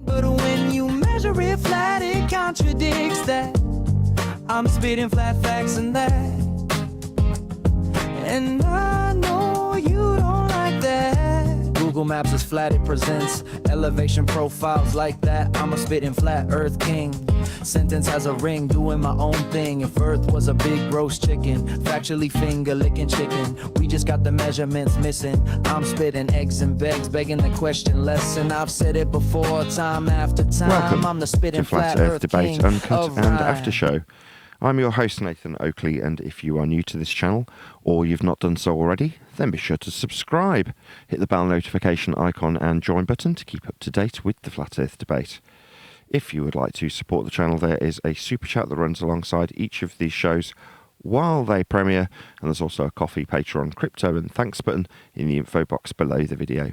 But when you measure it flat, it contradicts that. I'm spitting flat facts and that. And I know you don't like that. Google Maps is flat, it presents elevation profiles like that. I'm a spitting flat earth king. Sentence has a ring, doing my own thing. If earth was a big roast chicken, factually finger licking chicken. We just got the measurements missing. I'm spitting eggs and begs, begging the question lesson. I've said it before, time after time. Welcome I'm the spitting to Flat flat Earth earth Debate, king. Uncut and After Show. I'm your host, Nathan Oakley, and if you are new to this channel, or you've not done so already, then be sure to subscribe. Hit the bell notification icon and join button to keep up to date with the Flat Earth Debate. If you would like to support the channel, there is a super chat that runs alongside each of these shows while they premiere, and there's also a coffee, Patreon, crypto and thanks button in the info box below the video.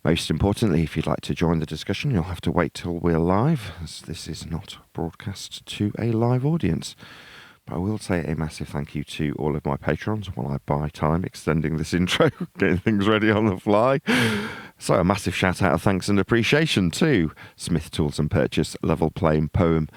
Most importantly, if you'd like to join the discussion, you'll have to wait till we're live, as this is not broadcast to a live audience. But I will say a massive thank you to all of my patrons while I buy time extending this intro, getting things ready on the fly. So a massive shout out of thanks and appreciation to Smith Tools and Purchase, Level Plain Poem,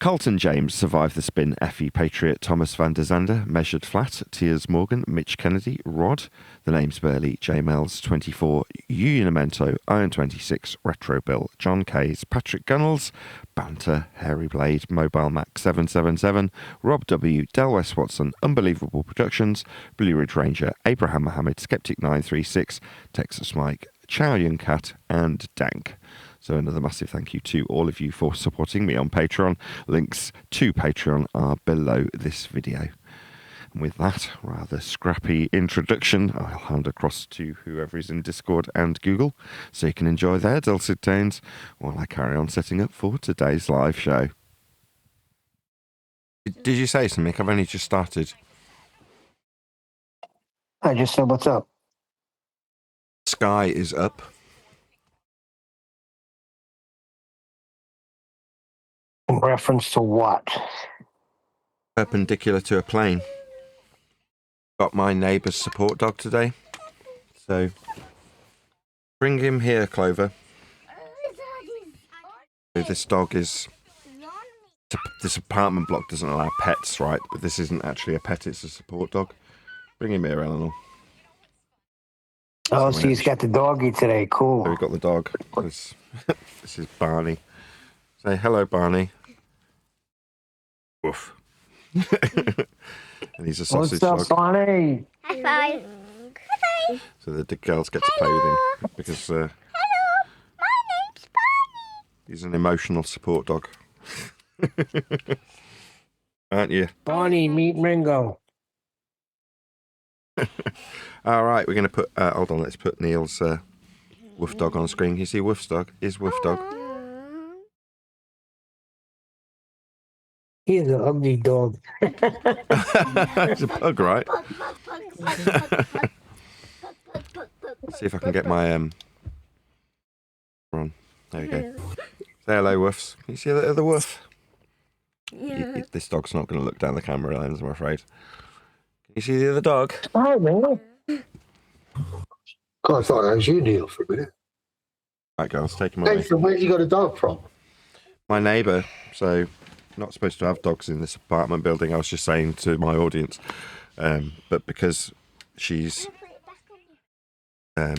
Carlton James, Survive the Spin, Effie Patriot, Thomas van der Zander, Measured Flat, Tiers Morgan, Mitch Kennedy, Rod, The Name's Burley, J Mel's 24, Unimento, Iron 26, Retro Bill, John Kays, Patrick Gunnels, Banter, Hairy Blade, Mobile Mac 777, Rob W, Del West Watson, Unbelievable Productions, Blue Ridge Ranger, Abraham Mohammed, Skeptic 936, Texas Mike, Chow Yun Cat, and Dank. So another massive thank you to all of you for supporting me on Patreon. Links to Patreon are below this video. And with that rather scrappy introduction, I'll hand across to whoever is in Discord and Google, so you can enjoy their dulcet tones while I carry on setting up for today's live show. Did you say something? I've only just started. I just said, what's up? Sky is up. In reference to what? Perpendicular to a plane. Got my neighbour's support dog today. So bring him here, Clover. This dog is... This apartment block doesn't allow pets, right? But this isn't actually a pet, it's a support dog. Bring him here, Eleanor. Oh, so he's got the doggy today. Cool. So we've got the dog. This is Barney. Say hello, Barney. Woof. And he's a sausage dog. What's up, Barney? High five. High five. So the girls get to play with him because Hello, my name's Barney. he's an emotional support dog. Aren't you? Barney, meet Ringo. All right, we're going to put... hold on, let's put Neil's Woof dog on screen. You see Woof's dog? Is Woof dog? He is an ugly dog. He's a pug, right? See if I can get my... on. There we go. Say hello, Woofs. Can you see the other Woof? Yeah. This dog's not going to look down the camera lens, I'm afraid. Can you see the other dog? Hi, man. God, I thought that was you, Neil, for a minute. Right, girls, take him away. Nathan, where you got a dog from? My neighbour, so not supposed to have dogs in this apartment building, I was just saying to my audience. But because she's, well,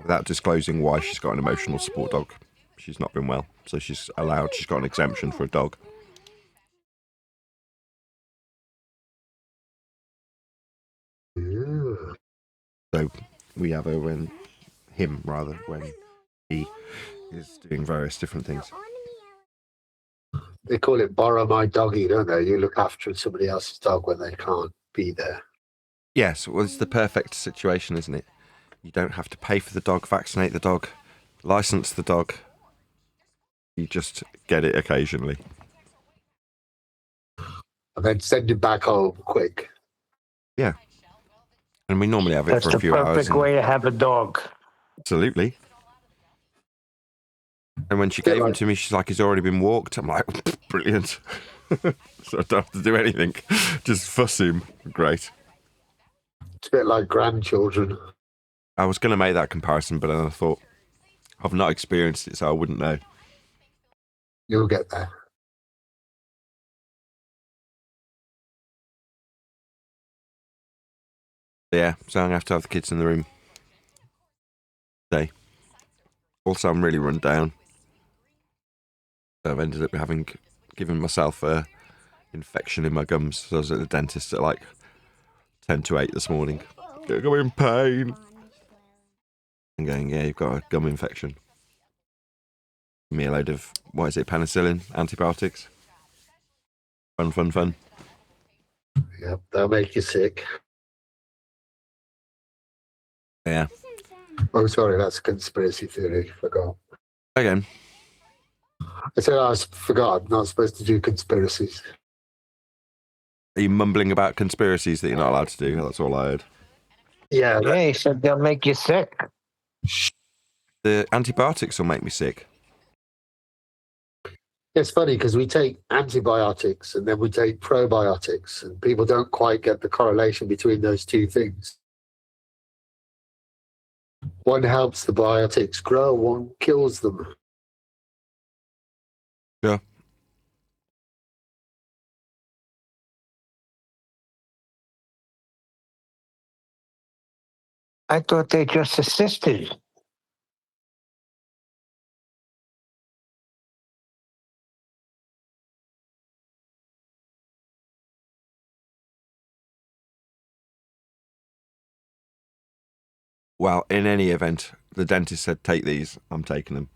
without disclosing why she's got an emotional support dog, she's not been well. So she's got an exemption for a dog. Yeah. So we have her when he is doing various different things. They call it borrow my doggy, don't they? You look after somebody else's dog when they can't be there. Yes, well, it's the perfect situation, isn't it? You don't have to pay for the dog, vaccinate the dog, license the dog. You just get it occasionally. And then send him back home quick. Yeah. And we normally have it That's for the a few hours. perfect way to have a dog. Absolutely. And when she gave him to me, she's like, he's already been walked. I'm like, brilliant. So I don't have to do anything. Just fuss him. Great. It's a bit like grandchildren. I was going to make that comparison, but then I thought, I've not experienced it, so I wouldn't know. You'll get there. Yeah, so I'm going to have the kids in the room today. Also, I'm really run down. So I've ended up given myself a infection in my gums. So I was at the dentist at like 10 to 8 this morning. I'm in pain. I'm going, yeah, you've got a gum infection. Give me a load of, what is it, penicillin, antibiotics. Fun. Yep, they'll make you sick. Yeah. Oh, sorry, that's a conspiracy theory. Forgot. Again, I said I forgot. I'm not supposed to do conspiracies. are you mumbling about conspiracies that you're not allowed to do? That's all I heard. Yeah, Yeah, he said they'll make you sick. The antibiotics will make me sick. it's funny because we take antibiotics and then we take probiotics, and people don't quite get the correlation between those two things. One helps the biotics grow, one kills them. Yeah. I thought they just assisted. Well, in any event, the dentist said, take these. I'm taking them.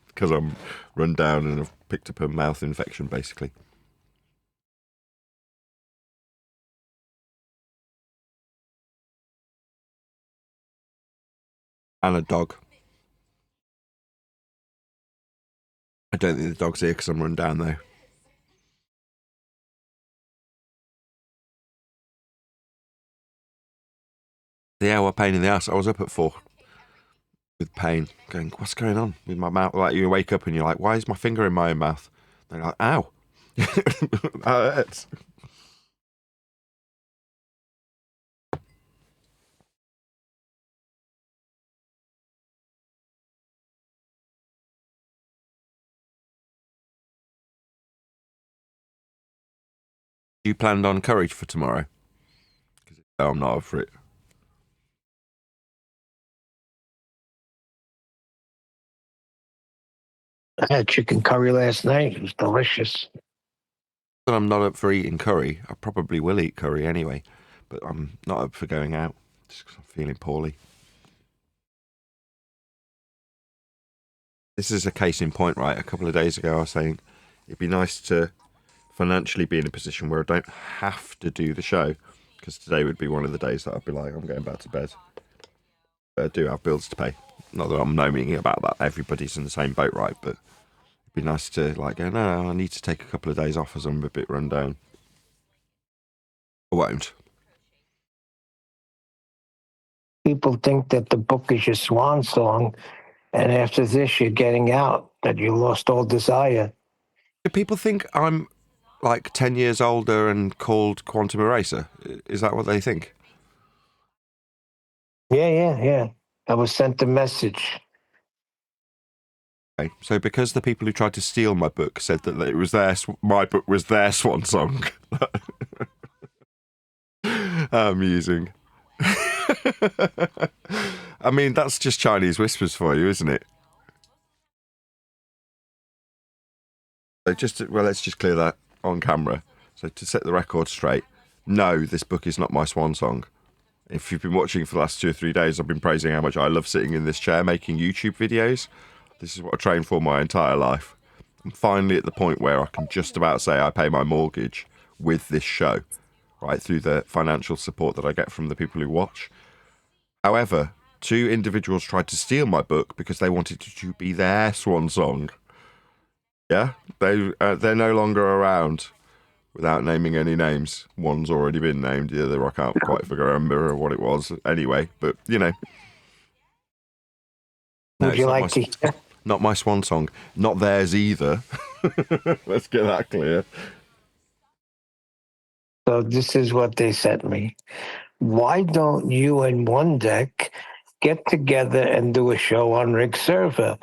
Because I'm run down and I've picked up a mouth infection, basically. And a dog. I don't think the dog's here because I'm run down, though. Yeah, what pain in the ass. I was up at 4 with pain, going, what's going on with my mouth? Like, you wake up and you're like, why is my finger in my own mouth? And you're like, ow. That hurts. You planned on curry for tomorrow? Because I'm not up for it. I had chicken curry last night. It was delicious. But I'm not up for eating curry. I probably will eat curry anyway, but I'm not up for going out just 'cause I'm feeling poorly. This is a case in point, right? A couple of days ago, I was saying it'd be nice to financially be in a position where I don't have to do the show, because today would be one of the days that I'd be like, I'm going back to bed. But I do have bills to pay. Not that I'm moaning about that. Everybody's in the same boat, right? But it'd be nice to like go, no, I need to take a couple of days off as I'm a bit run down. I won't. People think that the book is your swan song, and after this, you're getting out, that you lost all desire. Do people think I'm like 10 years older and called Quantum Eraser? Is that what they think? Yeah. I was sent a message. Okay. So because the people who tried to steal my book said that it was my book was their swan song. Amusing. I mean, that's just Chinese whispers for you, isn't it? So let's just clear that on camera. So to set the record straight, no, this book is not my swan song. If you've been watching for the last 2 or 3 days, I've been praising how much I love sitting in this chair making YouTube videos. This is what I trained for my entire life. I'm finally at the point where I can just about say I pay my mortgage with this show, right, through the financial support that I get from the people who watch. However, 2 individuals tried to steal my book because they wanted it to be their swan song. Yeah, they're no longer around. Without naming any names, one's already been named. The other I can't quite remember what it was. Anyway, but you know, no, Would you like to hear? not my swan song, not theirs either. Let's get that clear. So this is what they sent me. Why don't you and One Deck get together and do a show on Rick Server.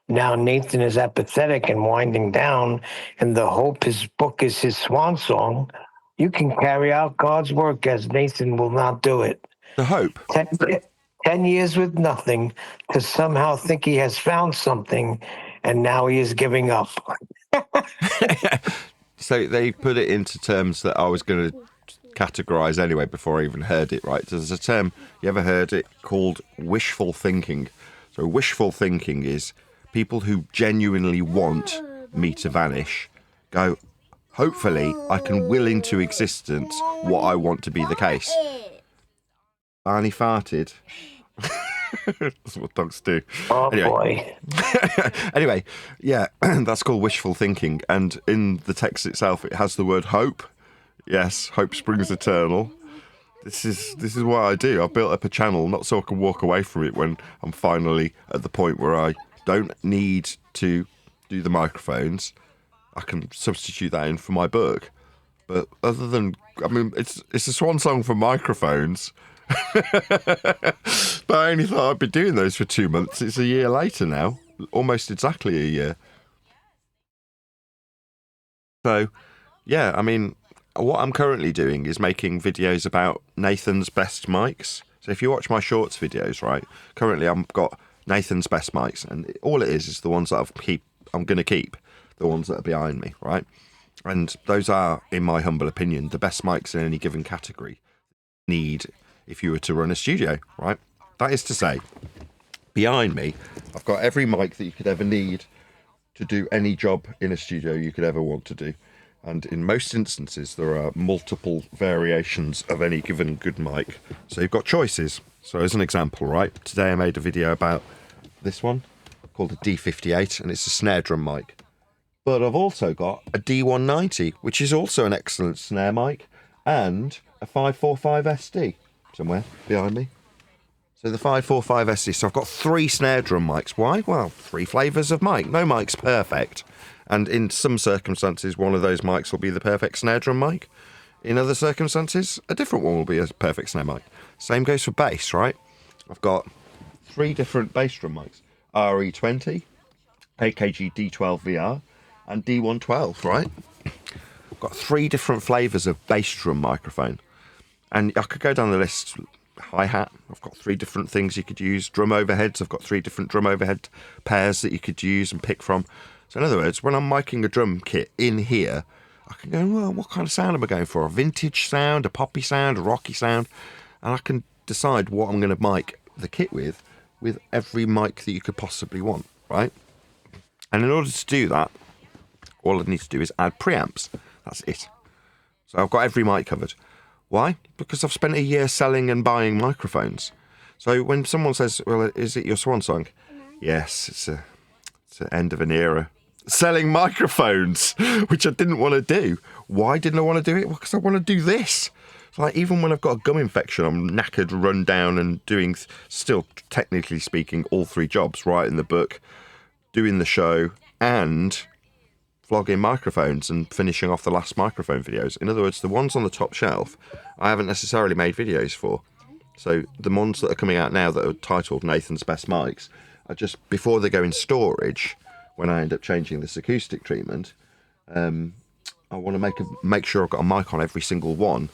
Now Nathan is apathetic and winding down, and the hope his book is his swan song. You can carry out God's work as Nathan will not do it. The hope. 10 years with nothing to somehow think he has found something, and now he is giving up. So they put it into terms that I was going to categorize anyway before I even heard it, right? There's a term, you ever heard it, called wishful thinking. So wishful thinking is people who genuinely want me to vanish go, hopefully I can will into existence what I want to be the case. Barney farted. That's what dogs do. Oh, anyway. boy. Anyway, yeah, that's called wishful thinking. And in the text itself, it has the word hope. Yes, hope springs eternal. This is what I do. I built up a channel not so I can walk away from it when I'm finally at the point where I don't need to do the microphones. I can substitute that in for my book. But other than, I mean, it's a swan song for microphones. But I only thought I'd be doing those for 2 months. It's a year later now, almost exactly a year. So, yeah, I mean, what I'm currently doing is making videos about Nathan's best mics. So if you watch my shorts videos, right, currently I've got Nathan's best mics, and all it is the ones that I'm going to keep, the ones that are behind me, right? And those are, in my humble opinion, the best mics in any given category need if you were to run a studio, right? That is to say, behind me, I've got every mic that you could ever need to do any job in a studio you could ever want to do. And in most instances, there are multiple variations of any given good mic. So you've got choices. So as an example, right, today I made a video about this one called a D58, and it's a snare drum mic. But I've also got a D190, which is also an excellent snare mic, and a 545 SD somewhere behind me. So the 545 SD, so I've got 3 snare drum mics. Why? Well, 3 flavours of mic. No mic's perfect. And in some circumstances, one of those mics will be the perfect snare drum mic. In other circumstances, a different one will be a perfect snare mic. Same goes for bass, right? I've got 3 different bass drum mics. RE20, AKG D12 VR, and D112, right? I've got 3 different flavours of bass drum microphone. And I could go down the list. Hi-hat, I've got 3 different things you could use. Drum overheads, I've got 3 different drum overhead pairs that you could use and pick from. So in other words, when I'm miking a drum kit in here, I can go, well, what kind of sound am I going for? A vintage sound, a poppy sound, a rocky sound? And I can decide what I'm going to mic the kit with every mic that you could possibly want, right? And in order to do that, all I need to do is add preamps. That's it. So I've got every mic covered. Why? Because I've spent a year selling and buying microphones. So when someone says, well, is it your swan song? Yes, it's the end of an era. Selling microphones, which I didn't want to do. Why didn't I want to do it? Well, because I want to do this. So like, even when I've got a gum infection, I'm knackered, run down, and doing, still technically speaking, all 3 jobs, writing the book, doing the show, and vlogging microphones and finishing off the last microphone videos. In other words, the ones on the top shelf, I haven't necessarily made videos for. So the ones that are coming out now that are titled Nathan's Best Mics are just, before they go in storage, when I end up changing this acoustic treatment, I want to make sure I've got a mic on every single one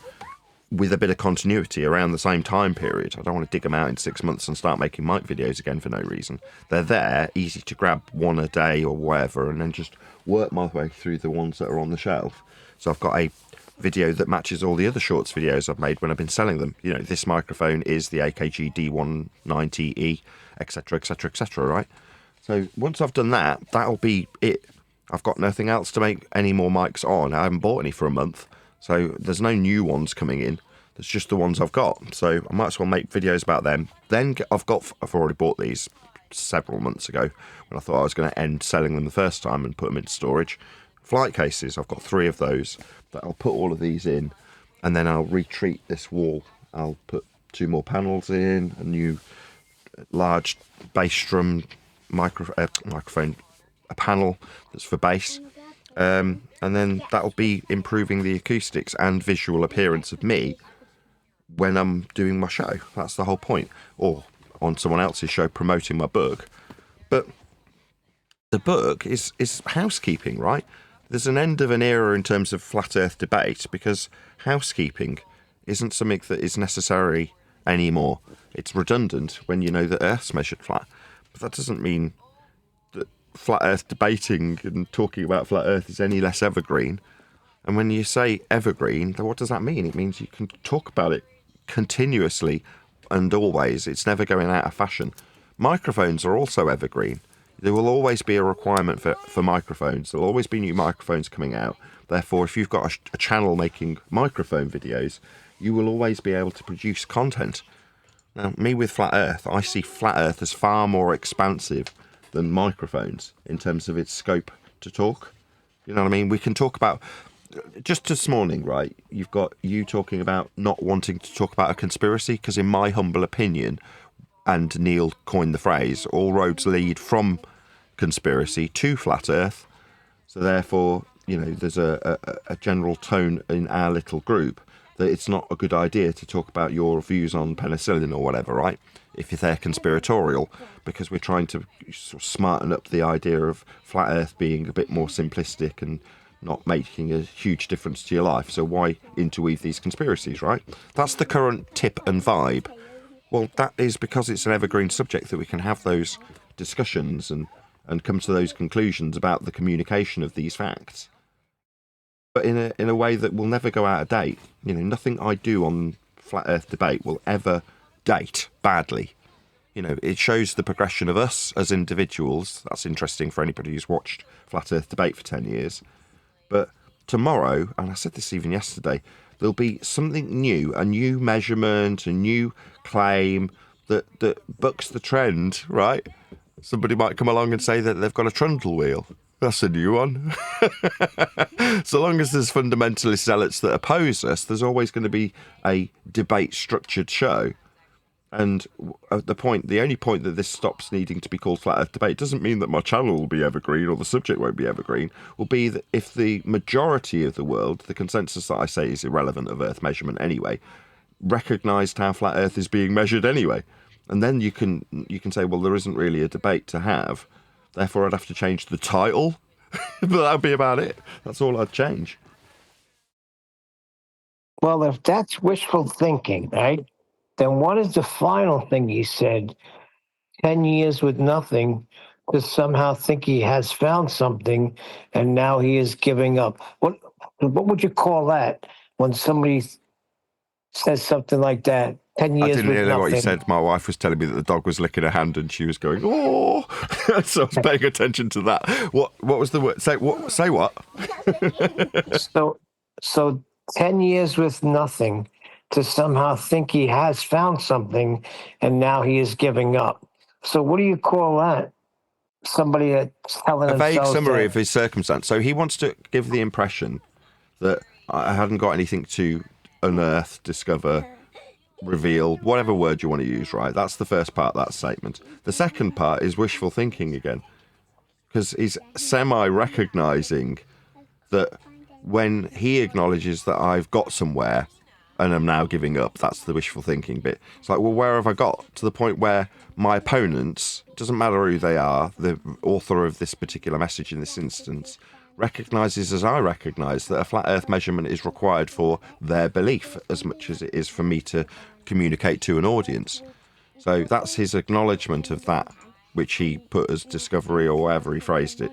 with a bit of continuity around the same time period. I don't want to dig them out in 6 months and start making mic videos again for no reason. They're there, easy to grab one a day or whatever, and then just work my way through the ones that are on the shelf. So I've got a video that matches all the other shorts videos I've made when I've been selling them. You know, this microphone is the AKG D190E, etc, etc, etc, right? So once I've done that, that'll be it. I've got nothing else to make any more mics on. I haven't bought any for a month, so there's no new ones coming in. There's just the ones I've got. So I might as well make videos about them. Then I've already bought these several months ago when I thought I was going to end selling them the first time and put them into storage. Flight cases, I've got 3 of those that I'll put all of these in, and then I'll retreat this wall. I'll put 2 more panels in, a new large bass drum microphone, a panel that's for bass, and then that'll be improving the acoustics and visual appearance of me when I'm doing my show. That's the whole point. Or on someone else's show promoting my book. But the book is housekeeping, right? There's an end of an era in terms of flat earth debate because housekeeping isn't something that is necessary anymore. It's redundant when you know that Earth's measured flat. But that doesn't mean that flat earth debating and talking about flat earth is any less evergreen. And when you say evergreen, then what does that mean? It means you can talk about it continuously and always. It's never going out of fashion. Microphones are also evergreen. There will always be a requirement for microphones. There'll always be new microphones coming out. Therefore, if you've got a channel making microphone videos, you will always be able to produce content. Now, me with Flat Earth, I see Flat Earth as far more expansive than microphones in terms of its scope to talk. You know what I mean? We can talk about... Just this morning, right, you've got you talking about not wanting to talk about a conspiracy, because in my humble opinion, and Neil coined the phrase, all roads lead from conspiracy to Flat Earth. So therefore, you know, there's a general tone in our little group that it's not a good idea to talk about your views on penicillin or whatever, right? If they're conspiratorial, because we're trying to sort of smarten up the idea of Flat Earth being a bit more simplistic and not making a huge difference to your life. So why interweave these conspiracies, right? That's the current tip and vibe. Well, that is because it's an evergreen subject that we can have those discussions and come to those conclusions about the communication of these facts. But in a way that will never go out of date. You know, nothing I do on Flat Earth debate will ever date badly. You know, it shows the progression of us as individuals. That's interesting for anybody who's watched Flat Earth debate for 10 years. But tomorrow, and I said this even yesterday, there'll be something new, a new measurement, a new claim that bucks the trend, right? Somebody might come along and say that they've got a trundle wheel. That's a new one. So long as there's fundamentalist zealots that oppose us, there's always going to be a debate-structured show. And the only point that this stops needing to be called Flat Earth Debate doesn't mean that my channel will be evergreen or the subject won't be evergreen, will be that if the majority of the world, the consensus that I say is irrelevant of Earth measurement anyway, recognised how Flat Earth is being measured anyway. And then you can say, well, there isn't really a debate to have, therefore I'd have to change the title, but that'd be about it. That's all I'd change. Well, if that's wishful thinking, right, then what is the final thing he said? 10 years with nothing to somehow think he has found something and now he is giving up. What would you call that when somebody says something like that? 10 years I didn't with hear nothing. what you said. My wife was telling me that the dog was licking her hand and she was going, oh. So I was paying attention to that. What was the word? Say what? So 10 years with nothing to somehow think he has found something and now he is giving up. So what do you call that? Somebody that's telling A vague themselves summary that, of his circumstance. So he wants to give the impression that I hadn't got anything to unearth, discover, reveal, whatever word you want to use, right? That's the first part of that statement. The second part is wishful thinking again, because he's semi-recognising that when he acknowledges that I've got somewhere and I'm now giving up, that's the wishful thinking bit. It's like, well, where have I got? To the point where my opponents, doesn't matter who they are, the author of this particular message in this instance, recognises as I recognise that a flat earth measurement is required for their belief as much as it is for me to communicate to an audience. So that's his acknowledgement of that, which he put as discovery or however he phrased it.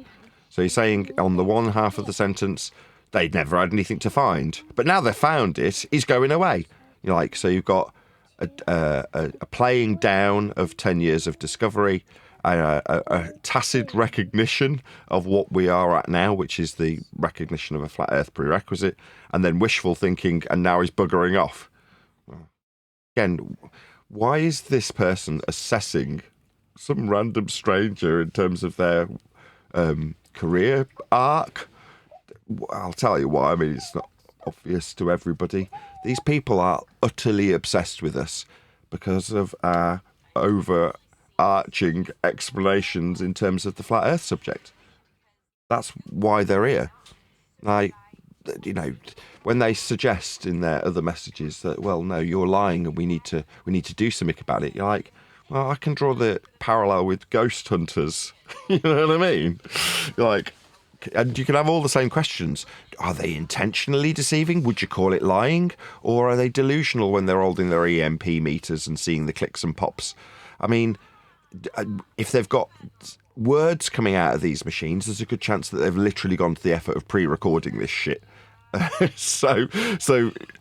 So he's saying on the one half of the sentence, they'd never had anything to find, but now they've found it, he's going away. You're like, so you've got a playing down of 10 years of discovery, a tacit recognition of what we are at now, which is the recognition of a flat earth prerequisite, and then wishful thinking, and now he's buggering off. Again, why is this person assessing some random stranger in terms of their career arc? I'll tell you why. I mean, it's not obvious to everybody. These people are utterly obsessed with us because of our overarching explanations in terms of the flat earth subject. That's why they're here. Like, you know, when they suggest in their other messages that, well, no, you're lying and we need to do something about it, you're like, Well, I can draw the parallel with ghost hunters. You know what I mean? Like, and you can have all the same questions. Are they intentionally deceiving? Would you call it lying? Or are they delusional when they're holding their EMP meters and seeing the clicks and pops? I mean, if they've got words coming out of these machines, there's a good chance that they've literally gone to the effort of pre-recording this shit. So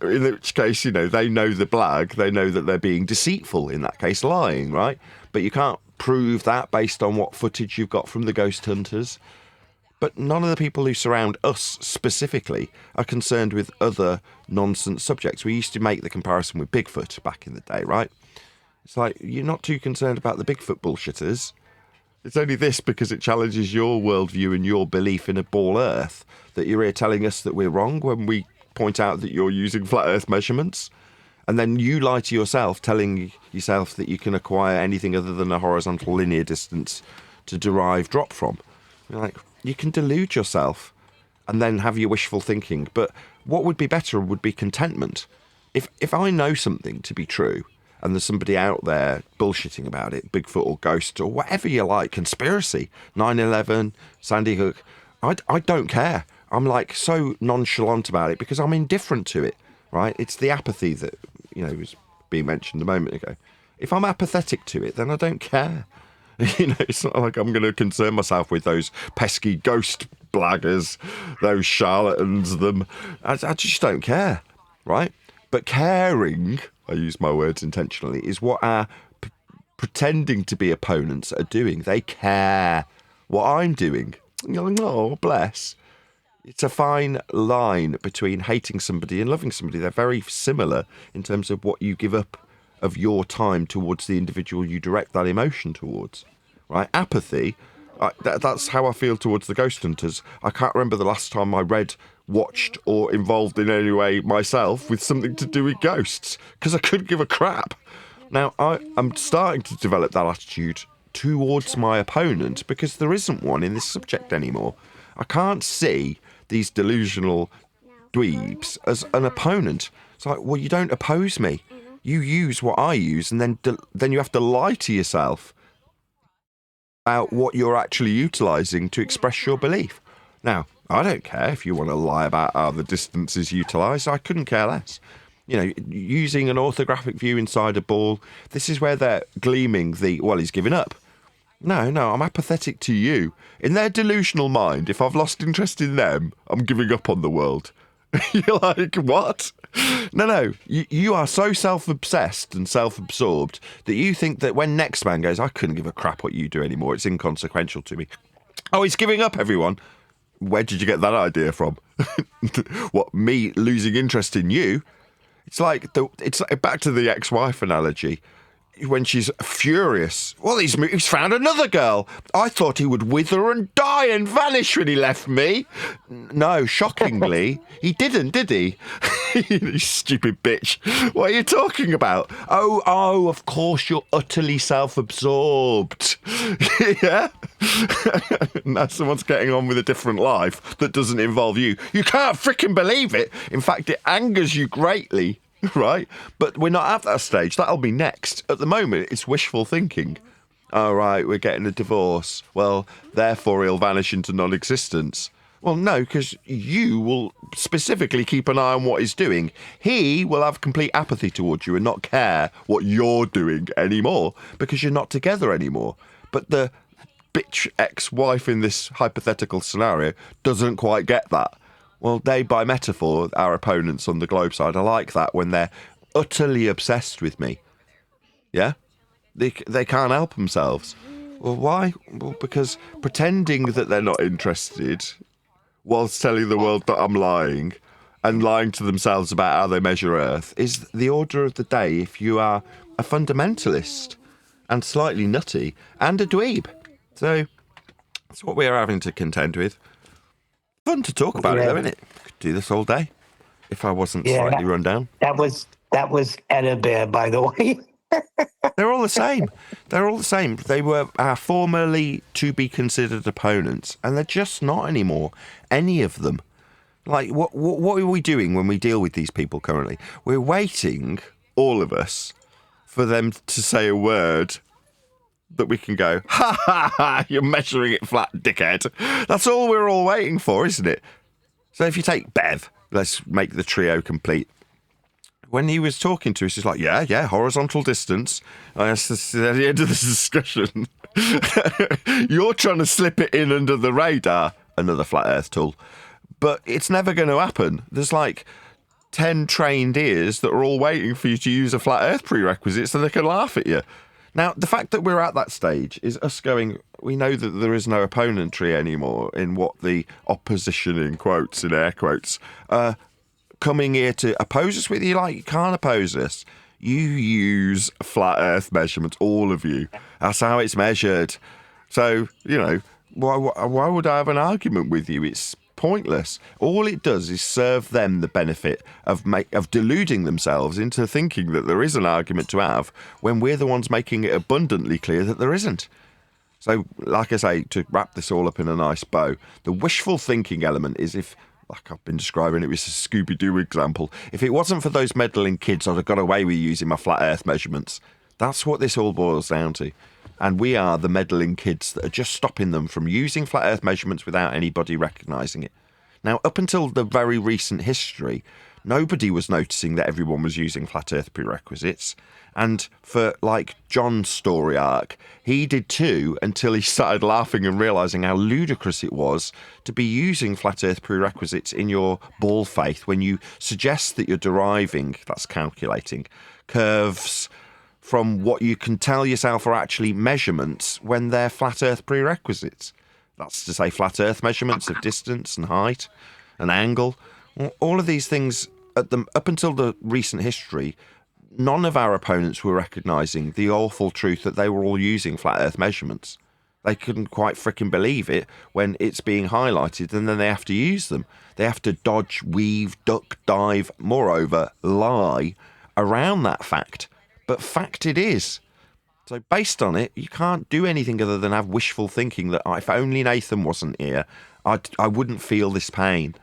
in which case, you know, they know the blag, they know that they're being deceitful, in that case lying, right? But you can't prove that based on what footage you've got from the ghost hunters. But none of the people who surround us specifically are concerned with other nonsense subjects. We used to make the comparison with Bigfoot back in the day, right? It's like, you're not too concerned about the Bigfoot bullshitters. It's only this, because it challenges your worldview and your belief in a ball Earth, that you're here telling us that we're wrong when we point out that you're using flat Earth measurements. And then you lie to yourself, telling yourself that you can acquire anything other than a horizontal linear distance to derive drop from. You're like, you can delude yourself and then have your wishful thinking. But what would be better would be contentment. If I know something to be true, and there's somebody out there bullshitting about it, Bigfoot or ghost or whatever you like, conspiracy, 9/11, Sandy Hook, I don't care. I'm like so nonchalant about it because I'm indifferent to it, right? It's the apathy that, you know, was being mentioned a moment ago. If I'm apathetic to it, then I don't care. You know, it's not like I'm going to concern myself with those pesky ghost blaggers, those charlatans, them. I just don't care, right? But caring, I use my words intentionally, is what our pretending to be opponents are doing. They care what I'm doing. You're like, oh, bless. It's a fine line between hating somebody and loving somebody. They're very similar in terms of what you give up of your time towards the individual you direct that emotion towards, right? Apathy, that's how I feel towards the ghost hunters. I can't remember the last time I read, watched or involved in any way myself with something to do with ghosts, because I couldn't give a crap. Now, I'm starting to develop that attitude towards my opponent because there isn't one in this subject anymore. I can't see these delusional dweebs as an opponent. It's like, well, you don't oppose me. You use what I use, and then you have to lie to yourself about what you're actually utilising to express your belief. Now, I don't care if you want to lie about how the distance is utilised. I couldn't care less. You know, using an orthographic view inside a ball, this is where they're gleaming well, he's giving up. No, I'm apathetic to you. In their delusional mind, if I've lost interest in them, I'm giving up on the world. You're like, what? No. You are so self-obsessed and self-absorbed that you think that when next man goes, I couldn't give a crap what you do anymore. It's inconsequential to me. Oh, he's giving up, everyone. Where did you get that idea from? What, me losing interest in you? It's like back to the ex-wife analogy. When she's furious, well, he's found another girl. I thought he would wither and die and vanish when he left me. No, shockingly, he didn't, did he? You stupid bitch. What are you talking about? Oh, of course, you're utterly self-absorbed. Yeah? Now someone's getting on with a different life that doesn't involve you. You can't freaking believe it. In fact, it angers you greatly. Right? But we're not at that stage. That'll be next. At the moment, it's wishful thinking. All right, we're getting a divorce. Well, therefore, he'll vanish into non-existence. Well, no, because you will specifically keep an eye on what he's doing. He will have complete apathy towards you and not care what you're doing anymore because you're not together anymore. But the bitch ex-wife in this hypothetical scenario doesn't quite get that. Well, they, by metaphor, our opponents on the globe side, are like that when they're utterly obsessed with me. Yeah? They can't help themselves. Well, why? Well, because pretending that they're not interested whilst telling the world that I'm lying and lying to themselves about how they measure Earth is the order of the day if you are a fundamentalist and slightly nutty and a dweeb. So that's what we are having to contend with. Fun to talk about it, though, isn't it? Could do this all day if I wasn't slightly run down. That was Edda Bear, by the way. They're all the same. They're all the same. They were our formerly to be considered opponents, and they're just not anymore. Any of them. Like, what are we doing when we deal with these people currently? We're waiting, all of us, for them to say a word that we can go, ha ha ha, you're measuring it flat, dickhead. That's all we're all waiting for, isn't it? So if you take Bev, let's make the trio complete. When he was talking to us, he's like, yeah, horizontal distance. That's the end of this discussion. You're trying to slip it in under the radar, another flat earth tool. But it's never going to happen. There's like 10 trained ears that are all waiting for you to use a flat earth prerequisite so they can laugh at you. Now, the fact that we're at that stage is us going, we know that there is no opponentry anymore in what the opposition, in quotes, in air quotes, coming here to oppose us with. You like, you can't oppose us. You use flat earth measurements, all of you. That's how it's measured. So, you know, why would I have an argument with you? It's pointless. All it does is serve them the benefit of deluding themselves into thinking that there is an argument to have when we're the ones making it abundantly clear that there isn't. So, like I say, to wrap this all up in a nice bow, the wishful thinking element is if, like I've been describing, it was a Scooby-Doo example. If it wasn't for those meddling kids, I'd have got away with using my flat earth measurements. That's what this all boils down to. And we are the meddling kids that are just stopping them from using flat earth measurements without anybody recognising it. Now, up until the very recent history, nobody was noticing that everyone was using flat earth prerequisites. And for, like, John's story arc, he did too until he started laughing and realising how ludicrous it was to be using flat earth prerequisites in your ball faith when you suggest that you're deriving, that's calculating, curves from what you can tell yourself are actually measurements when they're flat earth prerequisites. That's to say flat earth measurements of distance and height and angle. All of these things, up until the recent history, none of our opponents were recognising the awful truth that they were all using flat earth measurements. They couldn't quite frickin' believe it when it's being highlighted, and then they have to use them. They have to dodge, weave, duck, dive, moreover, lie around that fact. But fact it is. So based on it, you can't do anything other than have wishful thinking that if only Nathan wasn't here, I wouldn't feel this pain.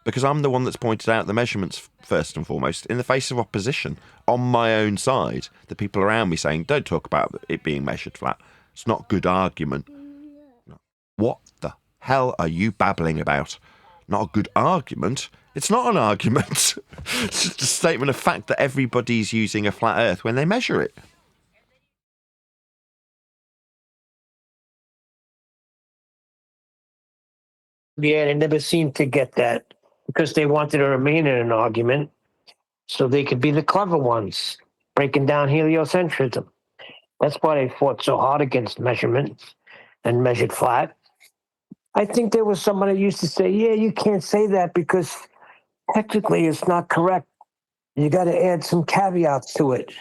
Because I'm the one that's pointed out the measurements first and foremost in the face of opposition on my own side. The people around me saying, don't talk about it being measured flat. It's not good argument. What the hell are you babbling about? Not a good argument? It's not an argument. It's just a statement of fact that everybody's using a flat earth when they measure it. Yeah, they never seemed to get that because they wanted to remain in an argument so they could be the clever ones, breaking down heliocentrism. That's why they fought so hard against measurements and measured flat. I think there was someone that used to say, yeah, you can't say that because technically it's not correct. You got to add some caveats to it.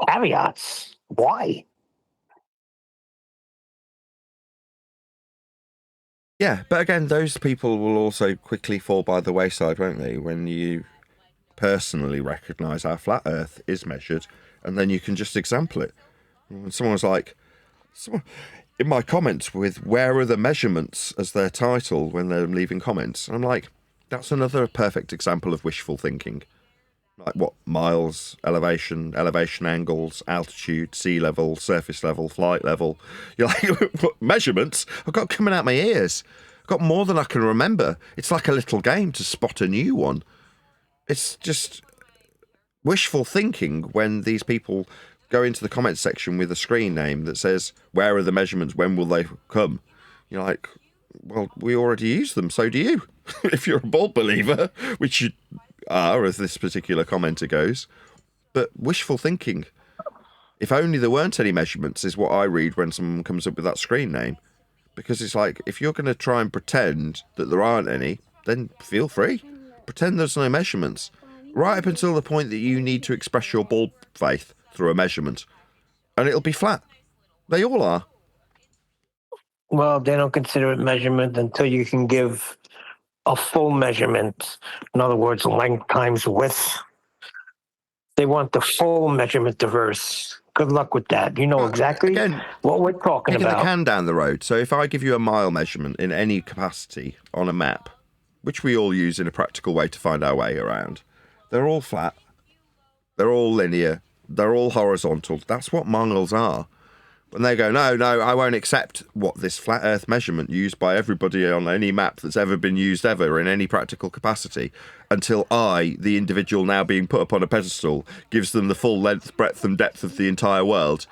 Caveats? Why? Yeah, but again, those people will also quickly fall by the wayside, won't they? When you personally recognise how flat Earth is measured, and then you can just example it. When someone's like, in my comments with "Where are the measurements?" as their title when they're leaving comments, and I'm like, that's another perfect example of wishful thinking. Like what? Miles, elevation angles, altitude, sea level, surface level, flight level. You're like, what measurements? I've got coming out my ears. I've got more than I can remember. It's like a little game to spot a new one. It's just wishful thinking when these people go into the comments section with a screen name that says, where are the measurements? When will they come? You're like, well, we already use them. So do you. If you're a ball believer, which you are, as this particular commenter goes. But wishful thinking. If only there weren't any measurements is what I read when someone comes up with that screen name. Because it's like, if you're going to try and pretend that there aren't any, then feel free. Pretend there's no measurements. Right up until the point that you need to express your ball faith through a measurement. And it'll be flat. They all are. Well, they don't consider it measurement until you can give a full measurement. In other words, length times width. They want the full measurement diverse. Good luck with that. You know exactly what we're talking Kicking about. the can down the road. So if I give you a mile measurement in any capacity on a map, which we all use in a practical way to find our way around, they're all flat. They're all linear. They're all horizontal. That's what miles are. And they go, no, I won't accept this flat Earth measurement used by everybody on any map that's ever been used ever in any practical capacity until I, the individual now being put up on a pedestal, gives them the full length, breadth and depth of the entire world.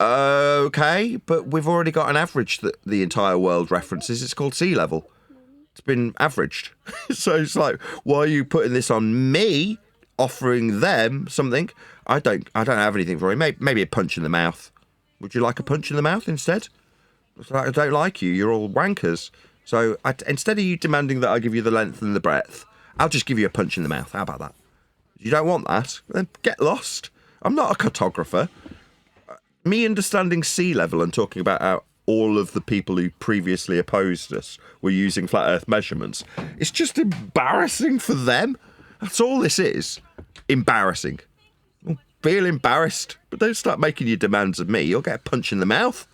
Okay, but we've already got an average that the entire world references. It's called sea level. It's been averaged. So it's like, why are you putting this on me, offering them something? I don't have anything for you. Maybe a punch in the mouth. Would you like a punch in the mouth instead? I don't like you. You're all wankers. So instead of you demanding that I give you the length and the breadth, I'll just give you a punch in the mouth. How about that? You don't want that? Then get lost. I'm not a cartographer. Me understanding sea level and talking about how all of the people who previously opposed us were using flat Earth measurements, it's just embarrassing for them. That's all this is. Embarrassing. Feel embarrassed, but don't start making your demands of me. You'll get a punch in the mouth.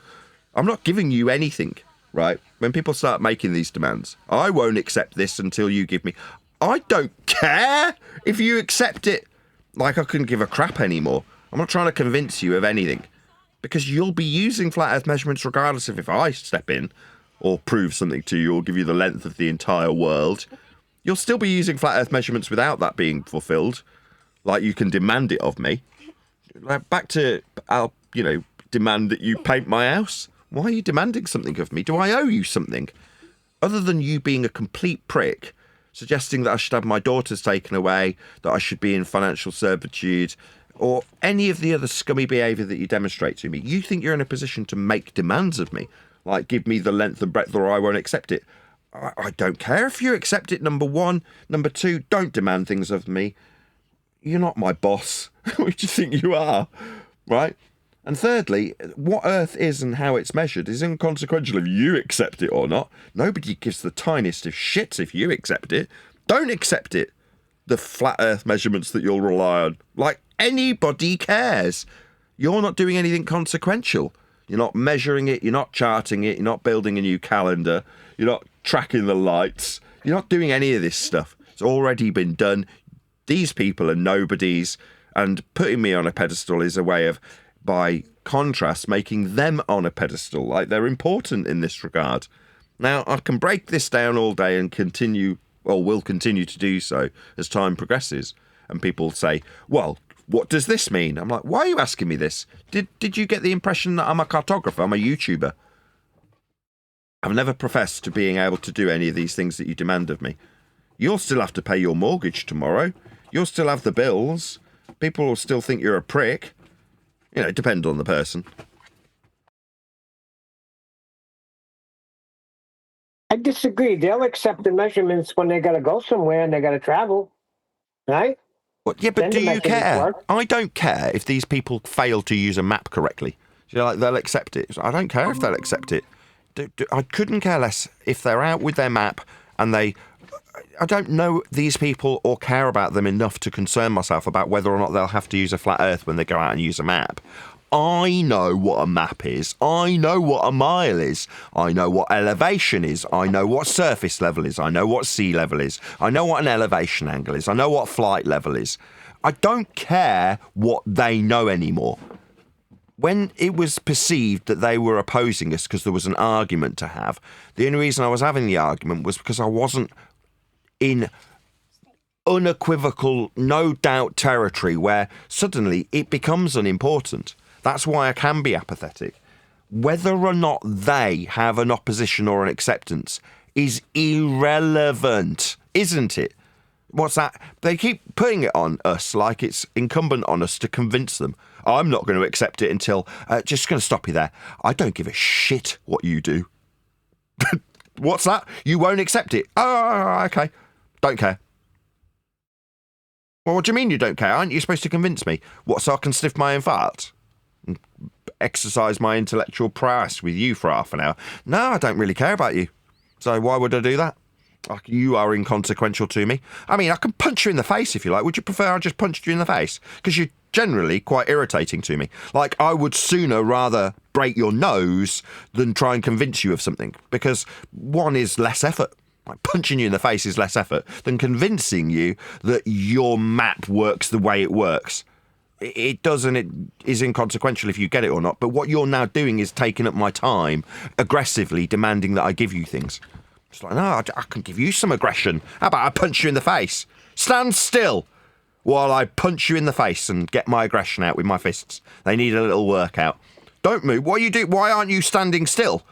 I'm not giving you anything, right? When people start making these demands, I won't accept this until you give me. I don't care if you accept it. Like I couldn't give a crap anymore. I'm not trying to convince you of anything because you'll be using flat Earth measurements regardless of if I step in or prove something to you or give you the length of the entire world. You'll still be using flat Earth measurements without that being fulfilled. Like you can demand it of me. Like back to, I'll, demand that you paint my house. Why are you demanding something of me? Do I owe you something? Other than you being a complete prick, suggesting that I should have my daughters taken away, that I should be in financial servitude, or any of the other scummy behaviour that you demonstrate to me, you think you're in a position to make demands of me, like give me the length and breadth or I won't accept it. I don't care if you accept it, number one. Number two, don't demand things of me. You're not my boss. What do you think you are? Right? And thirdly, what Earth is and how it's measured is inconsequential if you accept it or not. Nobody gives the tiniest of shits if you accept it. Don't accept it. The flat Earth measurements that you'll rely on. Like anybody cares. You're not doing anything consequential. You're not measuring it. You're not charting it. You're not building a new calendar. You're not tracking the lights. You're not doing any of this stuff. It's already been done. These people are nobodies, and putting me on a pedestal is a way of, by contrast, making them on a pedestal, like they're important in this regard. Now, I can break this down all day and continue, or will continue to do so as time progresses, and people say, well, what does this mean? I'm like, why are you asking me this? Did you get the impression that I'm a cartographer? I'm a YouTuber. I've never professed to being able to do any of these things that you demand of me. You'll still have to pay your mortgage tomorrow. You'll still have the bills. People will still think you're a prick. It depends on the person. I disagree. They'll accept the measurements when they got to go somewhere and they got to travel, right? Well, yeah, but Then do the you measurements care? work. I don't care if these people fail to use a map correctly. They'll accept it. I don't care if they'll accept it. I couldn't care less if they're out with their map and I don't know these people or care about them enough to concern myself about whether or not they'll have to use a flat Earth when they go out and use a map. I know what a map is. I know what a mile is. I know what elevation is. I know what surface level is. I know what sea level is. I know what an elevation angle is. I know what flight level is. I don't care what they know anymore. When it was perceived that they were opposing us because there was an argument to have, the only reason I was having the argument was because I wasn't in unequivocal, no doubt territory where suddenly it becomes unimportant. That's why I can be apathetic. Whether or not they have an opposition or an acceptance is irrelevant, isn't it? What's that? They keep putting it on us like it's incumbent on us to convince them. I'm not going to accept it until... just going to stop you there. I don't give a shit what you do. What's that? You won't accept it? Oh, okay. Don't care. Well, what do you mean you don't care? Aren't you supposed to convince me? What, so I can sniff my own fart? And exercise my intellectual prowess with you for half an hour? No, I don't really care about you. So why would I do that? Like, you are inconsequential to me. I mean, I can punch you in the face if you like. Would you prefer I just punched you in the face? Because you're generally quite irritating to me. Like, I would sooner rather break your nose than try and convince you of something. Because one is less effort. Like, punching you in the face is less effort than convincing you that your map works the way it works. It does, and it is inconsequential if you get it or not. But what you're now doing is taking up my time, aggressively demanding that I give you things. It's like, no, I can give you some aggression. How about I punch you in the face? Stand still while I punch you in the face and get my aggression out with my fists. They need a little workout. Don't move. What are you doing? Why aren't you standing still?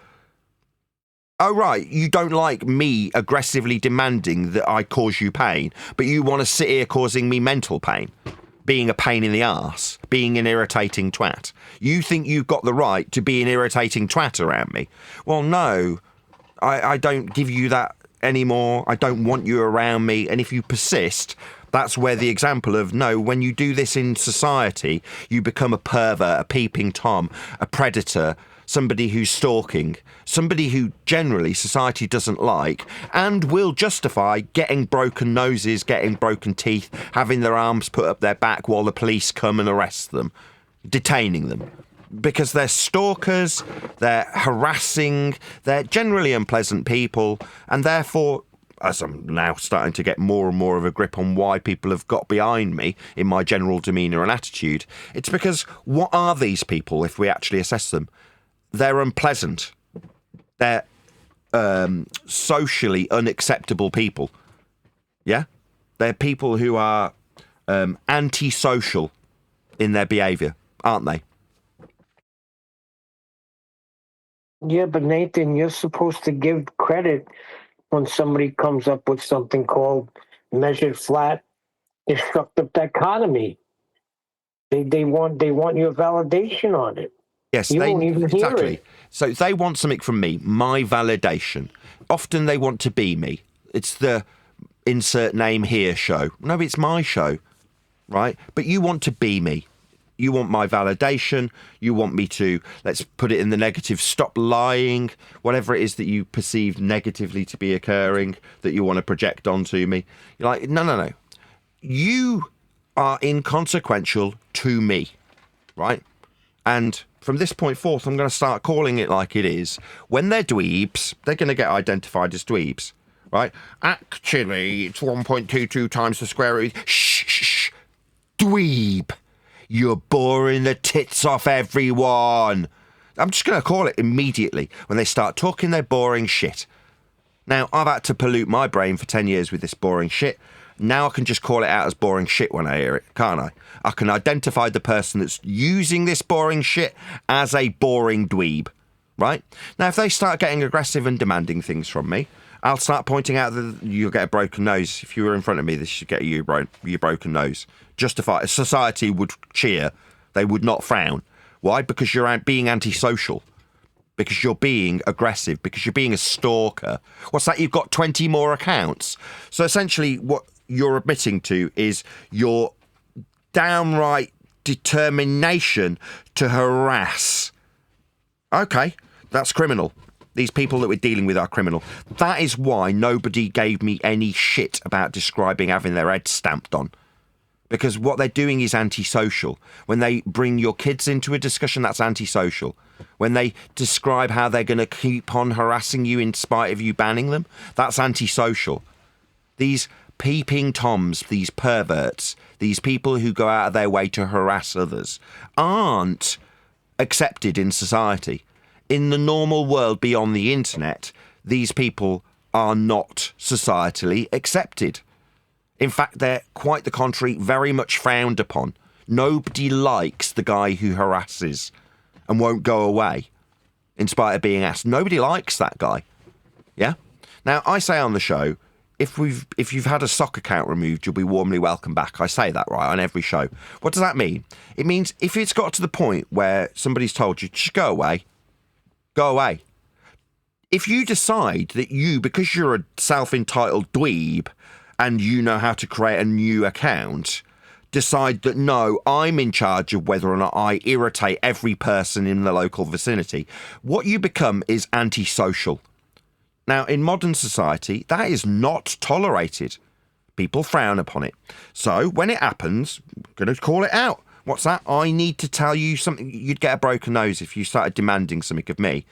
Oh, right, you don't like me aggressively demanding that I cause you pain, but you want to sit here causing me mental pain, being a pain in the arse, being an irritating twat. You think you've got the right to be an irritating twat around me. Well, no, I don't give you that anymore. I don't want you around me. And if you persist, that's where the example of, no, when you do this in society, you become a pervert, a peeping Tom, a predator, somebody who's stalking, somebody who generally society doesn't like and will justify getting broken noses, getting broken teeth, having their arms put up their back while the police come and arrest them, detaining them. Because they're stalkers, they're harassing, they're generally unpleasant people, and therefore, as I'm now starting to get more and more of a grip on why people have got behind me in my general demeanour and attitude, it's because what are these people if we actually assess them? They're unpleasant. They're socially unacceptable people. Yeah? They're people who are antisocial in their behaviour, aren't they? Yeah, but Nathan, you're supposed to give credit when somebody comes up with something called measured flat destructive dichotomy. They want your validation on it. Yes, You won't even hear exactly. it. So they want something from me, my validation. Often they want to be me. It's the insert name here show. No, it's my show, right? But you want to be me. You want my validation. You want me to, let's put it in the negative, stop lying, whatever it is that you perceive negatively to be occurring, that you want to project onto me. You're like, no. You are inconsequential to me, right? And from this point forth, I'm going to start calling it like it is. When they're dweebs, they're going to get identified as dweebs, right? Actually, it's 1.22 times the square root. Shh. Dweeb. You're boring the tits off everyone. I'm just going to call it immediately when they start talking their boring shit. Now, I've had to pollute my brain for 10 years with this boring shit. Now I can just call it out as boring shit when I hear it, can't I? I can identify the person that's using this boring shit as a boring dweeb, right? Now, if they start getting aggressive and demanding things from me, I'll start pointing out that you'll get a broken nose. If you were in front of me, this should get you your broken nose. Justify. Society would cheer. They would not frown. Why? Because you're being antisocial. Because you're being aggressive. Because you're being a stalker. What's that? You've got 20 more accounts. So essentially what you're admitting to is your downright determination to harass. Okay, that's criminal. These people that we're dealing with are criminal. That is why nobody gave me any shit about describing having their head stamped on. Because what they're doing is antisocial. When they bring your kids into a discussion, that's antisocial. When they describe how they're going to keep on harassing you in spite of you banning them, that's antisocial. These peeping toms, these perverts, these people who go out of their way to harass others, aren't accepted in society. In the normal world beyond the internet, these people are not societally accepted. In fact, they're quite the contrary, very much frowned upon. Nobody likes the guy who harasses and won't go away in spite of being asked. Nobody likes that guy. Yeah? Now, I say on the show, if you've had a sock account removed, you'll be warmly welcome back. I say that, right, on every show. What does that mean? It means if it's got to the point where somebody's told you, just go away. Go away. If you decide that you, because you're a self-entitled dweeb and you know how to create a new account, decide that, no, I'm in charge of whether or not I irritate every person in the local vicinity, what you become is antisocial. Now, in modern society, that is not tolerated. People frown upon it. So when it happens, I'm going to call it out. What's that? I need to tell you something. You'd get a broken nose if you started demanding something of me,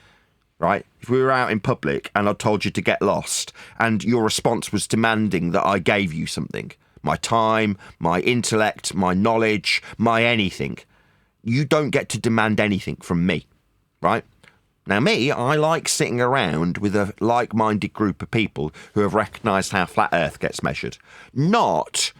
right? If we were out in public and I told you to get lost and your response was demanding that I gave you something, my time, my intellect, my knowledge, my anything. You don't get to demand anything from me, right? Now, me, I like sitting around with a like-minded group of people who have recognised how flat Earth gets measured, not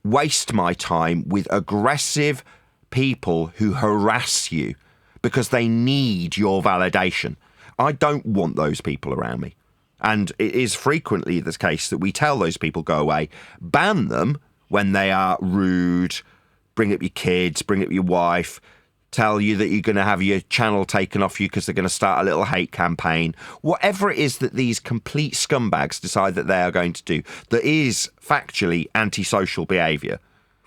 waste my time with aggressive people who harass you because they need your validation. I don't want those people around me. And it is frequently the case that we tell those people, go away, ban them when they are rude, bring up your kids, bring up your wife, tell you that you're going to have your channel taken off you because they're going to start a little hate campaign. Whatever it is that these complete scumbags decide that they are going to do that is factually antisocial behaviour,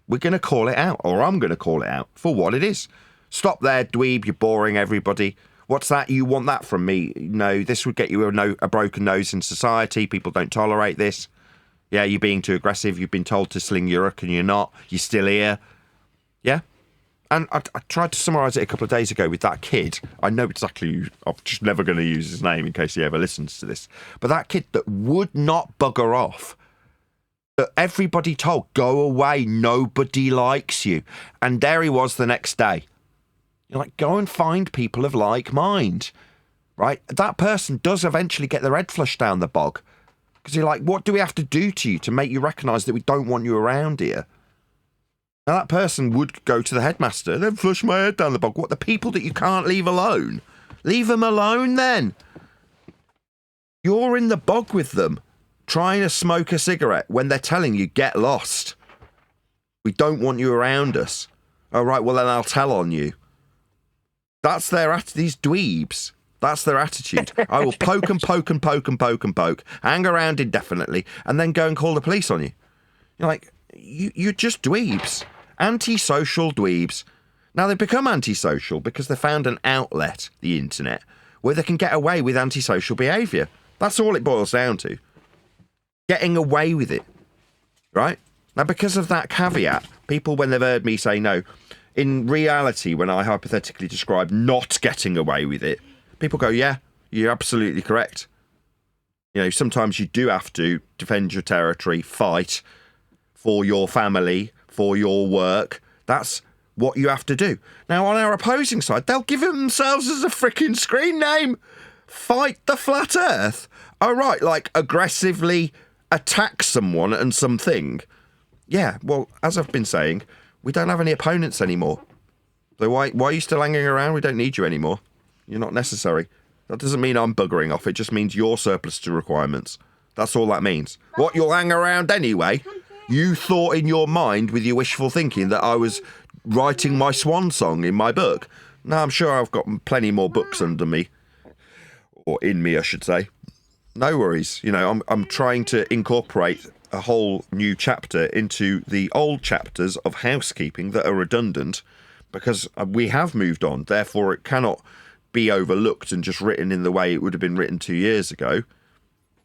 we're going to call it out, or I'm going to call it out for what it is. Stop there, dweeb, you're boring everybody. What's that? You want that from me? No, this would get you a broken nose in society. People don't tolerate this. Yeah, you're being too aggressive. You've been told to sling your hook and you're not. You're still here. Yeah? And I tried to summarise it a couple of days ago with that kid. I know exactly who, I'm just never going to use his name in case he ever listens to this. But that kid that would not bugger off, that everybody told, go away, nobody likes you. And there he was the next day. You're like, go and find people of like mind, right? That person does eventually get their head flushed down the bog. Because you're like, what do we have to do to you to make you recognise that we don't want you around here? Now, that person would go to the headmaster, then flush my head down the bog. What, the people that you can't leave alone? Leave them alone, then. You're in the bog with them, trying to smoke a cigarette when they're telling you, get lost. We don't want you around us. All right, well, then I'll tell on you. That's their these dweebs. That's their attitude. I will poke and poke and poke and poke and poke, hang around indefinitely, and then go and call the police on you. You're like, you're just dweebs. Antisocial dweebs. Now, they've become antisocial because they found an outlet, the internet, where they can get away with antisocial behaviour. That's all it boils down to. Getting away with it. Right? Now, because of that caveat, people, when they've heard me say no, in reality, when I hypothetically describe not getting away with it, people go, yeah, you're absolutely correct. You know, sometimes you do have to defend your territory, fight for your family, for your work. That's what you have to do. Now, on our opposing side, they'll give it themselves as a freaking screen name. Fight the flat earth. Oh, right, like aggressively attack someone and something. Yeah, well, as I've been saying, we don't have any opponents anymore. So why are you still hanging around? We don't need you anymore. You're not necessary. That doesn't mean I'm buggering off. It just means you're surplus to requirements. That's all that means. What, you'll hang around anyway? You thought in your mind with your wishful thinking that I was writing my swan song in my book. No, I'm sure I've got plenty more books under me. Or in me, I should say. No worries. You know, I'm trying to incorporate a whole new chapter into the old chapters of housekeeping that are redundant because we have moved on. Therefore, it cannot be overlooked and just written in the way it would have been written 2 years ago.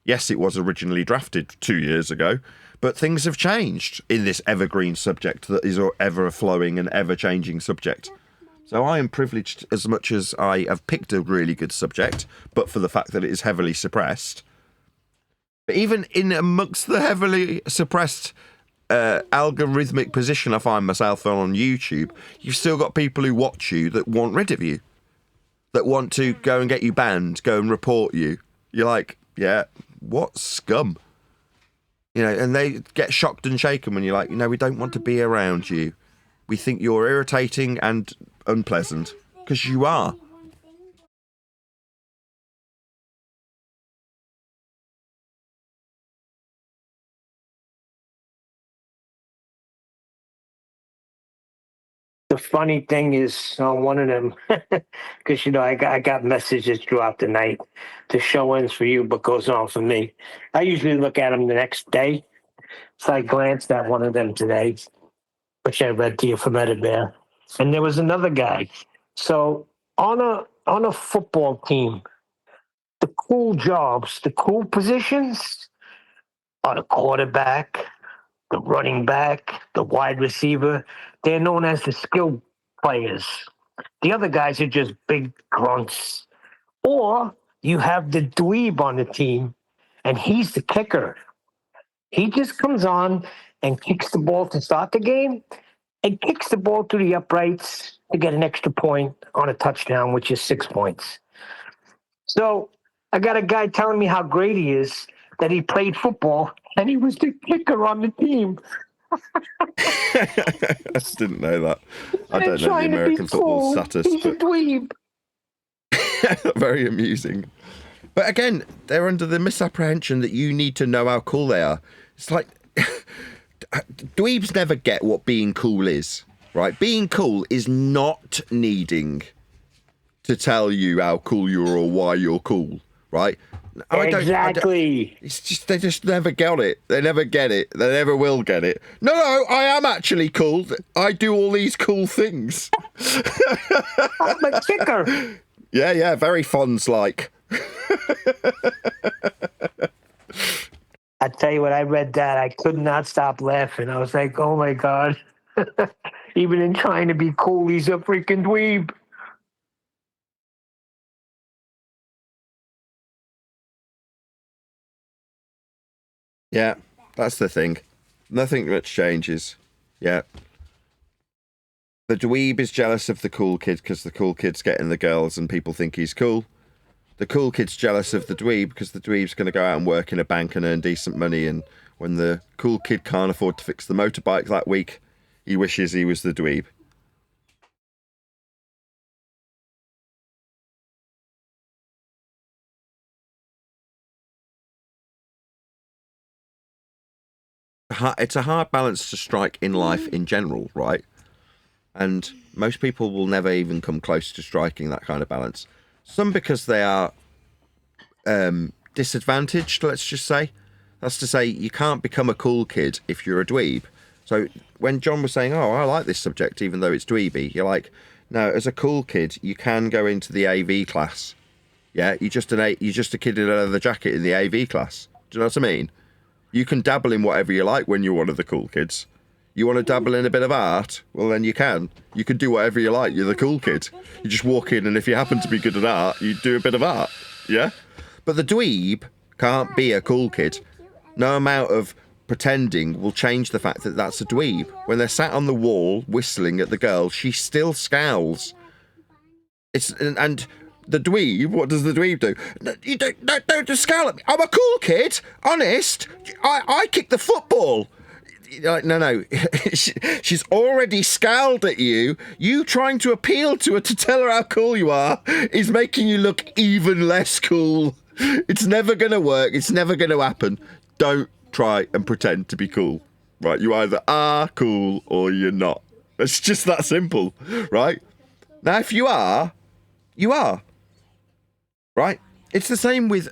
Yes, it was originally drafted 2 years ago, but things have changed in this evergreen subject that is an ever-flowing and ever-changing subject. So I am privileged as much as I have picked a really good subject, but for the fact that it is heavily suppressed. But even in amongst the heavily suppressed algorithmic position I find myself on YouTube, you've still got people who watch you that want rid of you, that want to go and get you banned, go and report you. You're like, yeah, what scum? You know, and they get shocked and shaken when you're like, you know, we don't want to be around you. We think you're irritating and unpleasant, because you are. The funny thing is on one of them, because, you know, I got messages throughout the night. The show ends for you, but goes on for me. I usually look at them the next day. So I glanced at one of them today, which I read to you from Bear. And there was another guy. So on a football team, the cool jobs, the cool positions are the quarterback, the running back, the wide receiver. They're known as the skill players. The other guys are just big grunts. Or you have the dweeb on the team, and he's the kicker. He just comes on and kicks the ball to start the game and kicks the ball through the uprights to get an extra point on a touchdown, which is 6 points. So I got a guy telling me how great he is, that he played football and he was the kicker on the team. I just didn't know that. I And don't know the trying to be American football cool. status, He's a but dweeb. very amusing. But again, they're under the misapprehension that you need to know how cool they are. It's like dweebs never get what being cool is, right? Being cool is not needing to tell you how cool you are or why you're cool, right? Exactly. It's just they just never get it. They never get it. They never will get it. No, I am actually cool. I do all these cool things. I'm a kicker. Yeah, very Fonz-like. I tell you, when I read that, I could not stop laughing. I was like, oh my God. Even in trying to be cool, he's a freaking dweeb. Yeah, that's the thing. Nothing much changes. Yeah. The dweeb is jealous of the cool kid because the cool kid's getting the girls and people think he's cool. The cool kid's jealous of the dweeb because the dweeb's going to go out and work in a bank and earn decent money, and when the cool kid can't afford to fix the motorbike that week, he wishes he was the dweeb. It's a hard balance to strike in life in general, right? And most people will never even come close to striking that kind of balance. Some because they are disadvantaged, let's just say. That's to say, you can't become a cool kid if you're a dweeb. So when John was saying, oh, I like this subject, even though it's dweeby, you're like, no, as a cool kid, you can go into the AV class. Yeah, you're just a kid in a leather jacket in the AV class. Do you know what I mean? You can dabble in whatever you like when you're one of the cool kids. You want to dabble in a bit of art? Well, then you can. You can do whatever you like. You're the cool kid. You just walk in, and if you happen to be good at art, you do a bit of art. Yeah? But the dweeb can't be a cool kid. No amount of pretending will change the fact that that's a dweeb. When they're sat on the wall whistling at the girl, she still scowls. And the dweeb, what does the dweeb do? You don't just scowl at me. I'm a cool kid. Honest. I kick the football. You're like, no. She's already scowled at you. You trying to appeal to her to tell her how cool you are is making you look even less cool. It's never going to work. It's never going to happen. Don't try and pretend to be cool. Right? You either are cool or you're not. It's just that simple. Right? Now, if you are, you are. Right? It's the same with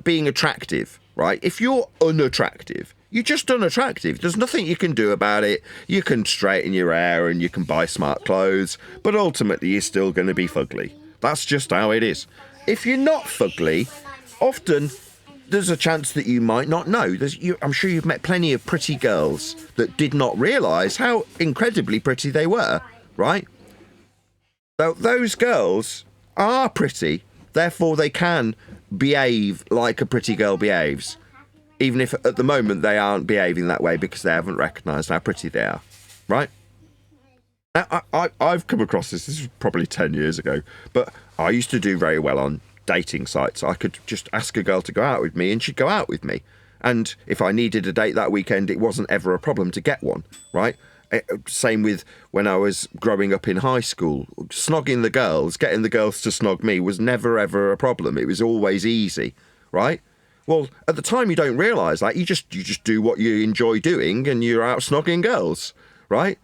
being attractive. Right? If you're unattractive, you're just unattractive. There's nothing you can do about it. You can straighten your hair and you can buy smart clothes, but ultimately you're still going to be fugly. That's just how it is. If you're not fugly, often there's a chance that you might not know. I'm sure you've met plenty of pretty girls that did not realise how incredibly pretty they were, right? So those girls are pretty, therefore they can behave like a pretty girl behaves. Even if at the moment they aren't behaving that way because they haven't recognised how pretty they are, right? Now, I've come across this was probably 10 years ago, but I used to do very well on dating sites. I could just ask a girl to go out with me and she'd go out with me. And if I needed a date that weekend, it wasn't ever a problem to get one, right? Same with when I was growing up in high school. Snogging the girls, getting the girls to snog me was never ever a problem. It was always easy, right? Well, at the time you don't realise that. You just do what you enjoy doing and you're out snogging girls, right?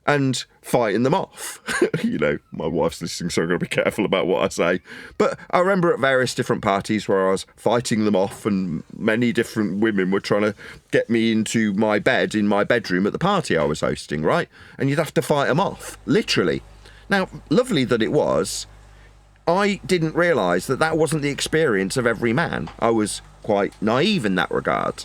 And fighting them off. You know, my wife's listening, so I'm going to be careful about what I say. But I remember at various different parties where I was fighting them off and many different women were trying to get me into my bed in my bedroom at the party I was hosting, right? And you'd have to fight them off, literally. Now, lovely that it was, I didn't realise that that wasn't the experience of every man. I was quite naive in that regard.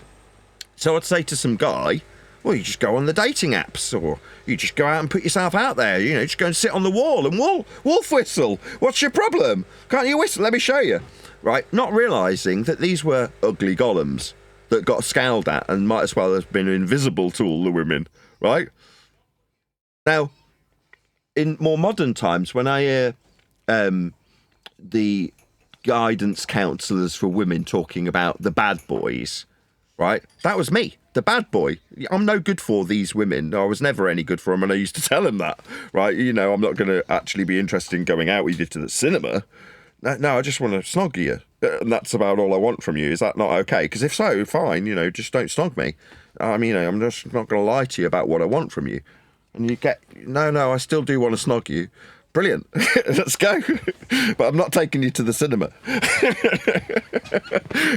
So I'd say to some guy, well, you just go on the dating apps, or you just go out and put yourself out there, you know, just go and sit on the wall and wolf whistle. What's your problem? Can't you whistle? Let me show you. Right, not realising that these were ugly golems. that got scowled at and might as well have been invisible to all the women, right? Now, in more modern times, when I hear the guidance counsellors for women talking about the bad boys, right? That was me, the bad boy. I'm no good for these women. I was never any good for them, and I used to tell them that, right? You know, I'm not going to actually be interested in going out with you to the cinema. No, I just want to snog you. And that's about all I want from you. Is that not okay? Because if so, fine, you know, just don't snog me. I mean, I'm just not going to lie to you about what I want from you. And you get, no, I still do want to snog you. Brilliant. Let's go. But I'm not taking you to the cinema.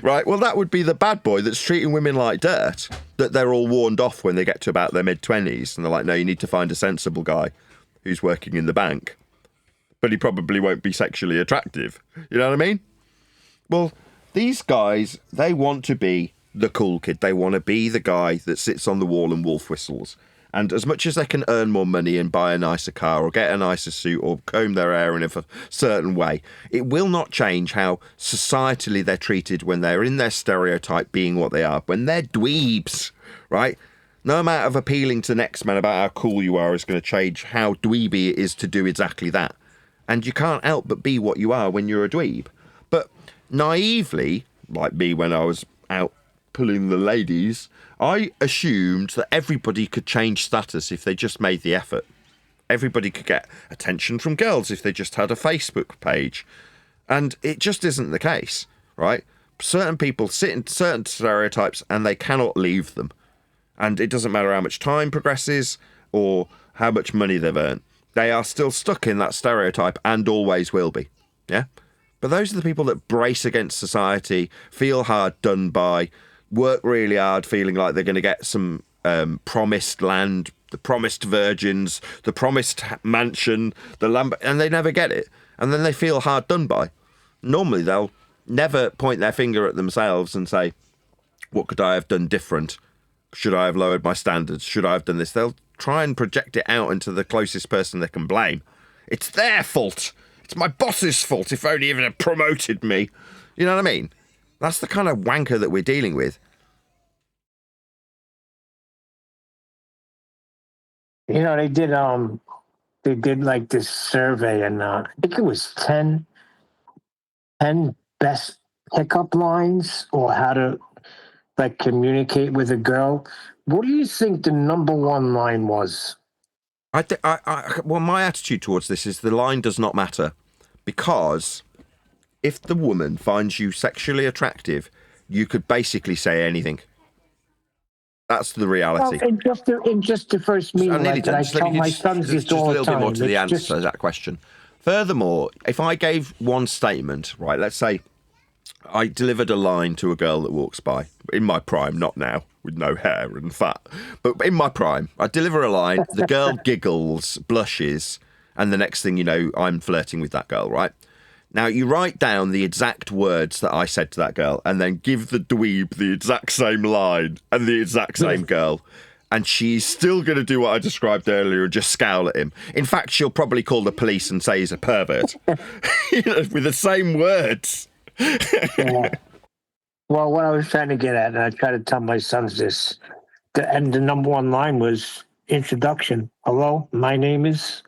Right? Well, that would be the bad boy that's treating women like dirt, that they're all warned off when they get to about their mid-20s. And they're like, no, you need to find a sensible guy who's working in the bank. But he probably won't be sexually attractive. You know what I mean? Well, these guys, they want to be the cool kid. They want to be the guy that sits on the wall and wolf whistles. And as much as they can earn more money and buy a nicer car or get a nicer suit or comb their hair in a certain way, it will not change how societally they're treated when they're in their stereotype being what they are. When they're dweebs, right? No amount of appealing to next man about how cool you are is going to change how dweeby it is to do exactly that. And you can't help but be what you are when you're a dweeb. But naively, like me when I was out pulling the ladies, I assumed that everybody could change status if they just made the effort. Everybody could get attention from girls if they just had a Facebook page. And it just isn't the case, right? Certain people sit in certain stereotypes and they cannot leave them. And it doesn't matter how much time progresses or how much money they've earned. They are still stuck in that stereotype and always will be, yeah? But those are the people that brace against society, feel hard done by, work really hard, feeling like they're going to get some promised land, the promised virgins, the promised mansion, and they never get it. And then they feel hard done by. Normally, they'll never point their finger at themselves and say, what could I have done different? Should I have lowered my standards? Should I have done this? They'll try and project it out into the closest person they can blame. It's their fault. It's my boss's fault. If only even had promoted me. You know what I mean? That's the kind of wanker that we're dealing with. You know, they did like this survey, and I think it was 10 best pickup lines or how to like communicate with a girl. What do you think the number one line was? Well, my attitude towards this is the line does not matter, because if the woman finds you sexually attractive, you could basically say anything. That's the reality. Well, in just the first meeting, I tell my sons this all the time. Just a little bit more to the answer to that question. Furthermore, if I gave one statement, right, let's say I delivered a line to a girl that walks by, in my prime, not now, with no hair and fat, but in my prime, I deliver a line, the girl giggles, blushes, and the next thing you know, I'm flirting with that girl, right? Now, you write down the exact words that I said to that girl and then give the dweeb the exact same line and the exact same girl. And she's still going to do what I described earlier and just scowl at him. In fact, she'll probably call the police and say he's a pervert. You know, with the same words. Yeah. Well, what I was trying to get at, and I try to tell my sons this, the number one line was introduction. Hello, my name is...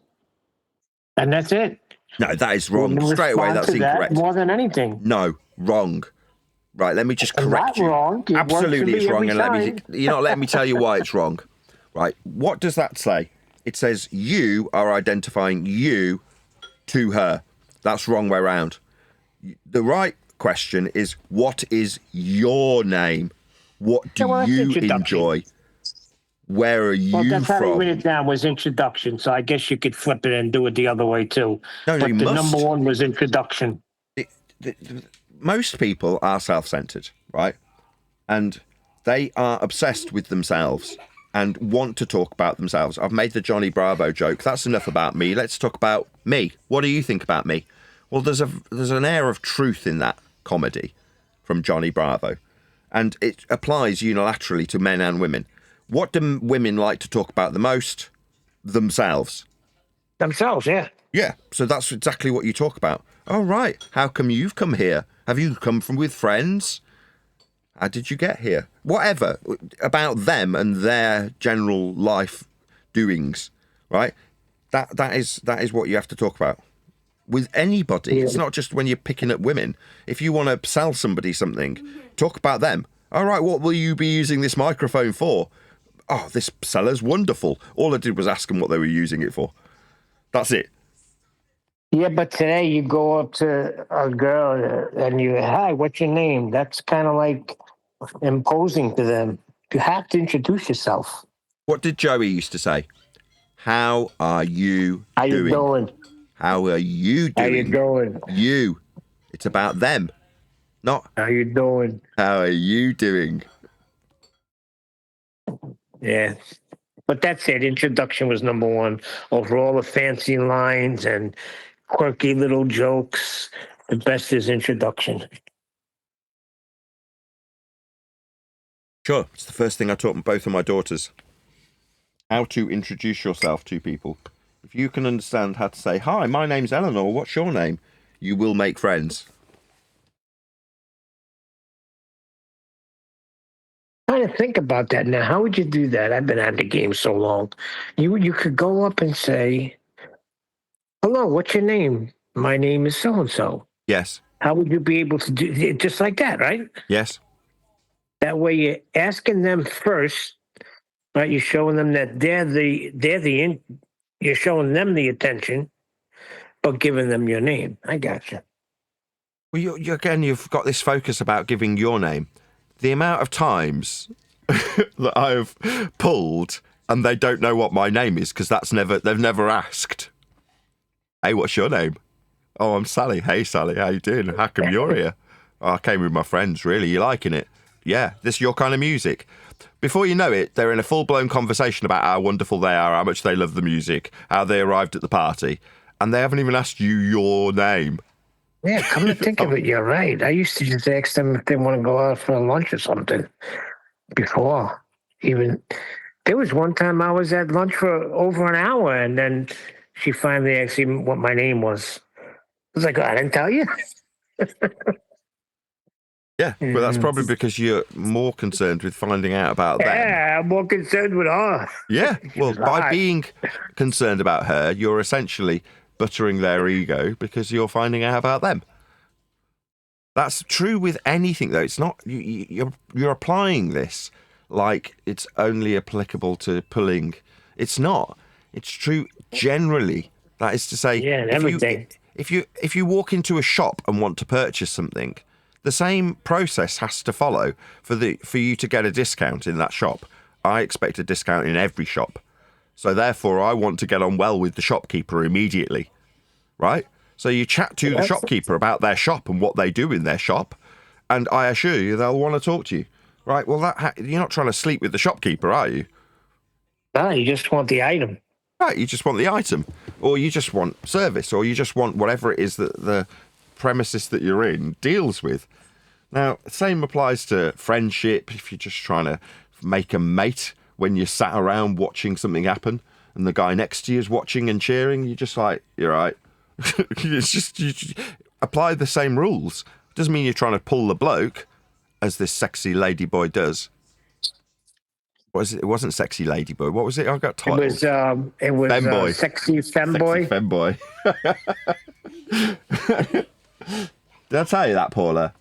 And that's it. No, that is wrong. Straight away, that's incorrect. More than anything. No, wrong. Right, let me just correct you. Wrong. Absolutely, it's wrong. And you're not letting me tell you why it's wrong. Right, what does that say? It says you are identifying you to her. That's wrong way round. The right question is, what is your name? What do you enjoy? Where are you from? That's how they written it down, was introduction. So I guess you could flip it and do it the other way too. No, but you the must. Number one was introduction. Most people are self-centered, right? And they are obsessed with themselves and want to talk about themselves. I've made the Johnny Bravo joke. That's enough about me. Let's talk about me. What do you think about me? Well, there's an air of truth in that comedy from Johnny Bravo, and it applies unilaterally to men and women. What do women like to talk about the most? Themselves. Themselves, yeah. Yeah, so that's exactly what you talk about. Oh, right. How come you've come here? Have you come from with friends? How did you get here? Whatever about them and their general life doings, right? That is what you have to talk about with anybody. Yeah. It's not just when you're picking up women. If you want to sell somebody something, talk about them. All right, what will you be using this microphone for? Oh, this seller's wonderful. All I did was ask them what they were using it for. That's it. Yeah, but today you go up to a girl and you, hi, what's your name? That's kind of like imposing to them. You have to introduce yourself. What did Joey used to say? How are you How you doing? doing? How are you How you doing? doing? You. It's about them, not How you doing? how are you doing. Yeah. But that's it. Introduction was number one. Over all the fancy lines and quirky little jokes, the best is introduction. Sure, it's the first thing I taught both of my daughters. How to introduce yourself to people. If you can understand how to say, hi, my name's Eleanor, what's your name? You will make friends. Trying to think about that now. How would you do that? I've been at the game so long. You could go up and say, hello, what's your name? My name is so and so. Yes. How would you be able to do it just like that, right? Yes. That way you're asking them first, right? You're showing them that you're showing them the attention, but giving them your name. I gotcha. Well, again, you've got this focus about giving your name. The amount of times that I've pulled and they don't know what my name is because they've never asked. Hey, what's your name? Oh, I'm Sally. Hey, Sally, how you doing? How come you're here? Oh, I came with my friends. Really, you liking it? Yeah, this your kind of music. Before you know it, they're in a full-blown conversation about how wonderful they are, how much they love the music, how they arrived at the party, and they haven't even asked you your name. Yeah, come to think of it, you're right. I used to just ask them if they want to go out for lunch or something before. Even there was one time I was at lunch for over an hour, and then she finally asked me what my name was. I was like, oh, I didn't tell you. Yeah, well, that's probably because you're more concerned with finding out about them. Yeah, I'm more concerned with her. Yeah, well, by hot. being concerned about her, you're essentially buttering their ego because you're finding out about them. That's true with anything, though. It's not you're applying this like it's only applicable to pulling. It's not. It's true generally. That is to say, Yeah, and everything. If you walk into a shop and want to purchase something, the same process has to follow for you to get a discount in that shop. I expect a discount in every shop. So therefore, I want to get on well with the shopkeeper immediately, right? So you chat to the shopkeeper about their shop and what they do in their shop, and I assure you they'll want to talk to you, right? Well, you're not trying to sleep with the shopkeeper, are you? No, you just want the item. Right, you just want the item, or you just want service, or you just want whatever it is that the premises that you're in deals with. Now, same applies to friendship. If you're just trying to make a mate when you're sat around watching something happen and the guy next to you is watching and cheering, you're just like, you're right. It's just, you apply the same rules. Doesn't mean you're trying to pull the bloke, as this sexy ladyboy does. What is it? It wasn't sexy ladyboy. What was it? I got titled. It was Femboy. sexy femboy. Sexy femboy. Did I tell you that, Paula?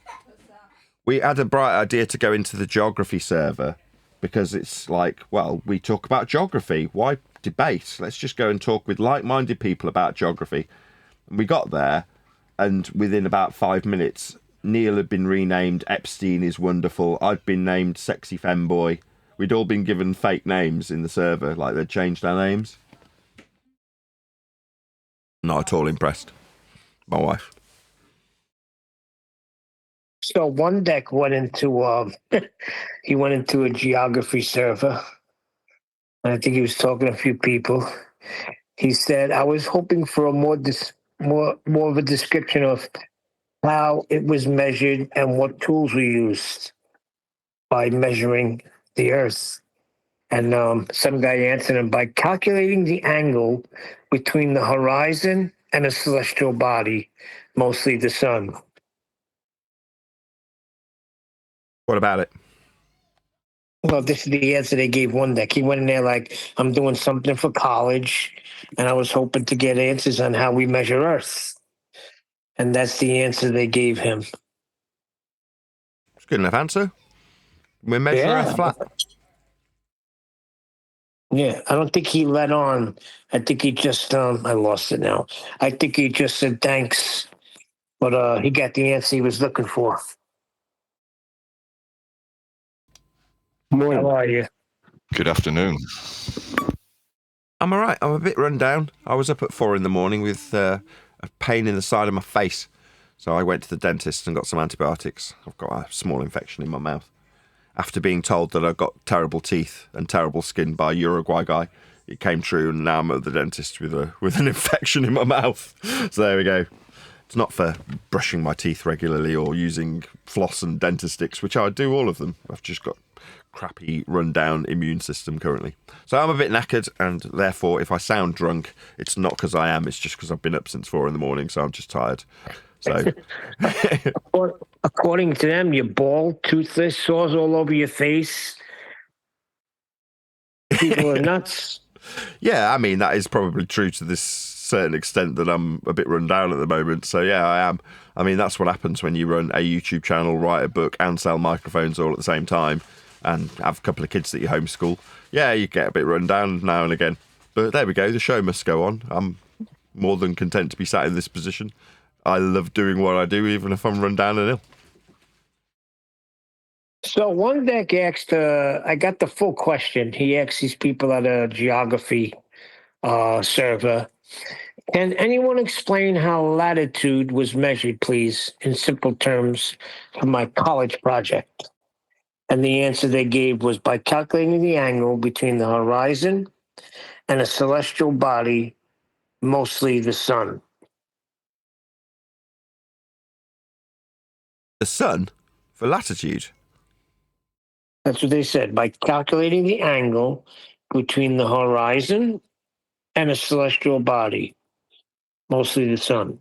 We had a bright idea to go into the geography server because it's like, well, we talk about geography. Why debate? Let's just go and talk with like-minded people about geography. And we got there, and within about 5 minutes, Neil had been renamed Epstein is Wonderful. I'd been named Sexy Femboy. We'd all been given fake names in the server, like they'd changed our names. Not at all impressed. My wife. So one deck went into he went into a geography server. And I think he was talking to a few people. He said, I was hoping for a more of a description of how it was measured and what tools were used by measuring the Earth. And some guy answered him by calculating the angle between the horizon and a celestial body, mostly the sun. What about it? Well, this is the answer they gave one deck. He went in there like, I'm doing something for college, and I was hoping to get answers on how we measure Earth. And that's the answer they gave him. It's a good enough answer. We measure Earth flat. Yeah, I don't think he let on. I think he just, I lost it now. I think he just said thanks, but he got the answer he was looking for. How are you? Good afternoon. I'm all right. I'm a bit run down. I was up at 4 a.m. with a pain in the side of my face. So I went to the dentist and got some antibiotics. I've got a small infection in my mouth. After being told that I've got terrible teeth and terrible skin by a Uruguay guy, it came true, and now I'm at the dentist with an infection in my mouth. So there we go. It's not for brushing my teeth regularly or using floss and dentist sticks, which I do all of them. I've just got crappy run-down immune system currently. So I'm a bit knackered, and therefore if I sound drunk, it's not because I am, it's just because I've been up since 4 a.m, so I'm just tired. So according to them, you're bald, toothless, sores all over your face. People are nuts. Yeah, I mean, that is probably true to this certain extent that I'm a bit run down at the moment. So yeah, I am. I mean, that's what happens when you run a YouTube channel, write a book and sell microphones all at the same time and have a couple of kids that you homeschool. Yeah, you get a bit run down now and again. But there we go. The show must go on. I'm more than content to be sat in this position. I love doing what I do, even if I'm run down and ill. So one deck asked, I got the full question. He asked these people at a geography server, can anyone explain how latitude was measured, please, in simple terms for my college project? And the answer they gave was by calculating the angle between the horizon and a celestial body, mostly the sun. The sun for latitude? That's what they said. By calculating the angle between the horizon and a celestial body, mostly the sun.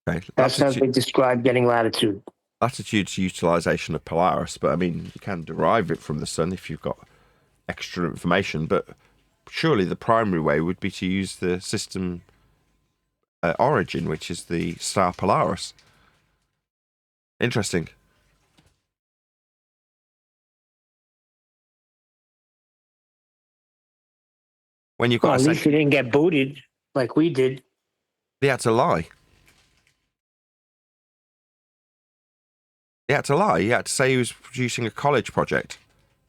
Okay. That's how they describe getting latitude. Latitude's utilisation of Polaris, but I mean, you can derive it from the sun if you've got extra information, but surely the primary way would be to use the system origin, which is the star Polaris. Interesting. When you've got at least you didn't get booted like we did. He had to lie. He had to lie. He had to say he was producing a college project.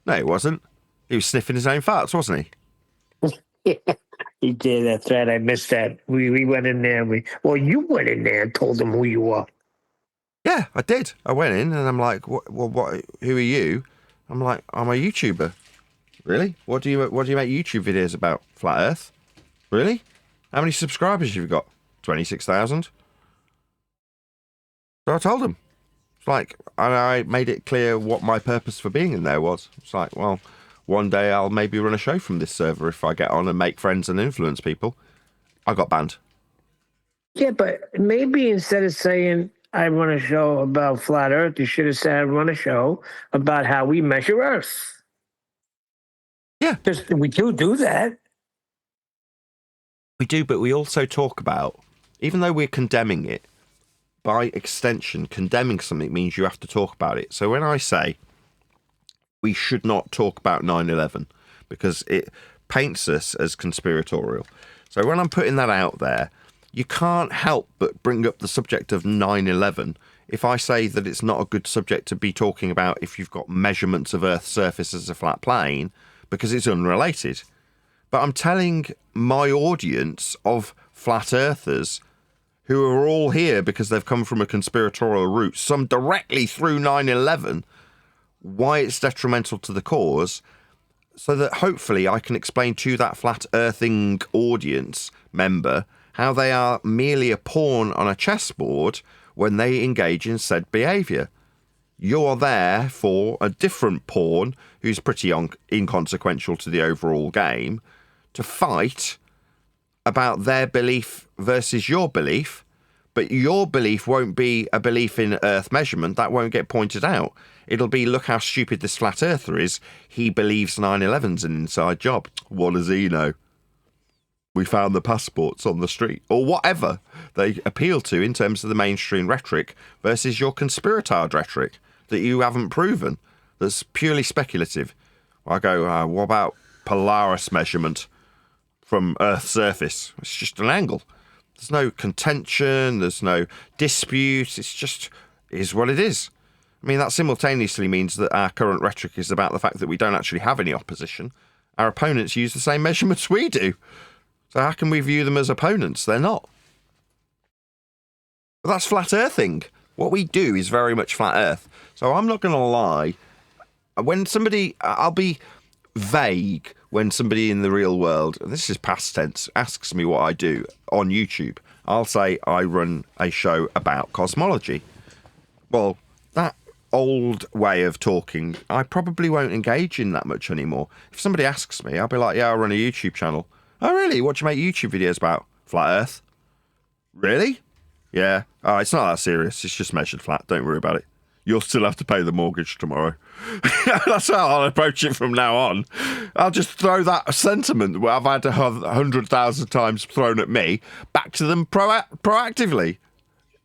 No, he wasn't. He was sniffing his own farts, wasn't he? Yeah, he did. That's right. I missed that. We went in there. Well, you went in there and told them who you were. Yeah, I did. I went in and I'm like, what? Who are you? I'm like, I'm a YouTuber. Really? What do you make YouTube videos about? Flat Earth? Really? How many subscribers have you got? 26,000. So I told him. It's like, and I made it clear what my purpose for being in there was. It's like, well, one day I'll maybe run a show from this server if I get on and make friends and influence people. I got banned. Yeah, but maybe instead of saying I run a show about flat Earth, you should have said I run a show about how we measure Earth. Yeah. We do that. We do, but we also talk about, even though we're condemning it, by extension, condemning something means you have to talk about it. So when I say we should not talk about 9/11 because it paints us as conspiratorial. So when I'm putting that out there, you can't help but bring up the subject of 9/11 if I say that it's not a good subject to be talking about if you've got measurements of Earth's surface as a flat plane, because it's unrelated. But I'm telling my audience of flat earthers who are all here because they've come from a conspiratorial route, some directly through 9/11, why it's detrimental to the cause, so that hopefully I can explain to that flat earthing audience member how they are merely a pawn on a chessboard when they engage in said behaviour. You're there for a different pawn who's pretty inconsequential to the overall game to fight about their belief versus your belief, But your belief won't be a belief in Earth measurement. That won't get pointed out. It'll be, look how stupid this flat earther is. He believes 9/11's an inside job. What does he know? We found the passports on the street. Or whatever they appeal to in terms of the mainstream rhetoric versus your conspiratard rhetoric that you haven't proven. That's purely speculative. I go, what about Polaris measurement from Earth's surface? It's just an angle. There's no contention, there's no dispute, it's just is what it is. I mean, that simultaneously means that our current rhetoric is about the fact that we don't actually have any opposition. Our opponents use the same measurements we do. So how can we view them as opponents? They're not. But that's flat earthing. What we do is very much flat earth. So I'm not going to lie. When somebody, I'll be vague when somebody in the real world, and this is past tense, asks me what I do on YouTube. I'll say I run a show about cosmology. Well, that old way of talking, I probably won't engage in that much anymore. If somebody asks me, I'll be like, yeah, I run a YouTube channel. Oh, really? What do you make YouTube videos about? Flat Earth? Really? Yeah. Oh, it's not that serious. It's just measured flat. Don't worry about it. You'll still have to pay the mortgage tomorrow. That's how I'll approach it from now on. I'll just throw that sentiment where I've had 100,000 times thrown at me back to them proactively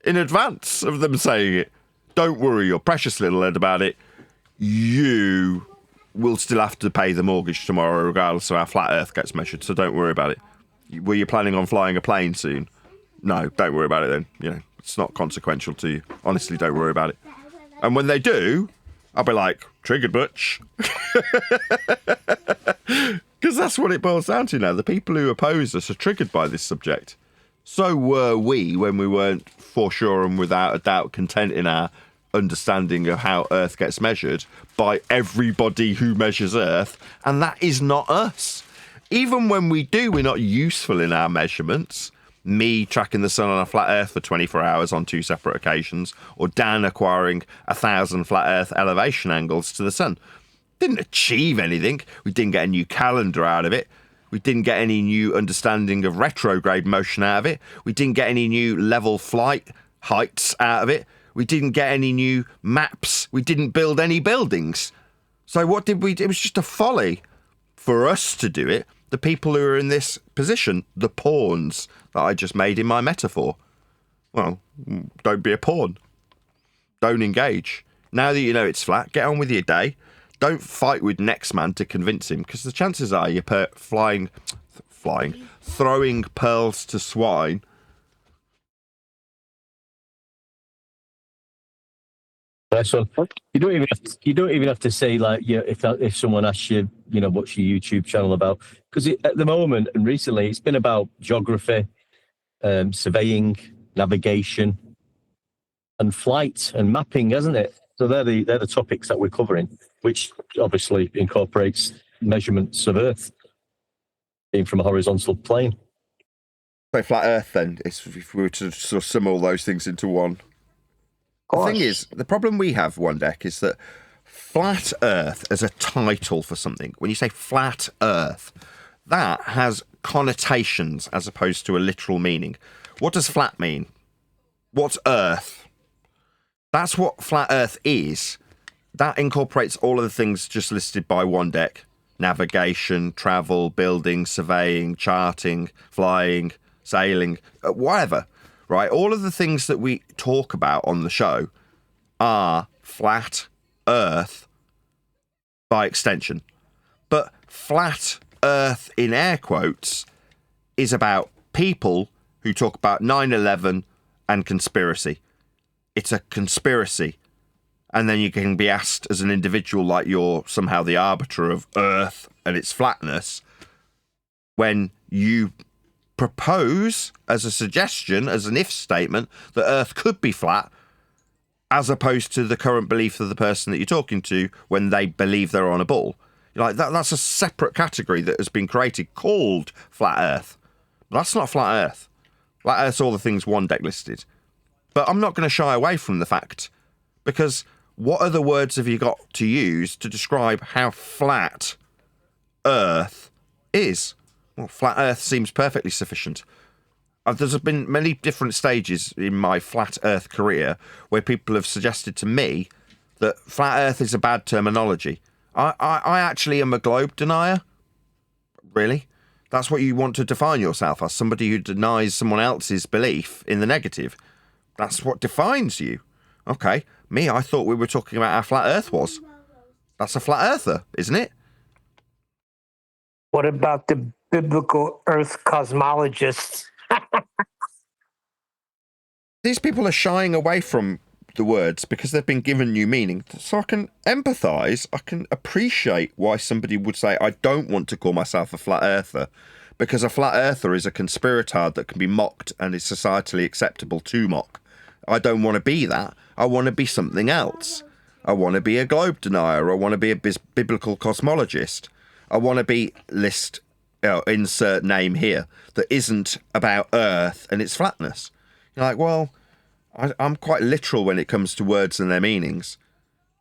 in advance of them saying it. Don't worry your precious little head about it. You will still have to pay the mortgage tomorrow regardless of how flat Earth gets measured, so don't worry about it. Were you planning on flying a plane soon? No, don't worry about it then. You know, it's not consequential to you. Honestly, don't worry about it. And when they do, I'll be like, triggered butch. Because that's what it boils down to now. The people who oppose us are triggered by this subject. So were we when we weren't for sure and without a doubt content in our understanding of how Earth gets measured by everybody who measures Earth. And that is not us. Even when we do, we're not useful in our measurements. Me tracking the sun on a flat Earth for 24 hours on 2 separate occasions, or Dan acquiring 1,000 flat Earth elevation angles to the sun. Didn't achieve anything. We didn't get a new calendar out of it. We didn't get any new understanding of retrograde motion out of it. We didn't get any new level flight heights out of it. We didn't get any new maps. We didn't build any buildings. So what did we do? It was just a folly for us to do it. The people who are in this position, the pawns that I just made in my metaphor. Well, don't be a pawn. Don't engage. Now that you know it's flat, get on with your day. Don't fight with next man to convince him, because the chances are you're throwing pearls to swine. Nice one. You don't even have to say, like, yeah, if someone asks you, you know, what's your YouTube channel about? Because at the moment and recently, it's been about geography, surveying, navigation, and flight and mapping, hasn't it? So they're the topics that we're covering, which obviously incorporates measurements of Earth being from a horizontal plane. So flat Earth then, if we were to sort of sum all those things into one. The thing is, the problem we have, One Deck, is that flat Earth as a title for something, when you say flat Earth, that has connotations as opposed to a literal meaning. What does flat mean? What's Earth? That's what flat Earth is. That incorporates all of the things just listed by One Deck. Navigation, travel, building, surveying, charting, flying, sailing, whatever. Right, all of the things that we talk about on the show are flat Earth by extension. But flat Earth, in air quotes, is about people who talk about 9/11 and conspiracy. It's a conspiracy. And then you can be asked as an individual, like you're somehow the arbiter of Earth and its flatness, when you propose as a suggestion, as an if statement, that Earth could be flat, as opposed to the current belief of the person that you're talking to when they believe they're on a ball. Like that's a separate category that has been created called flat Earth. But that's not flat Earth. Flat Earth's all the things One Deck listed. But I'm not going to shy away from the fact, because what other words have you got to use to describe how flat Earth is? Well, flat Earth seems perfectly sufficient. There's been many different stages in my flat Earth career where people have suggested to me that flat Earth is a bad terminology. I actually am a globe denier. Really? That's what you want to define yourself as, somebody who denies someone else's belief in the negative. That's what defines you. Okay, me, I thought we were talking about how flat Earth was. That's a flat earther, isn't it? What about the biblical Earth cosmologists? These people are shying away from the words because they've been given new meaning. So I can empathise, I can appreciate why somebody would say, I don't want to call myself a flat earther, because a flat earther is a conspiratard that can be mocked and is societally acceptable to mock. I don't want to be that. I want to be something else. I want to be a globe denier. I want to be a biblical cosmologist. I want to be insert name here that isn't about Earth and its flatness. You're like, well, I'm quite literal when it comes to words and their meanings.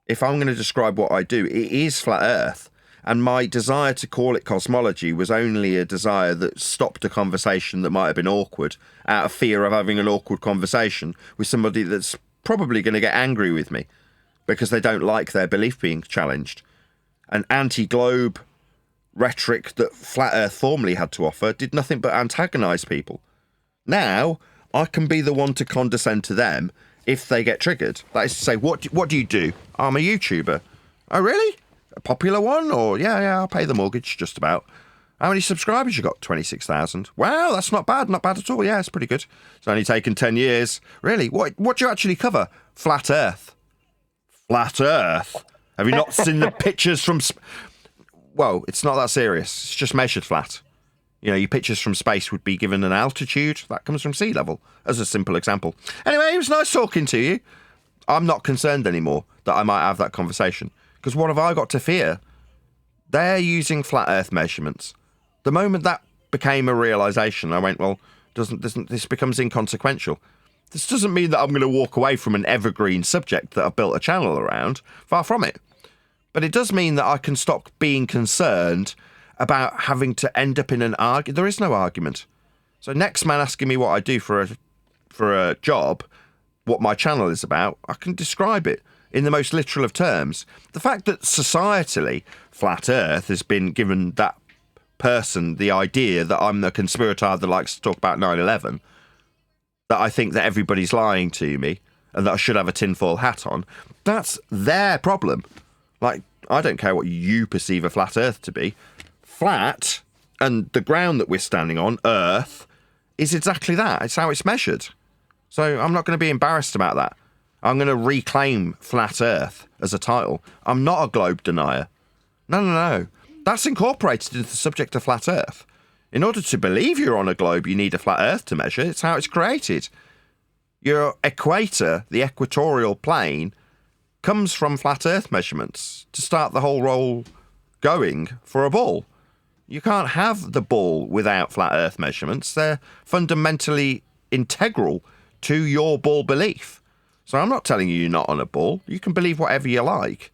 If I'm going to describe what I do, it is flat Earth. And my desire to call it cosmology was only a desire that stopped a conversation that might have been awkward out of fear of having an awkward conversation with somebody that's probably going to get angry with me because they don't like their belief being challenged. An anti-globe rhetoric that flat Earth formerly had to offer did nothing but antagonise people. Now, I can be the one to condescend to them if they get triggered. That is to say, what do you do? I'm a YouTuber. Oh, really? A popular one? Or, yeah, I'll pay the mortgage, just about. How many subscribers you got? 26,000. Wow, that's not bad at all. Yeah, it's pretty good. It's only taken 10 years. Really? What do you actually cover? Flat Earth. Flat Earth? Have you not seen the pictures from... Well, it's not that serious. It's just measured flat. You know, your pictures from space would be given an altitude. That comes from sea level, as a simple example. Anyway, it was nice talking to you. I'm not concerned anymore that I might have that conversation. Because what have I got to fear? They're using flat Earth measurements. The moment that became a realisation, I went, well, this becomes inconsequential. This doesn't mean that I'm going to walk away from an evergreen subject that I've built a channel around. Far from it. But it does mean that I can stop being concerned about having to end up in an argument. There is no argument. So next man asking me what I do for a job, what my channel is about, I can describe it in the most literal of terms. The fact that societally flat Earth has been given that person the idea that I'm the conspirator that likes to talk about 9/11, that I think that everybody's lying to me and that I should have a tinfoil hat on, that's their problem. Like, I don't care what you perceive a flat Earth to be. Flat, and the ground that we're standing on, Earth, is exactly that. It's how it's measured. So I'm not going to be embarrassed about that. I'm going to reclaim flat Earth as a title. I'm not a globe denier. No. That's incorporated into the subject of flat Earth. In order to believe you're on a globe, you need a flat Earth to measure. It's how it's created. Your equator, the equatorial plane, comes from flat Earth measurements to start the whole roll going for a ball. You can't have the ball without flat Earth measurements. They're fundamentally integral to your ball belief. So I'm not telling you you're not on a ball. You can believe whatever you like.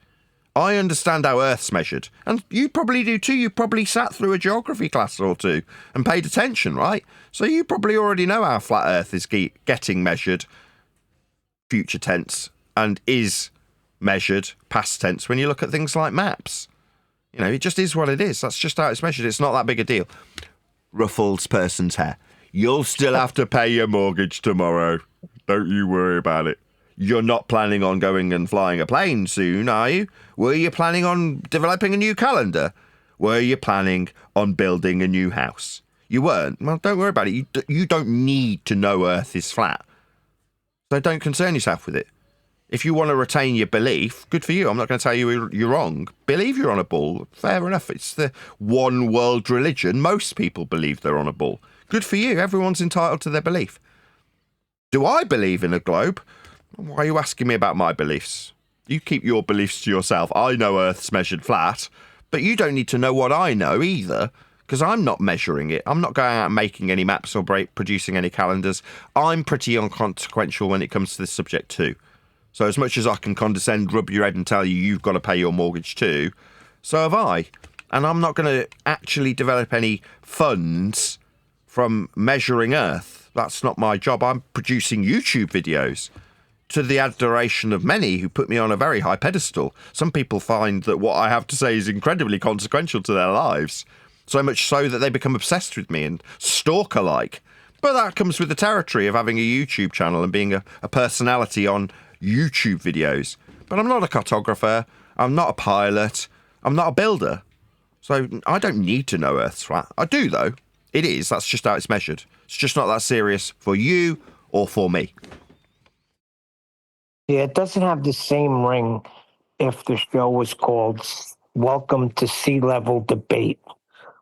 I understand how Earth's measured. And you probably do too. You probably sat through a geography class or two and paid attention, right? So you probably already know how flat Earth is getting measured, future tense, and is measured past tense when you look at things like maps. You know, it just is what it is. That's just how it's measured. It's not that big a deal. Ruffles person's hair. You'll still have to pay your mortgage tomorrow. Don't you worry about it. You're not planning on going and flying a plane soon, are you? Were you planning on developing a new calendar? Were you planning on building a new house? You weren't. Well, don't worry about it. You don't need to know Earth is flat. So don't concern yourself with it. If you want to retain your belief, good for you. I'm not going to tell you you're wrong. Believe you're on a ball. Fair enough. It's the one world religion. Most people believe they're on a ball. Good for you. Everyone's entitled to their belief. Do I believe in a globe? Why are you asking me about my beliefs? You keep your beliefs to yourself. I know Earth's measured flat, but you don't need to know what I know either, because I'm not measuring it. I'm not going out and making any maps or producing any calendars. I'm pretty inconsequential when it comes to this subject too. So as much as I can condescend, rub your head and tell you you've got to pay your mortgage too, so have I. And I'm not going to actually develop any funds from measuring Earth. That's not my job. I'm producing YouTube videos to the adoration of many who put me on a very high pedestal. Some people find that what I have to say is incredibly consequential to their lives, so much so that they become obsessed with me and stalker-like. But that comes with the territory of having a YouTube channel and being a personality on YouTube videos. But I'm not a cartographer, I'm not a pilot, I'm not a builder. So I don't need to know Earth's flat. I do, though. It is. That's just how it's measured. It's just not that serious for you or for me. Yeah, it doesn't have the same ring if the show was called Welcome to Sea Level Debate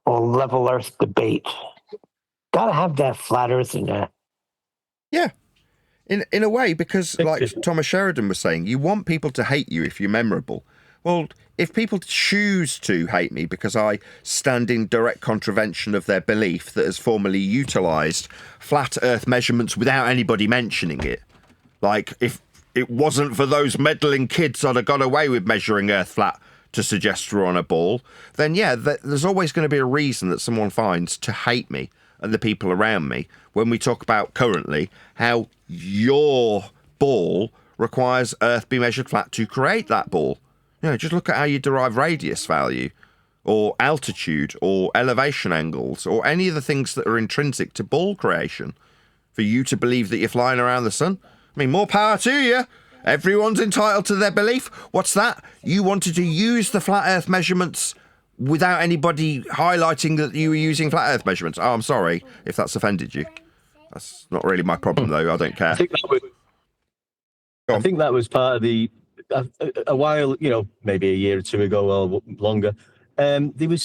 or Level Earth Debate. Gotta have that flat earth in there. Yeah. In a way, because like Thomas Sheridan was saying, you want people to hate you if you're memorable. Well, if people choose to hate me because I stand in direct contravention of their belief that has formerly utilised flat earth measurements without anybody mentioning it, like if it wasn't for those meddling kids I'd have got away with measuring Earth flat to suggest we're on a ball, then yeah, there's always going to be a reason that someone finds to hate me and the people around me when we talk about currently how your ball requires Earth be measured flat to create that ball. You know, just look at how you derive radius value or altitude or elevation angles or any of the things that are intrinsic to ball creation for you to believe that you're flying around the sun. I mean, more power to you. Everyone's entitled to their belief. What's that? You wanted to use the flat Earth measurements without anybody highlighting that you were using flat Earth measurements. Oh, I'm sorry if that's offended you. That's not really my problem, though. I don't care. I think that was part of the... A while, you know, maybe a year or two ago or longer, there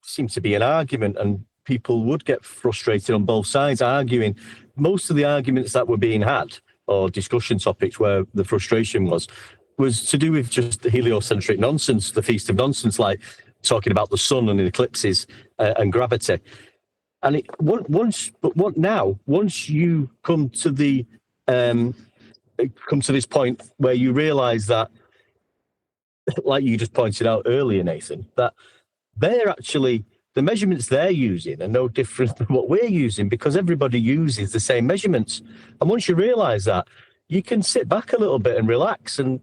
seemed to be an argument and people would get frustrated on both sides arguing. Most of the arguments that were being had or discussion topics where the frustration was to do with just the heliocentric nonsense, the feast of nonsense, like talking about the sun and eclipses and gravity. And once you come to this point where you realise that, like you just pointed out earlier, Nathan, that they're actually, the measurements they're using are no different than what we're using because everybody uses the same measurements. And once you realise that, you can sit back a little bit and relax. And,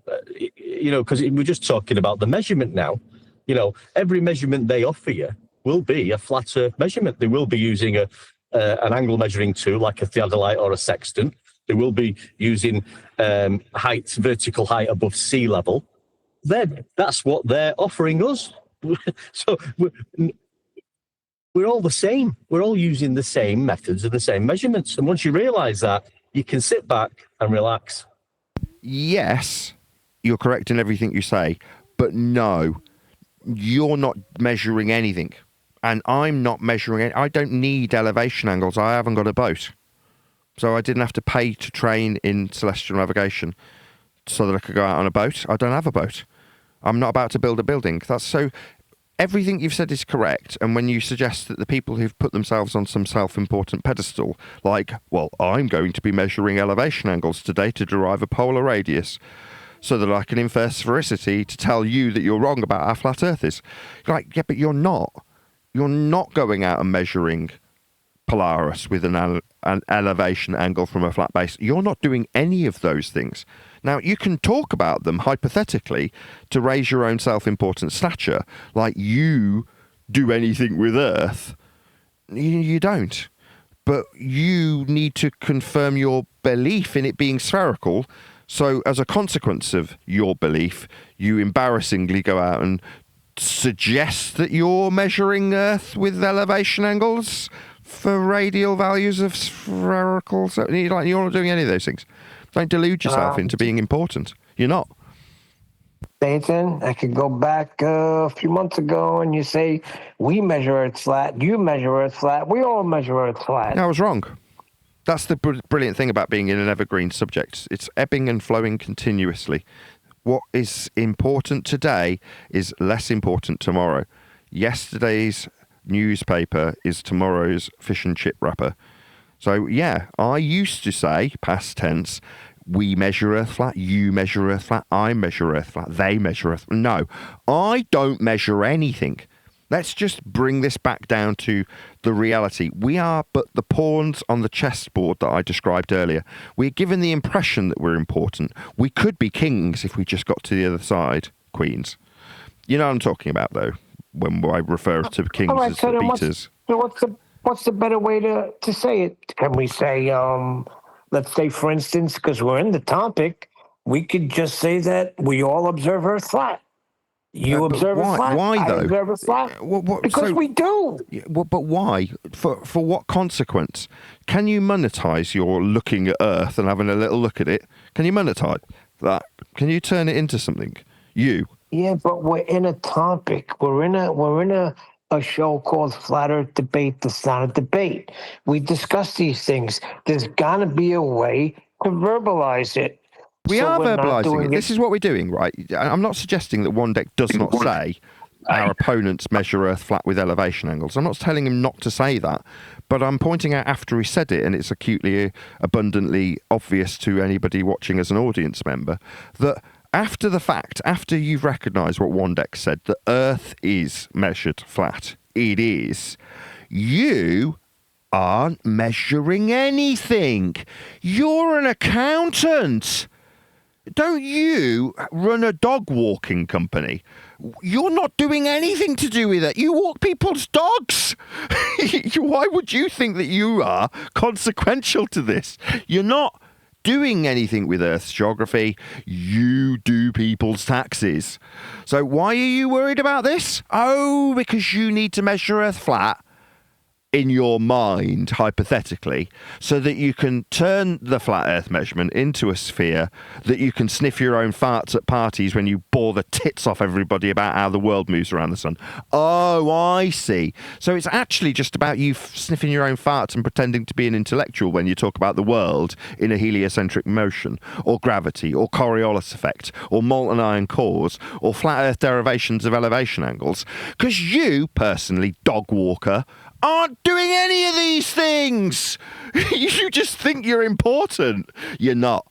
you know, because we're just talking about the measurement now. You know, every measurement they offer you will be a flat Earth measurement. They will be using an angle measuring tool like a theodolite or a sextant. They will be using vertical height above sea level. Then that's what they're offering us. So we're all the same. We're all using the same methods and the same measurements. And once you realise that, you can sit back and relax. Yes, you're correct in everything you say, but no, you're not measuring anything. And I'm not measuring it. I don't need elevation angles. I haven't got a boat. So I didn't have to pay to train in celestial navigation so that I could go out on a boat. I don't have a boat. I'm not about to build a building. Everything you've said is correct. And when you suggest that the people who've put themselves on some self-important pedestal, like, well, I'm going to be measuring elevation angles today to derive a polar radius so that I can infer sphericity to tell you that you're wrong about how flat Earth is. You're like, yeah, but you're not. You're not going out and measuring Polaris with an elevation angle from a flat base. You're not doing any of those things. Now, you can talk about them hypothetically to raise your own self-important stature, like you do anything with Earth. You don't. But you need to confirm your belief in it being spherical. So as a consequence of your belief, you embarrassingly go out and suggest that you're measuring Earth with elevation angles for radial values of spherical. So you're not doing any of those things. Don't delude yourself into being important. You're not. Nathan, I could go back a few months ago and you say, we measure Earth flat, you measure Earth flat, we all measure Earth flat. I was wrong. That's the brilliant thing about being in an evergreen subject. It's ebbing and flowing continuously. What is important today is less important tomorrow. Yesterday's newspaper is tomorrow's fish and chip wrapper. So, yeah, I used to say, past tense, we measure Earth flat, you measure Earth flat, I measure Earth flat, they measure Earth flat. No, I don't measure anything. Let's just bring this back down to the reality. We are but the pawns on the chessboard that I described earlier. We're given the impression that we're important. We could be kings if we just got to the other side, queens. You know what I'm talking about, though, when I refer to kings All right, as so the then beaters. what's the better way to say it? Can we say, let's say, for instance, because we're in the topic, we could just say that we all observe Earth flat. You But observe why? Earth flat. Why I though? observe Earth flat. Because So, we do. yeah, but why? For what consequence? Can you monetize your looking at Earth and having a little look at it? Can you monetize that? Can you turn it into something? Yeah, but we're in a topic. We're in a show called Flat Earth Debate. That's not a debate. We discuss these things. There's gotta be a way to verbalize it. We So are we're not verbalizing doing it. This is what we're doing, right? I'm not suggesting that one deck does not say our opponents measure Earth flat with elevation angles. I'm not telling him not to say that, but I'm pointing out after he said it, and it's acutely, abundantly obvious to anybody watching as an audience member, that after the fact, after you've recognised what one deck said, that Earth is measured flat, it is, you aren't measuring anything. You're an accountant. Don't you run a dog walking company? You're not doing anything to do with it. You walk people's dogs. Why would you think that you are consequential to this? You're not doing anything with Earth's geography. You do people's taxes. So why are you worried about this? Oh, because you need to measure Earth flat in your mind, hypothetically, so that you can turn the flat Earth measurement into a sphere that you can sniff your own farts at parties when you bore the tits off everybody about how the world moves around the sun. Oh, I see. So it's actually just about you sniffing your own farts and pretending to be an intellectual when you talk about the world in a heliocentric motion, or gravity, or Coriolis effect, or molten iron cores, or flat Earth derivations of elevation angles. Because you, personally, dog walker, aren't doing any of these things. You just think you're important. You're not.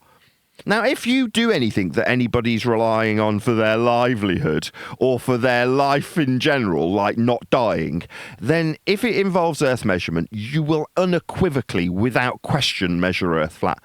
Now, if you do anything that anybody's relying on for their livelihood or for their life in general, like not dying, then if it involves Earth measurement, you will unequivocally, without question, measure Earth flat.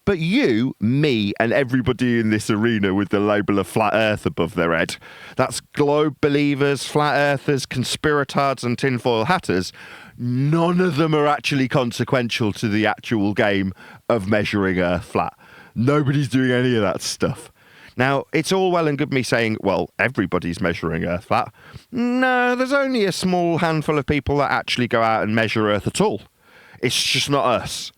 But you, me, and everybody in this arena with the label of Flat Earth above their head, that's globe believers, flat earthers, conspiratards, and tinfoil hatters, none of them are actually consequential to the actual game of measuring Earth flat. Nobody's doing any of that stuff. Now, it's all well and good me saying, well, everybody's measuring Earth flat. No, there's only a small handful of people that actually go out and measure Earth at all. It's just not us.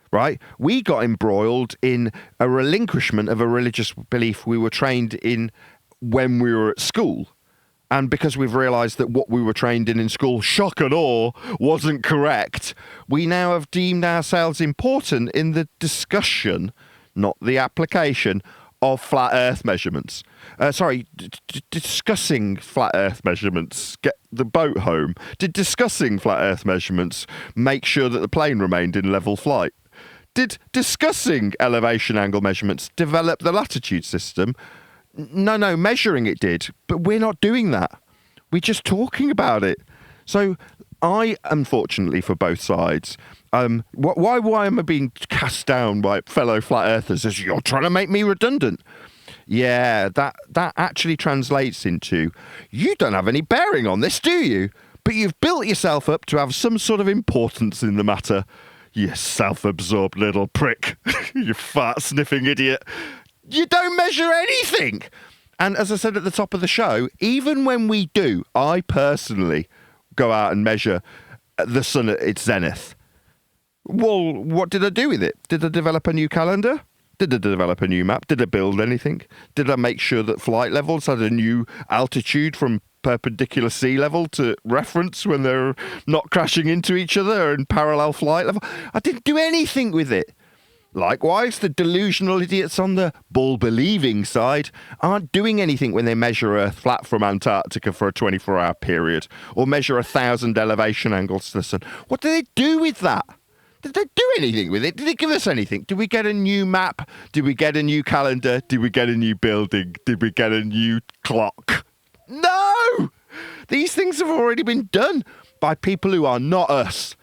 Right? We got embroiled in a relinquishment of a religious belief we were trained in when we were at school. And because we've realised that what we were trained in school, shock and awe, wasn't correct, we now have deemed ourselves important in the discussion, not the application, of flat Earth measurements. Discussing flat Earth measurements get the boat home? Did discussing flat Earth measurements make sure that the plane remained in level flight? Did discussing elevation angle measurements develop the latitude system? No, measuring it did. But we're not doing that. We're just talking about it. So I, unfortunately for both sides, why am I being cast down by fellow flat earthers as you're trying to make me redundant? Yeah, that actually translates into, you don't have any bearing on this, do you? But you've built yourself up to have some sort of importance in the matter. You self-absorbed little prick. You fart-sniffing idiot. You don't measure anything. And as I said at the top of the show, even when we do, I personally go out and measure the sun at its zenith. Well, what did I do with it? Did I develop a new calendar? Did I develop a new map? Did I build anything? Did I make sure that flight levels had a new altitude from perpendicular sea level to reference when they're not crashing into each other and parallel flight level? I didn't do anything with it. Likewise, the delusional idiots on the ball-believing side aren't doing anything when they measure Earth flat from Antarctica for a 24-hour period or measure 1,000 elevation angles to the sun. What do they do with that? Did they do anything with it? Did it give us anything? Did we get a new map? Did we get a new calendar? Did we get a new building? Did we get a new clock? No! These things have already been done by people who are not us.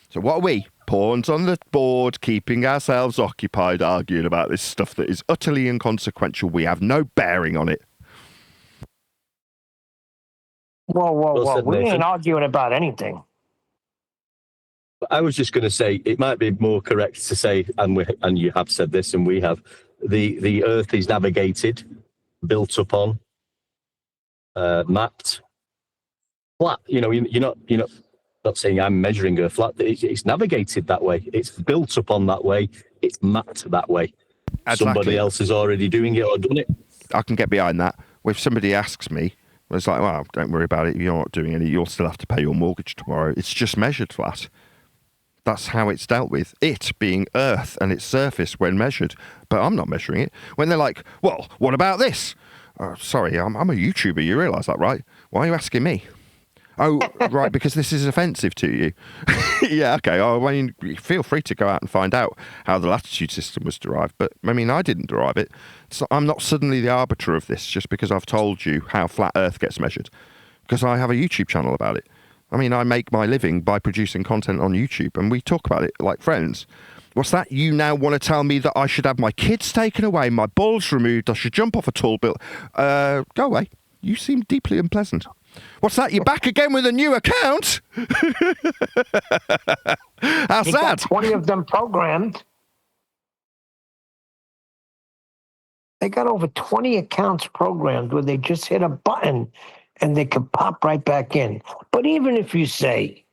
So what are we? Pawns on the board, keeping ourselves occupied, arguing about this stuff that is utterly inconsequential. We have no bearing on it. Whoa, Well whoa. said, We Nathan. ain't arguing about anything. I was just going to say it might be more correct to say, and you have said this, and we have, the Earth is navigated, built upon, mapped, flat. You're not saying I'm measuring Earth flat. It's navigated that way. It's built upon that way. It's mapped that way. Exactly. Somebody else is already doing it or done it. I can get behind that. If somebody asks me, it's like, well, don't worry about it. You're not doing any. You'll still have to pay your mortgage tomorrow. It's just measured flat. That's how it's dealt with. It being Earth and its surface when measured. But I'm not measuring it. When they're like, well, what about this? Sorry, I'm a YouTuber. You realise that, right? Why are you asking me? Oh, right, because this is offensive to you. Yeah, okay. Oh, I mean, feel free to go out and find out how the latitude system was derived. But, I mean, I didn't derive it. So I'm not suddenly the arbiter of this just because I've told you how flat Earth gets measured. Because I have a YouTube channel about it. I mean, I make my living by producing content on YouTube, and we talk about it like friends. What's that? You now want to tell me that I should have my kids taken away, my balls removed, I should jump off a tall building? Go away. You seem deeply unpleasant. What's that? You're back again with a new account? How's You got that? 20 of them programmed. They got over 20 accounts programmed where they just hit a button and they can pop right back in. But even if you say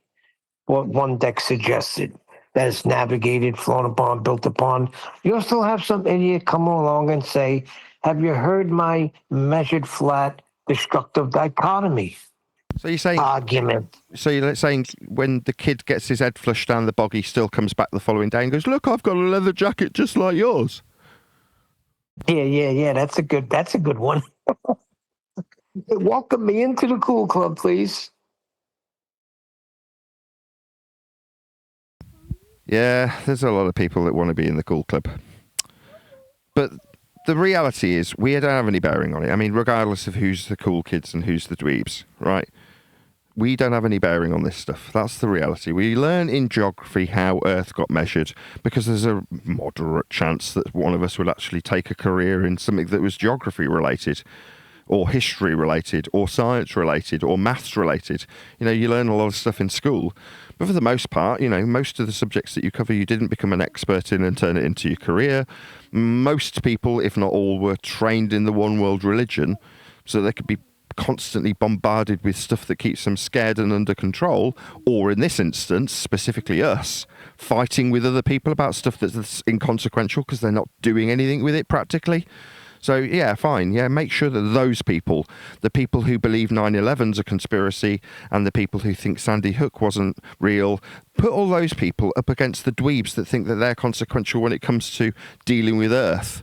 what one deck suggested, that it's navigated, flown upon, built upon, you'll still have some idiot come along and say, have you heard my measured flat destructive dichotomy So you're saying, argument? so you're saying when the kid gets his head flushed down the bog, he still comes back the following day and goes, look, I've got a leather jacket just like yours. Yeah. That's a good one. Welcome me into the cool club, please. Yeah, there's a lot of people that want to be in the cool club. But the reality is, we don't have any bearing on it. I mean, regardless of who's the cool kids and who's the dweebs, right? We don't have any bearing on this stuff. That's the reality. We learn in geography how Earth got measured because there's a moderate chance that one of us would actually take a career in something that was geography related, or history related, or science related, or maths related. You know, you learn a lot of stuff in school. But for the most part, you know, most of the subjects that you cover, you didn't become an expert in and turn it into your career. Most people, if not all, were trained in the one world religion, so they could be constantly bombarded with stuff that keeps them scared and under control, or in this instance, specifically us, fighting with other people about stuff that's inconsequential because they're not doing anything with it practically. So, yeah, fine. Yeah, make sure that those people, the people who believe 9/11's a conspiracy and the people who think Sandy Hook wasn't real, put all those people up against the dweebs that think that they're consequential when it comes to dealing with Earth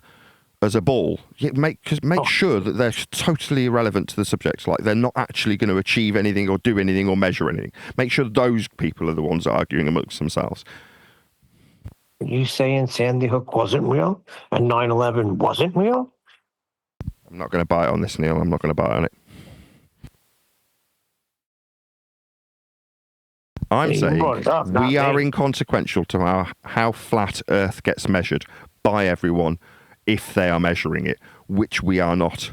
as a ball. Yeah, make sure that they're totally irrelevant to the subject, like they're not actually going to achieve anything or do anything or measure anything. Make sure those people are the ones arguing amongst themselves. Are you saying Sandy Hook wasn't real and 9/11 wasn't real? I'm not going to bite on this, Neil. I'm not going to bite on it. I'm You saying brought it up, not we are me. inconsequential to how flat Earth gets measured by everyone if they are measuring it, which we are not.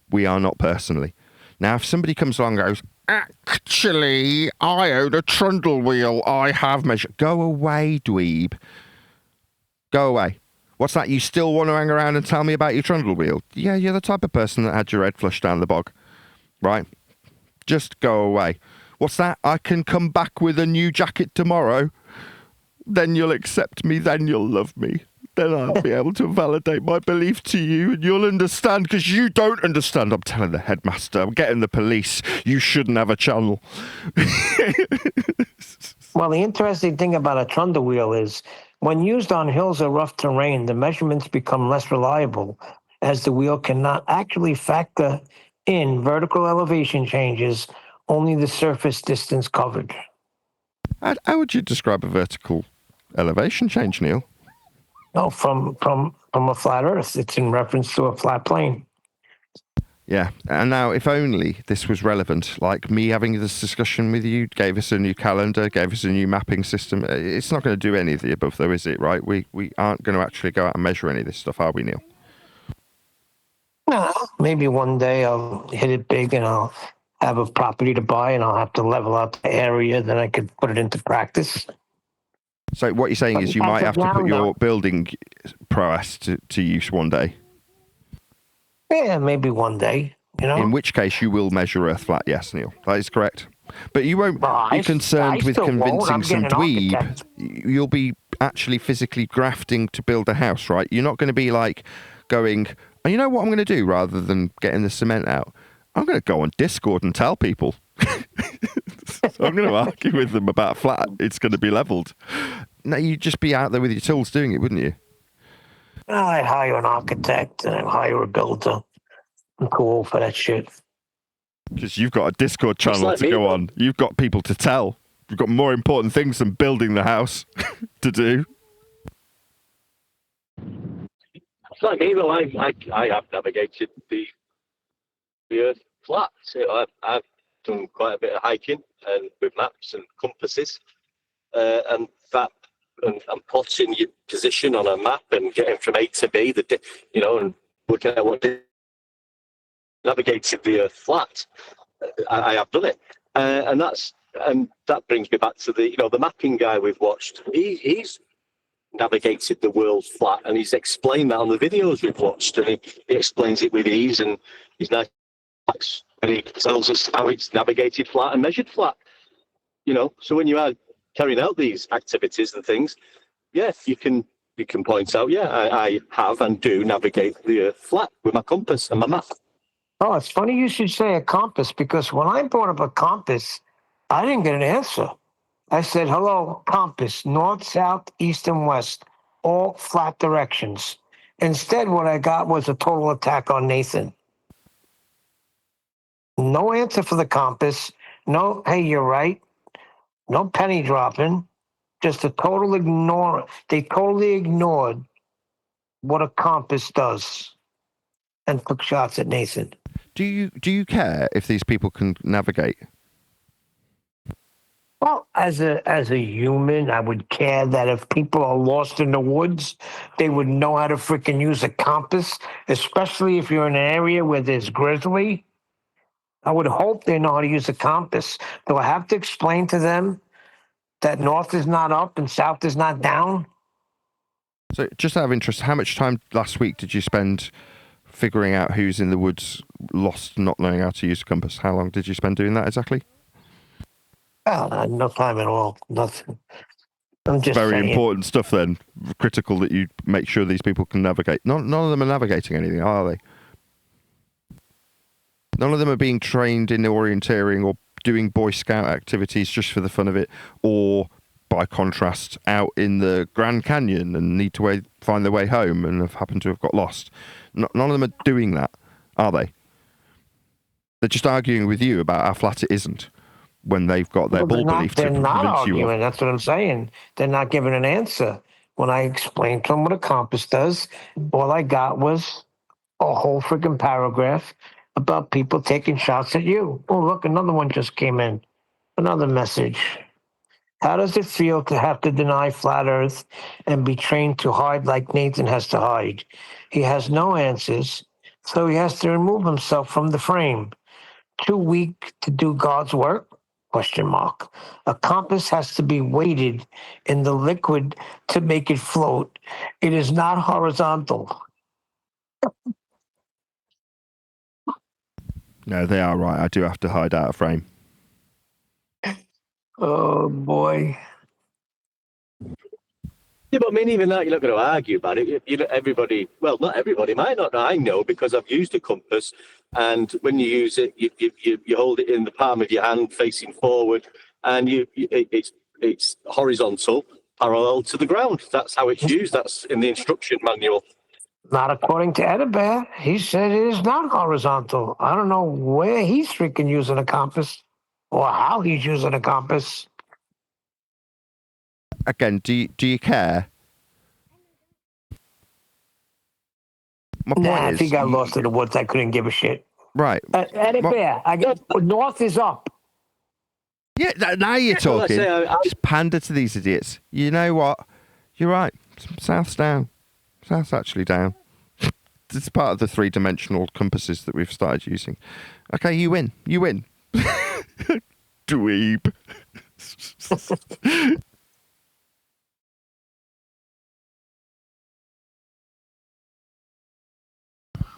We are not personally. Now, if somebody comes along and goes, actually, I own a trundle wheel, I have measured. Go away, dweeb. Go away. What's that? You still want to hang around and tell me about your trundle wheel? Yeah, you're the type of person that had your head flushed down the bog, right? Just go away. What's that? I can come back with a new jacket tomorrow. Then you'll accept me. Then you'll love me. Then I'll be able to validate my belief to you and you'll understand because you don't understand. I'm telling the headmaster. I'm getting the police. You shouldn't have a channel. Well, the interesting thing about a trundle wheel is when used on hills or rough terrain, the measurements become less reliable as the wheel cannot actually factor in vertical elevation changes, only the surface distance covered. How would you describe a vertical elevation change, Neil? No, from a flat Earth, it's in reference to a flat plane. Yeah, and now if only this was relevant, like me having this discussion with you, gave us a new calendar, gave us a new mapping system. It's not going to do any of the above, though, is it? Right? We aren't going to actually go out and measure any of this stuff, are we, Neil? No, maybe one day I'll hit it big and I'll have a property to buy and I'll have to level out the area. Then I could put it into practice. So what you're saying is you As might of have to now, put your no. building prowess to use one day. Yeah, maybe one day. You know. In which case you will measure Earth flat. Yes, Neil, that is correct. But you won't Well, be I concerned with still won't. convincing I'm some getting an dweeb. architect. You'll be actually physically grafting to build a house, right? You're not going to be like going, oh, you know what I'm going to do rather than getting the cement out? I'm going to go on Discord and tell people. So I'm going to argue with them about flat. It's going to be leveled. No, you'd just be out there with your tools doing it, wouldn't you? I'd hire an architect and I'd hire a builder. I'm cool for that shit. Because you've got a Discord channel like to me, go though. on. You've got people to tell. You've got more important things than building the house to do. It's like me, though. I have navigated the Earth flat. So I've done quite a bit of hiking and with maps and compasses, and that and plotting your position on a map and getting from A to B, and working out what navigated the Earth flat. I have done it, and that brings me back to the mapping guy we've watched. He's navigated the world flat, and he's explained that on the videos we've watched, and he explains it with ease, and he's nice, and he tells us how it's navigated flat and measured flat. So when you are carrying out these activities and things, yeah, you can point out, yeah, I have and do navigate the Earth flat with my compass and my map. Oh, it's funny you should say a compass because when I brought up a compass, I didn't get an answer. I said, hello, compass, north, south, east, and west, all flat directions. Instead, what I got was a total attack on Nathan. No answer for the compass. No, hey, you're right. No penny dropping. Just a total ignore. They totally ignored what a compass does and took shots at Nathan. Do you care if these people can navigate? Well, as a human, I would care that if people are lost in the woods, they would know how to freaking use a compass, especially if you're in an area where there's grizzly. I would hope they know how to use a compass. Do I have to explain to them that north is not up and south is not down? So just out of interest, how much time last week did you spend figuring out who's in the woods lost, not knowing how to use a compass? How long did you spend doing that exactly? Well, no time at all. Nothing. I'm just Very saying. important stuff then. Critical that you make sure these people can navigate. None of them are navigating anything, are they? None of them are being trained in orienteering or doing Boy Scout activities just for the fun of it, or by contrast, out in the Grand Canyon and need to find their way home and have happened to have got lost. None of them are doing that, are they? They're just arguing with you about how flat it isn't when they've got their bull belief to They're not convince you arguing. of. That's what I'm saying. They're not giving an answer. When I explained to them what a compass does, all I got was a whole freaking paragraph about people taking shots at you. Oh, look, another one just came in. Another message. How does it feel to have to deny flat Earth and be trained to hide like Nathan has to hide? He has no answers, so he has to remove himself from the frame. Too weak to do God's work? Question mark. A compass has to be weighted in the liquid to make it float. It is not horizontal. No, they are right. I do have to hide out of frame. Oh boy. Yeah, but I mean, even that, you're not going to argue about it. Everybody, well, not everybody might not. I know because I've used a compass, and when you use it, you hold it in the palm of your hand, facing forward, and it's horizontal, parallel to the ground. That's how it's used. That's in the instruction manual. Not according to Edinburgh. He said it is not horizontal. I don't know where he's freaking using a compass or how he's using a compass. Again, do you care? My point Nah, is, if he got lost in the woods, I couldn't give a shit. Right. Eddie Well- Bear, I get north is up. Yeah, now you're Well, I talking. say, I- Just pander to these idiots. You know what? You're right. South's down. South's actually down. It's part of the three-dimensional compasses that we've started using. Okay, you win. You win. Dweeb.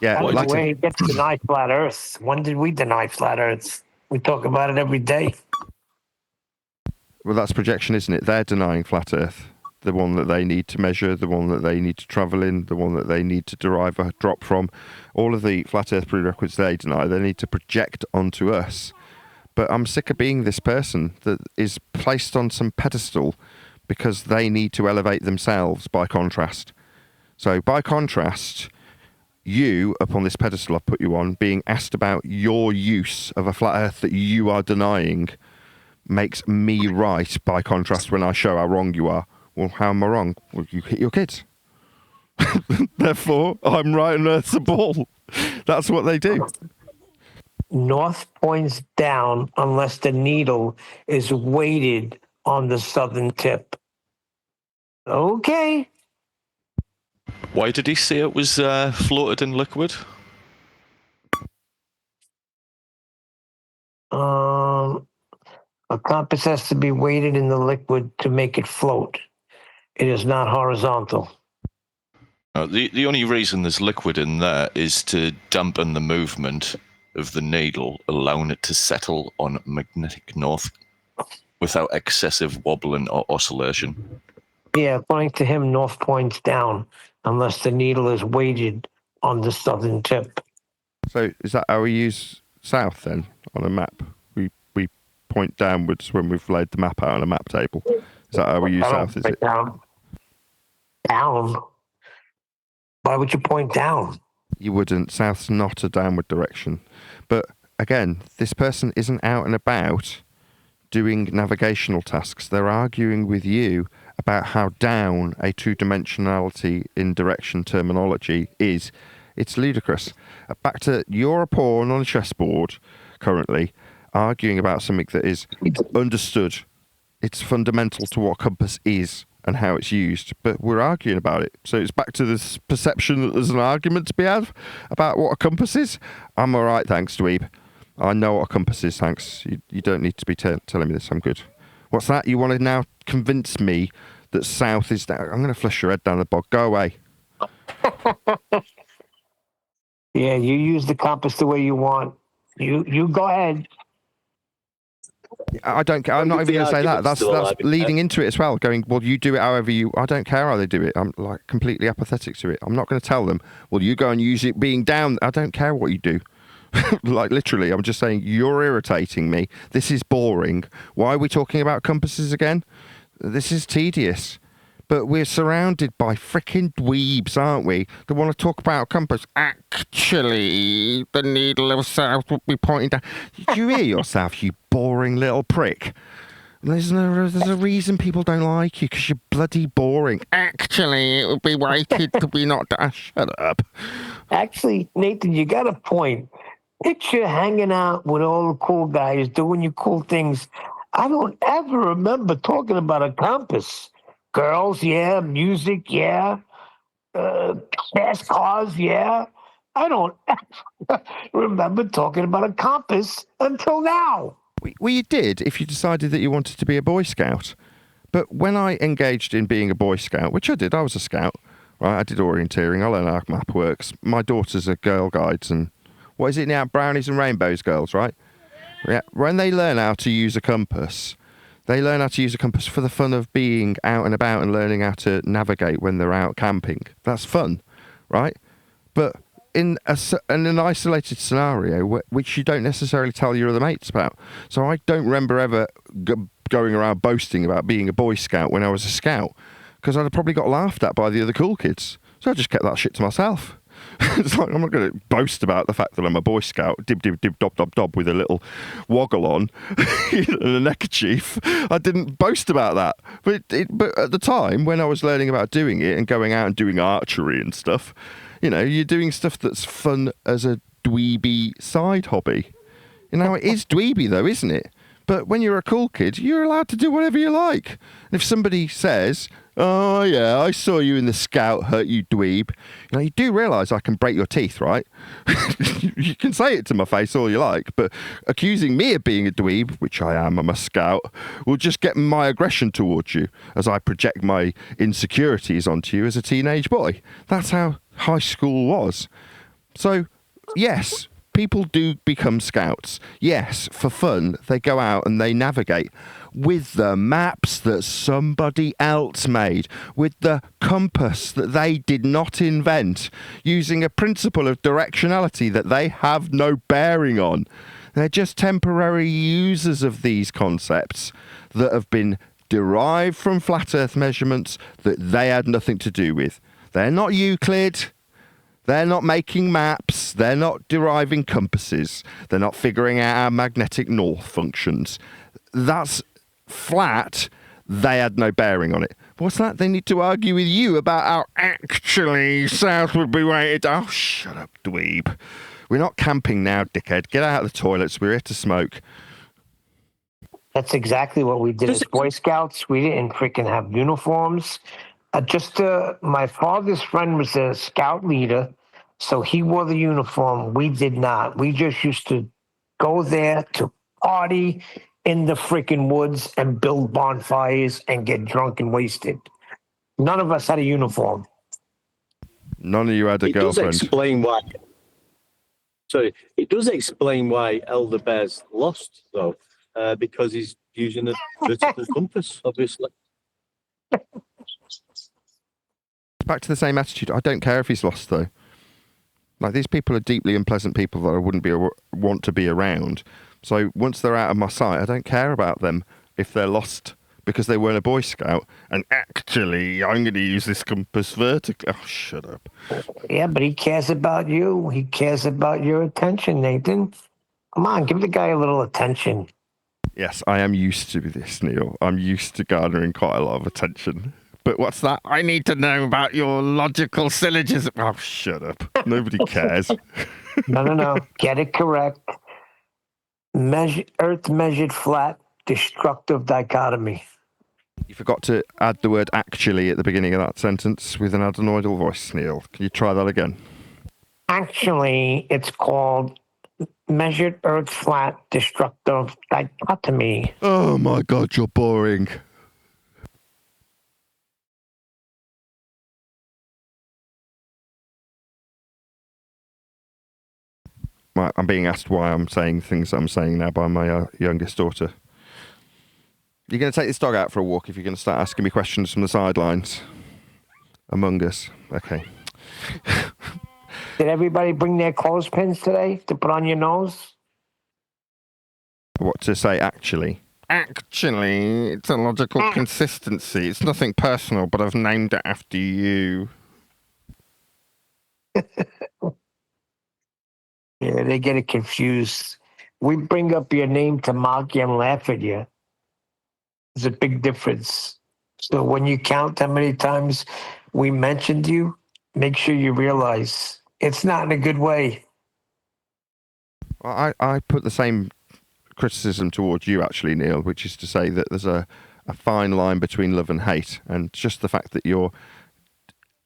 Yeah, That's like the way he gets denied flat Earth. When did we deny flat Earth? We talk about it every day. well, that's projection, isn't it? They're denying flat Earth. The one that they need to measure, the one that they need to travel in, the one that they need to derive a drop from. All of the flat Earth prerequisites they deny, they need to project onto us. But I'm sick of being this person that is placed on some pedestal because they need to elevate themselves by contrast. So by contrast, you up on this pedestal I've put you on, being asked about your use of a flat Earth that you are denying makes me right by contrast when I show how wrong you are. Well, how am I wrong? Well, you hit your kids. Therefore, I'm right and Earth's a ball. That's what they do. North points down unless the needle is weighted on the southern tip. Okay. Why did he say it was floated in liquid? A compass has to be weighted in the liquid to make it float. It is not horizontal. The only reason there's liquid in there is to dampen the movement of the needle, allowing it to settle on magnetic north without excessive wobbling or oscillation. Yeah, according to him, north points down unless the needle is weighted on the southern tip. So is that how we use south then on a map? We point downwards when we've laid the map out on a map table. Is that how we use I don't south? Is point it? down? Down? Why would you point down? You wouldn't. South's not a downward direction. But again, this person isn't out and about doing navigational tasks. They're arguing with you about how down a two-dimensionality in direction terminology is. It's ludicrous. Back to you're a pawn on a chessboard currently, arguing about something that is understood. It's fundamental to what compass is and how it's used, but we're arguing about it. So it's back to this perception that there's an argument to be had about what a compass is. I'm all right, thanks, dweeb. I know what a compass is, thanks. You don't need to be telling me this. I'm good. What's that? You want to now convince me that south is down? I'm going to flush your head down the bog. Go away. Yeah, you use the compass the way you want. You go ahead. I don't care. I'm not even going to say that. That's leading into it as well. Going, well, you do it however you. I don't care how they do it. I'm like completely apathetic to it. I'm not going to tell them. Well, you go and use it being down. I don't care what you do. Like literally, I'm just saying you're irritating me. This is boring. Why are we talking about compasses again? This is tedious. But we're surrounded by frickin' dweebs, aren't we? They want to talk about a compass. Actually, the needle of south will be pointing down. Did you hear yourself, you boring little prick? There's a reason people don't like you, because you're bloody boring. Actually, it would be weighted to be not... Shut up. Actually, Nathan, you got a point. Picture hanging out with all the cool guys, doing your cool things. I don't ever remember talking about a compass. Girls, yeah. Music, yeah. Fast cars, yeah. I don't ever remember talking about a compass until now. Well, you did if you decided that you wanted to be a Boy Scout. But when I engaged in being a Boy Scout, which I did, I was a Scout, right? I did orienteering, I learned how map works. My daughters are Girl Guides and, what is it now? Brownies and Rainbows girls, right? Yeah. When they learn how to use a compass, they learn how to use a compass for the fun of being out and about and learning how to navigate when they're out camping. That's fun, right? But in an isolated scenario, which you don't necessarily tell your other mates about. So I don't remember ever going around boasting about being a Boy Scout when I was a Scout, because I'd have probably got laughed at by the other cool kids. So I just kept that shit to myself. It's like, I'm not going to boast about the fact that I'm a Boy Scout, dib, dib, dib, dob, dob, dob, with a little woggle on and a neckerchief. I didn't boast about that. But at the time, when I was learning about doing it and going out and doing archery and stuff, you know, you're doing stuff that's fun as a dweeby side hobby. You know, it is dweeby though, isn't it? But when you're a cool kid, you're allowed to do whatever you like. And if somebody says, "Oh yeah, I saw you in the scout hut, you dweeb," you know, you do realise I can break your teeth, right? You can say it to my face all you like, but accusing me of being a dweeb, which I am, I'm a scout, will just get my aggression towards you as I project my insecurities onto you as a teenage boy. That's how high school was. So, yes, people do become scouts. Yes, for fun, they go out and they navigate with the maps that somebody else made, with the compass that they did not invent, using a principle of directionality that they have no bearing on. They're just temporary users of these concepts that have been derived from flat Earth measurements that they had nothing to do with. They're not Euclid. They're not making maps. They're not deriving compasses. They're not figuring out how magnetic north functions. That's flat. They had no bearing on it. What's that? They need to argue with you about how actually south would be weighted. Oh, shut up, dweeb. We're not camping now, dickhead. Get out of the toilets. We're here to smoke. That's exactly what we did as Boy Scouts. We didn't freaking have uniforms. My father's friend was a scout leader, so he wore the uniform. We did not. We just used to go there to party in the freaking woods and build bonfires and get drunk and wasted. None of us had a uniform. None of you had a girlfriend. Does explain why. Sorry, it does explain why Elder Bear's lost, though, because he's using a vertical compass, obviously. Back to the same attitude. I don't care if he's lost, though. Like, these people are deeply unpleasant people that I wouldn't want to be around. So once they're out of my sight, I don't care about them if they're lost because they weren't a Boy Scout. And actually, I'm going to use this compass vertically. Oh, shut up. Yeah, but he cares about you. He cares about your attention, Nathan. Come on, give the guy a little attention. Yes, I am used to this, Neil. I'm used to garnering quite a lot of attention. But what's that? I need to know about your logical syllogism. Oh, shut up. Nobody cares. No. Get it correct. Earth measured flat, destructive dichotomy. You forgot to add the word actually at the beginning of that sentence with an adenoidal voice, Neil. Can you try that again? Actually, it's called measured Earth flat, destructive dichotomy. Oh, my God, you're boring. I'm being asked why I'm saying things I'm saying now by my youngest daughter. You're going to take this dog out for a walk if you're going to start asking me questions from the sidelines? Among Us. Okay. Did everybody bring their clothespins today to put on your nose? What to say, actually? Actually, it's a logical consistency. It's nothing personal, but I've named it after you. Yeah, they get it confused. We bring up your name to mock you and laugh at you. There's a big difference. So when you count how many times we mentioned you, make sure you realize it's not in a good way. Well, I put the same criticism towards you, actually, Neil, which is to say that there's a fine line between love and hate. And just the fact that you're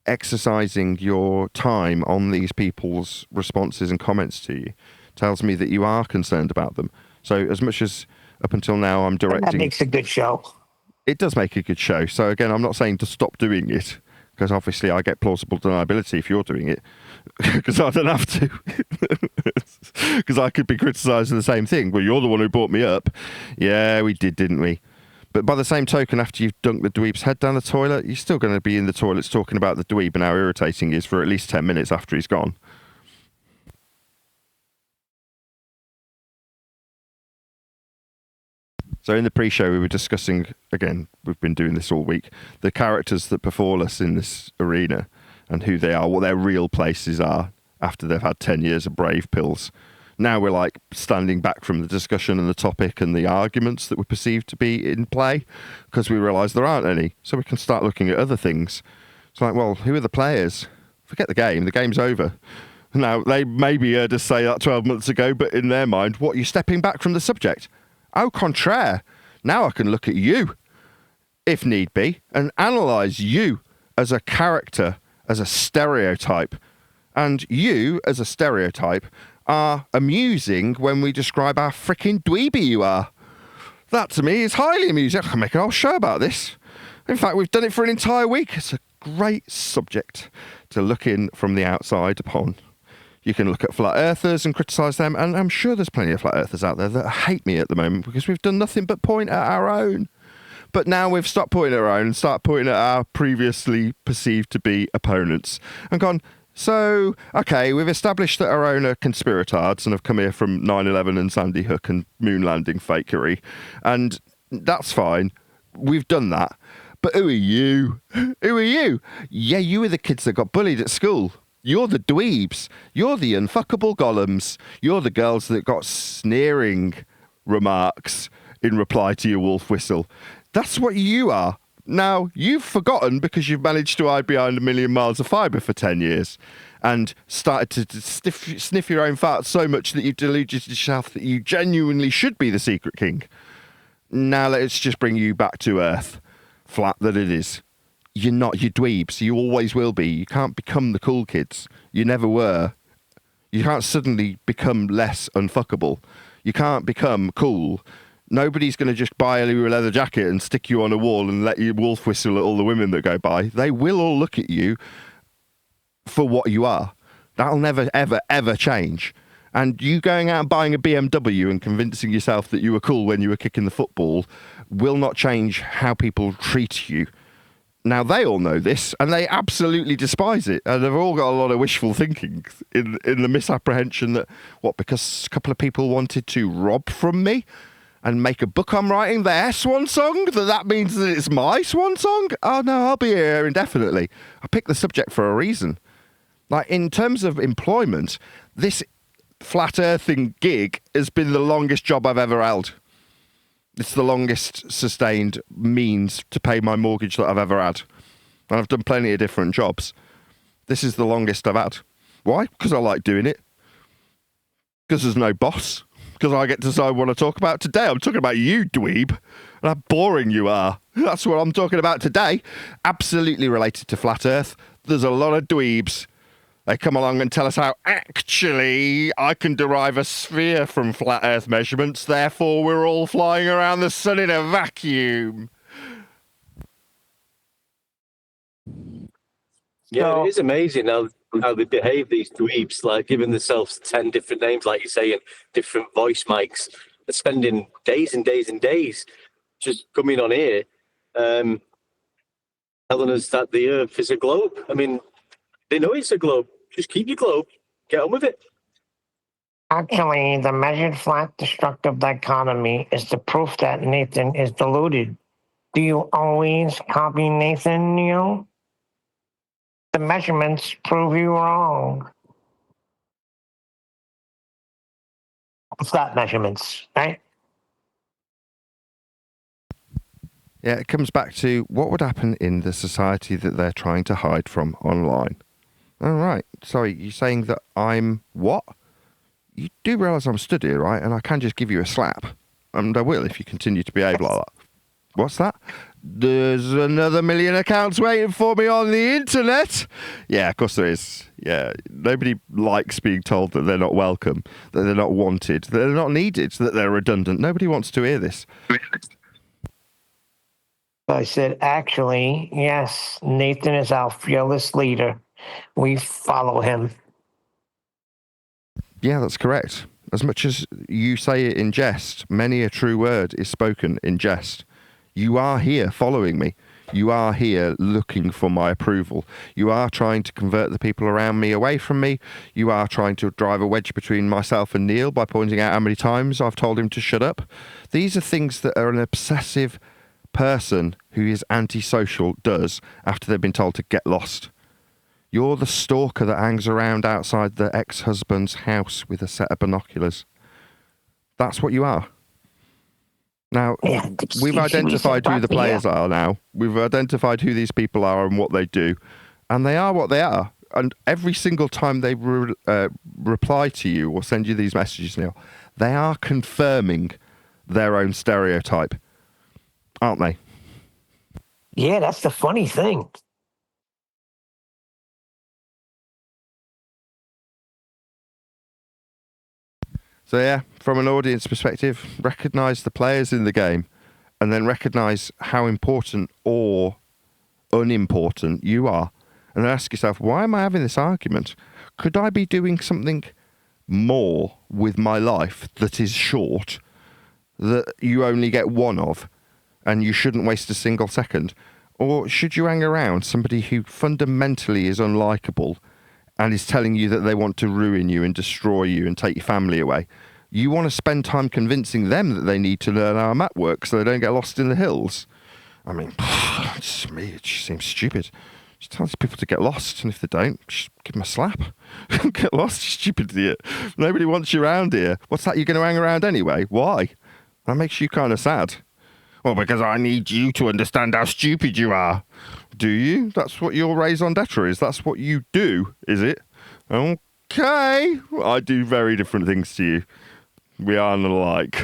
exercising your time on these people's responses and comments to you tells me that you are concerned about them. So as much as up until now I'm directing... That makes a good show. It does make a good show. So again, I'm not saying to stop doing it, because obviously I get plausible deniability if you're doing it, because I don't have to. Because I could be criticising the same thing. Well, you're the one who brought me up. Yeah, we did, didn't we? But by the same token, after you've dunked the dweeb's head down the toilet, you're still going to be in the toilets talking about the dweeb and how irritating he is for at least 10 minutes after he's gone. So in the pre-show, we were discussing, again, we've been doing this all week, the characters that befall us in this arena and who they are, what their real places are after they've had 10 years of brave pills. Now we're like standing back from the discussion and the topic and the arguments that we perceive to be in play because we realise there aren't any. So we can start looking at other things. It's like, well, who are the players? Forget the game. The game's over. Now, they maybe heard us say that 12 months ago, but in their mind, what, you're stepping back from the subject? Au contraire. Now I can look at you, if need be, and analyse you as a character, as a stereotype. And you, as a stereotype, are amusing when we describe how frickin' dweeby you are. That, to me, is highly amusing. I can make a whole show about this. In fact, we've done it for an entire week. It's a great subject to look in from the outside upon. You can look at flat earthers and criticise them, and I'm sure there's plenty of flat earthers out there that hate me at the moment because we've done nothing but point at our own. But now we've stopped pointing at our own and start pointing at our previously perceived to be opponents and gone, so, okay, we've established that our own are conspiratards and have come here from 9/11 and Sandy Hook and moon landing fakery, and that's fine. We've done that. But who are you? Who are you? Yeah, you were the kids that got bullied at school. You're the dweebs. You're the unfuckable golems. You're the girls that got sneering remarks in reply to your wolf whistle. That's what you are. Now, you've forgotten because you've managed to hide behind 1,000,000 miles of fibre for 10 years and started to sniff your own farts so much that you've deluded yourself that you genuinely should be the secret king. Now let's just bring you back to earth. Flat that it is. You're not, you dweebs. You always will be. You can't become the cool kids. You never were. You can't suddenly become less unfuckable. You can't become cool. Nobody's going to just buy you a leather jacket and stick you on a wall and let you wolf whistle at all the women that go by. They will all look at you for what you are. That'll never, ever, ever change. And you going out and buying a BMW and convincing yourself that you were cool when you were kicking the football will not change how people treat you. Now, they all know this, and they absolutely despise it. And they've all got a lot of wishful thinking in the misapprehension that, what, because a couple of people wanted to rob from me and make a book I'm writing their swan song, that means that it's my swan song? Oh, no, I'll be here indefinitely. I picked the subject for a reason. Like, in terms of employment, this flat earthing gig has been the longest job I've ever held. It's the longest sustained means to pay my mortgage that I've ever had. And I've done plenty of different jobs. This is the longest I've had. Why? Because I like doing it. Because there's no boss. Because I get to decide what I talk about today. I'm talking about you, dweeb. And how boring you are. That's what I'm talking about today. Absolutely related to Flat Earth. There's a lot of dweebs. They come along and tell us how actually I can derive a sphere from flat Earth measurements, therefore we're all flying around the sun in a vacuum. Yeah, it is amazing how they behave, these dweebs, like giving themselves 10 different names, like you say, and different voice mics, and spending days and days and days just coming on here, telling us that the Earth is a globe. I mean, they know it's a globe. Just keep your globe. Get on with it. Actually, the measured flat destructive dichotomy is the proof that Nathan is deluded. Do you always copy Nathan, Neil? The measurements prove you wrong. Flat measurements, right? Yeah, it comes back to what would happen in the society that they're trying to hide from online. All right. Sorry, you're saying that I'm what? You do realise I'm stood here, right? And I can just give you a slap. And I will if you continue to behave like that. What's that? There's another 1,000,000 accounts waiting for me on the internet. Yeah, of course there is. Yeah, nobody likes being told that they're not welcome, that they're not wanted, that they're not needed, that they're redundant. Nobody wants to hear this. I said, actually, yes, Nathan is our fearless leader. We follow him. Yeah, that's correct. As much as you say it in jest, many a true word is spoken in jest. You are here following me. You are here looking for my approval. You are trying to convert the people around me away from me. You are trying to drive a wedge between myself and Neil by pointing out how many times I've told him to shut up. These are things that are an obsessive person who is antisocial does after they've been told to get lost. You're the stalker that hangs around outside the ex-husband's house with a set of binoculars. That's what you are. Now, we've identified who the players are now. We've identified who these people are and what they do. And they are what they are. and every single time they reply to you or send you these messages, Neil, they are confirming their own stereotype, aren't they? Yeah, that's the funny thing. So yeah, from an audience perspective, recognise the players in the game and then recognise how important or unimportant you are. And then ask yourself, why am I having this argument? Could I be doing something more with my life that is short, that you only get one of, and you shouldn't waste a single second? Or should you hang around somebody who fundamentally is unlikable and is telling you that they want to ruin you and destroy you and take your family away? You want to spend time convincing them that they need to learn how map works so they don't get lost in the hills. I mean, to me, it just seems stupid. Just tell these people to get lost, and if they don't, just give them a slap. Get lost, you stupid idiot. Nobody wants you around here. What's that, you're going to hang around anyway? Why? That makes you kind of sad. Well, because I need you to understand how stupid you are. Do you? That's what your raison d'etre is. That's what you do, is it? Okay. I do very different things to you. We aren't alike.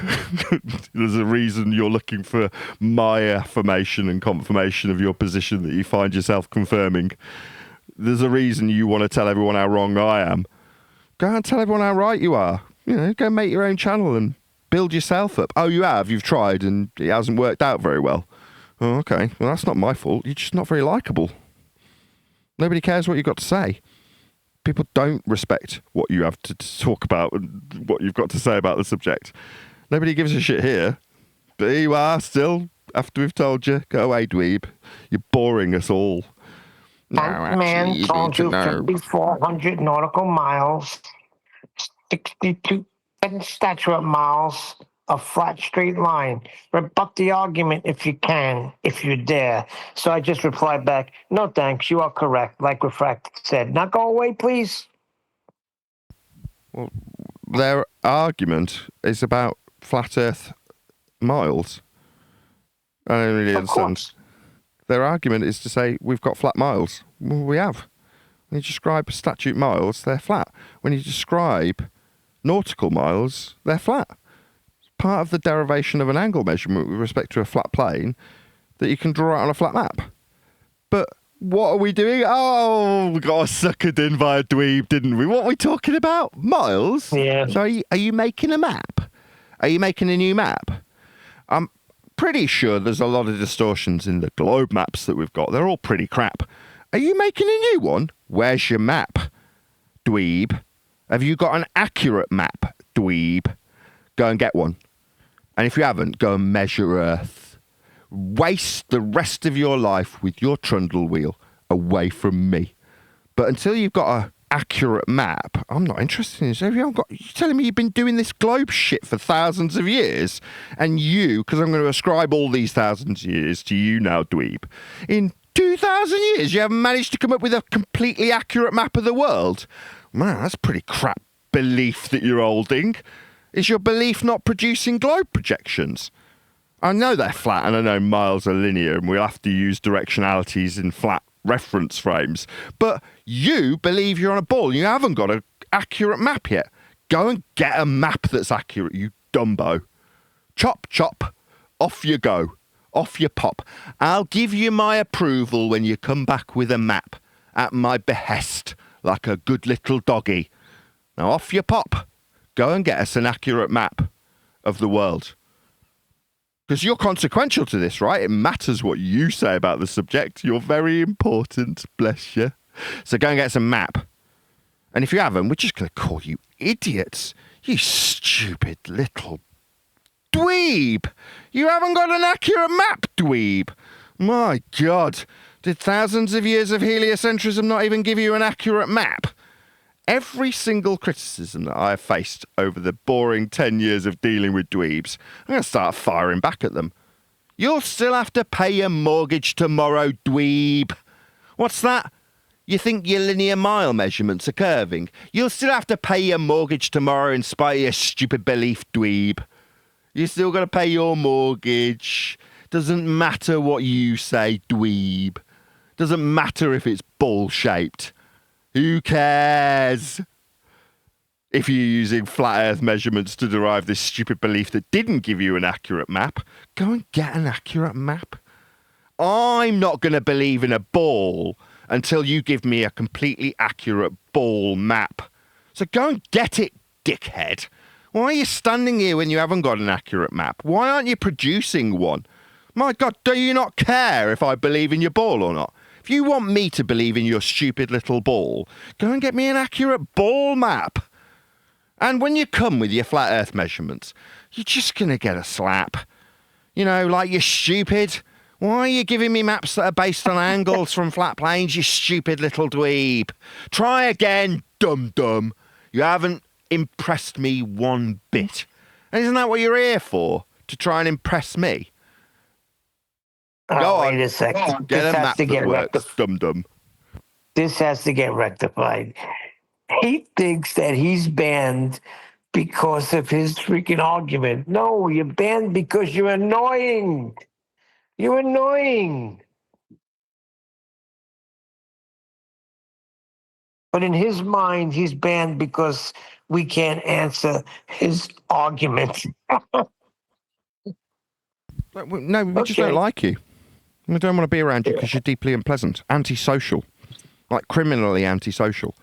There's a reason you're looking for my affirmation and confirmation of your position that you find yourself confirming. There's a reason you want to tell everyone how wrong I am. Go and tell everyone how right you are. You know, go make your own channel and build yourself up. Oh, you have? You've tried and it hasn't worked out very well. Oh, okay. Well, that's not my fault. You're just not very likable. Nobody cares what you've got to say. People don't respect what you have to talk about and what you've got to say about the subject. Nobody gives a shit here. But here you are still, after we've told you, go away, dweeb. You're boring us all. Man told you 5,400 nautical miles, 62 statute miles, a flat straight line. Rebut the argument if you can, if you dare. So I just replied back, no thanks, you are correct, like Refract said. Now go away, please. Well, their argument is about flat Earth miles. I don't really understand. Their argument is to say we've got flat miles. Well, we have. When you describe statute miles, they're flat. When you describe nautical miles, they're flat. Part of the derivation of an angle measurement with respect to a flat plane that you can draw out on a flat map. But what are we doing? Oh, we got suckered in by a dweeb, didn't we? What are we talking about? Miles? Yeah. So are you making a map? Are you making a new map? I'm pretty sure there's a lot of distortions in the globe maps that we've got. They're all pretty crap. Are you making a new one? Where's your map, dweeb? Have you got an accurate map, dweeb? Go and get one. And if you haven't, go and measure Earth. Waste the rest of your life with your trundle wheel away from me. But until you've got an accurate map, I'm not interested in this. You're telling me you've been doing this globe shit for thousands of years? And you, because I'm going to ascribe all these thousands of years to you now, dweeb, in 2,000 years you haven't managed to come up with a completely accurate map of the world? Man, that's pretty crap belief that you're holding. Is your belief not producing globe projections? I know they're flat and I know miles are linear and we'll have to use directionalities in flat reference frames. But you believe you're on a ball and you haven't got an accurate map yet. Go and get a map that's accurate, you dumbo. Chop, chop. Off you go. Off you pop. I'll give you my approval when you come back with a map at my behest, like a good little doggy. Now off you pop. Go and get us an accurate map of the world. Because you're consequential to this, right? It matters what you say about the subject. You're very important, bless you. So go and get some map. And if you haven't, we're just going to call you idiots. You stupid little dweeb. You haven't got an accurate map, dweeb. My God. Did thousands of years of heliocentrism not even give you an accurate map? Every single criticism that I have faced over the boring 10 years of dealing with dweebs, I'm going to start firing back at them. You'll still have to pay your mortgage tomorrow, dweeb. What's that? You think your linear mile measurements are curving? You'll still have to pay your mortgage tomorrow in spite of your stupid belief, dweeb. You're still going to pay your mortgage. Doesn't matter what you say, dweeb. Doesn't matter if it's ball-shaped. Who cares? If you're using flat earth measurements to derive this stupid belief that didn't give you an accurate map, go and get an accurate map. I'm not going to believe in a ball until you give me a completely accurate ball map. So go and get it, dickhead. Why are you standing here when you haven't got an accurate map? Why aren't you producing one? My God, do you not care if I believe in your ball or not? If you want me to believe in your stupid little ball, go and get me an accurate ball map. And when you come with your flat earth measurements, you're just going to get a slap. You know, like you're stupid. Why are you giving me maps that are based on angles from flat planes, you stupid little dweeb? Try again, dum-dum. You haven't impressed me one bit. And isn't that what you're here for? To try and impress me? Go on. Wait a second. Get This a has map to get that works, rectified. dum-dum. This has to get rectified. He thinks that he's banned because of his freaking argument. No, you're banned because you're annoying. You're annoying. But in his mind, he's banned because we can't answer his argument. No, we just don't like you. We don't want to be around you because you're deeply unpleasant, antisocial, like criminally antisocial.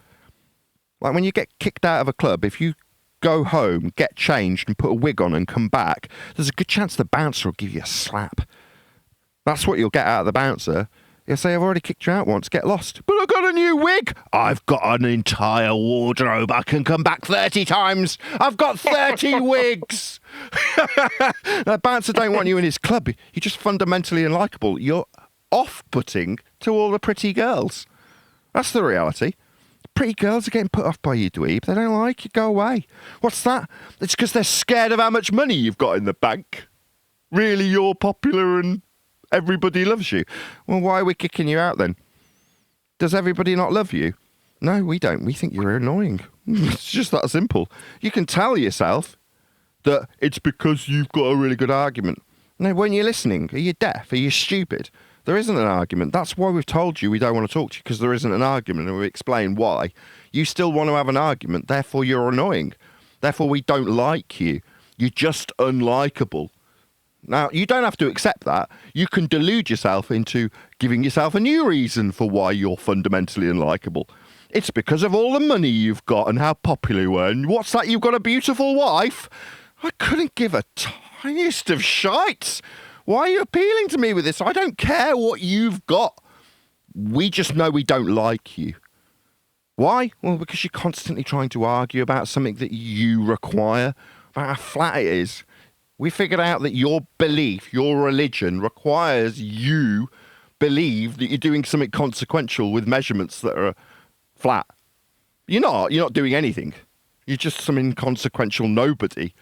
Like when you get kicked out of a club, if you go home, get changed and put a wig on and come back, there's a good chance the bouncer will give you a slap. That's what you'll get out of the bouncer. He'll say, I've already kicked you out once, get lost. But I got a new wig. I've got an entire wardrobe. I can come back 30 times. I've got 30 wigs. The bouncer don't want you in his club. You're just fundamentally unlikable. You're off-putting to all the pretty girls. That's the reality. Pretty girls are getting put off by you, dweeb. They don't like you. Go away. What's that? It's because they're scared of how much money you've got in the bank. Really, you're popular and everybody loves you. Well, why are we kicking you out then? Does everybody not love you? No, we don't. We think you're annoying. It's just that simple. You can tell yourself that it's because you've got a really good argument. No, weren't you listening? Are you deaf? Are you stupid? There isn't an argument. That's why we've told you we don't want to talk to you, because there isn't an argument, and we explain why. You still want to have an argument, therefore you're annoying. Therefore we don't like you. You're just unlikable. Now, you don't have to accept that. You can delude yourself into giving yourself a new reason for why you're fundamentally unlikable. It's because of all the money you've got and how popular you are. And what's that? You've got a beautiful wife? I couldn't give a tiniest of shites. Why are you appealing to me with this? I don't care what you've got. We just know we don't like you. Why? Well, because you're constantly trying to argue about something that you require, about how flat it is. We figured out that your belief, your religion, requires you believe that you're doing something consequential with measurements that are flat. You're not doing anything. You're just some inconsequential nobody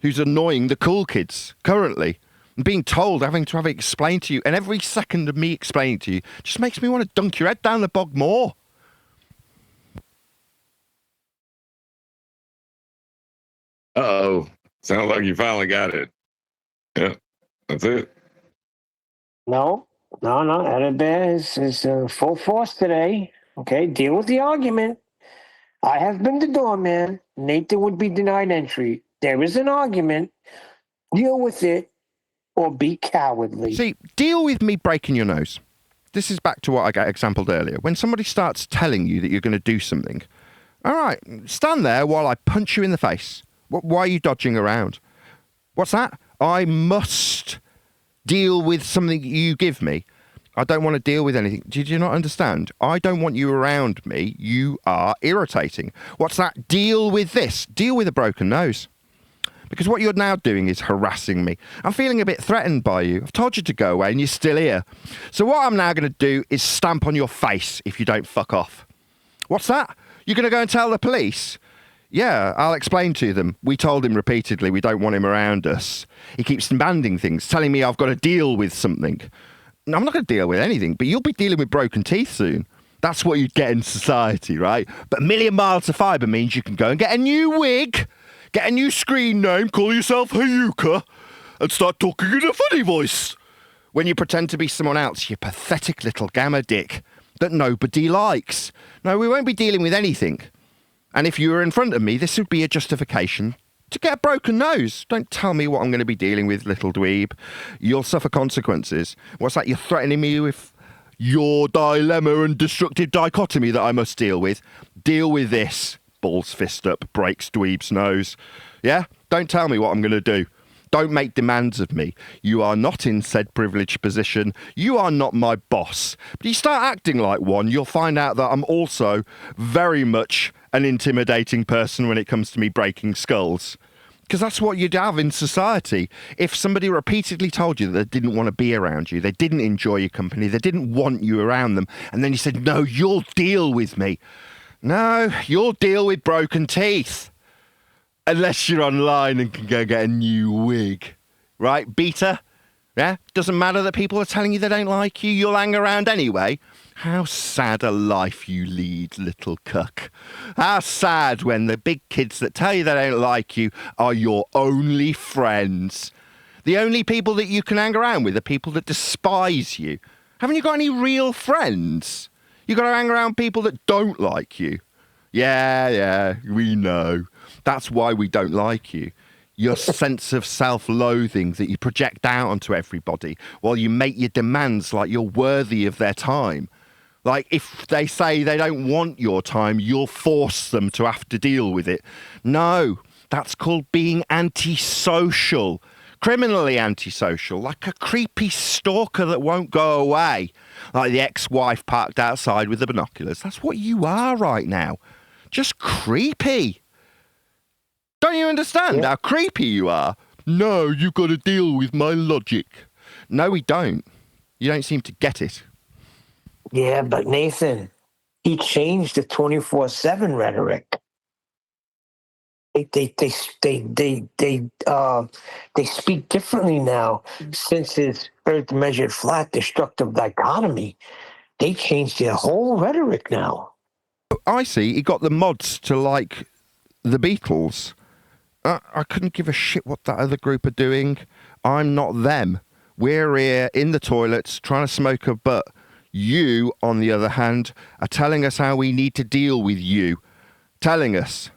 who's annoying the cool kids currently. And being told, having to have it explained to you, and every second of me explaining to you just makes me want to dunk your head down the bog more. Uh-oh. Sounds like you finally got it. Yeah, that's it. No. Adam Bear is full force today. Okay, deal with the argument. I have been the doorman. Nathan would be denied entry. There is an argument. Deal with it or be cowardly. See, deal with me breaking your nose. This is back to what I got exampled earlier. When somebody starts telling you that you're going to do something, all right, stand there while I punch you in the face. Why are you dodging around? What's that? I must deal with something you give me. I don't want to deal with anything. Did you not understand? I don't want you around me. You are irritating. What's that? Deal with this. Deal with a broken nose. Because what you're now doing is harassing me. I'm feeling a bit threatened by you. I've told you to go away and you're still here. So what I'm now going to do is stamp on your face if you don't fuck off. What's that? You're going to go and tell the police? Yeah, I'll explain to them. We told him repeatedly we don't want him around us. He keeps demanding things, telling me I've got to deal with something. No, I'm not going to deal with anything, but you'll be dealing with broken teeth soon. That's what you get in society, right? But a million miles of fibre means you can go and get a new wig, get a new screen name, call yourself Hayuka, and start talking in a funny voice. When you pretend to be someone else, you pathetic little gamma dick. that nobody likes. No, we won't be dealing with anything. And if you were in front of me, this would be a justification to get a broken nose. Don't tell me what I'm going to be dealing with, little dweeb. You'll suffer consequences. What's that? You're threatening me with your dilemma and destructive dichotomy that I must deal with. Deal with this. Balls fist up, breaks dweeb's nose. Yeah? Don't tell me what I'm going to do. Don't make demands of me. You are not in said privileged position. You are not my boss. But you start acting like one, you'll find out that I'm also very much an intimidating person when it comes to me breaking skulls. Because that's what you'd have in society. If somebody repeatedly told you that they didn't want to be around you, they didn't enjoy your company, they didn't want you around them, and then you said, no, you'll deal with me. No, you'll deal with broken teeth. Unless you're online and can go get a new wig. Right, beta? Yeah? Doesn't matter that people are telling you they don't like you, you'll hang around anyway. How sad a life you lead, little cuck. How sad when the big kids that tell you they don't like you are your only friends. The only people that you can hang around with are people that despise you. Haven't you got any real friends? You got to hang around people that don't like you. Yeah, we know. That's why we don't like you. Your sense of self-loathing that you project out onto everybody while you make your demands like you're worthy of their time. Like, if they say they don't want your time, you'll force them to have to deal with it. No, that's called being antisocial. Criminally antisocial, like a creepy stalker that won't go away. Like the ex-wife parked outside with the binoculars. That's what you are right now. Just creepy. Don't you understand how creepy you are? No, you've got to deal with my logic. No, we don't. You don't seem to get it. Yeah, but Nathan, he changed the 24/7 rhetoric. They speak differently now since his Earth measured flat destructive dichotomy. They changed their whole rhetoric now. I see. He got the mods to like the Beatles. I couldn't give a shit what that other group are doing. I'm not them. We're here in the toilets trying to smoke a butt. You, on the other hand, are telling us how we need to deal with you. Telling us.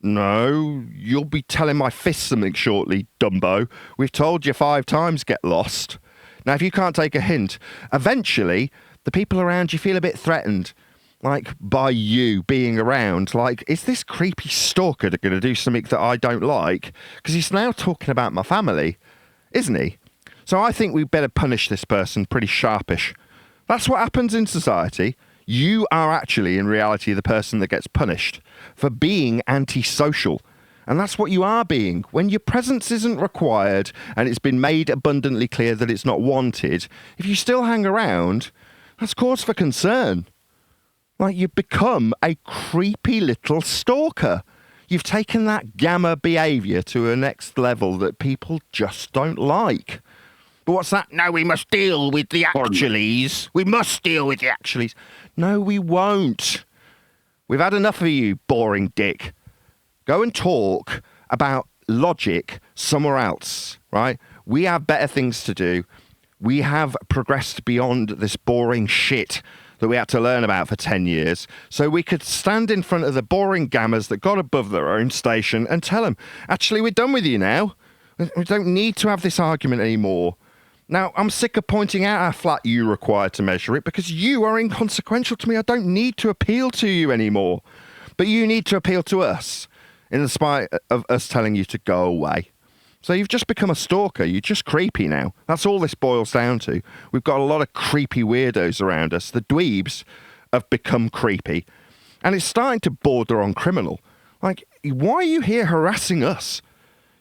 No, you'll be telling my fist something shortly, Dumbo. We've told you 5 times, get lost. Now, if you can't take a hint, eventually, the people around you feel a bit threatened. Like, by you being around. Like, is this creepy stalker going to do something that I don't like? Because he's now talking about my family, isn't he? So I think we better punish this person pretty sharpish. That's what happens in society. You are actually, in reality, the person that gets punished for being antisocial. And that's what you are being. When your presence isn't required and it's been made abundantly clear that it's not wanted, if you still hang around, that's cause for concern. Like, you've become a creepy little stalker. You've taken that gamma behaviour to a next level that people just don't like. But what's that? No, we must deal with the actualies. We must deal with the actualies. No, we won't. We've had enough of you, boring dick. Go and talk about logic somewhere else, right? We have better things to do. We have progressed beyond this boring shit that we had to learn about for 10 years. So we could stand in front of the boring gammas that got above their own station and tell them, actually, we're done with you now. We don't need to have this argument anymore. Now, I'm sick of pointing out how flat you require to measure it because you are inconsequential to me. I don't need to appeal to you anymore. But you need to appeal to us, in spite of us telling you to go away. So you've just become a stalker. You're just creepy now. That's all this boils down to. We've got a lot of creepy weirdos around us. The dweebs have become creepy. And it's starting to border on criminal. Like, why are you here harassing us?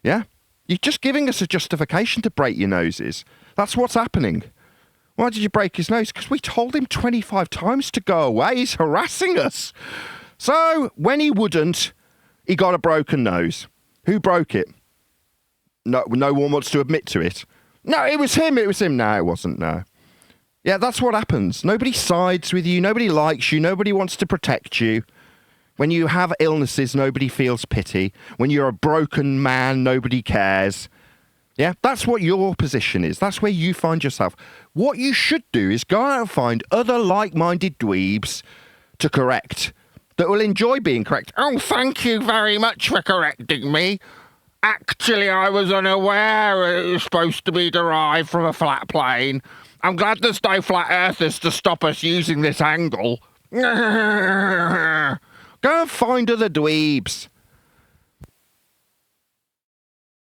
Yeah? You're just giving us a justification to break your noses. That's what's happening. Why did you break his nose? Because we told him 25 times to go away. He's harassing us. So, when he wouldn't, he got a broken nose. Who broke it? No one wants to admit to it. No, it was him. No, it wasn't. No. Yeah, that's what happens. Nobody sides with you. Nobody likes you. Nobody wants to protect you. When you have illnesses, nobody feels pity. When you're a broken man, nobody cares. Yeah, that's what your position is. That's where you find yourself. What you should do is go out and find other like-minded dweebs to correct that will enjoy being correct. Oh, thank you very much for correcting me. Actually, I was unaware it was supposed to be derived from a flat plane. I'm glad there's no flat earthers to stop us using this angle. Go and find other dweebs.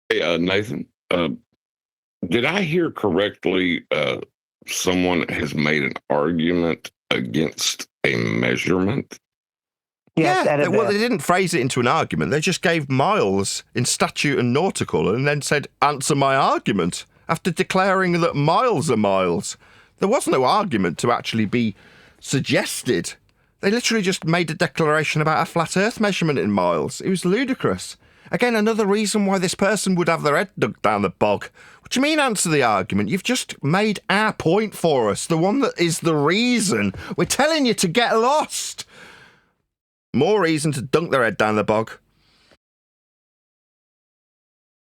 Hey, Nathan, did I hear correctly? Someone has made an argument against a measurement. Yes, well, they didn't phrase it into an argument. They just gave miles in statute and nautical and then said, answer my argument, after declaring that miles are miles. There was no argument to actually be suggested. They literally just made a declaration about a flat earth measurement in miles. It was ludicrous. Again, another reason why this person would have their head dug down the bog. What do you mean answer the argument? You've just made our point for us, the one that is the reason. We're telling you to get lost. More reason to dunk their head down the bog.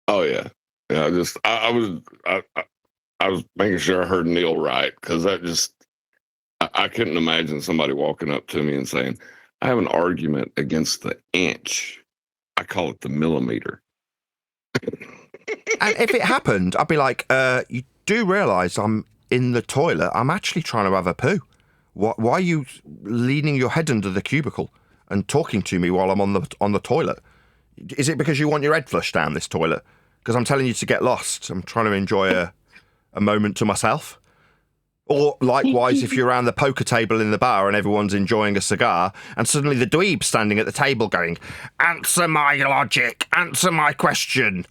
Oh yeah, yeah. I was making sure I heard Neil right, because I couldn't imagine somebody walking up to me and saying, "I have an argument against the inch. I call it the millimeter." And if it happened, I'd be like, "You do realise I'm in the toilet? I'm actually trying to have a poo. Why are you leaning your head under the cubicle and talking to me while I'm on the toilet? Is it because you want your head flushed down this toilet? Because I'm telling you to get lost. I'm trying to enjoy a moment to myself." Or likewise, if you're around the poker table in the bar and everyone's enjoying a cigar, and suddenly the dweeb's standing at the table going, "Answer my logic, answer my question."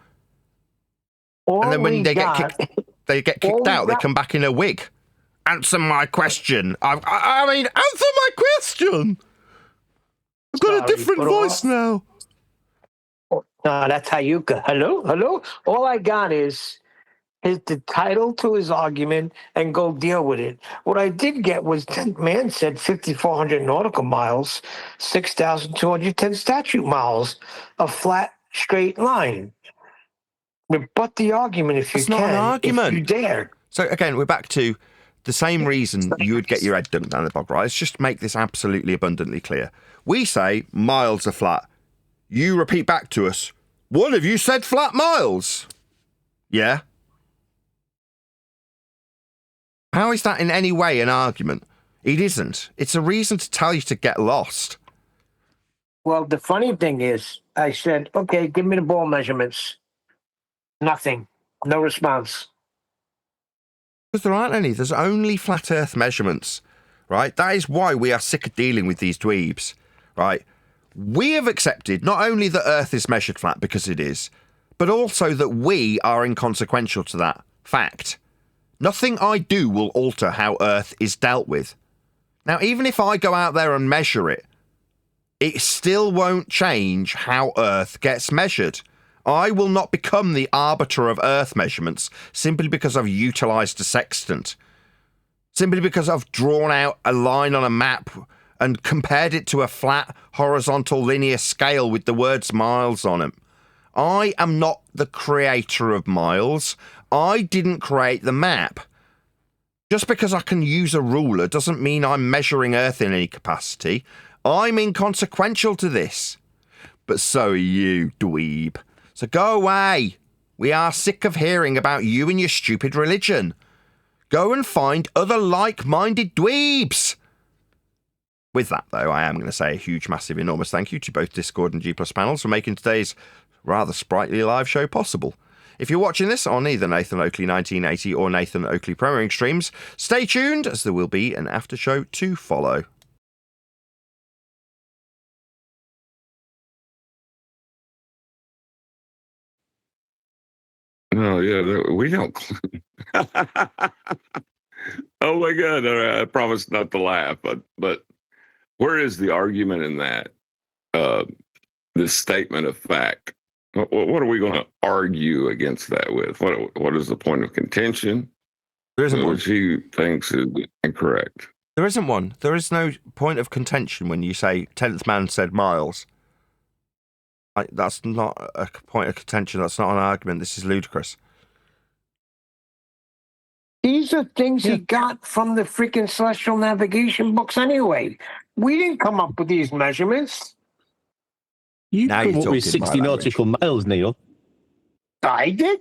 And then when they get kicked out, they come back in a wig. "Answer my question." I mean, answer my question. I've got a different voice now. No, that's how you go. Hello. All I got is the title to his argument and go deal with it. What I did get was that man said 5,400 nautical miles, 6,210 statute miles, a flat, straight line. Rebut the argument if you can. That's not an argument. If you dare. So again, we're back to the same reason you would get your head dunked down the bog, right? Let's just make this absolutely abundantly clear. We say miles are flat. You repeat back to us, "One of you said flat miles." Yeah? How is that in any way an argument? It isn't. It's a reason to tell you to get lost. Well, the funny thing is, I said, "Okay, give me the ball measurements." Nothing. No response. Because there aren't any. There's only flat earth measurements, right? That is why we are sick of dealing with these dweebs, right? We have accepted not only that Earth is measured flat, because it is, but also that we are inconsequential to that fact. Nothing I do will alter how Earth is dealt with. Now, even if I go out there and measure it, it still won't change how Earth gets measured. I will not become the arbiter of Earth measurements simply because I've utilised a sextant. Simply because I've drawn out a line on a map and compared it to a flat, horizontal, linear scale with the words miles on them. I am not the creator of miles. I didn't create the map. Just because I can use a ruler doesn't mean I'm measuring Earth in any capacity. I'm inconsequential to this. But so are you, dweeb. So go away. We are sick of hearing about you and your stupid religion. Go and find other like-minded dweebs. With that, though, I am going to say a huge, massive, enormous thank you to both Discord and G+ panels for making today's rather sprightly live show possible. If you're watching this on either Nathan Oakley 1980 or Nathan Oakley premiering streams, stay tuned, as there will be an after show to follow. No, yeah, we don't. Oh my God! I promise not to laugh, but where is the argument in that? This statement of fact. What are we going to argue against that with? What is the point of contention? There isn't one. Which he thinks is incorrect. There isn't one. There is no point of contention when you say 10th man said miles. That's not a point of contention. That's not an argument. This is ludicrous. Those are things he got from the freaking celestial navigation books anyway. We didn't come up with these measurements. You Now come you're up with talking my 60 language. nautical miles, Neil. I did.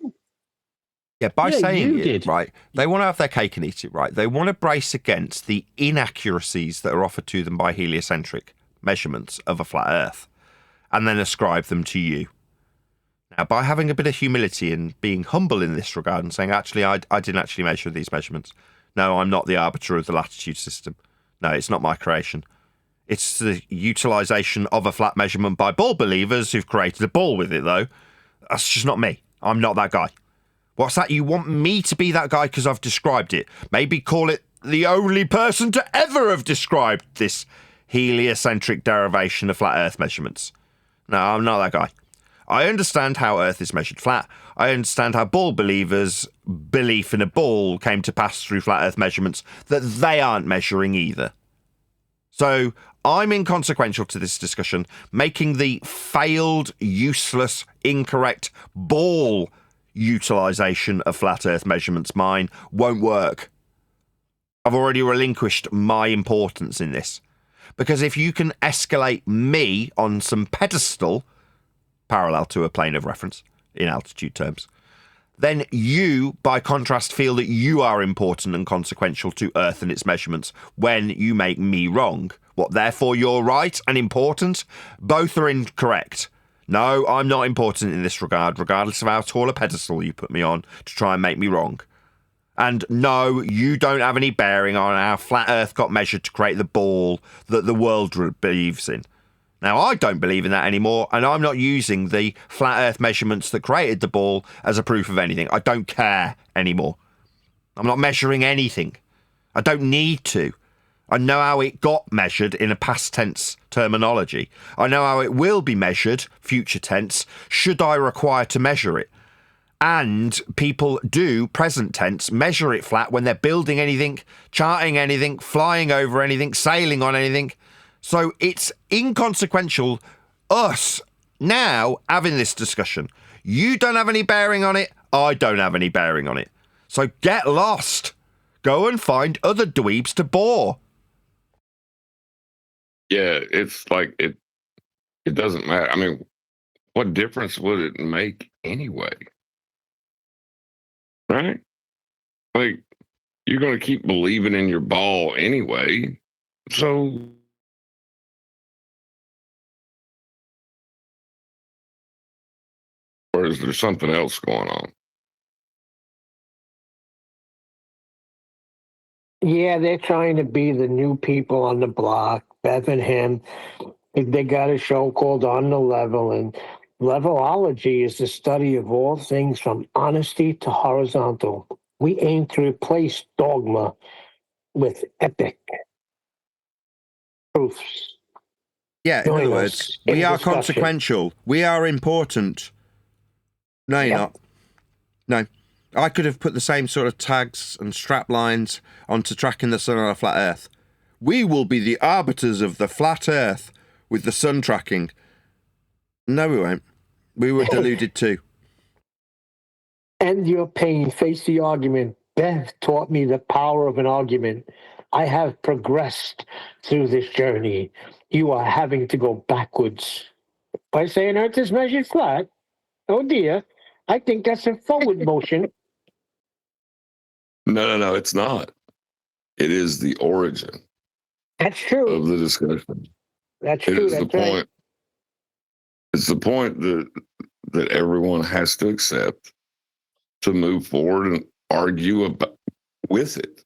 Yeah, by Yeah, saying you it, did. right, they want to have their cake and eat it, right? They want to brace against the inaccuracies that are offered to them by heliocentric measurements of a flat Earth and then ascribe them to you. Now, by having a bit of humility and being humble in this regard and saying, actually, I didn't actually measure these measurements. No, I'm not the arbiter of the latitude system. No, it's not my creation. It's the utilization of a flat measurement by ball believers who've created a ball with it, though. That's just not me. I'm not that guy. What's that? You want me to be that guy because I've described it? Maybe call it the only person to ever have described this heliocentric derivation of flat Earth measurements. No, I'm not that guy. I understand how Earth is measured flat. I understand how ball believers' belief in a ball came to pass through flat Earth measurements that they aren't measuring either. So I'm inconsequential to this discussion, making the failed, useless, incorrect ball utilization of flat Earth measurements mine won't work. I've already relinquished my importance in this. Because if you can escalate me on some pedestal, parallel to a plane of reference in altitude terms, then you, by contrast, feel that you are important and consequential to Earth and its measurements when you make me wrong. What, therefore you're right and important? Both are incorrect. No, I'm not important in this regard, regardless of how tall a pedestal you put me on to try and make me wrong. And no, you don't have any bearing on how flat Earth got measured to create the ball that the world believes in. Now, I don't believe in that anymore, and I'm not using the flat Earth measurements that created the ball as a proof of anything. I don't care anymore. I'm not measuring anything. I don't need to. I know how it got measured in a past tense terminology. I know how it will be measured, future tense, should I require to measure it. And people do, present tense, measure it flat when they're building anything, charting anything, flying over anything, sailing on anything. So it's inconsequential, us now having this discussion. You don't have any bearing on it. I don't have any bearing on it. So get lost. Go and find other dweebs to bore. Yeah, it's like it doesn't matter. I mean, what difference would it make anyway? Right? Like, you're going to keep believing in your ball anyway. So, or is there something else going on? Yeah, they're trying to be the new people on the block. Bev and him. They got a show called On the Level, and levelology is the study of all things from honesty to horizontal. We aim to replace dogma with epic proofs. Yeah, in Join other us words, in we are discussion. consequential. We are important. No, you're Yep. not. No. I could have put the same sort of tags and strap lines onto tracking the sun on a flat Earth. We will be the arbiters of the flat Earth with the sun tracking. No, we won't. We were deluded too. End your pain, face the argument. Bev taught me the power of an argument. I have progressed through this journey. You are having to go backwards. By saying Earth is measured flat, oh dear, I think that's a forward motion. No, it's not. It is the origin That's true. of the discussion. That's It true. is the That's right. point. It's the point that everyone has to accept to move forward and argue about with it.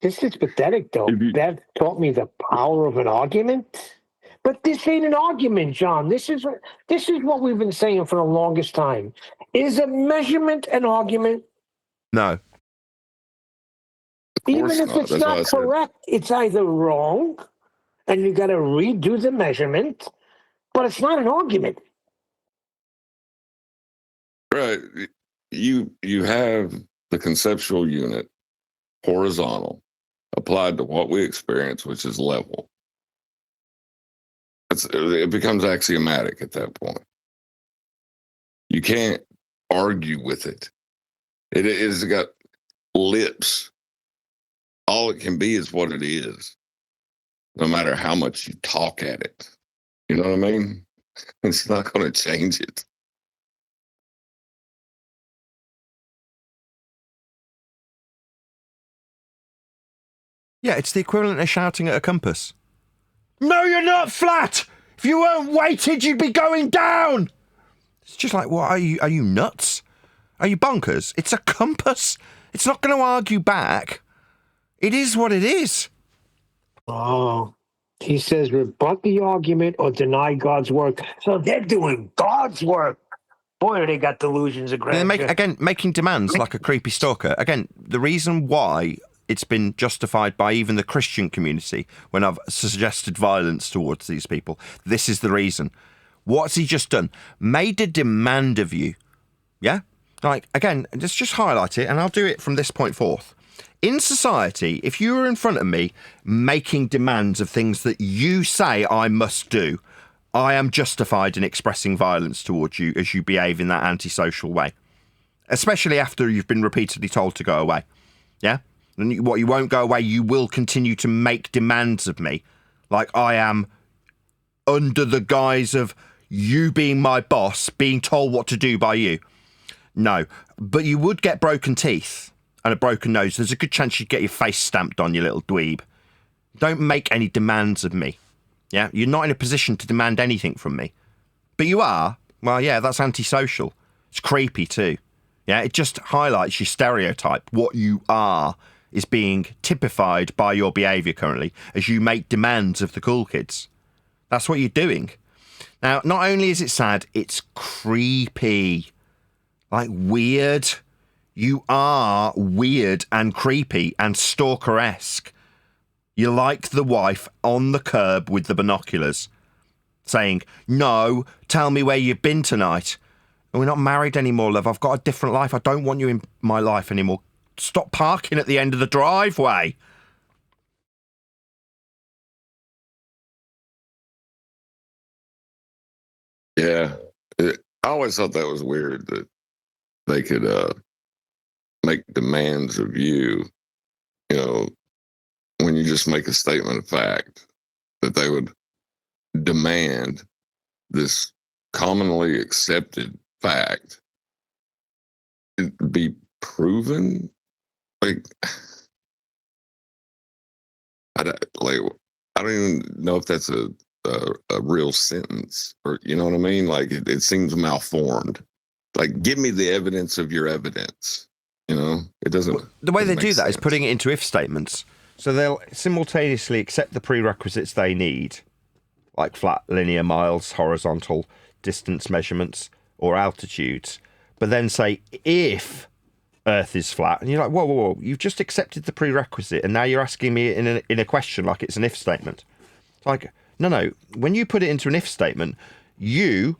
This is pathetic, though. If you- Bev taught me the power of an argument. But this ain't an argument, John. This is what we've been saying for the longest time. Is a measurement an argument? No. Of Even course if not. it's That's why I not said- correct, it's either wrong, and you got to redo the measurement, but it's not an argument. Right. You have the conceptual unit horizontal applied to what we experience, which is level. It becomes axiomatic at that point. You can't argue with it. It is got lips. All it can be is what it is, no matter how much you talk at it. You know what I mean? It's not going to change it. Yeah, it's the equivalent of shouting at a compass. No, you're not flat! If you weren't weighted, you'd be going down! It's just like, what, are you nuts? Are you bonkers? It's a compass. It's not going to argue back. It is what it is. Oh, he says rebut the argument or deny God's work. So they're doing God's work. Boy, they got delusions of grandeur. Making demands like a creepy stalker. Again, the reason why it's been justified by even the Christian community when I've suggested violence towards these people, this is the reason. What's he just done? Made a demand of you. Yeah? Like, again, let's just highlight it, and I'll do it from this point forth. In society, if you were in front of me making demands of things that you say I must do, I am justified in expressing violence towards you as you behave in that antisocial way. Especially after you've been repeatedly told to go away. Yeah? And you won't go away, you will continue to make demands of me. Like I am under the guise of you being my boss, being told what to do by you. No, but you would get broken teeth and a broken nose. There's a good chance you'd get your face stamped on, you little dweeb. Don't make any demands of me. Yeah, you're not in a position to demand anything from me. But you are. Well, yeah, that's antisocial. It's creepy too. Yeah, it just highlights your stereotype. What you are is being typified by your behaviour currently as you make demands of the cool kids. That's what you're doing. Now, not only is it sad, it's creepy. Like, weird. You are weird and creepy and stalker-esque. You're like the wife on the curb with the binoculars, saying, no, tell me where you've been tonight. We're not married anymore, love. I've got a different life. I don't want you in my life anymore. Stop parking at the end of the driveway. Yeah. I always thought that was weird that they could make demands of you, you know, when you just make a statement of fact, that they would demand this commonly accepted fact it be proven. Like, I don't even know if that's a real sentence, or you know what I mean? Like it seems malformed. Like, give me the evidence of your evidence. You know, it doesn't. Well, the way they do that sense. is putting it into if statements. So they'll simultaneously accept the prerequisites they need, like flat, linear, miles, horizontal, distance measurements, or altitudes, but then say if Earth is flat, and you're like, whoa, you've just accepted the prerequisite, and now you're asking me in a question like it's an if statement. Like, no. When you put it into an if statement, you,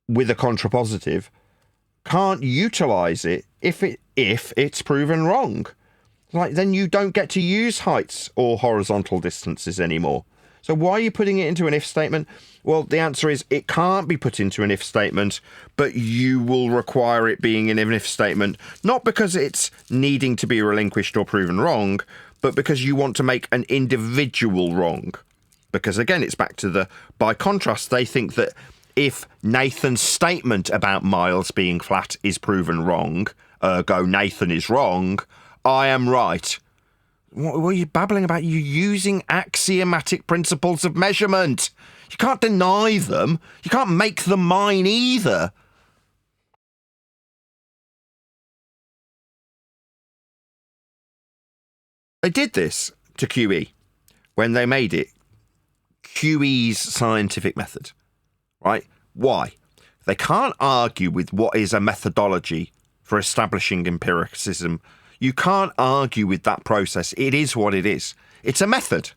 with a contrapositive, can't utilize it if it's proven wrong. Like, then you don't get to use heights or horizontal distances anymore. So why are you putting it into an if statement? Well, the answer is it can't be put into an if statement, but you will require it being in an if statement, not because it's needing to be relinquished or proven wrong, but because you want to make an individual wrong. Because again, it's back to by contrast, they think that if Nathan's statement about miles being flat is proven wrong, ergo Nathan is wrong, I am right. What are you babbling about? You're using axiomatic principles of measurement. You can't deny them. You can't make them mine either. They did this to QE when they made it QE's scientific method, right? Why? They can't argue with what is a methodology for establishing empiricism. You can't argue with that process. It is what it is. It's a method.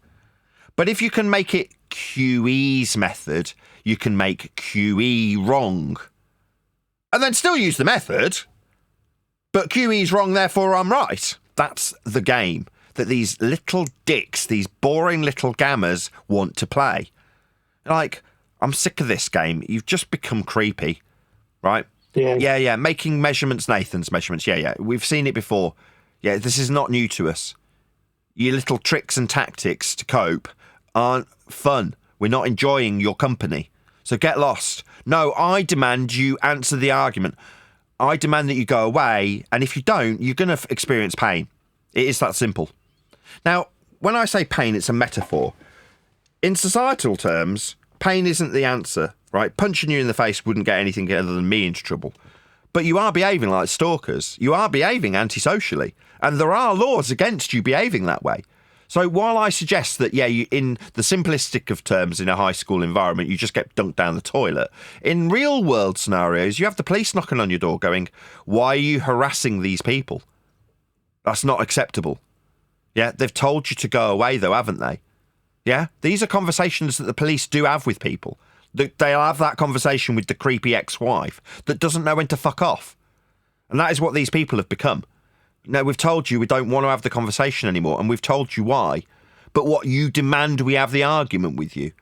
But if you can make it QE's method, you can make QE wrong. And then still use the method, but QE's wrong, therefore I'm right. That's the game that these little dicks, these boring little gammers want to play. Like, I'm sick of this game. You've just become creepy, right? Yeah. Making measurements, Nathan's measurements. Yeah. We've seen it before. Yeah, this is not new to us. Your little tricks and tactics to cope aren't fun. We're not enjoying your company. So get lost. No, I demand you answer the argument. I demand that you go away, and if you don't, you're going to experience pain. It is that simple. Now, when I say pain, it's a metaphor. In societal terms, pain isn't the answer, right? Punching you in the face wouldn't get anything other than me into trouble. But you are behaving like stalkers. You are behaving antisocially. And there are laws against you behaving that way. So while I suggest that, you, in the simplistic of terms, in a high school environment, you just get dunked down the toilet, in real world scenarios, you have the police knocking on your door going, why are you harassing these people? That's not acceptable. Yeah, they've told you to go away, though, haven't they? Yeah, these are conversations that the police do have with people. They'll have that conversation with the creepy ex-wife that doesn't know when to fuck off. And that is what these people have become. No, we've told you we don't want to have the conversation anymore, and we've told you why. But what you demand, we have the argument with you.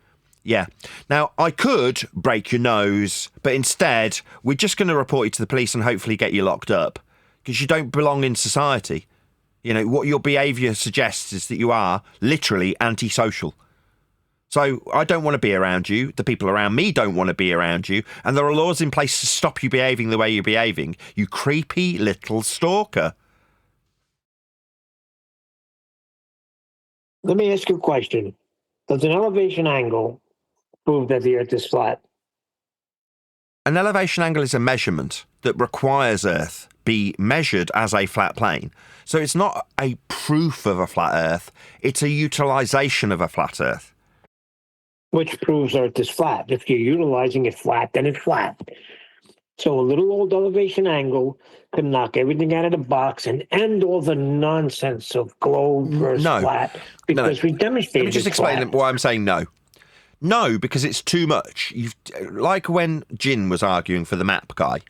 Yeah. Now, I could break your nose, but instead, we're just going to report you to the police and hopefully get you locked up, because you don't belong in society. You know, what your behaviour suggests is that you are literally antisocial. So I don't want to be around you. The people around me don't want to be around you. And there are laws in place to stop you behaving the way you're behaving. You creepy little stalker. Let me ask you a question. Does an elevation angle prove that the Earth is flat? An elevation angle is a measurement that requires Earth be measured as a flat plane. So it's not a proof of a flat Earth. It's a utilisation of a flat Earth. Which proves Earth is flat. If you're utilizing it flat, then it's flat. So a little old elevation angle could knock everything out of the box and end all the nonsense of globe versus flat, because we demonstrated. Let me just explain why I'm saying no. No, because it's too much. Like when Jin was arguing for the map guy,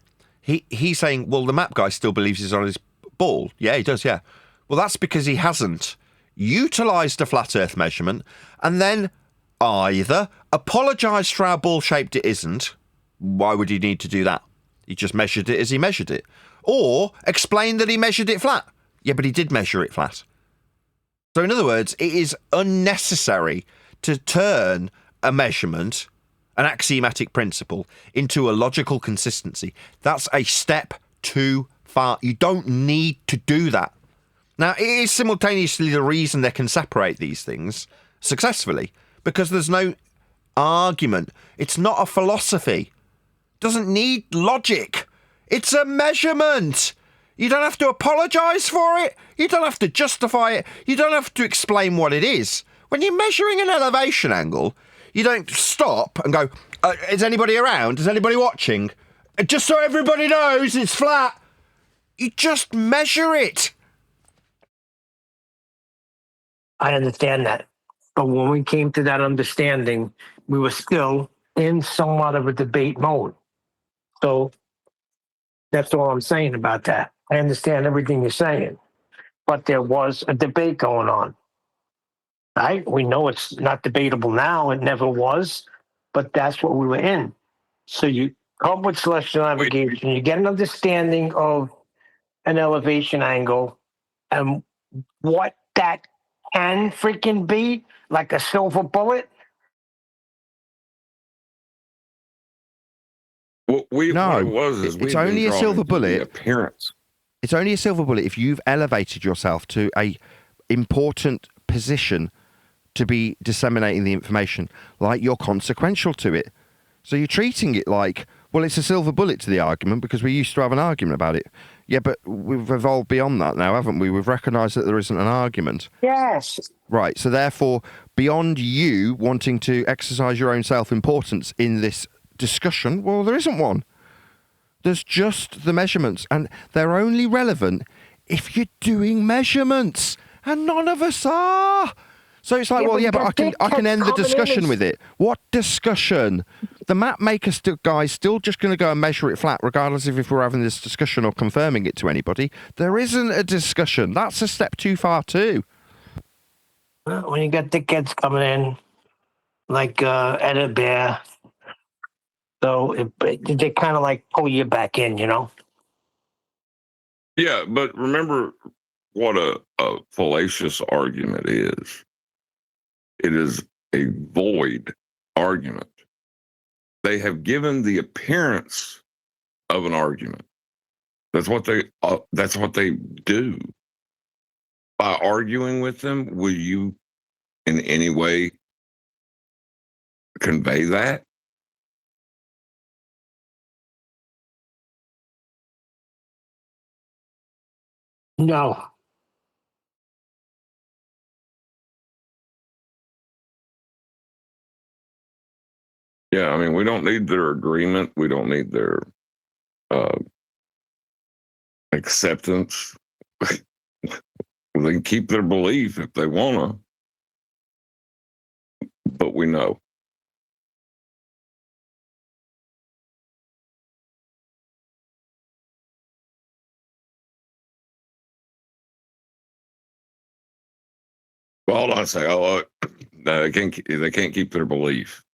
he's saying, well, the map guy still believes he's on his ball. Yeah, he does, yeah. Well, that's because he hasn't utilised a flat Earth measurement and then either apologised for how ball-shaped it isn't. Why would he need to do that? He just measured it as he measured it. Or explained that he measured it flat. Yeah, but he did measure it flat. So in other words, it is unnecessary to turn a measurement, an axiomatic principle, into a logical consistency. That's a step too far. You don't need to do that. Now, it is simultaneously the reason they can separate these things successfully, because there's no argument. It's not a philosophy. It doesn't need logic. It's a measurement. You don't have to apologise for it. You don't have to justify it. You don't have to explain what it is. When you're measuring an elevation angle, you don't stop and go, is anybody around? Is anybody watching? Just so everybody knows it's flat. You just measure it. I understand that. But when we came to that understanding, we were still in somewhat of a debate mode. So that's all I'm saying about that. I understand everything you're saying, but there was a debate going on. Right? We know it's not debatable now. It never was, but that's what we were in. So you come with celestial navigation, you get an understanding of an elevation angle and what that can freaking be, like a silver bullet. What it was is it's only a silver bullet. Appearance. It's only a silver bullet if you've elevated yourself to a important position to be disseminating the information, like you're consequential to it. So you're treating it like, well, it's a silver bullet to the argument because we used to have an argument about it. Yeah, but we've evolved beyond that now, haven't we? We've recognised that there isn't an argument. Yes. Right, so therefore, beyond you wanting to exercise your own self-importance in this discussion, well, there isn't one. There's just the measurements, and they're only relevant if you're doing measurements, and none of us are. So it's like, but I can end the discussion with it. What discussion? The map maker guy's still just going to go and measure it flat, regardless of if we're having this discussion or confirming it to anybody. There isn't a discussion. That's a step too far too. When you got dickheads coming in, like Ed Bear, So they kind of like pull you back in, you know? Yeah, but remember what a fallacious argument is. It is a void argument. They have given the appearance of an argument. That's what they do. By arguing with them, will you in any way convey that? No. Yeah, I mean, we don't need their agreement. We don't need their acceptance. They can keep their belief if they want to, but we know. Well, I say, they can't keep their belief.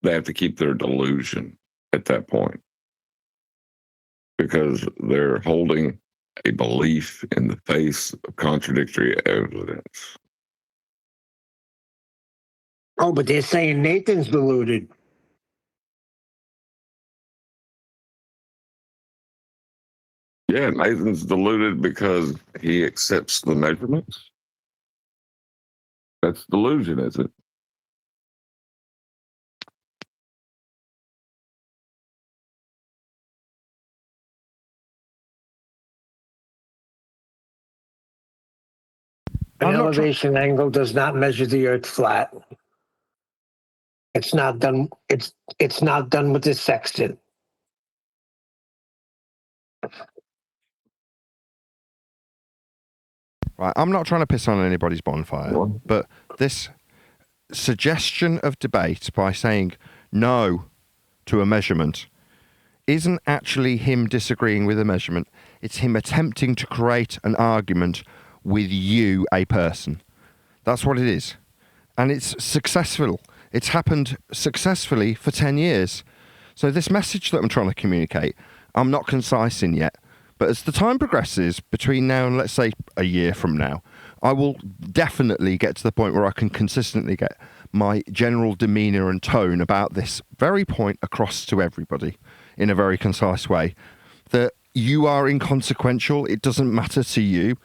They have to keep their delusion at that point because they're holding a belief in the face of contradictory evidence. Oh, but they're saying Nathan's deluded. Yeah, Nathan's deluded because he accepts the measurements. That's delusion, is it? An I'm not elevation angle does not measure the Earth flat. It's not done. It's not done with the sextant. Right, I'm not trying to piss on anybody's bonfire, but this suggestion of debate by saying no to a measurement isn't actually him disagreeing with a measurement. It's him attempting to create an argument with you, a person. That's what it is. And it's successful. It's happened successfully for 10 years. So this message that I'm trying to communicate, I'm not concise in yet. But as the time progresses between now and let's say a year from now, I will definitely get to the point where I can consistently get my general demeanour and tone about this very point across to everybody in a very concise way. That you are inconsequential, it doesn't matter to you,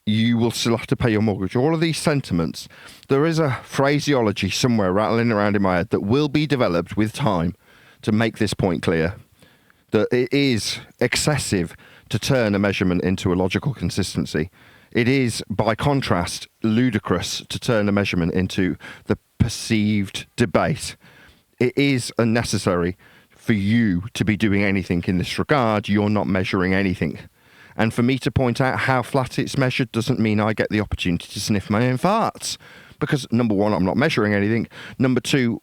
you will still have to pay your mortgage. All of these sentiments, there is a phraseology somewhere rattling around in my head that will be developed with time to make this point clear. That it is excessive to turn a measurement into a logical consistency. It is, by contrast, ludicrous to turn a measurement into the perceived debate. It is unnecessary for you to be doing anything in this regard. You're not measuring anything. And for me to point out how flat it's measured doesn't mean I get the opportunity to sniff my own farts. Because, number one, I'm not measuring anything. Number two,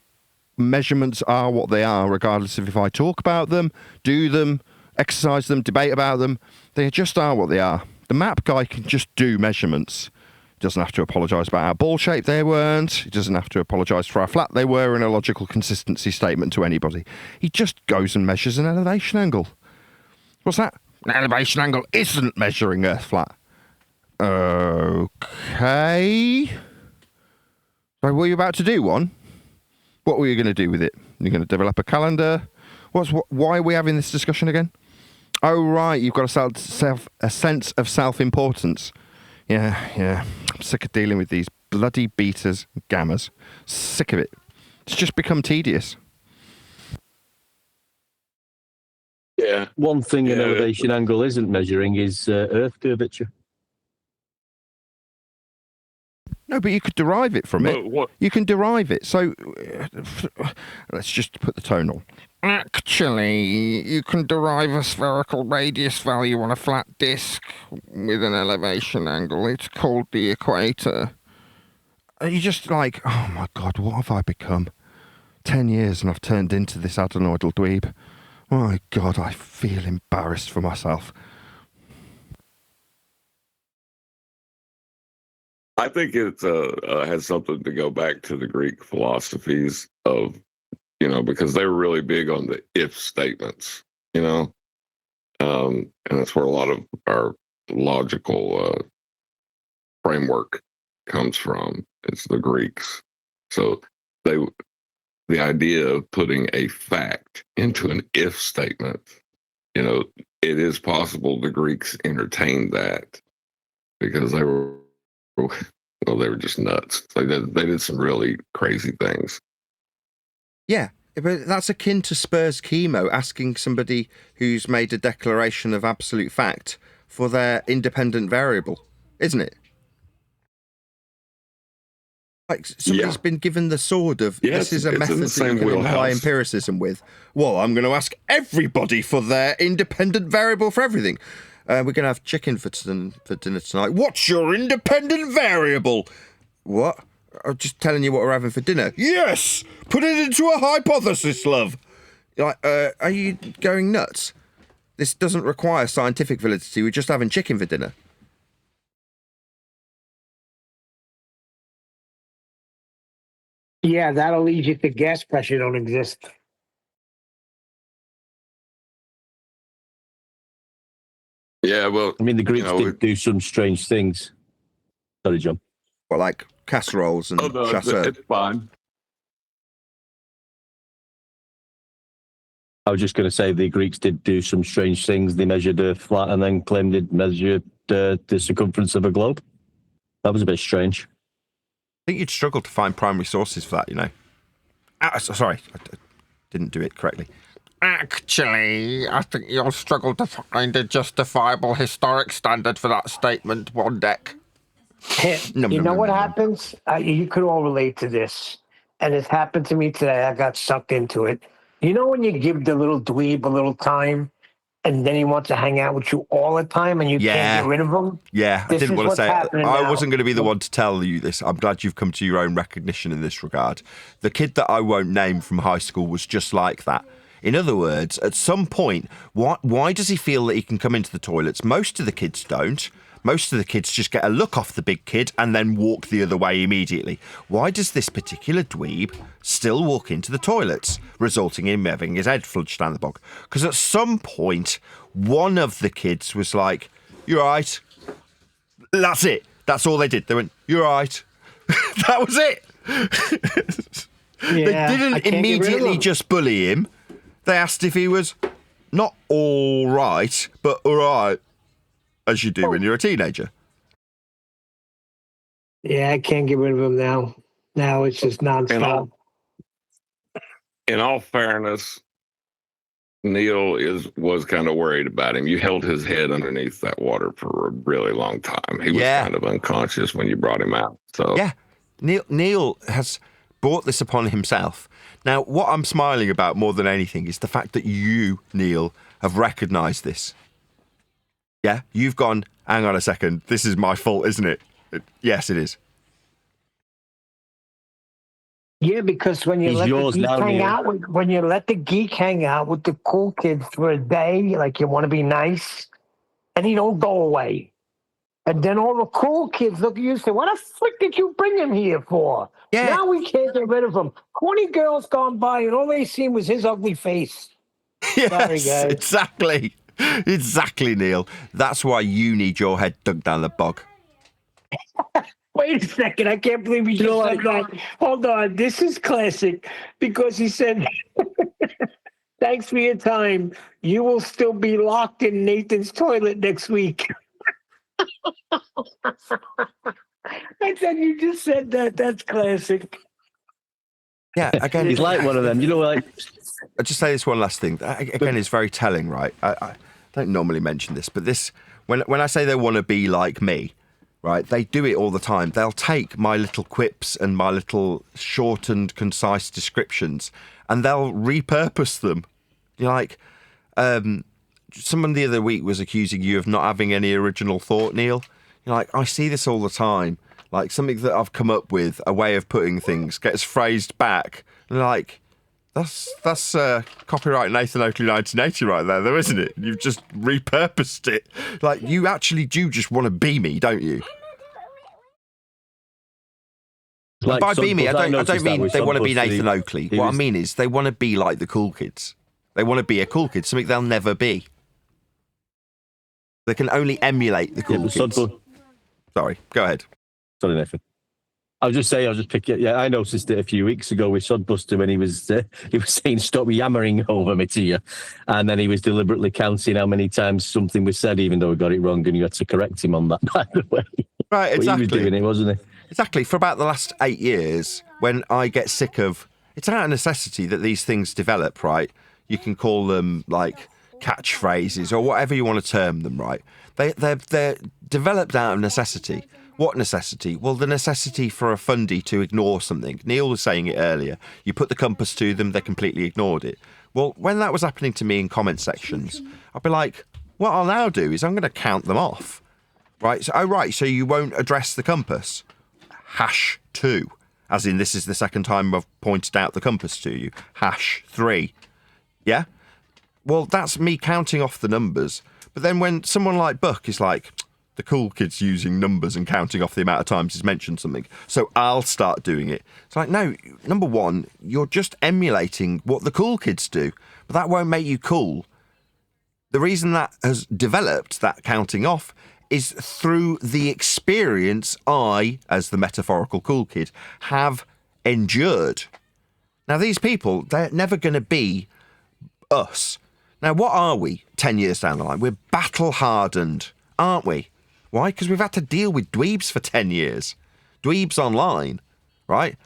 measurements are what they are, regardless of if I talk about them, do them, exercise them, debate about them. They just are what they are. The map guy can just do measurements. He doesn't have to apologise about how ball shaped they weren't. He doesn't have to apologise for how flat they were in a logical consistency statement to anybody. He just goes and measures an elevation angle. What's that? An elevation angle isn't measuring Earth flat. Okay. So were you about to do one? What were you going to do with it? You're going to develop a calendar? Why are we having this discussion again? Oh, right, you've got a sense of self-importance. Yeah. I'm sick of dealing with these bloody betas and gammas. Sick of it. It's just become tedious. Yeah. One thing an elevation angle isn't measuring is Earth curvature. No, but you could derive it from it. What? You can derive it. So let's just put the tone on. Actually, you can derive a spherical radius value on a flat disk with an elevation angle. It's called the equator. You just like, oh my God, what have I become? 10 years and I've turned into this adenoidal dweeb. My God, I feel embarrassed for myself. I think it has something to go back to the Greek philosophies of because they were really big on the if statements, and that's where a lot of our logical framework comes from. It's the Greeks. So the idea of putting a fact into an if statement, it is possible the Greeks entertained that because they were just nuts. They did some really crazy things. Yeah, but that's akin to Spurs chemo asking somebody who's made a declaration of absolute fact for their independent variable, isn't it? Like somebody's been given the sword of this is a method that you can apply empiricism with. Well, I'm going to ask everybody for their independent variable for everything. We're going to have chicken for dinner tonight. What's your independent variable? What? I'm just telling you what we're having for dinner. Yes! Put it into a hypothesis, love. Like, are you going nuts? This doesn't require scientific validity. We're just having chicken for dinner. Yeah, that'll lead you to gas pressure don't exist. Yeah, well, I mean, the Greeks did do some strange things. Sorry, John. Well, like casseroles and chasseur. It's fine. I was just going to say the Greeks did do some strange things. They measured a flat and then claimed they'd measured the circumference of a globe. That was a bit strange. I think you'd struggle to find primary sources for that, Sorry, I didn't do it correctly. Actually, I think you'll struggle to find a justifiable historic standard for that statement, one deck. You know what happens? You could all relate to this. And it happened to me today. I got sucked into it. You know when you give the little dweeb a little time and then he wants to hang out with you all the time and you can't get rid of him? Yeah, I didn't want to say it. I wasn't going to be the one to tell you this. I'm glad you've come to your own recognition in this regard. The kid that I won't name from high school was just like that. In other words, at some point, why does he feel that he can come into the toilets? Most of the kids don't. Most of the kids just get a look off the big kid and then walk the other way immediately. Why does this particular dweeb still walk into the toilets, resulting in him having his head flunched down the bog? Because at some point, one of the kids was like, "You're right." That's it. That's all they did. They went, "You're right." That was it. They didn't immediately just bully him. They asked if he was not all right, but all right. As you do when you're a teenager. Yeah, I can't get rid of him now. Now it's just nonstop. In all fairness, Neil was kind of worried about him. You held his head underneath that water for a really long time. He was kind of unconscious when you brought him out. So yeah, Neil has brought this upon himself. Now, what I'm smiling about more than anything is the fact that you, Neil, have recognised this. Yeah, you've gone, hang on a second, this is my fault, isn't it? Yes, it is. Yeah, because when you let the geek hang out with the cool kids for a day, like you want to be nice, and he don't go away. And then all the cool kids look at you and say, "What the frick did you bring him here for?" Yeah. Now we can't get rid of him. 20 girls gone by and all they seen was his ugly face. Yes, sorry, guys. Exactly. Exactly, Neil. That's why you need your head dug down the bog. Wait a second. I can't believe you just said that. Hold on. This is classic because he said, "Thanks for your time. You will still be locked in Nathan's toilet next week." I said, you just said that. That's classic. Yeah, again, he's like one of them. I'll just say this one last thing. Again, it's very telling, right? I don't normally mention this, but this when I say they want to be like me, right? They do it all the time. They'll take my little quips and my little shortened, concise descriptions, and they'll repurpose them. You're like, someone the other week was accusing you of not having any original thought, Neil. You're like, I see this all the time. Like something that I've come up with, a way of putting things, gets phrased back. And like, that's copyright Nathan Oakley 1980 right there, though, isn't it? You've just repurposed it. Like, you actually do just want to be me, don't you? Like By be me, I don't noticed that mean with they want to be Sodbuster, Nathan Oakley. he What I was- mean is they want to be like the cool kids. They want to be a cool kid, something they'll never be. They can only emulate the cool but kids. Sorry, go ahead. Sorry, Nathan. I was just picking. Yeah, I noticed it a few weeks ago with Sodbuster when he was saying "stop yammering over me" to you, and then he was deliberately counting how many times something was said, even though he got it wrong, and you had to correct him on that. By the way, Right, exactly. But he was doing it, wasn't he? Exactly. For about the last 8 years, when I get sick of, it's out of necessity that these things develop, right? You can call them like catchphrases or whatever you want to term them, right? They're developed out of necessity. What necessity? Well, the necessity for a fundy to ignore something. Neil was saying it earlier. You put the compass to them, they completely ignored it. Well, when that was happening to me in comment sections, I'd be like, what I'll now do is I'm going to count them off. Right? So you won't address the compass. #2. As in, this is the second time I've pointed out the compass to you. #3. Yeah? Well, that's me counting off the numbers. But then when someone like Buck is like, the cool kid's using numbers and counting off the amount of times he's mentioned something, so I'll start doing it. It's like, no, number one, you're just emulating what the cool kids do, but that won't make you cool. The reason that has developed, that counting off, is through the experience I, as the metaphorical cool kid, have endured. Now, these people, they're never going to be us. Now, what are we 10 years down the line? We're battle-hardened, aren't we? Why? Because we've had to deal with dweebs for 10 years. Dweebs online, right,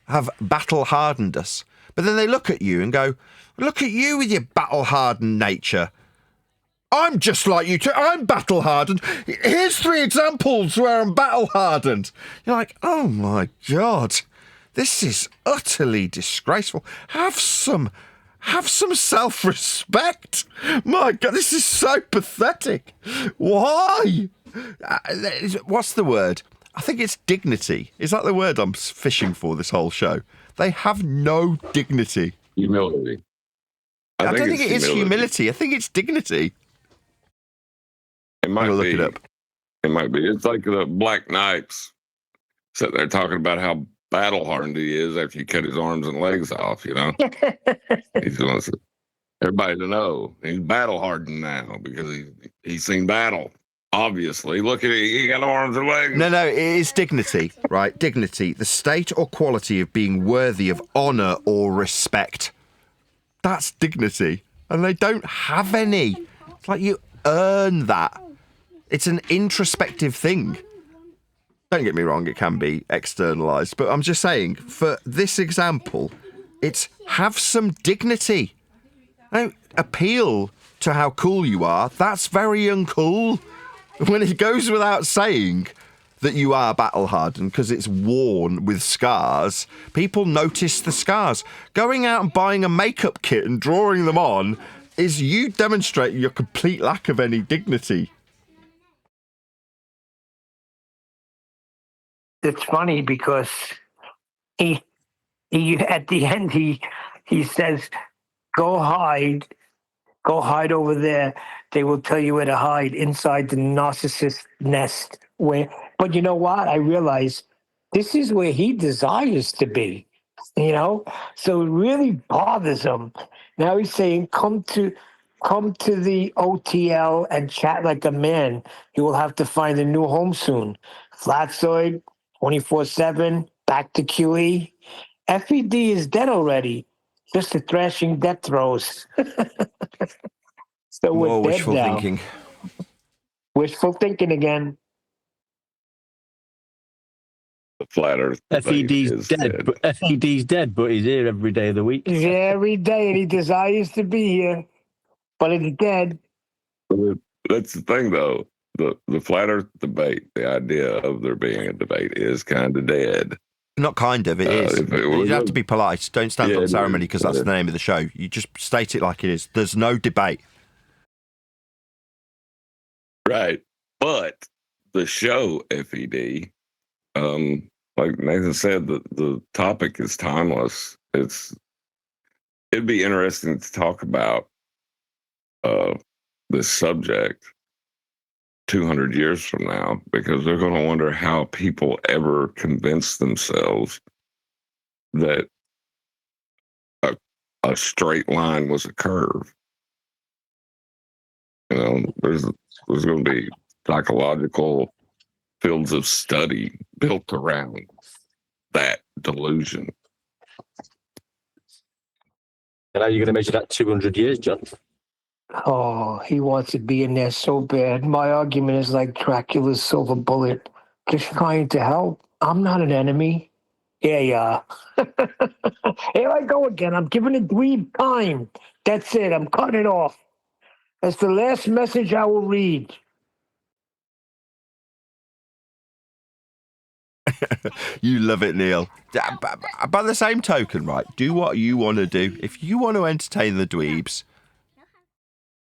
have battle-hardened us. But then they look at you and go, look at you with your battle-hardened nature. I'm just like you too. I'm battle-hardened. Here's 3 examples where I'm battle-hardened. You're like, oh my God, this is utterly disgraceful. Have some self-respect. My God, this is so pathetic. Why? What's the word? I think it's dignity. Is that the word I'm fishing for this whole show? They have no dignity. Humility. I don't think it is humility. I think it's dignity. It might We'll be. look it up. It might be. It's like the Black Knights sitting there talking about how battle hardened he is after you cut his arms and legs off, you know? He just wants everybody to know he's battle hardened now because he's seen battle. Obviously, look at it. He got arms and legs. No, it is dignity, right? Dignity, the state or quality of being worthy of honour or respect. That's dignity. And they don't have any. It's like you earn that. It's an introspective thing. Don't get me wrong, it can be externalised. But I'm just saying, for this example, it's have some dignity. Don't appeal to how cool you are. That's very uncool. When it goes without saying that you are battle-hardened because it's worn with scars, people notice the scars. Going out and buying a makeup kit and drawing them on is you demonstrating your complete lack of any dignity. It's funny because he at the end he says, go hide over there. They will tell you where to hide, inside the narcissist nest. But you know what? I realize this is where he desires to be, you know? So it really bothers him. Now he's saying, come to the OTL and chat like a man. You will have to find a new home soon. Flatsoid, 24/7, back to QE. FED is dead already. Just a thrashing death throes. So More we're dead wishful now. thinking. Wishful thinking again. The flat Earth. debate FED's is dead. But FED's dead, but he's here every day of the week. He's here every day and he desires to be here, but it's dead. That's the thing, though. The flat Earth debate, the idea of there being a debate, is kind of dead. Not kind of, it is. if it You was have a- to be polite. Don't stand Yeah, on it ceremony is. because that's the name of the show. You just state it like it is. There's no debate. Right. But the show FED, like Nathan said, the topic is timeless. It'd be interesting to talk about this subject 200 years from now, because they're going to wonder how people ever convinced themselves that a straight line was a curve. You know, there's going to be psychological fields of study built around that delusion. And how are you going to measure that 200 years, John? Oh, he wants to be in there so bad. My argument is like Dracula's silver bullet, just trying to help. I'm not an enemy. Yeah, yeah. Here I go again. I'm giving a dweeb time. That's it. I'm cutting it off. That's the last message I will read. You love it, Neil. By the same token, right, do what you want to do. If you want to entertain the dweebs,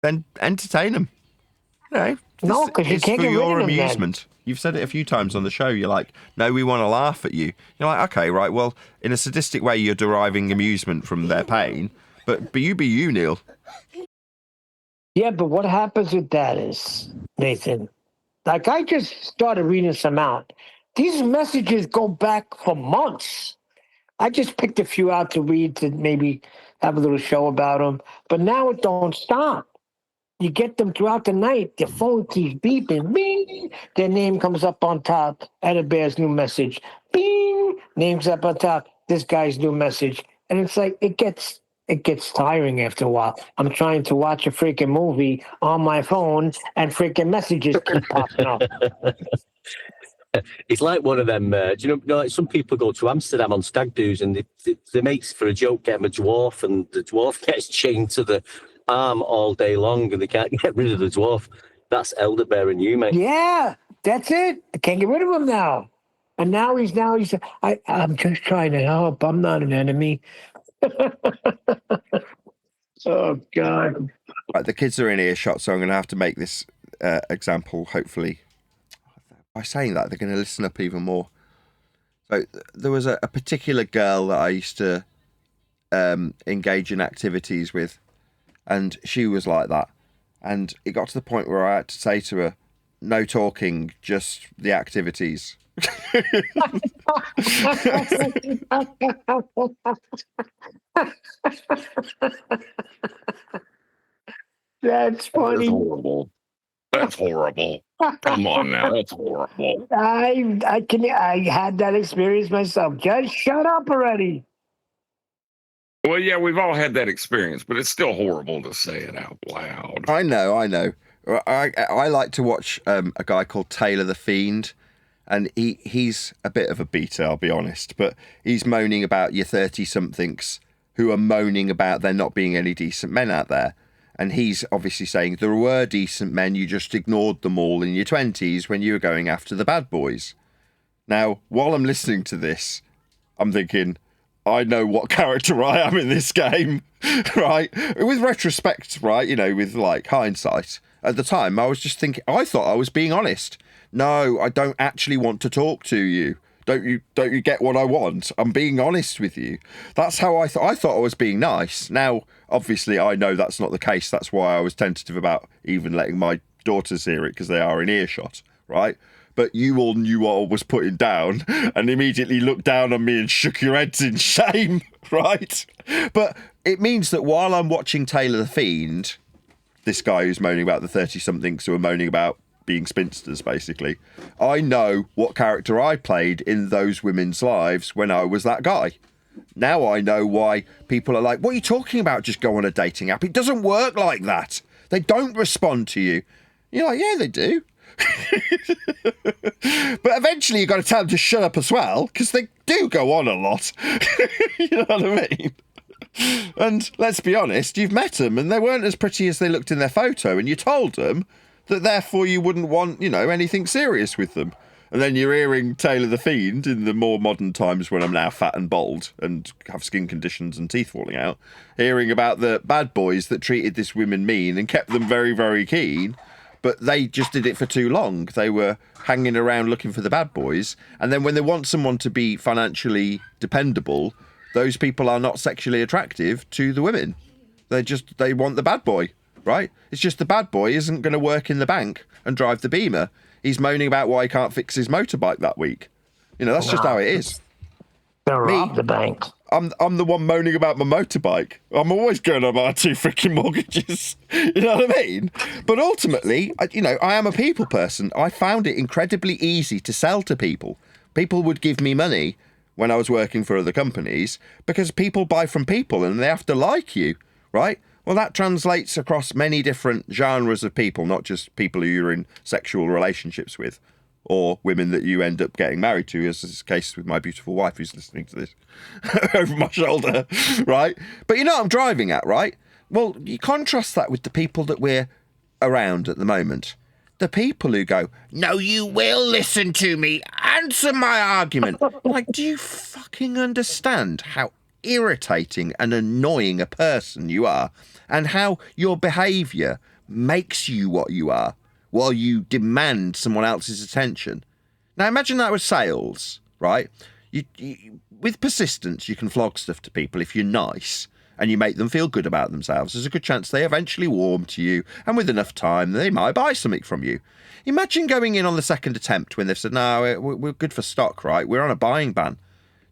then entertain them. You know, No, because you can't for get rid your of them then. amusement. You've said it a few times on the show. You're like, no, we want to laugh at you. You're like, okay, right, well, in a sadistic way, you're deriving amusement from their pain. But you be you, Neil. Yeah, but what happens with that is, Nathan, like I just started reading some out. These messages go back for months. I just picked a few out to read to maybe have a little show about them. But now it don't stop. You get them throughout the night. Their phone keeps beeping. Bing! Their name comes up on top. Edda Bear's new message. Bing! Name's up on top. This guy's new message. And it's like, it gets tiring after a while. I'm trying to watch a freaking movie on my phone and freaking messages keep popping up. It's like one of them, do you know, like some people go to Amsterdam on stag do's and the mates for a joke get them a dwarf and the dwarf gets chained to the arm all day long and they can't get rid of the dwarf. That's Elder Bear and you, mate. Yeah, that's it. I can't get rid of him now. And now he's I'm just trying to help. I'm not an enemy. Oh, God. Right, the kids are in earshot, so I'm going to have to make this example, hopefully. By saying that, they're going to listen up even more. So there was a particular girl that I used to engage in activities with, and she was like that. And it got to the point where I had to say to her, no talking, just the activities. That's funny. That's horrible. That's horrible. Come on now, that's horrible. I had that experience myself. Just shut up already. Well, yeah, we've all had that experience, but it's still horrible to say it out loud. I know. I like to watch a guy called Taylor the Fiend, and he's a bit of a beater, I'll be honest, but he's moaning about your 30-somethings who are moaning about there not being any decent men out there. And he's obviously saying there were decent men, you just ignored them all in your 20s when you were going after the bad boys. Now, while I'm listening to this, I'm thinking, I know what character I am in this game, right? With retrospect, right, you know, with like hindsight. At the time, I was just thinking, I thought I was being honest. No, I don't actually want to talk to you. Don't you get what I want? I'm being honest with you. That's how I thought. I thought I was being nice. Now, obviously, I know that's not the case. That's why I was tentative about even letting my daughters hear it, because they are in earshot, right? But you all knew what I was putting down and immediately looked down on me and shook your heads in shame, right? But it means that while I'm watching Taylor the Fiend, this guy who's moaning about the 30-somethings who are moaning about being spinsters, basically, I know what character I played in those women's lives when I was that guy. Now I know why people are like, what are you talking about? Just go on a dating app. It doesn't work like that. They don't respond to you. You're like, yeah, they do. But eventually you've got to tell them to shut up as well, because they do go on a lot. You know what I mean? And let's be honest, you've met them and they weren't as pretty as they looked in their photo, and you told them that therefore you wouldn't want, you know, anything serious with them. And then you're hearing Taylor the Fiend in the more modern times when I'm now fat and bald and have skin conditions and teeth falling out, hearing about the bad boys that treated this women mean and kept them very, very keen, but they just did it for too long. They were hanging around looking for the bad boys, and then when they want someone to be financially dependable, those people are not sexually attractive to the women. They want the bad boy, right? It's just the bad boy isn't going to work in the bank and drive the Beamer. He's moaning about why he can't fix his motorbike that week. You know, that's just how it is. Gonna Me? rob the bank. I'm the one moaning about my motorbike. I'm always going about 2 freaking mortgages. You know what I mean? But ultimately, I am a people person. I found it incredibly easy to sell to people. People would give me money when I was working for other companies because people buy from people and they have to like you, right? Well, that translates across many different genres of people, not just people who you're in sexual relationships with, or women that you end up getting married to, as is the case with my beautiful wife who's listening to this over my shoulder, right? But you know what I'm driving at, right? Well, you contrast that with the people that we're around at the moment. The people who go, no, you will listen to me, answer my argument. Like, do you fucking understand how irritating and annoying a person you are, and how your behaviour makes you what you are while you demand someone else's attention? Now imagine that with sales, right? You, with persistence, you can flog stuff to people if you're nice and you make them feel good about themselves. There's a good chance they eventually warm to you, and with enough time, they might buy something from you. Imagine going in on the second attempt when they've said, no, we're good for stock, right? We're on a buying ban.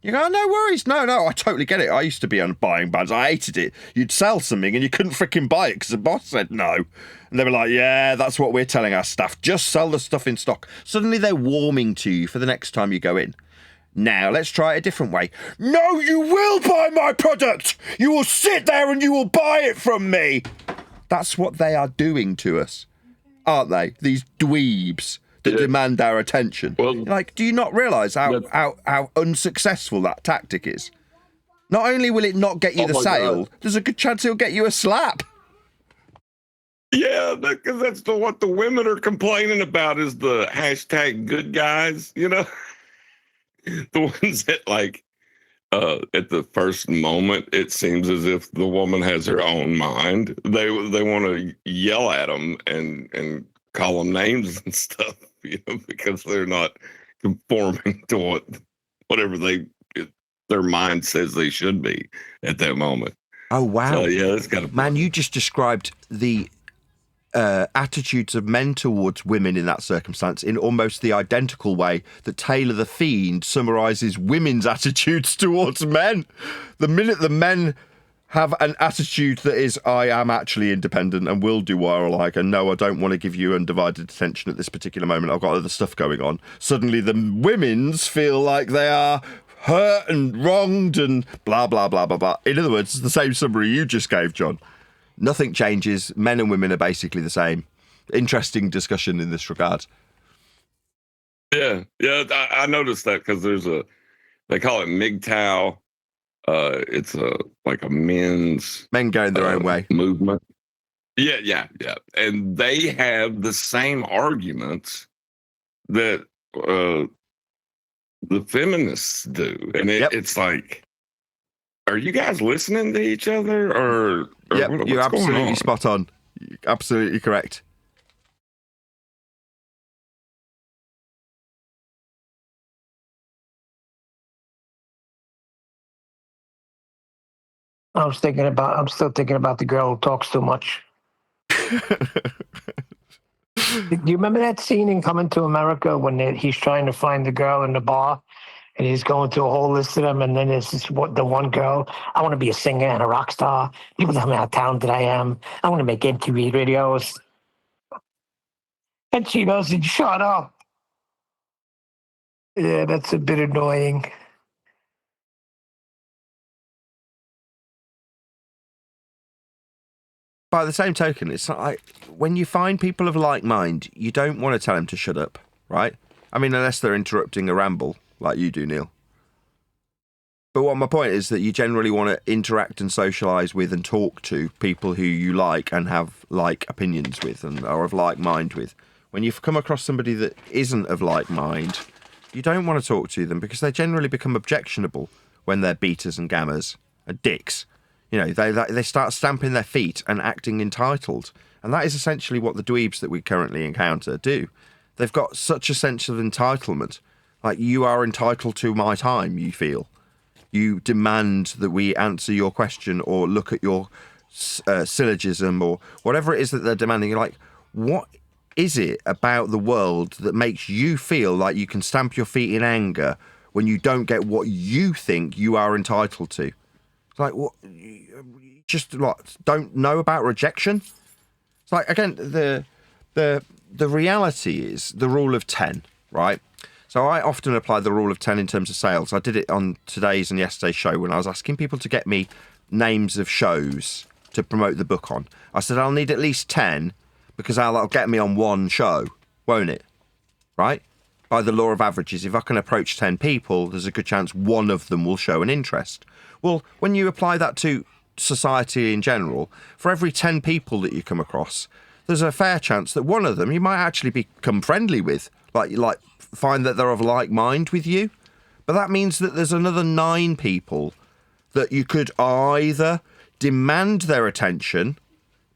You go, oh, no worries. No, I totally get it. I used to be on buying bans. I hated it. You'd sell something and you couldn't freaking buy it because the boss said no. And they were like, yeah, that's what we're telling our staff. Just sell the stuff in stock. Suddenly they're warming to you for the next time you go in. Now, let's try it a different way. No, you will buy my product. You will sit there and you will buy it from me. That's what they are doing to us, aren't they? These dweebs that demand our attention. Well, like, do you not realise how unsuccessful that tactic is? Not only will it not get you the sale, there's a good chance it'll get you a slap. Yeah, because that's what the women are complaining about is the hashtag good guys, you know? The ones that, like, at the first moment, it seems as if the woman has her own mind. They want to yell at them and call them names and stuff, you know, because they're not conforming to whatever their mind says they should be at that moment. Oh, wow. So, yeah, it's got to. Man, you just described the attitudes of men towards women in that circumstance in almost the identical way that Taylor the Fiend summarises women's attitudes towards men. The minute the men have an attitude that is, I am actually independent and will do what I like, and no, I don't want to give you undivided attention at this particular moment, I've got other stuff going on, suddenly the women's feel like they are hurt and wronged and blah, blah, blah, blah, blah. In other words, the same summary you just gave, John. Nothing changes. Men and women are basically the same. Interesting discussion in this regard. Yeah, I noticed that because they call it MGTOW. It's like a men's men going their own way movement. Yeah. And they have the same arguments that the feminists do. And it's like, are you guys listening to each other or you're absolutely spot on. Absolutely correct. I'm still thinking about the girl who talks too much. Do you remember that scene in Coming to America when he's trying to find the girl in the bar and he's going through a whole list of them, and then there's the one girl, I want to be a singer and a rock star. People tell me how talented I am. I want to make MTV videos. And she goes, shut up. Yeah, that's a bit annoying. By the same token, it's like when you find people of like mind, you don't want to tell them to shut up, right? I mean, unless they're interrupting a ramble like you do, Neil. But what my point is that you generally want to interact and socialise with and talk to people who you like and have like opinions with and are of like mind with. When you've come across somebody that isn't of like mind, you don't want to talk to them because they generally become objectionable when they're beaters and gammers and dicks. You know, they start stamping their feet and acting entitled. And that is essentially what the dweebs that we currently encounter do. They've got such a sense of entitlement. Like, you are entitled to my time, you feel. You demand that we answer your question or look at your syllogism or whatever it is that they're demanding. You're like, what is it about the world that makes you feel like you can stamp your feet in anger when you don't get what you think you are entitled to. It's like, what? Just like, don't know about rejection? It's like, again, the reality is the rule of 10, right? So I often apply the rule of 10 in terms of sales. I did it on today's and yesterday's show when I was asking people to get me names of shows to promote the book on. I said, I'll need at least 10 because that'll get me on one show, won't it? Right? By the law of averages, if I can approach 10 people, there's a good chance one of them will show an interest. Well, when you apply that to society in general, for every 10 people that you come across, there's a fair chance that one of them you might actually become friendly with, like find that they're of like mind with you. But that means that there's another 9 people that you could either demand their attention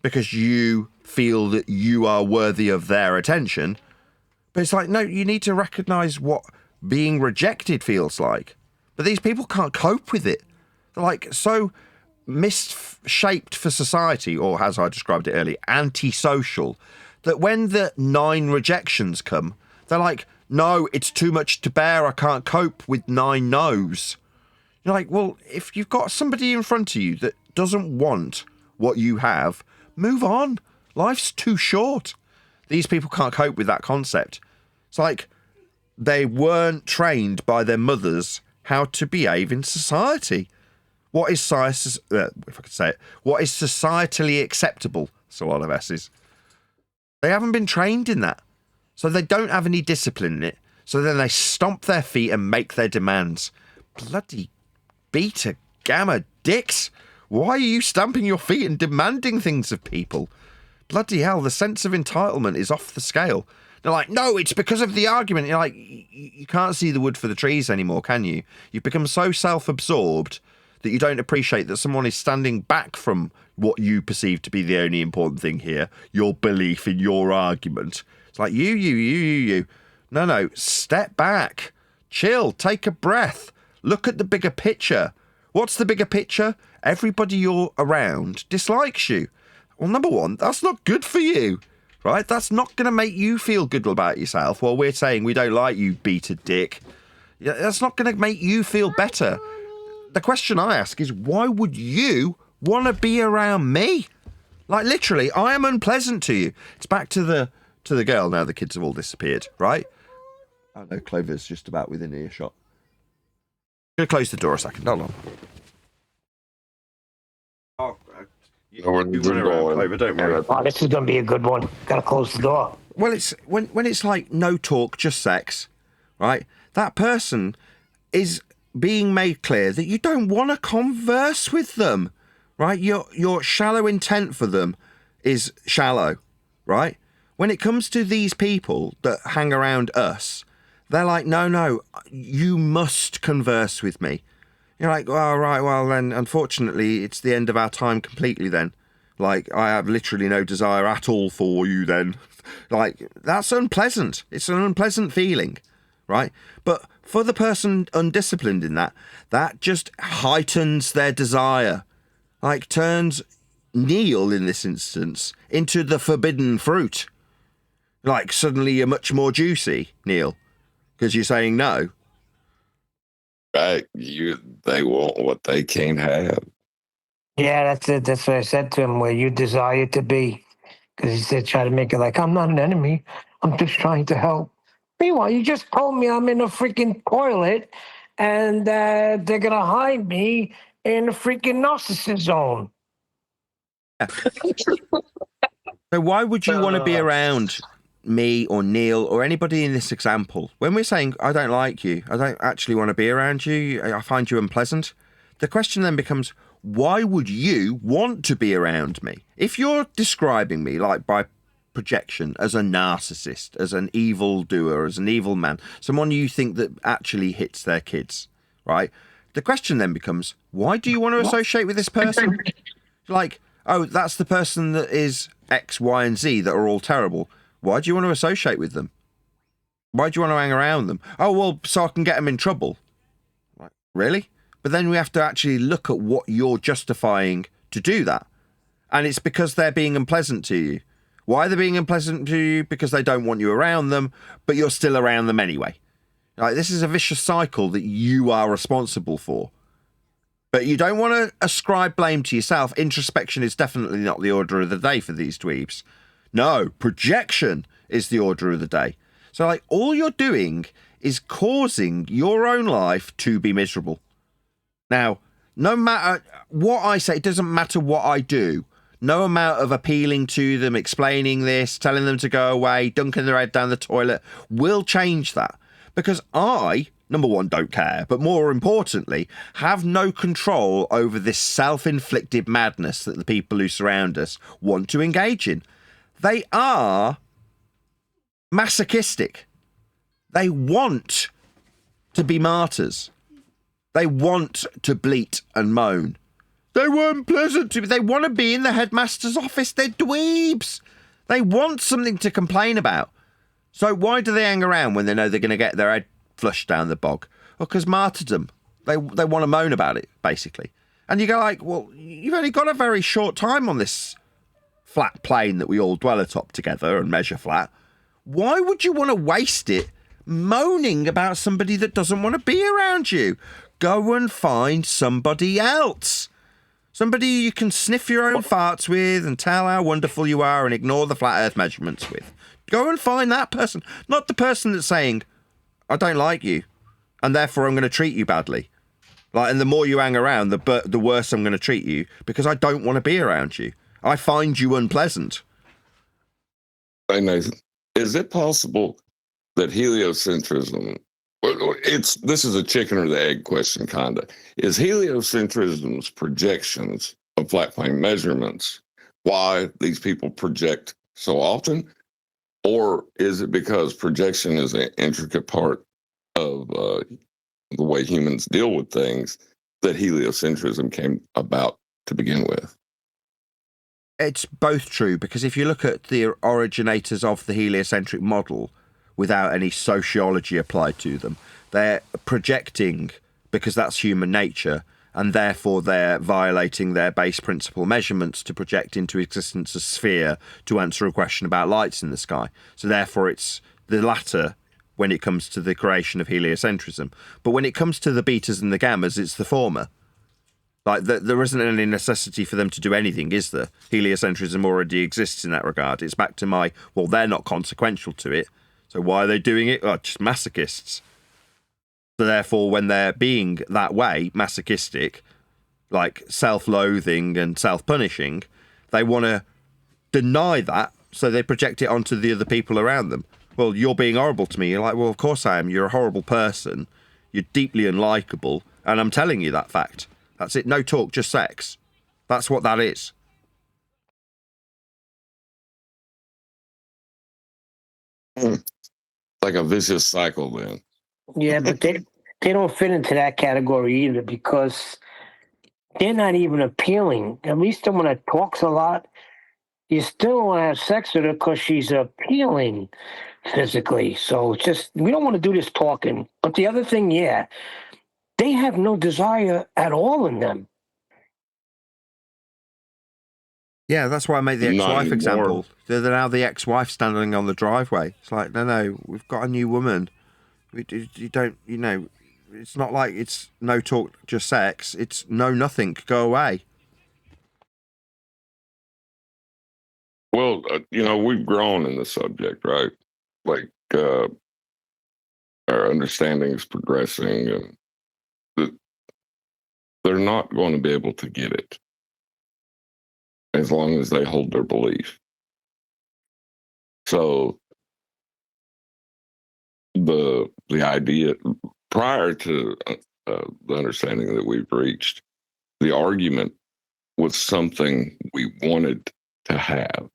because you feel that you are worthy of their attention. But it's like, no, you need to recognise what being rejected feels like. But these people can't cope with it. They're like so misshaped for society, or as I described it earlier, antisocial, that when the 9 rejections come, they're like, no, it's too much to bear. I can't cope with 9 no's. You're like, well, if you've got somebody in front of you that doesn't want what you have, move on. Life's too short. These people can't cope with that concept. It's like they weren't trained by their mothers how to behave in society. What is if I could say it, what is societally acceptable? It's a lot of S's. They haven't been trained in that. So they don't have any discipline in it. So then they stomp their feet and make their demands. Bloody beta gamma dicks. Why are you stamping your feet and demanding things of people? Bloody hell, the sense of entitlement is off the scale. They're like, no, it's because of the argument. You're like, you can't see the wood for the trees anymore, can you? You've become so self-absorbed that you don't appreciate that someone is standing back from what you perceive to be the only important thing here, your belief in your argument. It's like, you. No, step back. Chill, take a breath. Look at the bigger picture. What's the bigger picture? Everybody you're around dislikes you. Well, number one, that's not good for you, right? That's not going to make you feel good about yourself while we're saying we don't like you, beta dick. Yeah, that's not going to make you feel better. The question I ask is, why would you want to be around me? Like, literally, I am unpleasant to you. It's back to the girl now. The kids have all disappeared, right? I know Clover's just about within earshot. I'm going to close the door a second. Hold on. Oh, you run around, Clover, don't worry. Oh, this is going to be a good one. Got to close the door. Well, it's when it's like no talk, just sex, right? That person is being made clear that you don't want to converse with them, right? Your shallow intent for them is shallow, right? When it comes to these people that hang around us, they're like, no, you must converse with me. You're like, oh, right, well, then, unfortunately, it's the end of our time completely then. Like, I have literally no desire at all for you then. Like, that's unpleasant. It's an unpleasant feeling, right? But for the person undisciplined in that just heightens their desire. Like, turns Neil, in this instance, into the forbidden fruit. Like, suddenly you're much more juicy, Neil, because you're saying no. Right. They want what they can't have. Yeah, that's it. That's what I said to him, where you desire to be. Because he said, try to make it like, I'm not an enemy. I'm just trying to help. Meanwhile, you just told me I'm in a freaking toilet and they're going to hide me in a freaking narcissist zone. So why would you want to be around me or Neil or anybody in this example? When we're saying, I don't like you, I don't actually want to be around you, I find you unpleasant, the question then becomes, why would you want to be around me? If you're describing me, like by projection, as a narcissist, as an evil doer, as an evil man, someone you think that actually hits their kids, right? The question then becomes, why do you want to associate with this person? Like, oh, that's the person that is X, Y, and Z that are all terrible. Why do you want to associate with them? Why do you want to hang around them? Oh, well, so I can get them in trouble. Like, really? But then we have to actually look at what you're justifying to do that. And it's because they're being unpleasant to you. Why are they being unpleasant to you? Because they don't want you around them, but you're still around them anyway. Like, this is a vicious cycle that you are responsible for. But you don't want to ascribe blame to yourself. Introspection is definitely not the order of the day for these dweebs. No, projection is the order of the day. So, like, all you're doing is causing your own life to be miserable. Now, no matter what I say, it doesn't matter what I do. No amount of appealing to them, explaining this, telling them to go away, dunking their head down the toilet will change that. Because I, number one, don't care, but more importantly, have no control over this self-inflicted madness that the people who surround us want to engage in. They are masochistic. They want to be martyrs. They want to bleat and moan. They weren't pleasant to me. They want to be in the headmaster's office. They're dweebs. They want something to complain about. So why do they hang around when they know they're going to get their head flushed down the bog? Well, because martyrdom. They want to moan about it, basically. And you go like, well, you've only got a very short time on this flat plane that we all dwell atop together and measure flat. Why would you want to waste it moaning about somebody that doesn't want to be around you? Go and find somebody else. Somebody you can sniff your own farts with and tell how wonderful you are and ignore the flat earth measurements with. Go and find that person, not the person that's saying, I don't like you, and therefore I'm going to treat you badly. Like, and the more you hang around, the worse I'm going to treat you because I don't want to be around you. I find you unpleasant. Hey, Nathan, is it possible that heliocentrism, this is a chicken or the egg question, kind of. Is heliocentrism's projections of flat plane measurements why these people project so often? Or is it because projection is an intricate part of the way humans deal with things that heliocentrism came about to begin with? It's both true, because if you look at the originators of the heliocentric model without any sociology applied to them, they're projecting because that's human nature, and therefore they're violating their base principle measurements to project into existence a sphere to answer a question about lights in the sky. So therefore it's the latter when it comes to the creation of heliocentrism. But when it comes to the betas and the gammas, it's the former. Like, there isn't any necessity for them to do anything, is there? Heliocentrism already exists in that regard. It's back to my, well, they're not consequential to it, so why are they doing it? Oh, just masochists. So therefore, when they're being that way, masochistic, like self-loathing and self-punishing, they want to deny that, so they project it onto the other people around them. Well, you're being horrible to me. You're like, well, of course I am. You're a horrible person. You're deeply unlikable, and I'm telling you that fact. That's it. No talk, just sex. That's what that is. Like a vicious cycle, then. Yeah, but they don't fit into that category either because they're not even appealing. At least someone that talks a lot, you still want to have sex with her because she's appealing physically. So it's just, we don't want to do this talking. But the other thing, yeah, they have no desire at all in them. Yeah, that's why I made the Not ex-wife anymore. example. They're now the ex-wife standing on the driveway. It's like, no, we've got a new woman. You don't, it's not like it's no talk, just sex. It's no nothing, go away. Well, we've grown in the subject, right? Like, our understanding is progressing, and they're not going to be able to get it as long as they hold their belief. So the idea prior to the understanding that we've reached, the argument was something we wanted to have.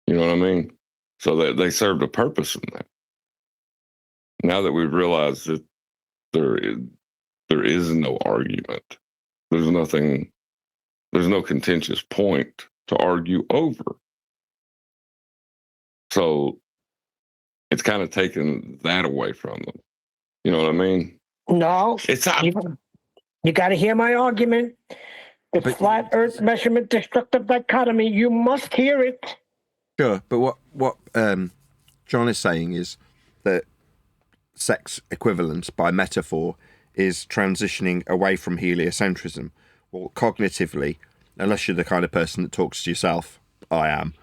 You know what I mean? So that they served a purpose in that. Now that we've realized that there is no argument, there's no contentious point to argue over. So it's kind of taken that away from them. You know what I mean? No, It's not. you got to hear my argument. The flat Earth measurement destructive dichotomy. You must hear it. Sure, but what John is saying is that sex equivalent by metaphor is transitioning away from heliocentrism. Well, cognitively, unless you're the kind of person that talks to yourself, I am,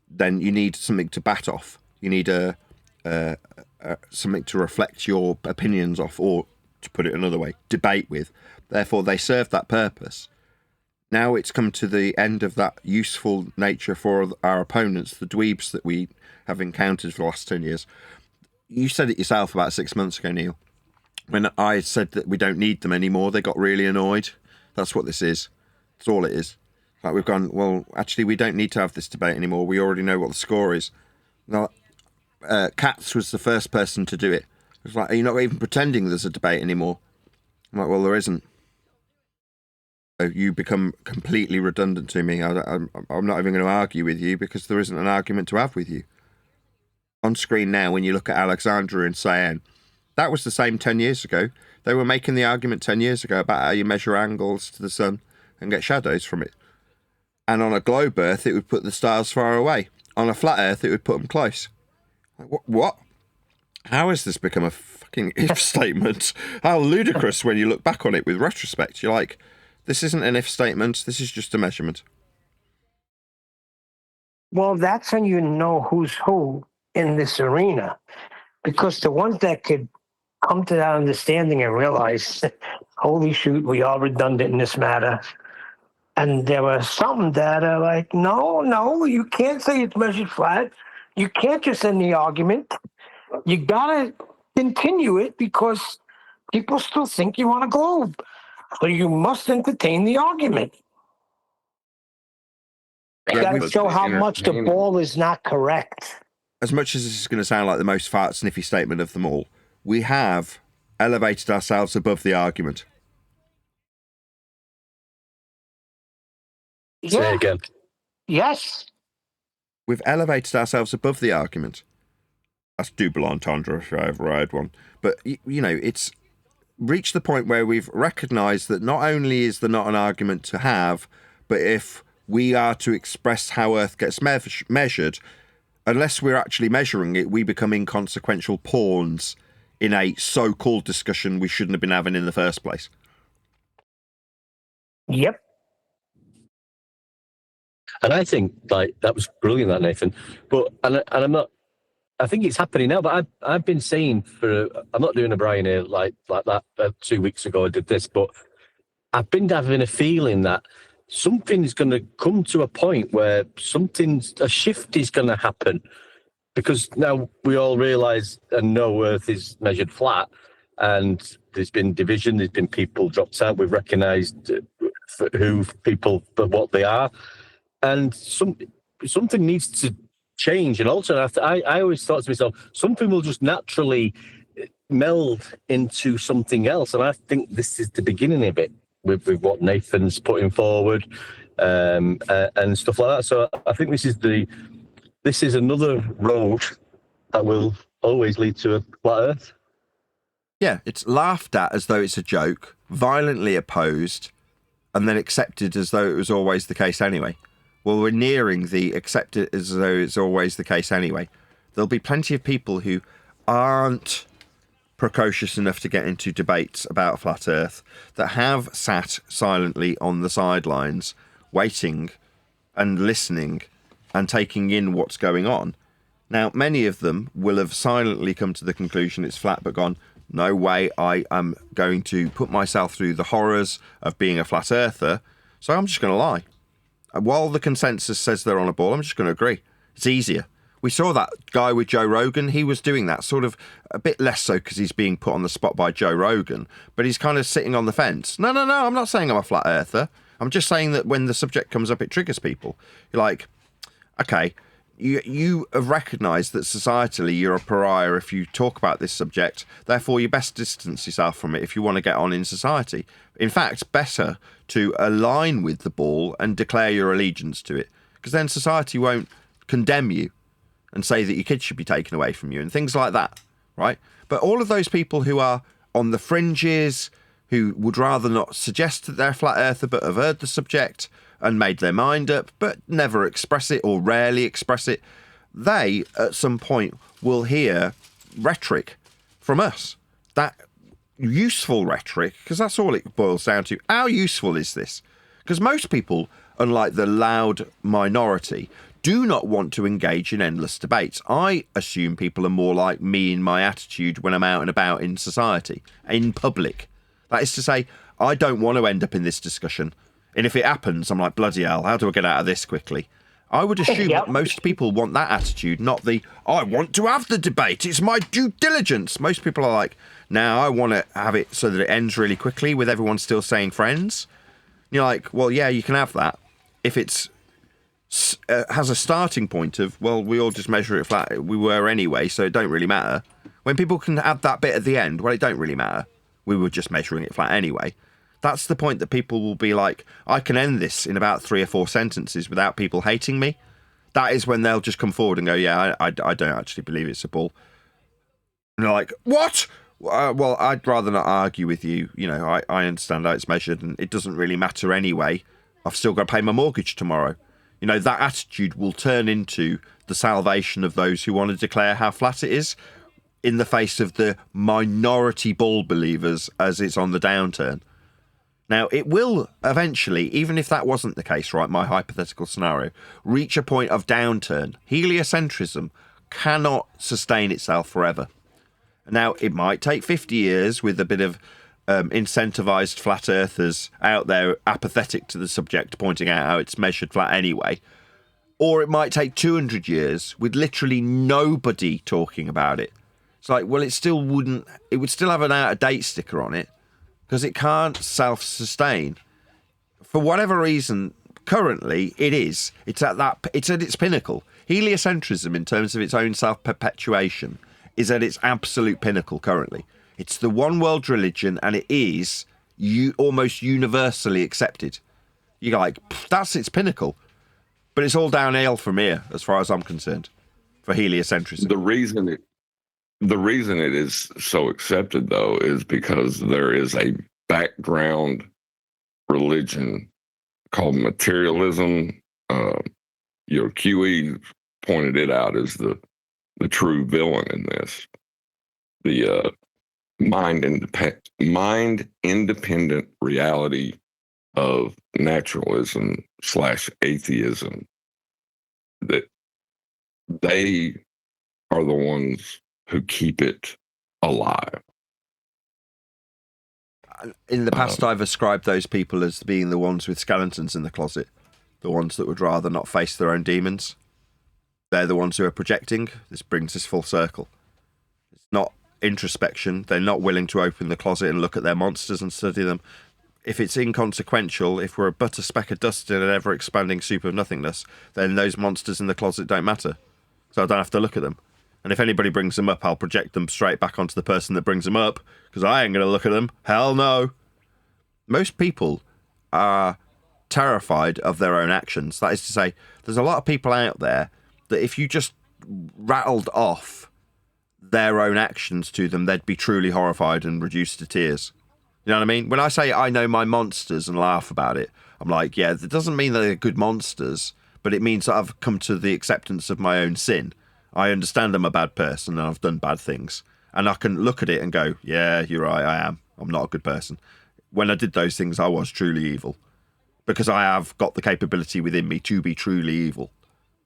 then you need something to bat off. You need something to reflect your opinions off, or, to put it another way, debate with. Therefore, they serve that purpose. Now it's come to the end of that useful nature for our opponents, the dweebs that we have encountered for the last 10 years. You said it yourself about 6 months ago, Neil. When I said that we don't need them anymore, they got really annoyed. That's what this is. That's all it is. Like, we've gone, well, actually, we don't need to have this debate anymore. We already know what the score is. Now, Katz was the first person to do it. It was like, are you not even pretending there's a debate anymore? I'm like, well, there isn't. So you become completely redundant to me. I'm not even going to argue with you because there isn't an argument to have with you. On screen now, when you look at Alexandra and Cyan, that was the same 10 years ago. They were making the argument 10 years ago about how you measure angles to the sun and get shadows from it. And on a globe Earth, it would put the stars far away. On a flat Earth, it would put them close. What? How has this become a fucking if statement? How ludicrous when you look back on it with retrospect. You're like, this isn't an if statement, this is just a measurement. Well, that's when you know who's who in this arena. Because the ones that could come to that understanding and realize, holy shoot, we are redundant in this matter. And there were some that are like, no, you can't say it's measured flat. You can't just end the argument. You gotta continue it because people still think you want a globe. So you must entertain the argument. You Yeah, gotta show how much the ball is not correct. As much as this is going to sound like the most fart sniffy statement of them all, we have elevated ourselves above the argument. Say it again. Yes. We've elevated ourselves above the argument. That's double entendre if I ever heard one. But, you know, it's reached the point where we've recognised that not only is there not an argument to have, but if we are to express how Earth gets measured, unless we're actually measuring it, we become inconsequential pawns in a so-called discussion we shouldn't have been having in the first place. Yep. And I think like that was brilliant, that Nathan. But and I'm not. I think it's happening now. But I've been saying I'm not doing a Brian here like that. 2 weeks ago I did this, but I've been having a feeling that something's going to come to a point where a shift is going to happen, because now we all realise and know Earth is measured flat, and there's been division. There's been people dropped out. We've recognised who people for what they are. And something needs to change and alter. I always thought to myself, something will just naturally meld into something else. And I think this is the beginning of it with what Nathan's putting forward and stuff like that. So I think this is another road that will always lead to a flat Earth. Yeah, it's laughed at as though it's a joke, violently opposed, and then accepted as though it was always the case anyway. Well, we're nearing the accept it as though it's always the case anyway. There'll be plenty of people who aren't precocious enough to get into debates about a flat Earth that have sat silently on the sidelines, waiting and listening and taking in what's going on. Now, many of them will have silently come to the conclusion it's flat, but gone, no way, I am going to put myself through the horrors of being a flat earther, so I'm just going to lie. While the consensus says they're on a ball, I'm just going to agree. It's easier. We saw that guy with Joe Rogan. He was doing that, sort of a bit less so because he's being put on the spot by Joe Rogan, but he's kind of sitting on the fence. No, I'm not saying I'm a flat earther. I'm just saying that when the subject comes up, it triggers people. You're like, okay, you have recognised that societally you're a pariah if you talk about this subject, therefore you best distance yourself from it if you want to get on in society. In fact, better to align with the ball and declare your allegiance to it, because then society won't condemn you and say that your kids should be taken away from you and things like that, right? But all of those people who are on the fringes, who would rather not suggest that they're a flat earther but have heard the subject and made their mind up but never express it or rarely express it, they at some point will hear rhetoric from us. That useful rhetoric, because that's all it boils down to. How useful is this? Because most people, unlike the loud minority, do not want to engage in endless debates. I assume people are more like me in my attitude when I'm out and about in society, in public. That is to say, I don't want to end up in this discussion. And if it happens, I'm like, bloody hell, how do I get out of this quickly? I would assume that most people want that attitude, not the, I want to have the debate, it's my due diligence. Most people are like, now I want to have it so that it ends really quickly with everyone still saying friends. And you're like, well, yeah, you can have that. If it's has a starting point of, well, we all just measure it flat. We were anyway, so it don't really matter. When people can add that bit at the end, well, it don't really matter. We were just measuring it flat anyway. That's the point that people will be like, I can end this in about 3 or 4 sentences without people hating me. That is when they'll just come forward and go, yeah, I don't actually believe it's a bull. And they're like, what? Well, I'd rather not argue with you. You know, I understand how it's measured and it doesn't really matter anyway. I've still got to pay my mortgage tomorrow. You know, that attitude will turn into the salvation of those who want to declare how flat it is in the face of the minority bull believers as it's on the downturn. Now, it will eventually, even if that wasn't the case, right, my hypothetical scenario, reach a point of downturn. Heliocentrism cannot sustain itself forever. Now, it might take 50 years with a bit of incentivized flat earthers out there apathetic to the subject pointing out how it's measured flat anyway. Or it might take 200 years with literally nobody talking about it. It's like, well, it would still have an out-of-date sticker on it because it can't self-sustain. For whatever reason, currently it's at its pinnacle. Heliocentrism, in terms of its own self-perpetuation, is at its absolute pinnacle currently. It's the one world religion, and it is almost universally accepted. You're like, that's its pinnacle. But it's all downhill from here, as far as I'm concerned, for heliocentrism. The reason it is so accepted, though, is because there is a background religion called materialism. QE pointed it out as the true villain in this. The mind independent reality of naturalism / atheism, that they are the ones who keep it alive. In the past, I've ascribed those people as being the ones with skeletons in the closet, the ones that would rather not face their own demons. They're the ones who are projecting. This brings us full circle. It's not introspection. They're not willing to open the closet and look at their monsters and study them. If it's inconsequential, if we're but a speck of dust in an ever-expanding soup of nothingness, then those monsters in the closet don't matter. So I don't have to look at them. And if anybody brings them up, I'll project them straight back onto the person that brings them up, because I ain't going to look at them. Hell no. Most people are terrified of their own actions. That is to say, there's a lot of people out there that if you just rattled off their own actions to them, they'd be truly horrified and reduced to tears. You know what I mean? When I say I know my monsters and laugh about it, I'm like, yeah, that doesn't mean they're good monsters, but it means that I've come to the acceptance of my own sin. I understand I'm a bad person and I've done bad things. And I can look at it and go, yeah, you're right, I am. I'm not a good person. When I did those things, I was truly evil. Because I have got the capability within me to be truly evil.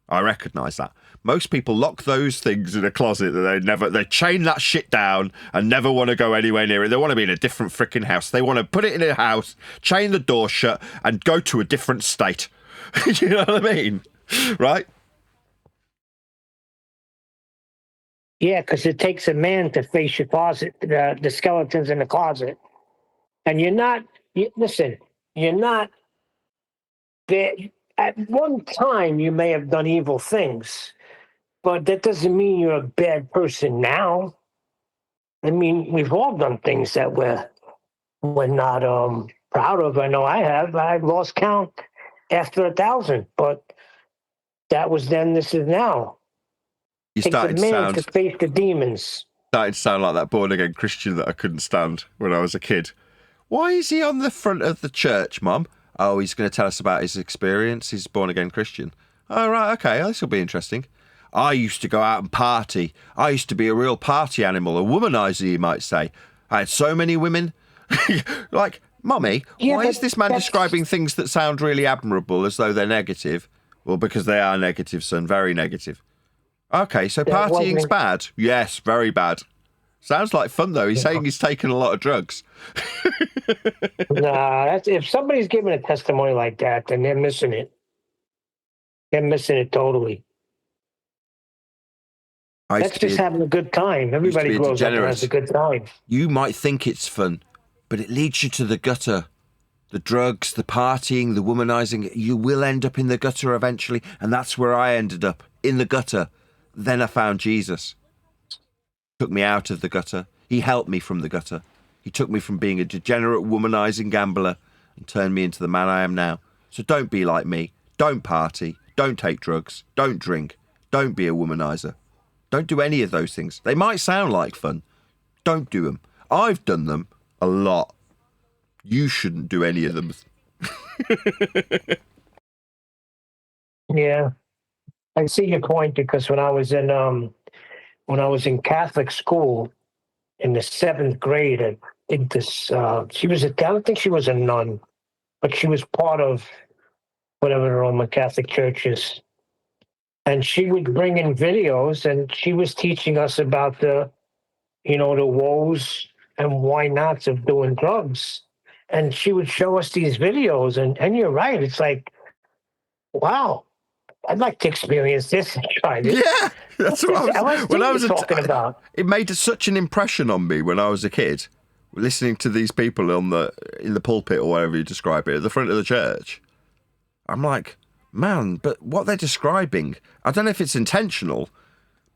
I recognise that. Most people lock those things in a closet that they chain that shit down and never want to go anywhere near it. They want to be in a different freaking house. They want to put it in a house, chain the door shut and go to a different state. You know what I mean? Right? Yeah, because it takes a man to face your closet, the skeletons in the closet. And you're not there. At one time, you may have done evil things, but that doesn't mean you're a bad person now. I mean, we've all done things that we're not proud of. I know I have. I lost count after 1,000, but that was then, this is now. You Takes a man to face the demons. Started to sound like that born-again Christian that I couldn't stand when I was a kid. Why is he on the front of the church, Mum? Oh, he's going to tell us about his experience. He's born-again Christian. Oh, right, okay, this will be interesting. I used to go out and party. I used to be a real party animal, a womanizer, you might say. I had so many women. Like, Mummy, Yeah, why is but this man that's- describing things that sound really admirable as though they're negative? Well, because they are negative, son, very negative. Okay, so That partying's wasn't- bad? Yes, very bad. Sounds like fun, though. He's saying he's taken a lot of drugs. Nah, that's if somebody's giving a testimony like that, then they're missing it. They're missing it totally. I used That's to be just having a good time. Everybody be a grows up and degenerate. has a good time. You might think it's fun, but it leads you to the gutter. The drugs, the partying, the womanizing, you will end up in the gutter eventually. And that's where I ended up, in the gutter. Then I found Jesus. Took me out of the gutter. He helped me from the gutter. He took me from being a degenerate, womanizing gambler and turned me into the man I am now. So don't be like me. Don't party. Don't take drugs. Don't drink. Don't be a womanizer. Don't do any of those things. They might sound like fun. Don't do them. I've done them a lot. You shouldn't do any of them. Yeah, I see your point because when I was in Catholic school in the 7th grade, I think she was I don't think she was a nun, but she was part of whatever the Roman Catholic Church is. And she would bring in videos and she was teaching us about the woes and why nots of doing drugs. And she would show us these videos and you're right. It's like, wow, I'd like to experience this and try this. Yeah, that's what I was. When I was talking about. It made such an impression on me when I was a kid, listening to these people in the pulpit or whatever you describe it at the front of the church. I'm like, man, but what they're describing, I don't know if it's intentional,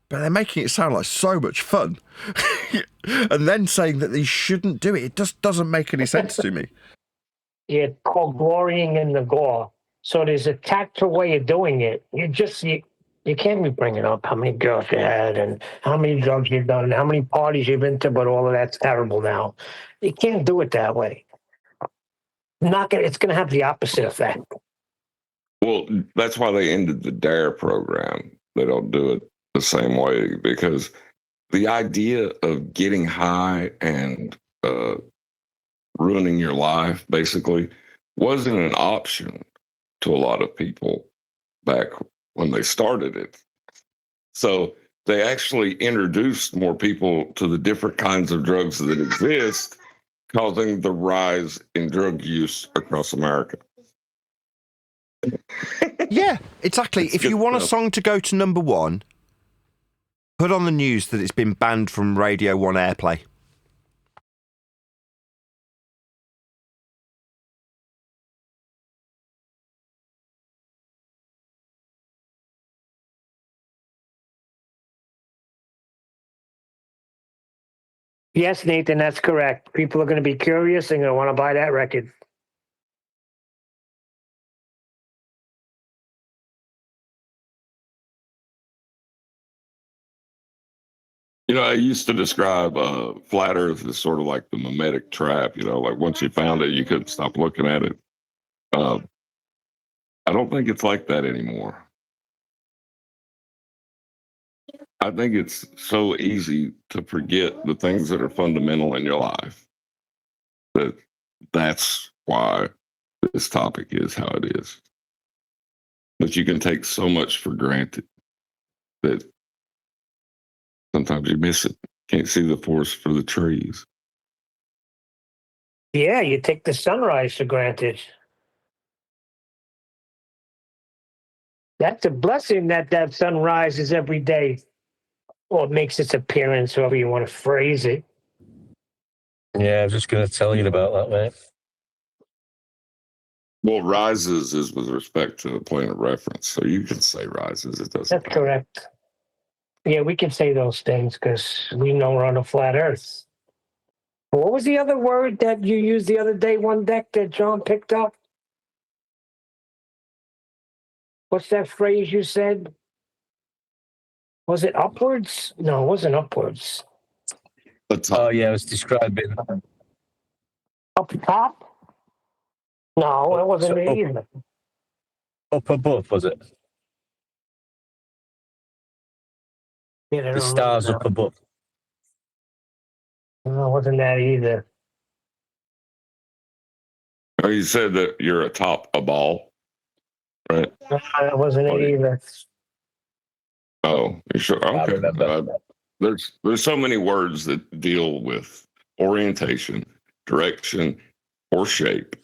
but they're making it sound like so much fun. And then saying that they shouldn't do it, it just doesn't make any sense to me. Yeah, it's called glorying in the gore. So there's a tactful way of doing it. You can't be bringing up how many girls you had and how many drugs you've done and how many parties you've been to, but all of that's terrible now. You can't do it that way. It's going to have the opposite effect. Well, that's why they ended the DARE program. They don't do it the same way because the idea of getting high and ruining your life basically wasn't an option to a lot of people back when they started it. So they actually introduced more people to the different kinds of drugs that exist, causing the rise in drug use across America. Yeah, exactly. If you want a song to go to number 1, put on the news that it's been banned from Radio 1 airplay. Yes, Nathan, that's correct. People are going to be curious and going to want to buy that record. I used to describe flat Earth as sort of like the mimetic trap. Like once you found it, you couldn't stop looking at it. I don't think it's like that anymore. I think it's so easy to forget the things that are fundamental in your life. That's why this topic is how it is. But you can take so much for granted that sometimes you miss it. Can't see the forest for the trees. Yeah, you take the sunrise for granted. That's a blessing that sun rises every day. Or it makes its appearance, however you want to phrase it. Yeah, I was just going to tell you about that, mate. Well, rises is with respect to the point of reference. So you can say rises. It doesn't. That's correct. Yeah, we can say those things because we know we're on a flat earth. What was the other word that you used the other day, one deck that John picked up? What's that phrase you said? Was it upwards? No, it wasn't upwards. Oh, yeah, I was describing. Up top? No, it wasn't So it either. Up above, was it? Yeah, I The don't stars remember up above. now. No, it wasn't that either. Oh, you said that you're atop a ball, right? No, that wasn't it either. Oh, you sure? I Okay. remember. There's so many words that deal with orientation, direction, or shape,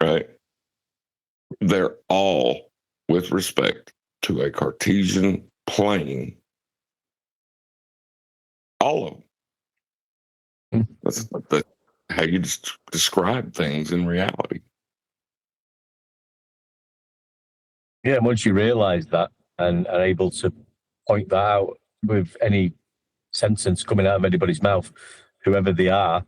right? They're all with respect to a Cartesian plane. All of them. That's how you describe things in reality. Yeah, once you realise that and are able to point that out with any sentence coming out of anybody's mouth, whoever they are,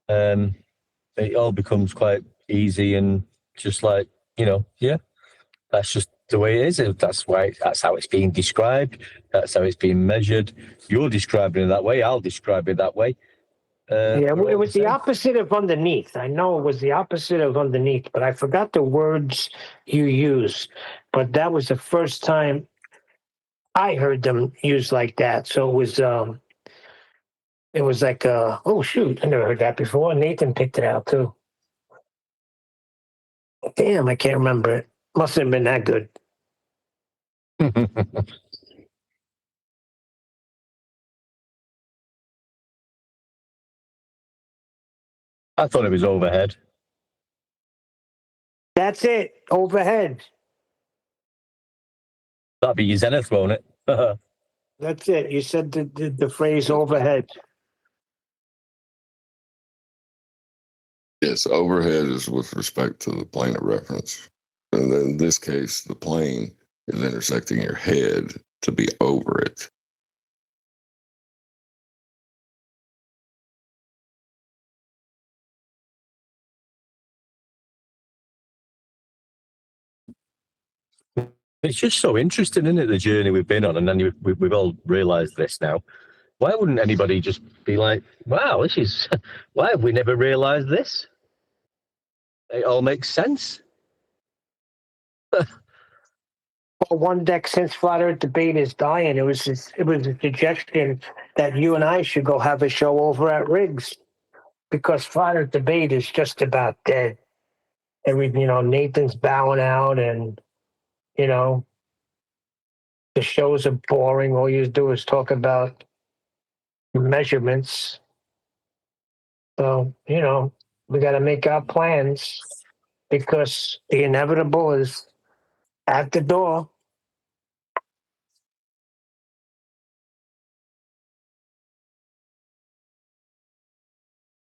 it all becomes quite easy and just like, yeah, that's just the way it is. That's how it's being described. That's how it's being measured. You're describing it that way. I'll describe it that way. Yeah, we're it all was the same. opposite of underneath. I know it was the opposite of underneath, but I forgot the words you used. But that was the first time I heard them used like that. So it was like oh shoot, I never heard that before. Nathan picked it out too. Damn, I can't remember it. Must have been that good. I thought it was overhead. That's it. Overhead. That'd be your zenith, won't it? That's it. You said the phrase overhead. Yes, overhead is with respect to the plane of reference. And then in this case, the plane is intersecting your head to be over it. It's just so interesting, isn't it, the journey we've been on? And then we've all realised this now. Why wouldn't anybody just be like, wow, why have we never realised this? It all makes sense. Well, one deck since flat Earth debate is dying. It was a suggestion that you and I should go have a show over at Riggs because flat Earth debate is just about dead. Nathan's bowing out, and the shows are boring. All you do is talk about measurements. So we got to make our plans because the inevitable is at the door.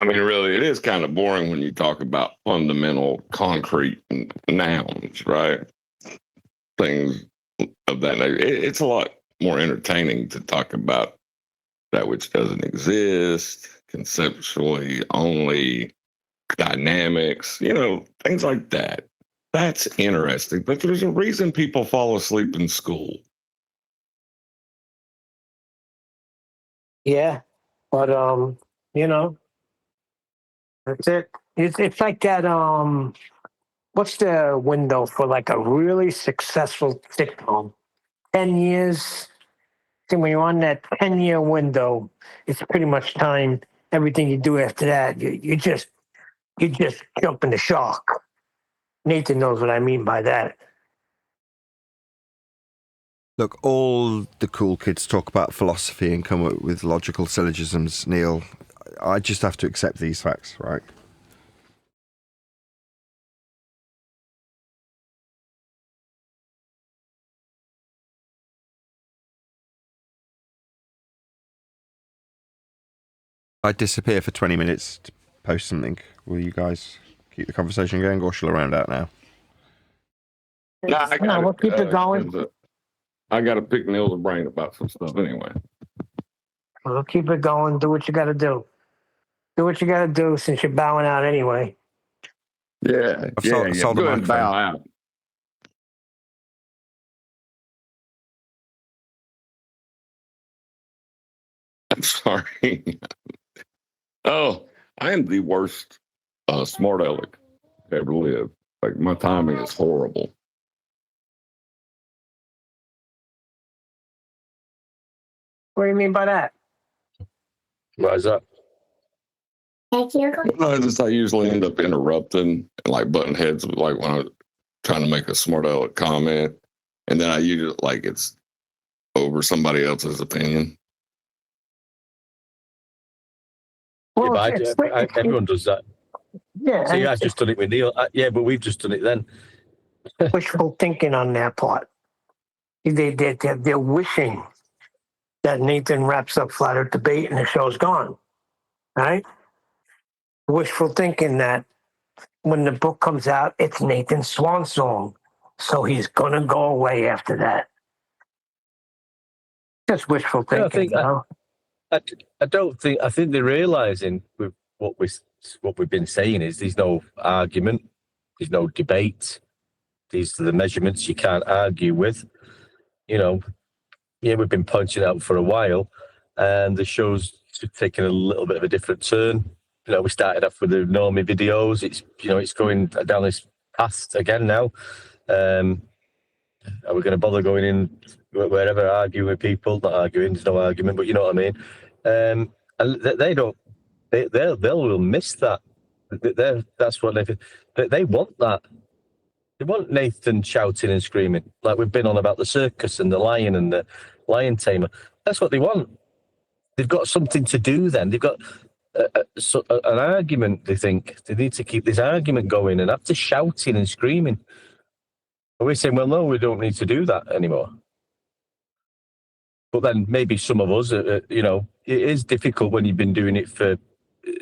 I mean, really, it is kind of boring when you talk about fundamental concrete nouns, right? Things of that nature. It's a lot more entertaining to talk about that which doesn't exist, conceptually only, dynamics, things like that. That's interesting. But there's a reason people fall asleep in school. Yeah, but that's it. It's like that. What's the window for like a really successful sitcom? 10 years. See, when you're on that 10-year window, it's pretty much time. Everything you do after that, you just jump in the shark. Nathan knows what I mean by that. Look, all the cool kids talk about philosophy and come up with logical syllogisms, Neil. I just have to accept these facts, right? I disappear for 20 minutes to post something. Will you guys keep the conversation going, or shall I round out now? No, we'll keep it going. I got to pick Neil's brain about some stuff anyway. We'll keep it going. Do what you got to do. Do what you got to do since you're bowing out anyway. Yeah, I've yeah. sold the Go ahead and bow microphone. out. I'm sorry. Oh, I am the worst smart aleck ever lived. Like, my timing is horrible. What do you mean by that? Why is that? Thank you. I usually end up interrupting and like butting heads, like when I'm trying to make a smart aleck comment, and then I usually like it's over somebody else's opinion. Yeah, Well, but everyone does that. yeah, So you and guys just done it with Neil. Yeah, but we've just done it then. wishful thinking on their part. They're wishing that Nathan wraps up Flat Earth Debate and the show's gone, right? Wishful thinking that when the book comes out, it's Nathan's swan song, so he's gonna go away after that. Just wishful Yeah, thinking, you know? I don't think. I think they're realizing with what we've been saying is there's no argument, there's no debate. These are the measurements you can't argue with. You know, yeah, we've been pointing out for a while, and the show's taken a little bit of a different turn. You know, we started off with the normie videos. It's going down this path again now. Are we going to bother going in wherever, arguing with people? Not arguing, there's no argument, but you know what I mean. And they'll miss that. That's what they want. That they want Nathan shouting and screaming like we've been on about the circus and the lion and the lion tamer. That's what they want. They've got something to do. Then they've got an argument. They think they need to keep this argument going, and after shouting and screaming, we're saying, well, no, we don't need to do that anymore. But then maybe some of us, it is difficult when you've been doing it for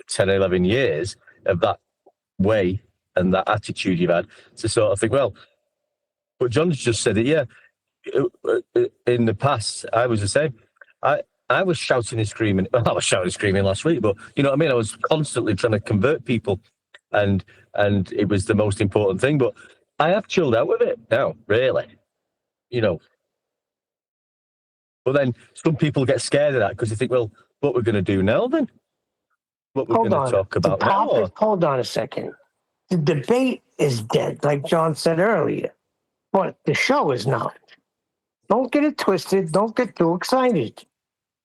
10, 11 years of that way and that attitude you've had to sort of think, well, but John's just said it, yeah. In the past, I was the same. I was shouting and screaming. Well, I was shouting and screaming last week, but you know what I mean? I was constantly trying to convert people and it was the most important thing. But I have chilled out with it now, really. You know. But then some people get scared of that because they think, well, what we're going to do now then? What we're going to talk about now? Hold on a second. The debate is dead, like John said earlier. But the show is not. Don't get it twisted. Don't get too excited.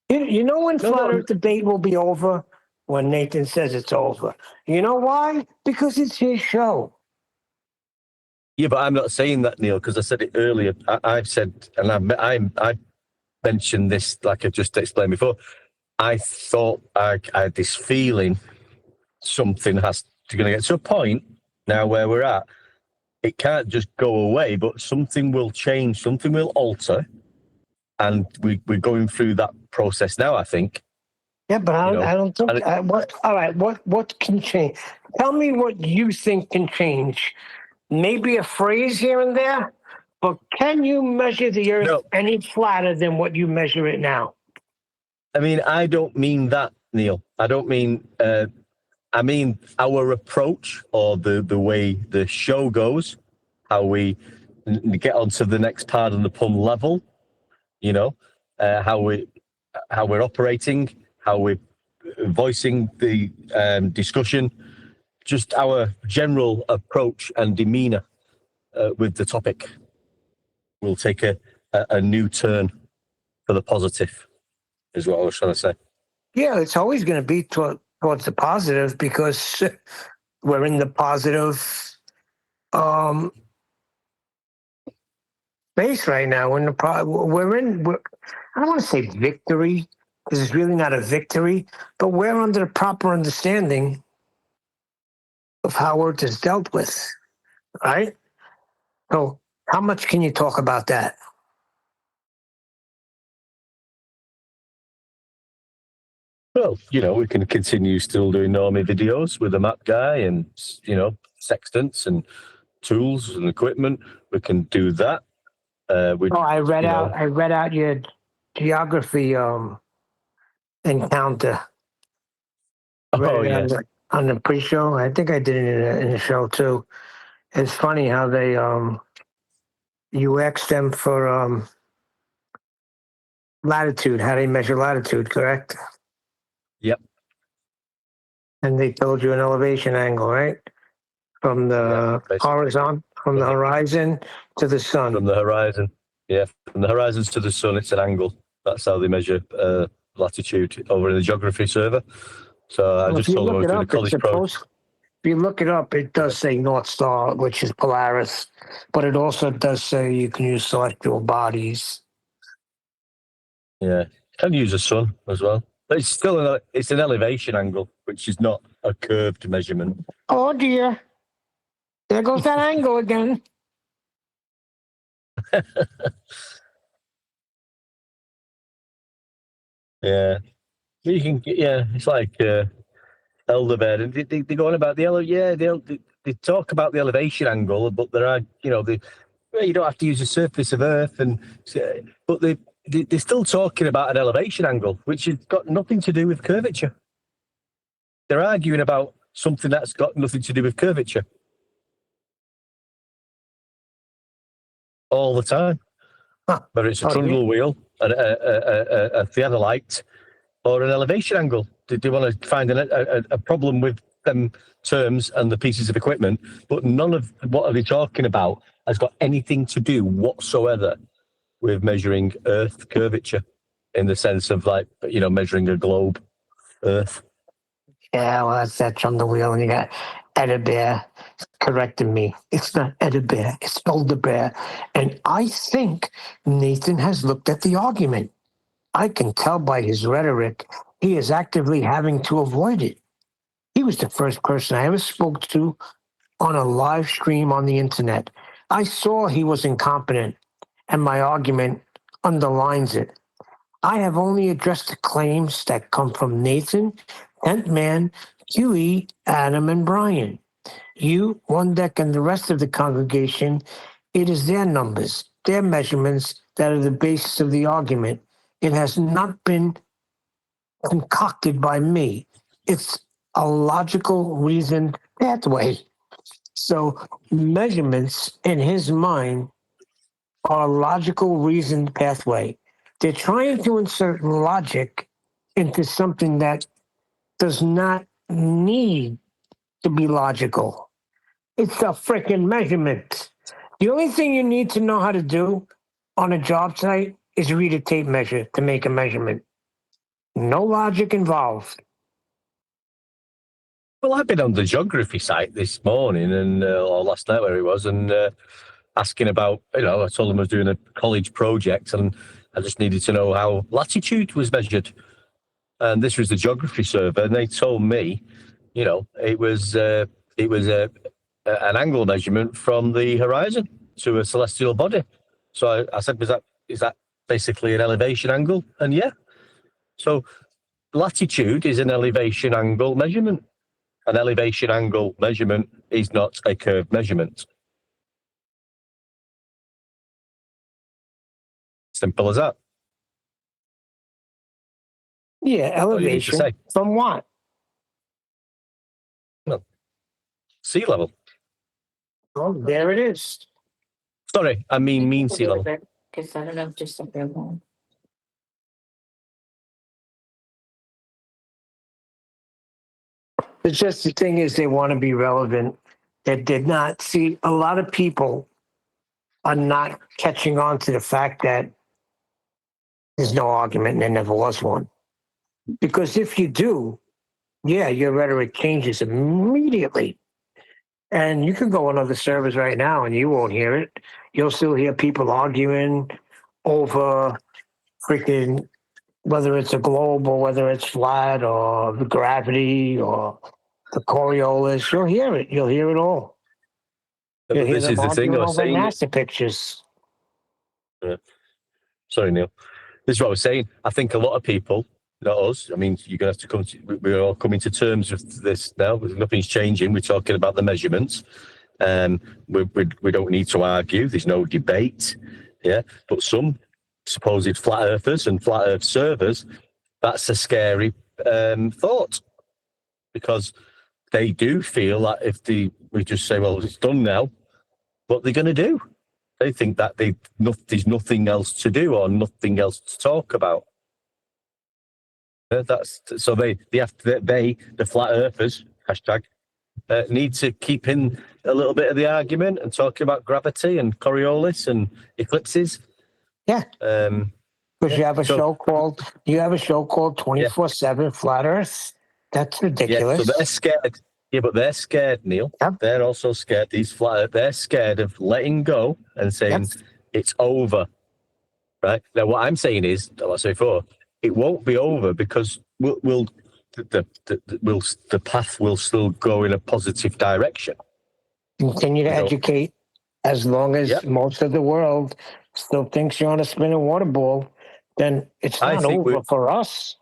You know when Flat Earth Debate will be over? When Nathan says it's over. You know why? Because it's his show. Yeah, but I'm not saying that, Neil, because I said it earlier. I've said, and I mentioned this like I just explained before. I thought I had this feeling something has to going to get to a point now where we're at. It can't just go away, but something will change, something will alter, and we're going through that process now, I think. Yeah, but I don't think. What can change? Tell me what you think can change. Maybe a phrase here and there, but can you measure the Earth any flatter than what you measure it now? I mean, I don't mean that, Neil. I don't mean. I mean our approach or the way the show goes, how we get onto the next part of the pun level. You know, how we're operating, how we're voicing the discussion, just our general approach and demeanour with the topic will take a new turn for the positive, is what I was trying to say. Yeah, it's always going to be towards the positive because we're in the positive space right now. I don't want to say victory because it's really not a victory, but we're under the proper understanding of how Earth is dealt with, right? So how much can you talk about that? Well, we can continue still doing normie videos with a map guy and, sextants and tools and equipment. We can do that. I read out your geography encounter. Yes. On the pre-show. I think I did it in the show too. It's funny how they you asked them for latitude, how they measure latitude, correct? Yep. And they told you an elevation angle, right? From the horizon, from the horizon to the sun. From the horizon. Yeah, from the horizons to the sun, it's an angle That's how they measure latitude over in the geography server. So I just told them I was doing a college project. If you look it up, it does say North Star, which is Polaris, but it also does say you can use celestial bodies. Yeah, can use the sun as well. But it's still it's an elevation angle, which is not a curved measurement. Oh dear. There goes that angle again. Yeah. You can, it's like elderberry. And they go on about they talk about the elevation angle, but there are, you don't have to use the surface of Earth, but they're still talking about an elevation angle, which has got nothing to do with curvature. They're arguing about something that's got nothing to do with curvature all the time. Whether it's a trundle wheel, a theodolite, or an elevation angle. They want to find a problem with them terms and the pieces of equipment, but none of what they're talking about has got anything to do whatsoever with measuring Earth curvature in the sense of measuring a globe, Earth. Yeah, well, that's that trundle wheel, and you got Edebear correcting me. It's not Edebear, it's Elderbear. And I think Nathan has looked at the argument. I can tell by his rhetoric, he is actively having to avoid it. He was the first person I ever spoke to on a live stream on the internet. I saw he was incompetent, and my argument underlines it. I have only addressed the claims that come from Nathan, Tent Man, Huey, Adam, and Brian. You, One Deck, and the rest of the congregation, it is their numbers, their measurements that are the basis of the argument. It has not been concocted by me. It's a logical, reasoned pathway. So measurements in his mind are a logical, reasoned pathway. They're trying to insert logic into something that does not need to be logical. It's a freaking measurement. The only thing you need to know how to do on a job site is read a tape measure to make a measurement. No logic involved. Well, I've been on the geography site this morning or last night, where it was, and asking about, I told them I was doing a college project and I just needed to know how latitude was measured. And this was the geography server, and they told me, it was an angle measurement from the horizon to a celestial body. So I said, is that basically an elevation angle? And yeah. So latitude is an elevation angle measurement. An elevation angle measurement is not a curved measurement. Simple as that. Yeah, elevation from what? Well, sea level. Oh, there it is. Sorry, I mean sea level. Because I don't know, just up there. It's just the thing is they want to be relevant. They did not see a lot of people are not catching on to the fact that there's no argument and there never was one. Because if you do, yeah, your rhetoric changes immediately. And you can go on other servers right now and you won't hear it. You'll still hear people arguing over freaking whether it's a globe or whether it's flat or the gravity or the Coriolis. You'll hear it. You'll hear it all. You'll hear This is the thing I was saying. NASA pictures. Yeah. Sorry, Neil. This is what I was saying. I think a lot of people, not us, I mean, you're going to have to come to, we're all coming to terms with this now. Nothing's changing. We're talking about the measurements. We don't need to argue. There's no debate. Yeah. But some supposed flat earthers and flat earth servers, that's a scary thought, because they do feel that if we just say, well, it's done now, what they're going to do? They think that there's nothing else to do or nothing else to talk about. That's so the flat earthers hashtag need to keep in a little bit of the argument and talking about gravity and Coriolis and eclipses. Yeah. Because you have a show called 24/7 Flat Earth. That's ridiculous. Yeah, so they're scared. Yeah, but they're scared, Neil. Yep. They're also scared. These flat, they're scared of letting go and saying it's over. Right now, what I'm saying is, like I say before, it won't be over because the path will still go in a positive direction. Continue to educate as long as Yep. most of the world still thinks you're on a spinning water ball, then it's not over for us.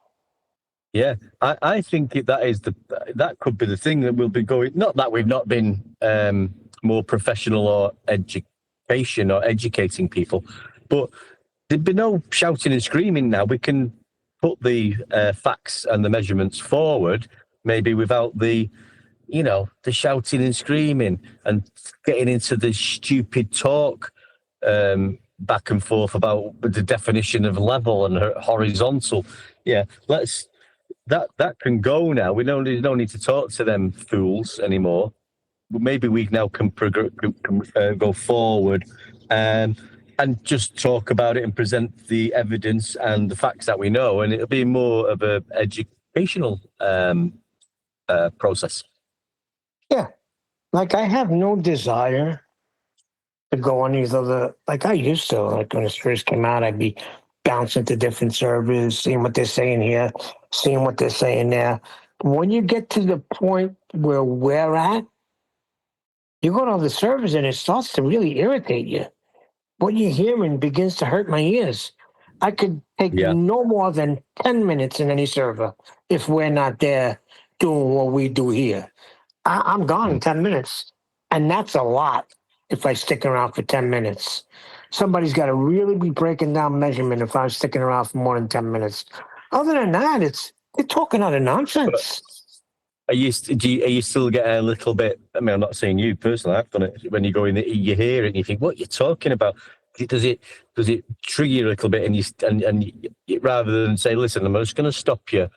Yeah, I think that could be the thing that will be going. Not that we've not been more professional or educating people, but there'd be no shouting and screaming now. We can put the facts and the measurements forward, maybe without the shouting and screaming and getting into the stupid talk back and forth about the definition of level and horizontal. Yeah, that can go now. We don't need to talk to them fools anymore. Maybe we now can go forward and just talk about it and present the evidence and the facts that we know, and it'll be more of a educational process. Yeah, like I have no desire to go on these other, like I used to, like when it first came out, I'd be bouncing to different servers, seeing what they're saying here, seeing what they're saying there. When you get to the point where we're at, you go to other servers and it starts to really irritate you. What you're hearing begins to hurt my ears. I could take no more than 10 minutes in any server if we're not there doing what we do here. I'm gone in 10 minutes. And that's a lot if I stick around for 10 minutes. Somebody's got to really be breaking down measurement if I'm sticking around for more than 10 minutes. Other than that, they're talking out of nonsense. Are you still getting a little bit? I mean, I'm not saying you personally. I've done it. When you go in, you hear it and you think, "What you're talking about?" Does it trigger you a little bit? And you rather than say, "Listen, I'm just going to stop you,"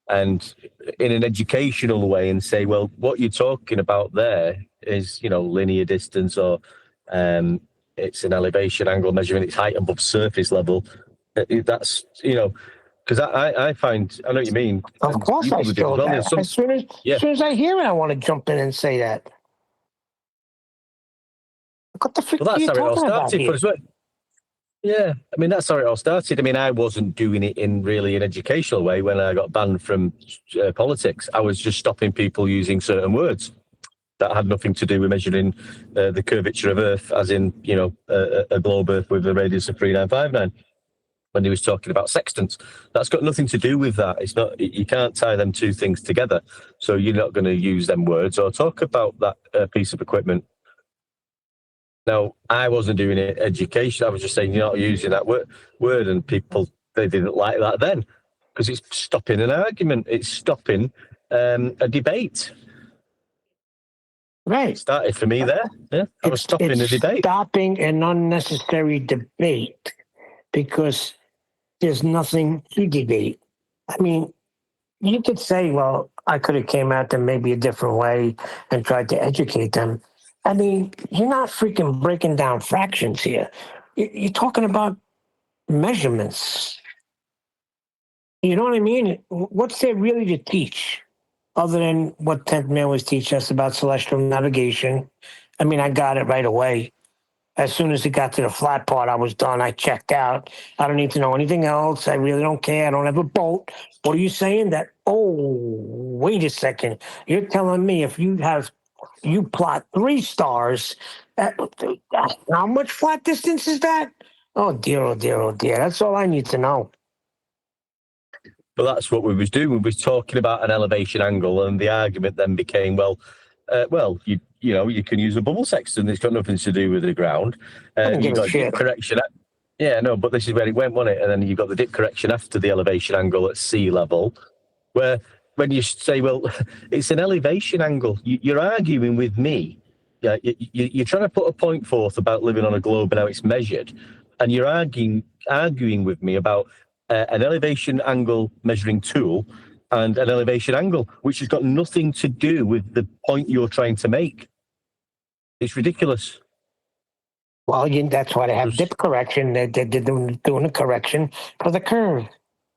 and in an educational way, and say, "Well, what you're talking about there is, linear distance, or it's an elevation angle measuring its height above surface level." That's because I find, I know what you mean. Of course I still do. As soon as I hear it, I want to jump in and say that. What the frick are you talking about here? Yeah, I mean, that's how it all started. I mean, I wasn't doing it in really an educational way when I got banned from politics. I was just stopping people using certain words that had nothing to do with measuring the curvature of Earth, as in, a globe Earth with a radius of 3959. When he was talking about sextants, that's got nothing to do with that. It's not. You can't tie them two things together. So you're not going to use them words or talk about that piece of equipment. Now, I wasn't doing it education. I was just saying you're not using that word, and people, they didn't like that then because it's stopping an argument. It's stopping a debate. Right. It started for me there. Yeah, I was stopping a debate. Stopping an unnecessary debate because there's nothing to debate. I mean, you could say, well, I could have came at them maybe a different way and tried to educate them. I mean, you're not freaking breaking down fractions here. You're talking about measurements. You know what I mean? What's there really to teach other than what 10th man was teaching us about celestial navigation? I mean, I got it right away. As soon as it got to the flat part, I was done. I checked out. I don't need to know anything else. I really don't care. I don't have a boat. What are you saying? That, wait a second. You're telling me if you plot 3 stars, how much flat distance is that? Oh, dear, oh, dear, oh, dear. That's all I need to know. But that's what we was doing. We was talking about an elevation angle, and the argument then became, you can use a bubble sextant. It's got nothing to do with the ground. You've got dip correction. Yeah, no, but this is where it went, wasn't it? And then you've got the dip correction after the elevation angle at sea level, where when you say, well, it's an elevation angle, you're arguing with me. Yeah, you're trying to put a point forth about living on a globe and how it's measured, and you're arguing with me about an elevation angle measuring tool and an elevation angle, which has got nothing to do with the point you're trying to make. It's ridiculous. Well, that's why they have dip correction. They're doing a correction for the curve.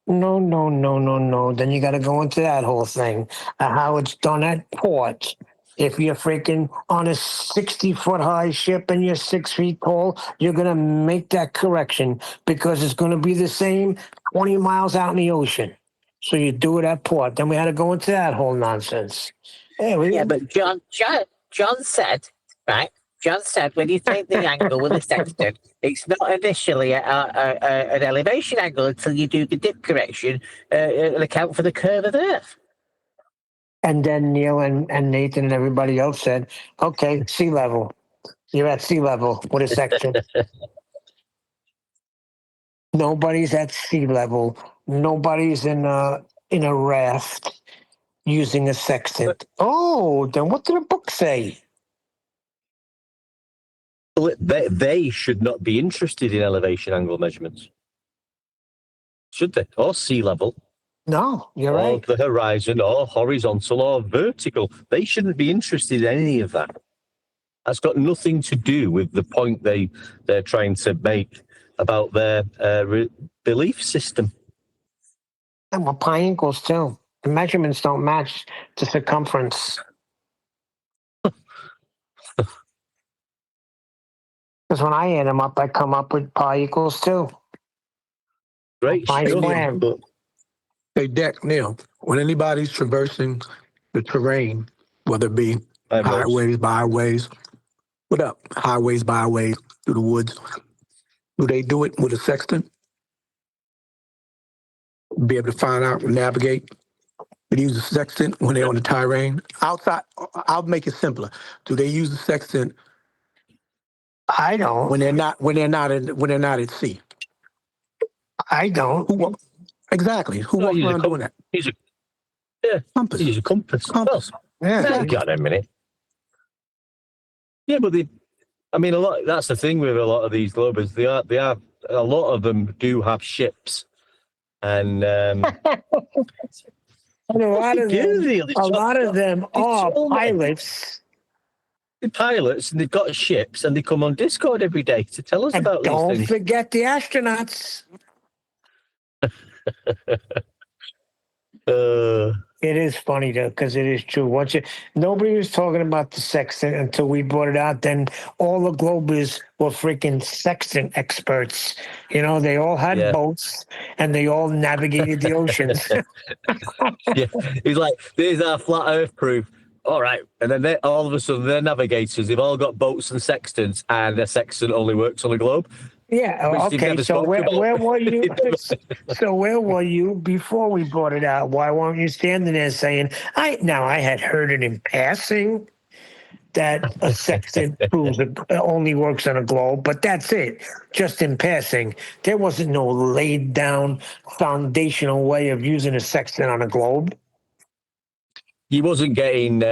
No, no, no, no, no. Then you got to go into that whole thing, how it's done at port. If you're freaking on a 60-foot high ship and you're 6 feet tall, you're going to make that correction because it's going to be the same 20 miles out in the ocean. So you do it at port. Then we had to go into that whole nonsense. Yeah, but John said, right? John said when you take the angle with the sextant, it's not initially an elevation angle until you do the dip correction and account for the curve of the Earth. And then Neil and Nathan and everybody else said, okay, sea level. You're at sea level with a sextant. Nobody's at sea level. Nobody's in a raft using a sextant. Oh, then what did the book say? Well, they should not be interested in elevation angle measurements, should they? Or sea level, No, you're or right. the horizon, or horizontal, or vertical. They shouldn't be interested in any of that. That's got nothing to do with the point they're trying to make about their belief system. And well, pi equals too. The measurements don't match the circumference. Because when I add them up, I come up with pi equals 2. Great Pi stuff, squared. but Hey, Deck, Neil, when anybody's traversing the terrain, whether it be highways, byways, what up? Highways, byways, through the woods, do they do it with a sextant? Be able to find out, navigate? They use a sextant when they're on the terrain? Outside, I'll make it simpler. Do they use the sextant I don't. when they're not at sea? I don't. Exactly. Who No, walks he's a around doing that? he's Compass. a compass. Compass. Yeah. Got a minute. Yeah, but a lot. That's the thing with a lot of these globers. They are a lot of them do have ships, and And a lot of them are pilots. The pilots, and they've got ships, and they come on Discord every day to tell us And about these don't things. forget the astronauts. It is funny though, because it is true. Nobody was talking about the sextant until we brought it out. Then all the globers were freaking sextant experts. You know, they all had boats and they all navigated the oceans. Yeah, he's like, "There's our flat Earth proof." All right, and then all of a sudden, they're navigators. They've all got boats and sextants, and their sextant only works on a globe. Yeah. Okay. So where were you? So where were you before we brought it out? Why weren't you standing there saying, I had heard it in passing that a sextant only works on a globe, but that's it. Just in passing. There wasn't no laid down foundational way of using a sextant on a globe. He wasn't getting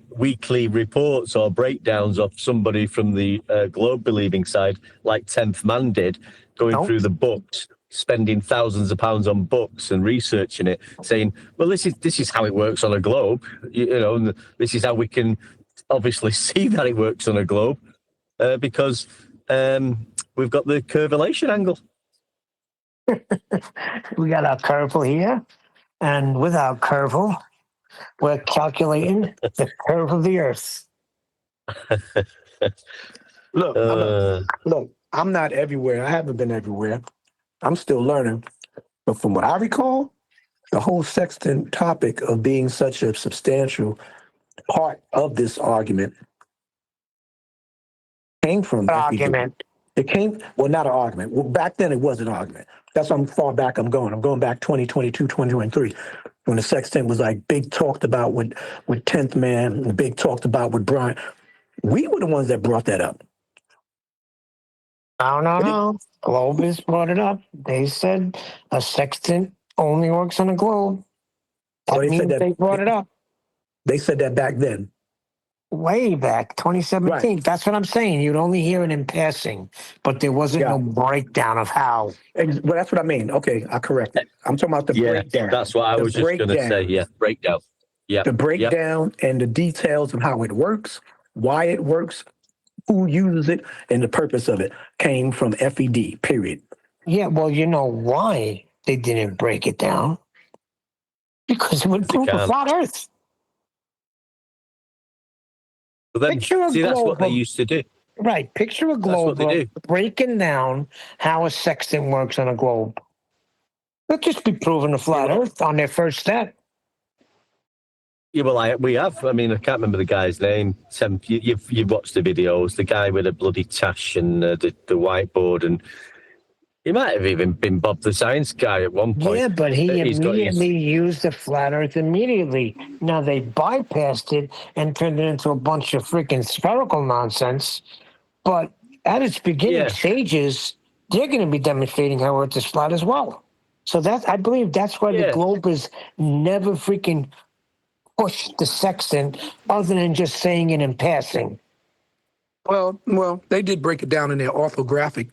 weekly reports or breakdowns of somebody from the globe believing side, like 10th Man did, going through the books, spending thousands of pounds on books and researching it, saying, "Well, this is how it works on a globe, and this is how we can obviously see that it works on a globe because we've got the curviliation angle." We got our curval here, and with our curval, we're calculating the curve of the Earth. Look, I'm not everywhere. I haven't been everywhere. I'm still learning. But from what I recall, the whole sextant topic of being such a substantial part of this argument came from argument. It came, well, not an argument. Well, back then it was an argument. That's how far back I'm going. I'm going back 2022, 2023, when the sextant was like big talked about with 10th Man, and big talked about with Brian. We were the ones that brought that up. No. Globers brought it up. They said a sextant only works on a globe. That means they brought it up. They said that back then. Way back, 2017. Right. That's what I'm saying. You'd only hear it in passing, but there wasn't no breakdown of how. Well, that's what I mean. Okay, I correct it. I'm talking about the breakdown. That's what I was just going to say. Yeah, breakdown. Yeah, the breakdown and the details of how it works, why it works, who uses it, and the purpose of it came from FED, period. Yeah, well, you know why they didn't break it down? Because it would They prove a can't. flat Earth. But then, Picture a see, that's what they globe. used to do. Right, picture a That's what globe they do. breaking down how a sextant works on a globe. They'll just be proving a flat Earth on their first step. Yeah, well, we have. I mean, I can't remember the guy's name. Sam, you've watched the videos. The guy with a bloody tash and the whiteboard, and he might have even been Bob the Science Guy at one point. Yeah, but he He's got his- immediately used the flat Earth immediately. Now they bypassed it and turned it into a bunch of freaking spherical nonsense. But at its beginning stages, they're going to be demonstrating how Earth is flat as well. So I believe that's why the globe is never freaking pushed the sextant, other than just saying it in passing. Well, they did break it down in their orthographic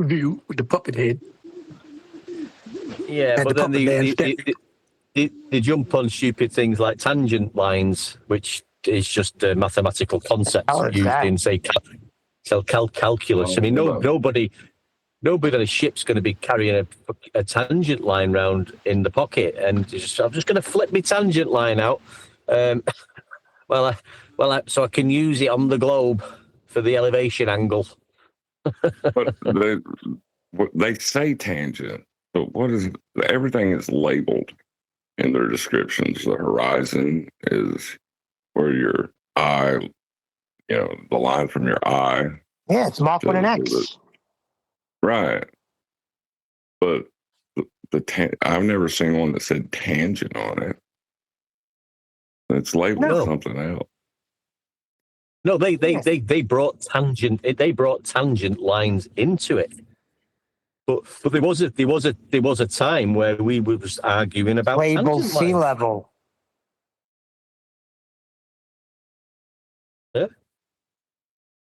view with the puppet head. Yeah, And but the then puppet they jump on stupid things like tangent lines, which is just a mathematical concept used in, say, calculus. I mean, nobody on a ship's going to be carrying a tangent line round in the pocket, and I'm just going to flip my tangent line out. So I can use it on the globe for the elevation angle. But they say tangent, but what is everything is labeled in their descriptions. The horizon is where your eye, the line from your eye. Yeah, it's marked with an X. Right. But I've never seen one that said tangent on it. It's labeled something else. No, they brought tangent lines into it. But there was a time where we was arguing about labeled sea lines. level. Yeah.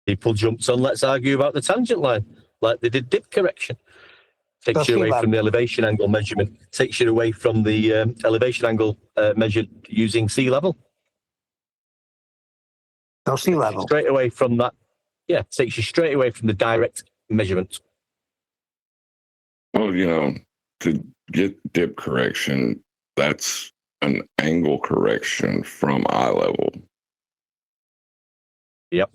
People jumped on, let's argue about the tangent line, like they did dip correction. Takes you away from the elevation angle measurement. Takes you away from the elevation angle measured using sea level. No sea level. Straight away from that. Yeah, takes you straight away from the direct measurement. Well, to get dip correction, that's an angle correction from eye level. Yep.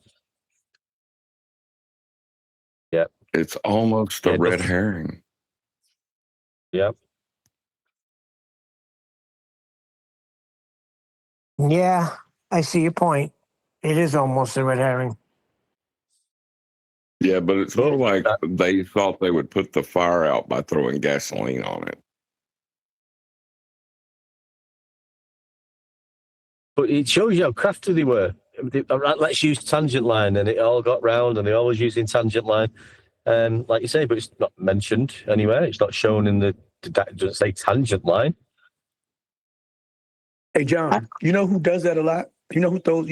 Yep. It's almost a red herring. Yep. Yeah, I see your point. It is almost a red herring. Yeah, but it's more like they thought they would put the fire out by throwing gasoline on it. But it shows you how crafty they were. Let's use tangent line, and it all got round, and they're always using tangent line. Like you say, but it's not mentioned anywhere. It's not shown in it doesn't say tangent line. Hey, John, you know who does that a lot? You know who throws,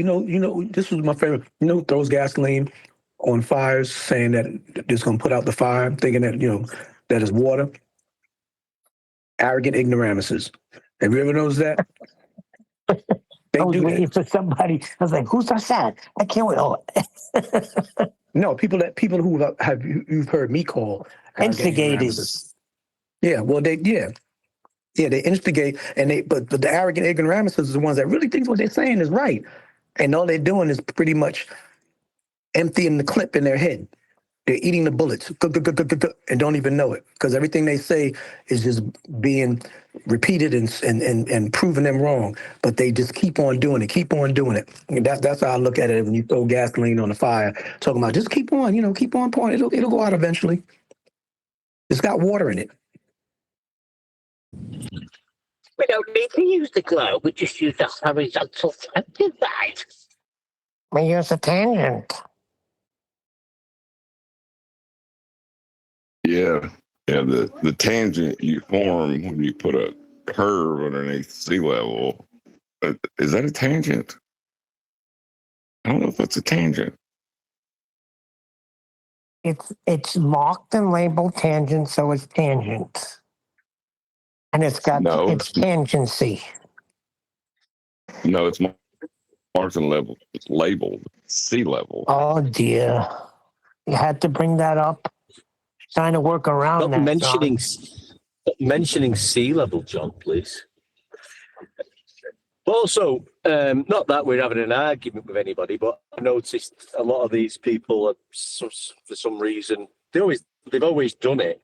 this was my favorite. You know who throws gasoline on fires, saying that it's going to put out the fire, thinking that, that is water? Arrogant ignoramuses. Have you ever noticed that? I was waiting for somebody. I was like, "Who's that? I can't wait." Oh. No, people who you've heard me call instigators. Yeah, well, they instigate, and but the arrogant ignoramuses are the ones that really think what they're saying is right, and all they're doing is pretty much emptying the clip in their head. They're eating the bullets and don't even know it, because everything they say is just being repeated and proving them wrong. But they just keep on doing it. And that's how I look at it when you throw gasoline on the fire, talking about just keep on, keep on pouring. It'll go out eventually. It's got water in it. We don't need to use the globe. We just use the horizontal tangent line. We use a tangent. Yeah. The tangent you form when you put a curve underneath sea level. Is that a tangent? I don't know if that's a tangent. It's marked and labeled tangent, so it's tangent. And it's got it's tangency. No, it's often labeled sea level. Oh dear. You had to bring that up. Trying to work around Not that. John. mentioning sea level, John, please. But also, not that we're having an argument with anybody, but I noticed a lot of these people, for some reason, they've always done it,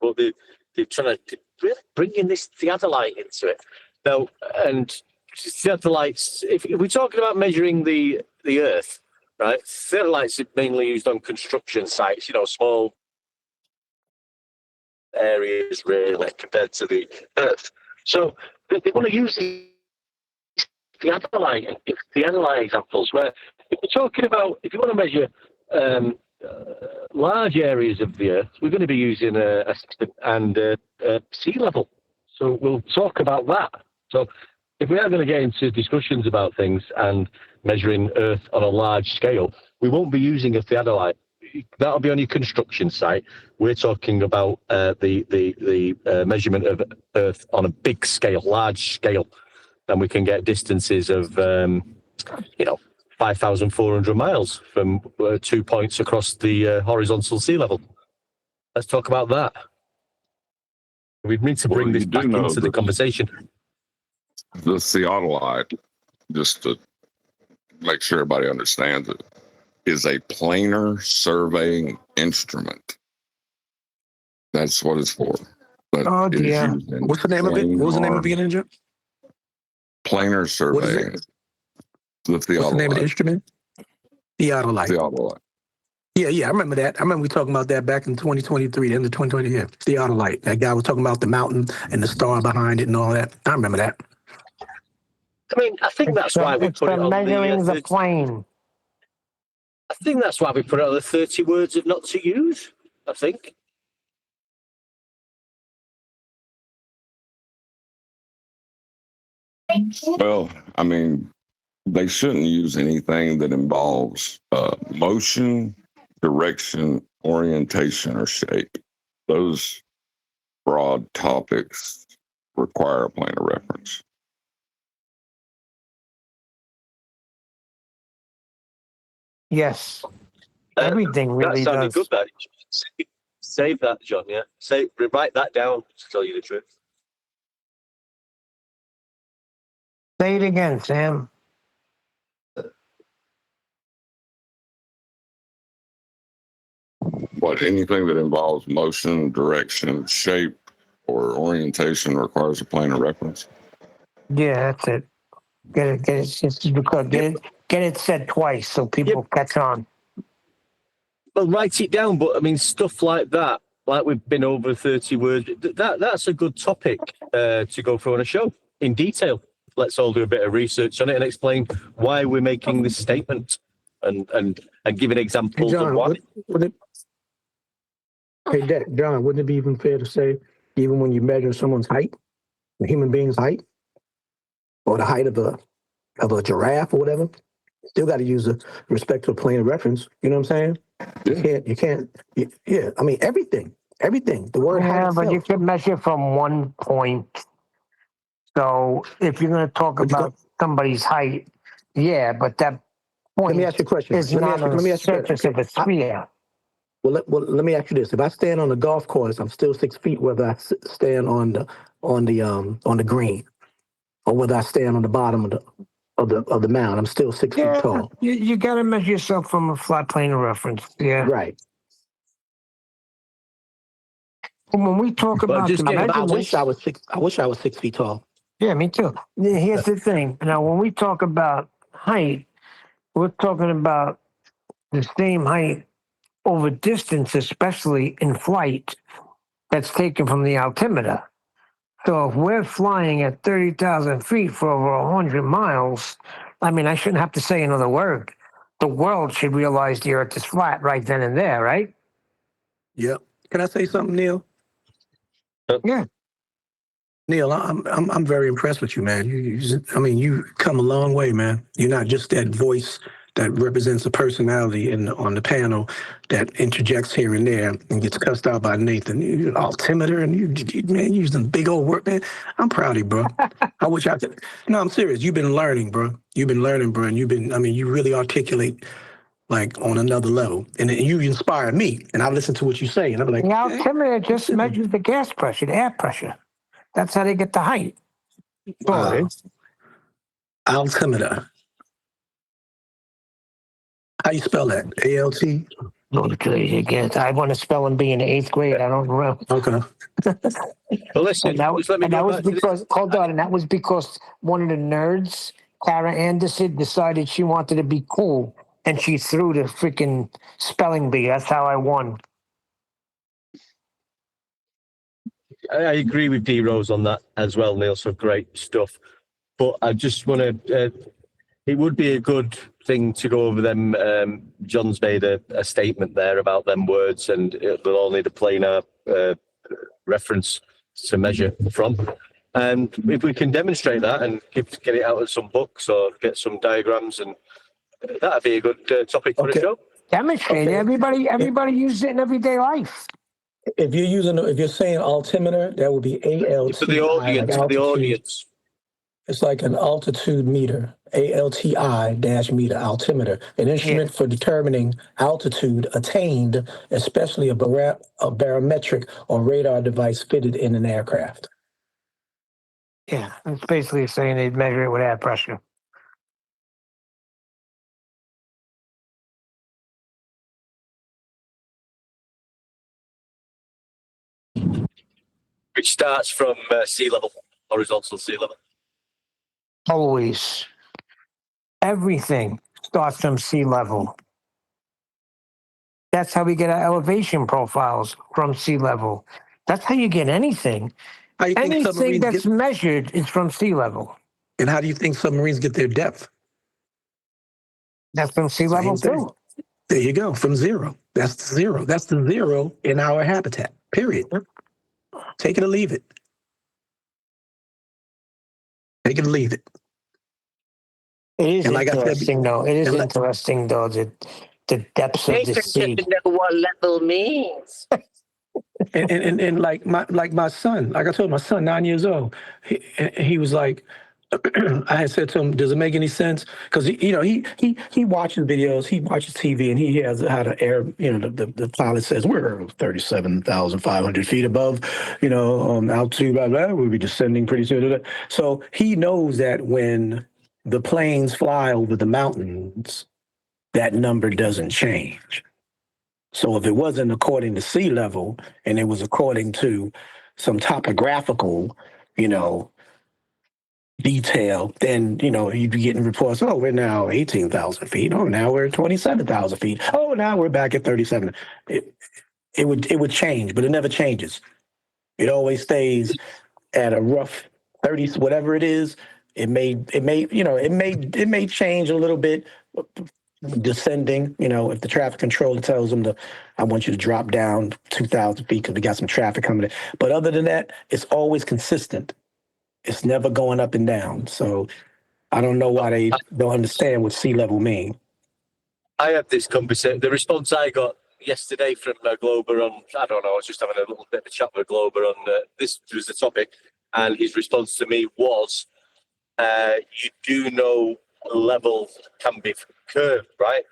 but they're trying to really bring in this theodolite into it. Now, and theodolites, if we're talking about measuring the Earth, right? Theodolites are mainly used on construction sites, small areas really compared to the Earth. So they want to use the theodolite examples where if we're talking about, if you want to measure large areas of the Earth, we're going to be using a system and sea level. So we'll talk about that. So if we are going to get into discussions about things and measuring Earth on a large scale, we won't be using a theodolite. That'll be on your construction site. We're talking about the measurement of Earth on a big scale, large scale, and we can get distances of 5,400 miles from 2 points across the horizontal sea level. Let's talk about that. We need to bring this back into the conversation. The theodolite, just to make sure everybody understands it, is a planar surveying instrument. That's what it's for. But Oh, it is dear. used in What's the name of it? What was the name of it planar- again, Jim? Planar surveying. The What's the name of the theodolite. instrument? Theodolite. Theodolite. Yeah, I remember that. I remember we talking about that back in 2023, the end of 2020. Yeah, theodolite. That guy was talking about the mountain and the star behind it and all that. I remember that. I mean, I think that's why we It's put it for on measuring the the plane. I think that's why we put it on the 30 words of not to use. I think. Well, I mean, they shouldn't use anything that involves motion, direction, orientation, or shape. Those broad topics require a plane of reference. Yes. Everything really that sounded does. good. That save that, John. Yeah, write that down. To tell you the truth. Say it again, Sam. What, anything that involves motion, direction, shape, or orientation requires a plane of reference? Yeah, that's it. Get it. Get it said twice so people catch on. Well, write it down. But I mean, stuff like that, like we've been over 30 words. That's a good topic to go through on a show in detail. Let's all do a bit of research on it and explain why we're making this statement and giving examples Hey, John, of why. John, wouldn't it be even fair to say, even when you measure someone's height, a human being's height, or the height of a giraffe or whatever, still got to use a respect to a plane of reference. You know what I'm saying? You can't. Yeah, I mean everything. The word height Yeah, itself. but you can measure from one point. So if you're going to talk about somebody's height, yeah, but that point Let me ask you a question. is not on the surface of a sphere. Well, let me ask you this: if I stand on the golf course, I'm still 6 feet. Whether I stand on the green, or whether I stand on the bottom of the mound, I'm still 6 feet tall. You got to measure yourself from a flat plane of reference. Yeah, Right. When we talk about just the get- I measurements, wish I was 6 feet tall. yeah, me too. Here's the thing. Now, when we talk about height, we're talking about the same height over distance, especially in flight, that's taken from the altimeter. So if we're flying at 30,000 feet for over 100 miles, I mean, I shouldn't have to say another word. The world should realize the Earth is flat right then and there, right? Yep. Can I say something, Neil? Yeah. Neil, I'm very impressed with you, man. You come a long way, man. You're not just that voice that represents a personality on the panel that interjects here and there and gets cussed out by Nathan. You altimeter and man, you using big old word, man. I'm proud of you, bro. I wish I could. No, I'm serious. You've been learning, bro. You've been learning, bro. And you really articulate like on another level. And you inspire me. And I listen to what you say and I'm like, The altimeter just measures the gas pressure, the air pressure. That's how they get the height. wow. Altimeter. How you spell that? A-L-T? Okay, again, I want to spell and be in the 8th grade. I don't remember. Okay. Well, listen, And that was, just let me and that go was back to this. because, hold on, and that was because one of the nerds, Kara Anderson, decided she wanted to be cool and she threw the freaking spelling bee. That's how I won. I agree with D Rose on that as well, Neil. So great stuff. But I just want to. It would be a good thing to go over them. John's made a statement there about them words, and they'll all need a planar reference to measure from. And if we can demonstrate that and get it out of some books or get some diagrams, and that'd be a good topic for a show. Demonstrate. Okay. Everybody uses it in everyday life. If you're saying altimeter, that would be A-L-T-I. For the audience, like for the altitude. audience. It's like an altitude meter, ALTI dash meter, altimeter, an instrument for determining altitude attained, especially a barometric or radar device fitted in an aircraft. Yeah, it's basically saying they measure it with air pressure. Which starts from sea level, horizontal sea level. Always. Everything starts from sea level. That's how we get our elevation profiles, from sea level. That's how you get anything. How you think Anything submarines that's measured is from sea level. And how do you think submarines get their depth? That's from sea level too. There you go, from zero. That's the zero. That's the zero in our habitat, period. Take it or leave it. Take it or leave it. It is And like I said, interesting, though. It is interesting, though, the depths of the Nathan sea. doesn't know what level means. And like my son, like I told my son, 9 years old, he was like, I had said to him, "Does it make any sense?" Because he watches videos, he watches TV, and he hears how the air, the pilot says we're 37,500 feet above, altitude, blah blah. We'll be descending pretty soon. So he knows that when the planes fly over the mountains, that number doesn't change. So if it wasn't according to sea level and it was according to some topographical, detail, then, you'd be getting reports, oh, we're now 18,000 feet. Oh, now we're 27,000 feet. Oh, now we're back at 37. It would change, but it never changes. It always stays at a rough 30, whatever it is. It may change a little bit descending, if the traffic controller tells them I want you to drop down 2,000 feet because we got some traffic coming in. But other than that, it's always consistent. It's never going up and down. So I don't know why they don't understand what sea level means. I had this conversation. The response I got yesterday from Glober on, I don't know, I was just having a little bit of a chat with Glober on this was the topic. And his response to me was, you do know level can be curved, right?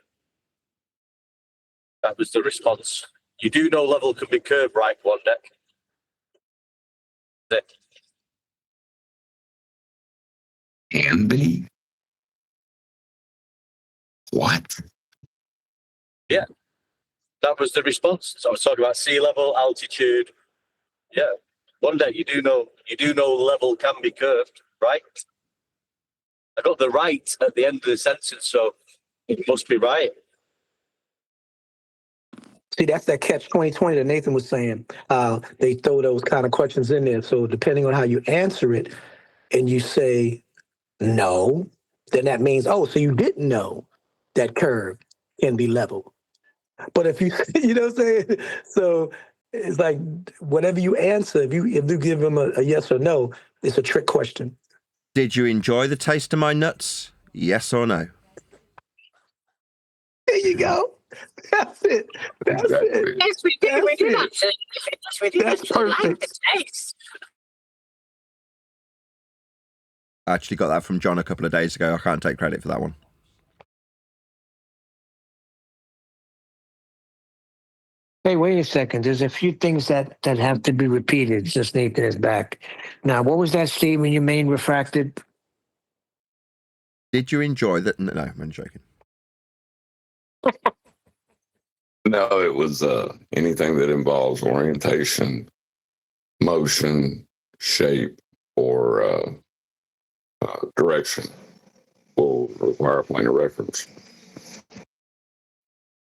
That was the response. You do know level can be curved, right, one deck? Can be? What? Yeah, that was the response. So I was talking about sea level, altitude. Yeah, one day you do know level can be curved, right? I got the right at the end of the sentence, so it must be right. See, that's that catch 2020 that Nathan was saying. They throw those kind of questions in there. So depending on how you answer it and you say no, then that means, oh, so you didn't know that curve can be level. But if you, you know what I'm saying? So it's like whatever you answer, if you give them a yes or no, it's a trick question. Did you enjoy the taste of my nuts? Yes or no? you go. That's it. That's it. Yes, we do. We That's do it. actually. Yes, we do That's actually like the perfect. taste. I actually got that from John a couple of days ago. I can't take credit for that one. Hey, wait a second. There's a few things that have to be repeated since Nathan is back. Now, what was that statement you made, Refracted? Did you enjoy that? No, I'm joking. No, it was anything that involves orientation, motion, shape, or direction will require a plane of reference.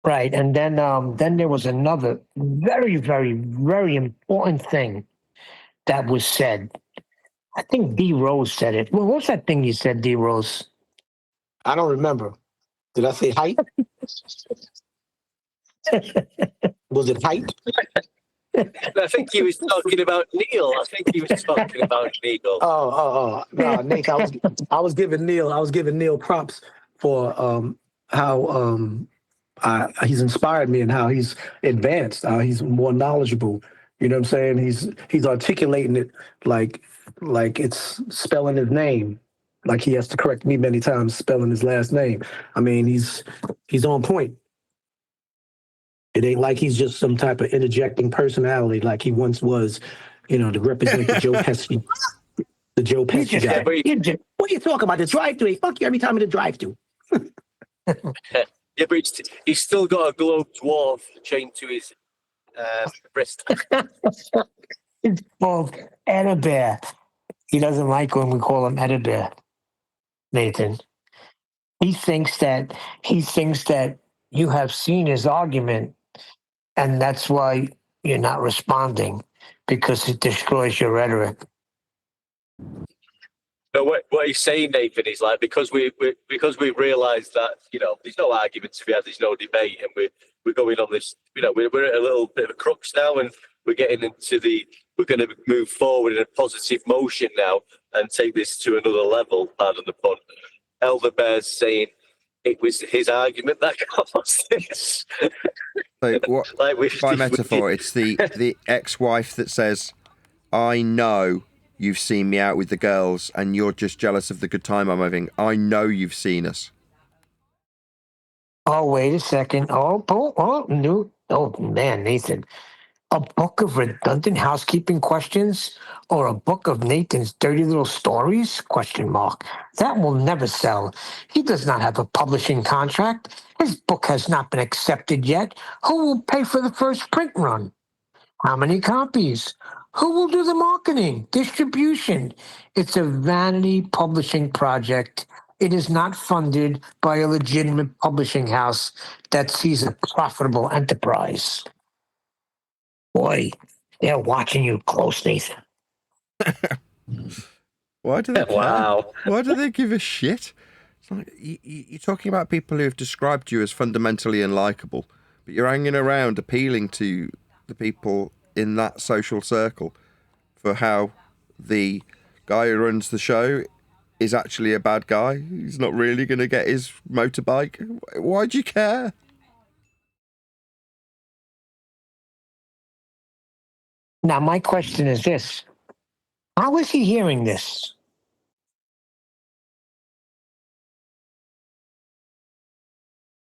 Right, and then there was another very, very, very important thing that was said. I think D Rose said it. Well, what's that thing you said, D Rose? I don't remember. Did I say height? Was it height? I think he was talking about Neil. No, Nate, I was giving Neil props for how he's inspired me and how he's advanced, how he's more knowledgeable. You know what I'm saying? He's articulating it like it's spelling his name. Like he has to correct me many times spelling his last name. I mean, he's on point. It ain't like he's just some type of interjecting personality like he once was, to represent the Joe Pesci, guy. What are you talking about? The drive-thru? Fuck you every time in the drive-thru. Yeah, but he's still got a globe dwarf chained to his wrist. It's called Bear. He doesn't like when we call him Bear. Nathan. He thinks that you have seen his argument, and that's why you're not responding, because it destroys your rhetoric. But what he's saying, Nathan, is like because we realised that there's no arguments to be had, there's no debate, and we're going on this. We're at a little bit of a crux now, and we're getting into we're going to move forward in a positive motion now and take this to another level. Pardon the pun. Elder Bear's saying it was his argument that caused this. So what? By metaphor, it's the ex-wife that says, "I know you've seen me out with the girls, and you're just jealous of the good time I'm having. I know you've seen us." Oh, wait a second. Oh, man, Nathan. A book of redundant housekeeping questions or a book of Nathan's dirty little stories? ? That will never sell. He does not have a publishing contract. His book has not been accepted yet. Who will pay for the first print run? How many copies? Who will do the marketing, distribution? It's a vanity publishing project. It is not funded by a legitimate publishing house that sees a profitable enterprise. Boy, they're watching you close, Nathan. Why do they care? Wow. Why do they give a shit? It's like, you're talking about people who have described you as fundamentally unlikable, but you're hanging around appealing to the people in that social circle for how the guy who runs the show is actually a bad guy. He's not really going to get his motorbike. Why do you care? Now, my question is this. How is he hearing this?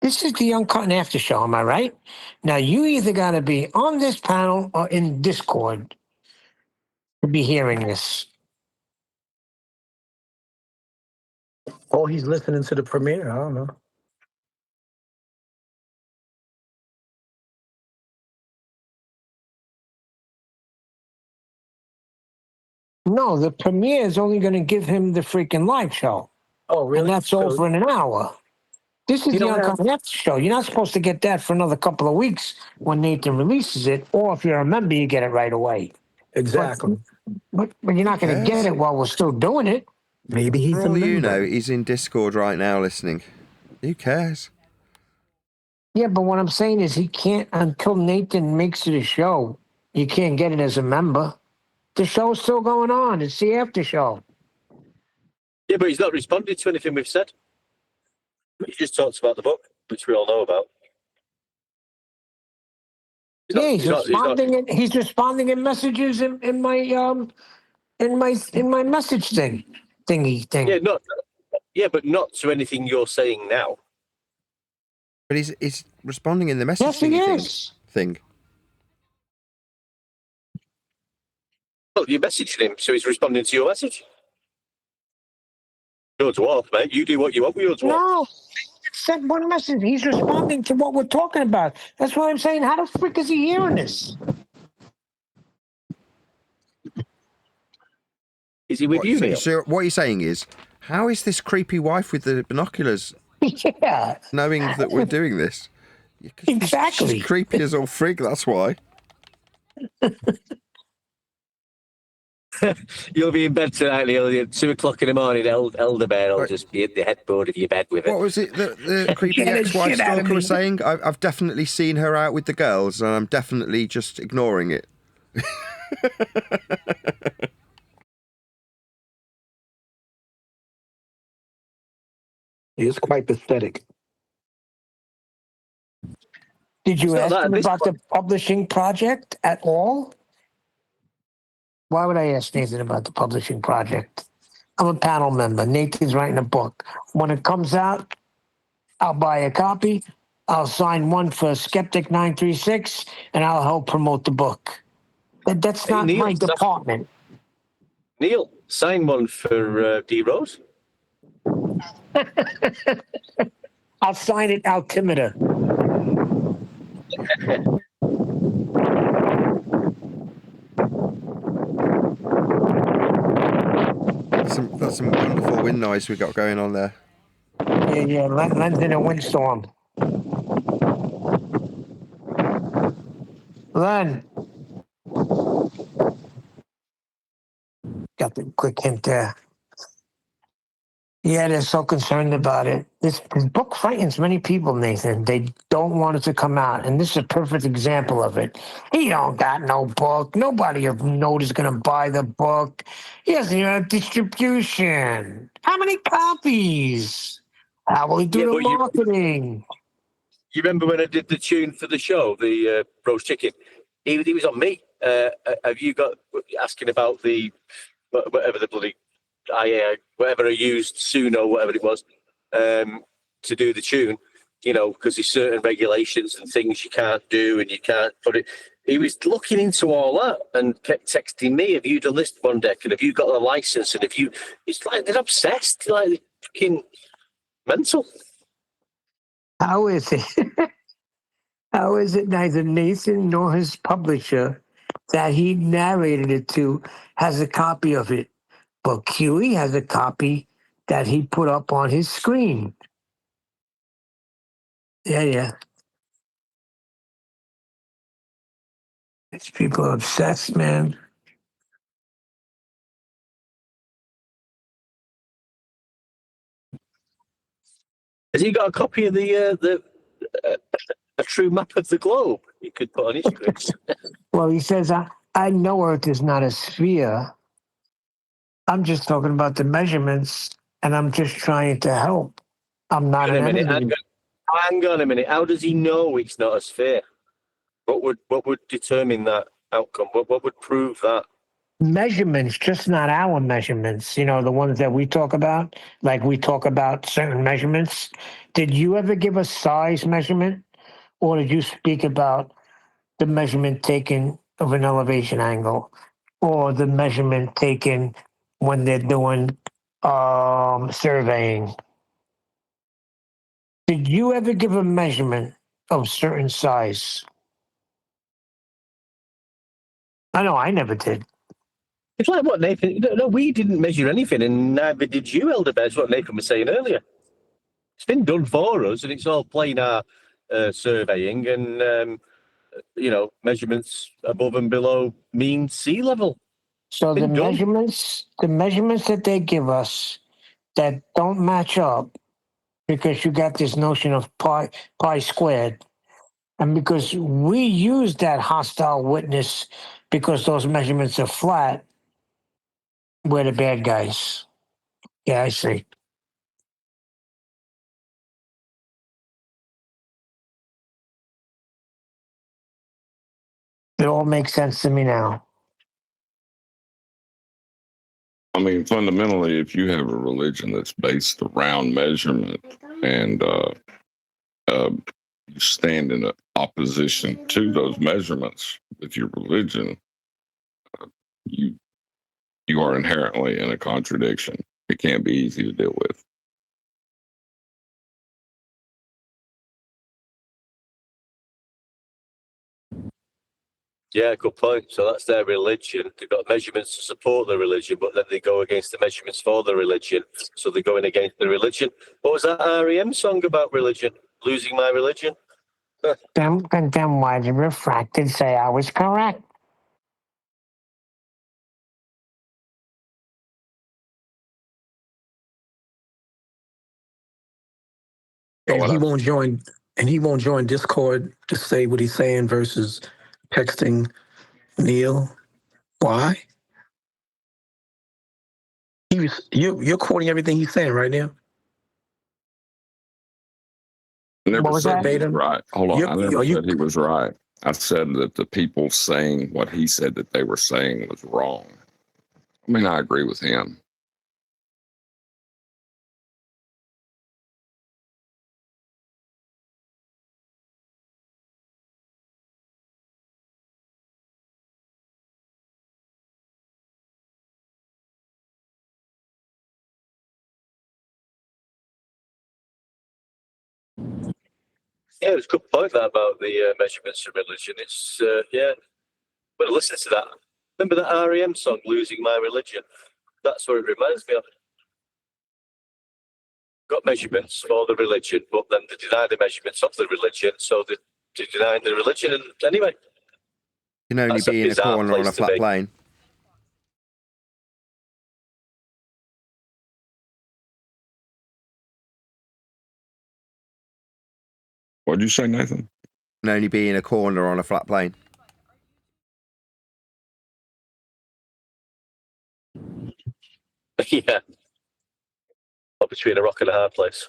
This is the Uncut and After Show, am I right? Now, you either got to be on this panel or in Discord to be hearing this. Oh, he's listening to the premiere. I don't know. No, the premiere is only going to give him the freaking live show. Oh, really? And that's over in an hour. This is the Uncut and After Show. You're not supposed to get that for another couple of weeks when Nathan releases it, or if you're a member, you get it right away. Exactly. But you're not going to get it while we're still doing it. Maybe he's For all a you member. know, he's in Discord right now listening. Who cares? Yeah, but what I'm saying is he can't, until Nathan makes it a show, you can't get it as a member. The show's still going on. It's the after show. Yeah, but he's not responded to anything we've said. He just talks about the book, which we all know about. Yeah, he's not- he's responding in messages in my message thing. Yeah, not. Yeah, but not to anything you're saying now. But he's responding in the Yes, messaging he is. thing. Well, you're messaging him, so he's responding to your message. You're a dwarf, mate. You do what you want with your dwarf. No, sent one message. He's responding to what we're talking about. That's why I'm saying, how the frick is he hearing this? Is he with you, Neil? So what you're saying is, how is this creepy wife with the binoculars Yeah, knowing that we're doing this? 'Cause exactly. She's creepy as all frig, that's why. You'll be in bed tonight, Neil. At 2:00 in the morning. Elder Bear will just be in the headboard of your bed with it. What was it that the creepy Get the ex-wife shit out of stalker was me. saying? I've definitely seen her out with the girls, and I'm definitely just ignoring it. It's quite pathetic. Did you It's not ask that, him this about one- the publishing project at all? Why would I ask Nathan about the publishing project? I'm a panel member. Nathan's writing a book. When it comes out, I'll buy a copy. I'll sign one for Skeptic 936, and I'll help promote the book. That's Hey, not Neil, my department. Neil, sign one for D Rose. I'll sign it altimeter. That's some wonderful wind noise we got going on there. Yeah. Len's in a windstorm. Len. Got the quick hint there. Yeah, they're so concerned about it. This book frightens many people, Nathan. They don't want it to come out. And this is a perfect example of it. He don't got no book. Nobody of note is going to buy the book. He doesn't even have distribution. How many copies? How will he do Yeah, the but marketing? You remember when I did the tune for the show, the roast chicken? He was on me. Have you got asking about the whatever the bloody whatever I used Suno, whatever it was, to do the tune? You know, because there's certain regulations and things you can't do, and you can't put it. He was looking into all that and kept texting me, "Have you done this one deck? And have you got a license? And have you?" It's like they're obsessed, like they're fucking mental. How is it? How is it neither Nathan nor his publisher that he narrated it to has a copy of it, but Huey has a copy that he put up on his screen? Yeah. These people are obsessed, man. Has he got a copy of a true map of the globe you could put on his screen? Well, he says, I know Earth is not a sphere. I'm just talking about the measurements, and I'm just trying to help. I'm not Hang an on a minute. enemy. Hang on a minute. How does he know it's not a sphere? What would determine that outcome? What would prove that? Measurements, just not our measurements, you know, the ones that we talk about, like we talk about certain measurements. Did you ever give a size measurement, or did you speak about the measurement taken of an elevation angle, or the measurement taken when they're doing surveying? Did you ever give a measurement of certain size? I know I never did. It's like what Nathan. No, we didn't measure anything, and neither did you, Elder Bears. What Nathan was saying earlier. It's been done for us, and it's all plain surveying and measurements above and below mean sea level. So the Been done. measurements that they give us that don't match up, because you got this notion of pi squared, and because we use that hostile witness because those measurements are flat, we're the bad guys. Yeah, I see. It all makes sense to me now. I mean, fundamentally, if you have a religion that's based around measurement and you stand in opposition to those measurements with your religion, you you are inherently in a contradiction. It can't be easy to deal with. Yeah, good point. So that's their religion. They've got measurements to support the religion, but then they go against the measurements for the religion. So they're going against the religion. What was that REM song about religion? Losing my religion? Then why did Refracted say I was correct? And he won't join. And he won't join Discord to say what he's saying versus texting Neil. Why? You're quoting everything he's saying right now. I never What was said that? he was right. Hold on. I never Are you- said he was right. I said that the people saying what he said that they were saying was wrong. I mean, I agree with him. Yeah, it was a good point that about the measurements of religion. It's, yeah. But listen to that. Remember that REM song, Losing My Religion? That's what it reminds me of. Got measurements for the religion, but then they deny the measurements of the religion, so they deny the religion. And anyway, You can only that's a be in a bizarre corner on place a to flat be. plane. What'd you say, Nathan? Can only be in a corner on a flat plane. Yeah. Or between a rock and a hard place.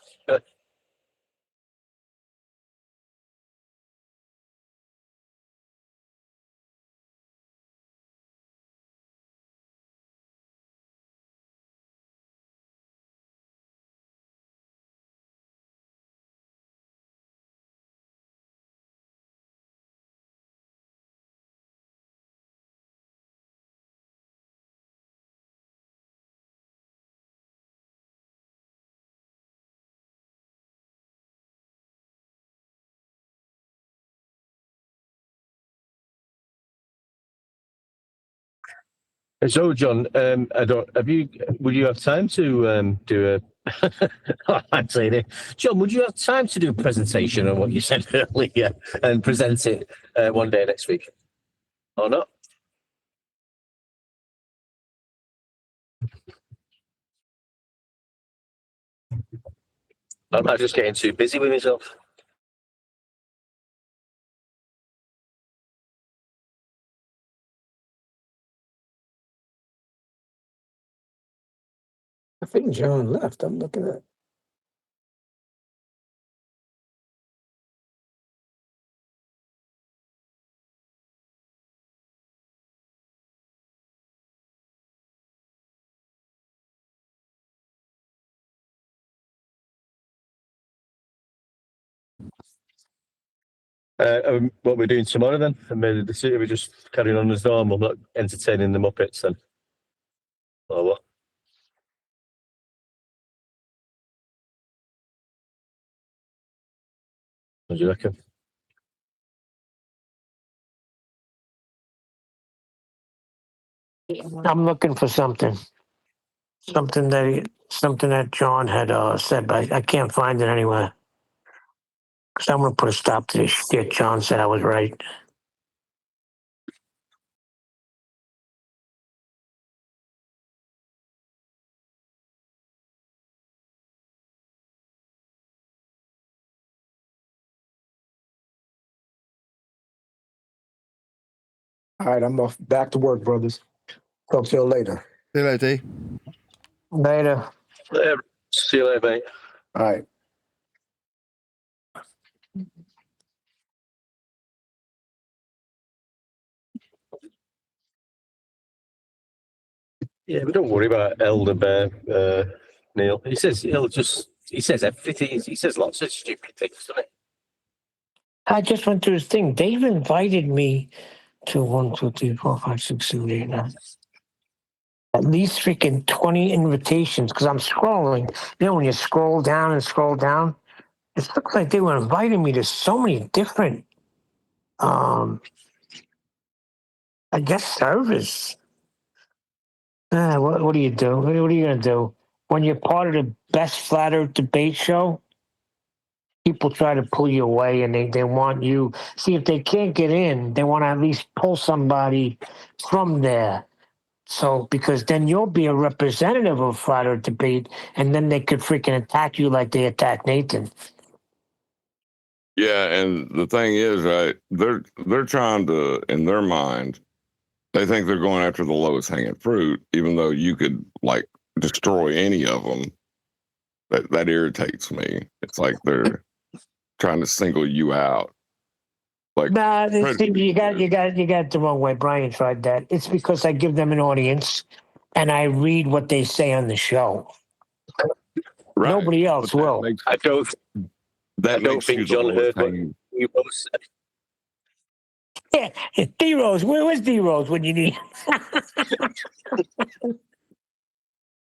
So, John, would you have time to do a? I'm saying it. John, would you have time to do a presentation on what you said earlier and present it one day next week, or not? I'm just getting too busy with myself. I think John left. I'm looking at. What we're doing tomorrow then? And maybe we're just carrying on as normal, not entertaining the Muppets then, or what? What do you reckon? I'm looking for something. Something that John had said, but I can't find it anywhere. Because I'm going to put a stop to this shit. John said I was right. All right, I'm off. Back to work, brothers. Talk to you later. See you later. Later. See you later, mate. All right. Yeah, but don't worry about Elder Bear, Neil. He says everything. He says lots of stupid things, doesn't he? I just went through his thing. Dave invited me to 1, 2, 3, 4, 5, 6, 7, 8, 9. At least freaking 20 invitations because I'm scrolling. You know, when you scroll down, it looks like they were inviting me to so many different, I guess, servers. What do you do? What are you going to do? When you're part of the best flat earth debate show, people try to pull you away and they want you. See, if they can't get in, they want to at least pull somebody from there. So, because then you'll be a representative of flat earth debate, and then they could freaking attack you like they attacked Nathan. Yeah, and the thing is, right? They're trying to, in their mind, they think they're going after the lowest hanging fruit, even though you could like destroy any of them. That irritates me. It's like they're trying to single you out. Like, Nah, you got it the wrong way. Brian tried that. It's because I give them an audience, and I read what they say on the show. right, Nobody else will. I don't think John heard what you both said. Yeah, D-Rose. Where's D-Rose when you need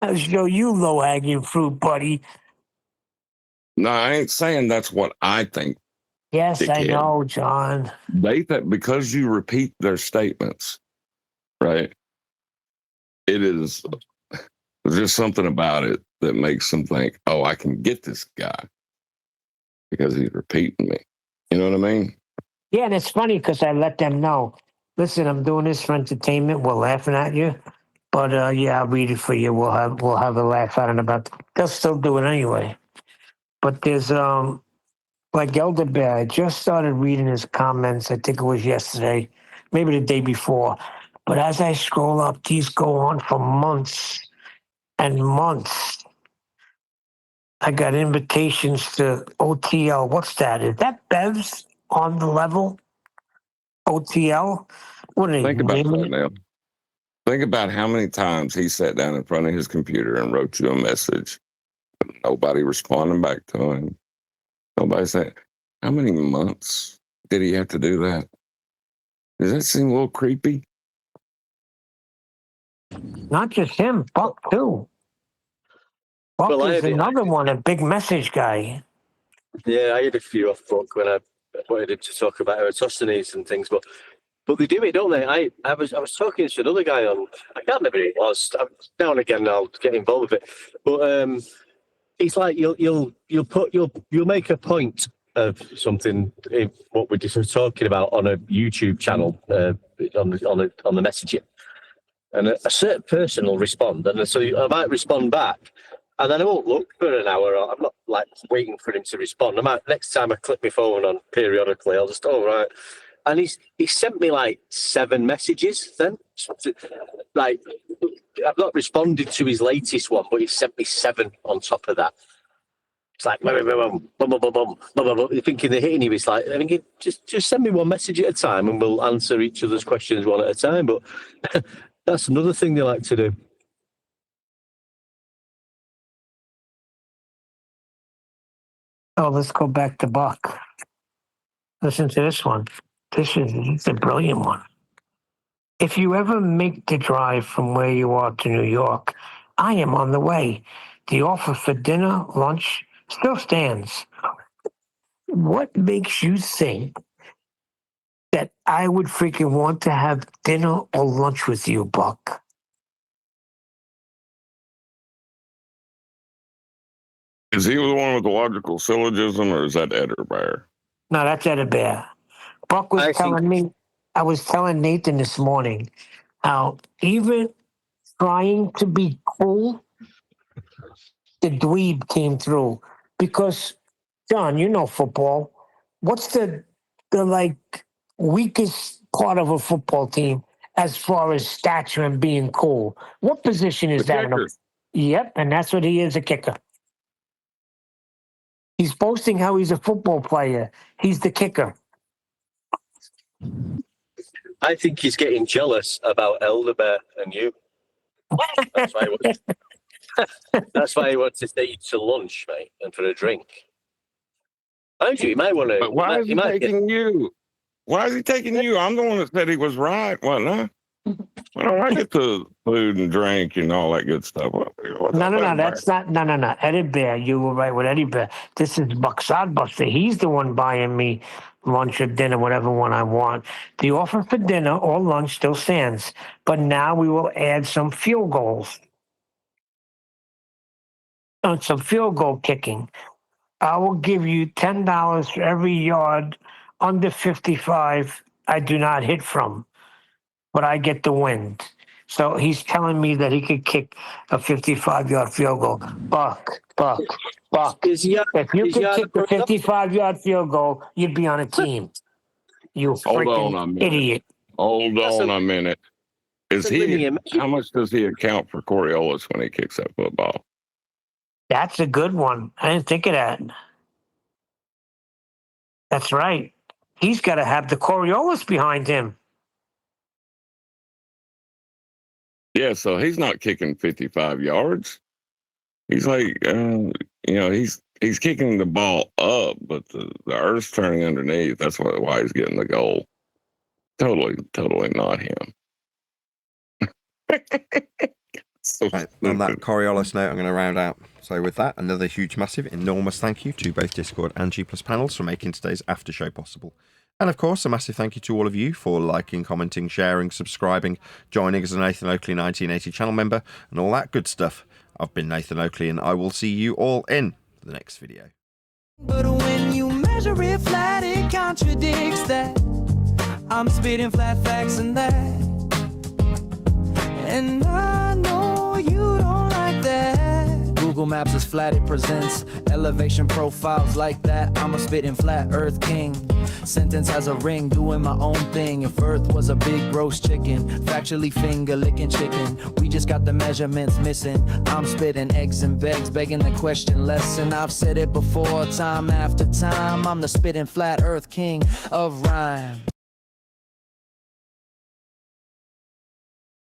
I'll show you low-hanging fruit, buddy. No, I ain't saying that's what I think. Yes, I Dickhead. know, John. They think because you repeat their statements, right? It is there's just something about it that makes them think, oh, I can get this guy because he's repeating me. You know what I mean? Yeah, and it's funny because I let them know. Listen, I'm doing this for entertainment. We're laughing at you, but yeah, I'll read it for you. We'll have a laugh at it about. They'll still do it anyway. But there's like Elder Bear. I just started reading his comments. I think it was yesterday, maybe the day before. But as I scroll up, these go on for months and months. I got invitations to OTL. What's that? Is that Bev's on the level? OTL? What are they Think about naming that it? now. Think about how many times he sat down in front of his computer and wrote you a message. Nobody responding back to him. Nobody said, how many months did he have to do that? Does that seem a little creepy? Not just him, Buck too. Buck Well, is another one, a big message guy. Yeah, I had a few off Buck when I wanted him to talk about Eratosthenes and things, but they do it, don't they? I was talking to another guy on, I can't remember who it was. Now and again I'll get involved with it, but it's like you'll make a point of something what we're just talking about on a YouTube channel on the messaging, and a certain person will respond, and so I might respond back, and then I won't look for an hour. I'm not like waiting for him to respond. I might, next time I click my phone on periodically, I'll just right. And he sent me like 7 messages then. Like, I've not responded to his latest one, but he sent me 7 on top of that. It's like, boom, boom, boom, boom, boom, boom, boom, boom. You're thinking they're hitting you. It's like, I think just send me one message at a time and we'll answer each other's questions one at a time. But that's another thing they like to do. Oh, let's go back to Buck. Listen to this one. This is a brilliant one. If you ever make the drive from where you are to New York, I am on the way. The offer for dinner, lunch still stands. What makes you think that I would freaking want to have dinner or lunch with you, Buck? Is he the one with the logical syllogism, or is that Eder Bear? No, that's Ed Bear. Buck was telling me, I was telling Nathan this morning how even trying to be cool, the dweeb came through. Because, John, you know football. What's the like weakest part of a football team as far as stature and being cool? What position is The that? kicker. Yep, and that's what he is, a kicker. He's boasting how he's a football player. He's the kicker. I think he's getting jealous about Elder Bear and you. That's why he wants, that's why he wants to take you to lunch, mate, and for a drink. Andrew, you might want to. But why is he taking you? Why is he taking you? I'm the one that said he was right, wasn't I? Well, I get the food and drink and all that good stuff. No, that's not. No. Eddie Bear, you were right with Eddie Bear. This is Buckside Buster. He's the one buying me lunch or dinner, whatever one I want. The offer for dinner or lunch still stands, but now we will add some field goals. Some field goal kicking. I will give you $10 for every yard under 55 I do not hit from, but I get the win. So he's telling me that he could kick a 55-yard field goal. Buck. If you If you could kick the 55-yard field goal, you'd be on a team. You freaking idiot. Hold on a minute. How much does he account for Coriolis when he kicks that football? That's a good one. I didn't think of that. That's right. He's got to have the Coriolis behind him. Yeah, so he's not kicking 55 yards. He's like, he's kicking the ball up, but the earth's turning underneath. That's why he's getting the goal. Totally not him. Right, on that Coriolis note, I'm going to round out. So with that, another huge, massive, enormous thank you to both Discord and G+ panels for making today's after show possible. And of course, a massive thank you to all of you for liking, commenting, sharing, subscribing, joining as a Nathan Oakley 1980 channel member, and all that good stuff. I've been Nathan Oakley, and I will see you all in the next video. But when you measure it flat, it contradicts that. I'm spitting flat facts and that. And I know you don't like that. Google Maps is flat, it presents elevation profiles like that. I'm a spitting flat earth king. Sentence has a ring, doing my own thing. If earth was a big roast chicken, factually finger licking chicken. We just got the measurements missing. I'm spitting eggs and begs, begging the question lesson. I've said it before, time after time. I'm the spitting flat earth king of rhyme.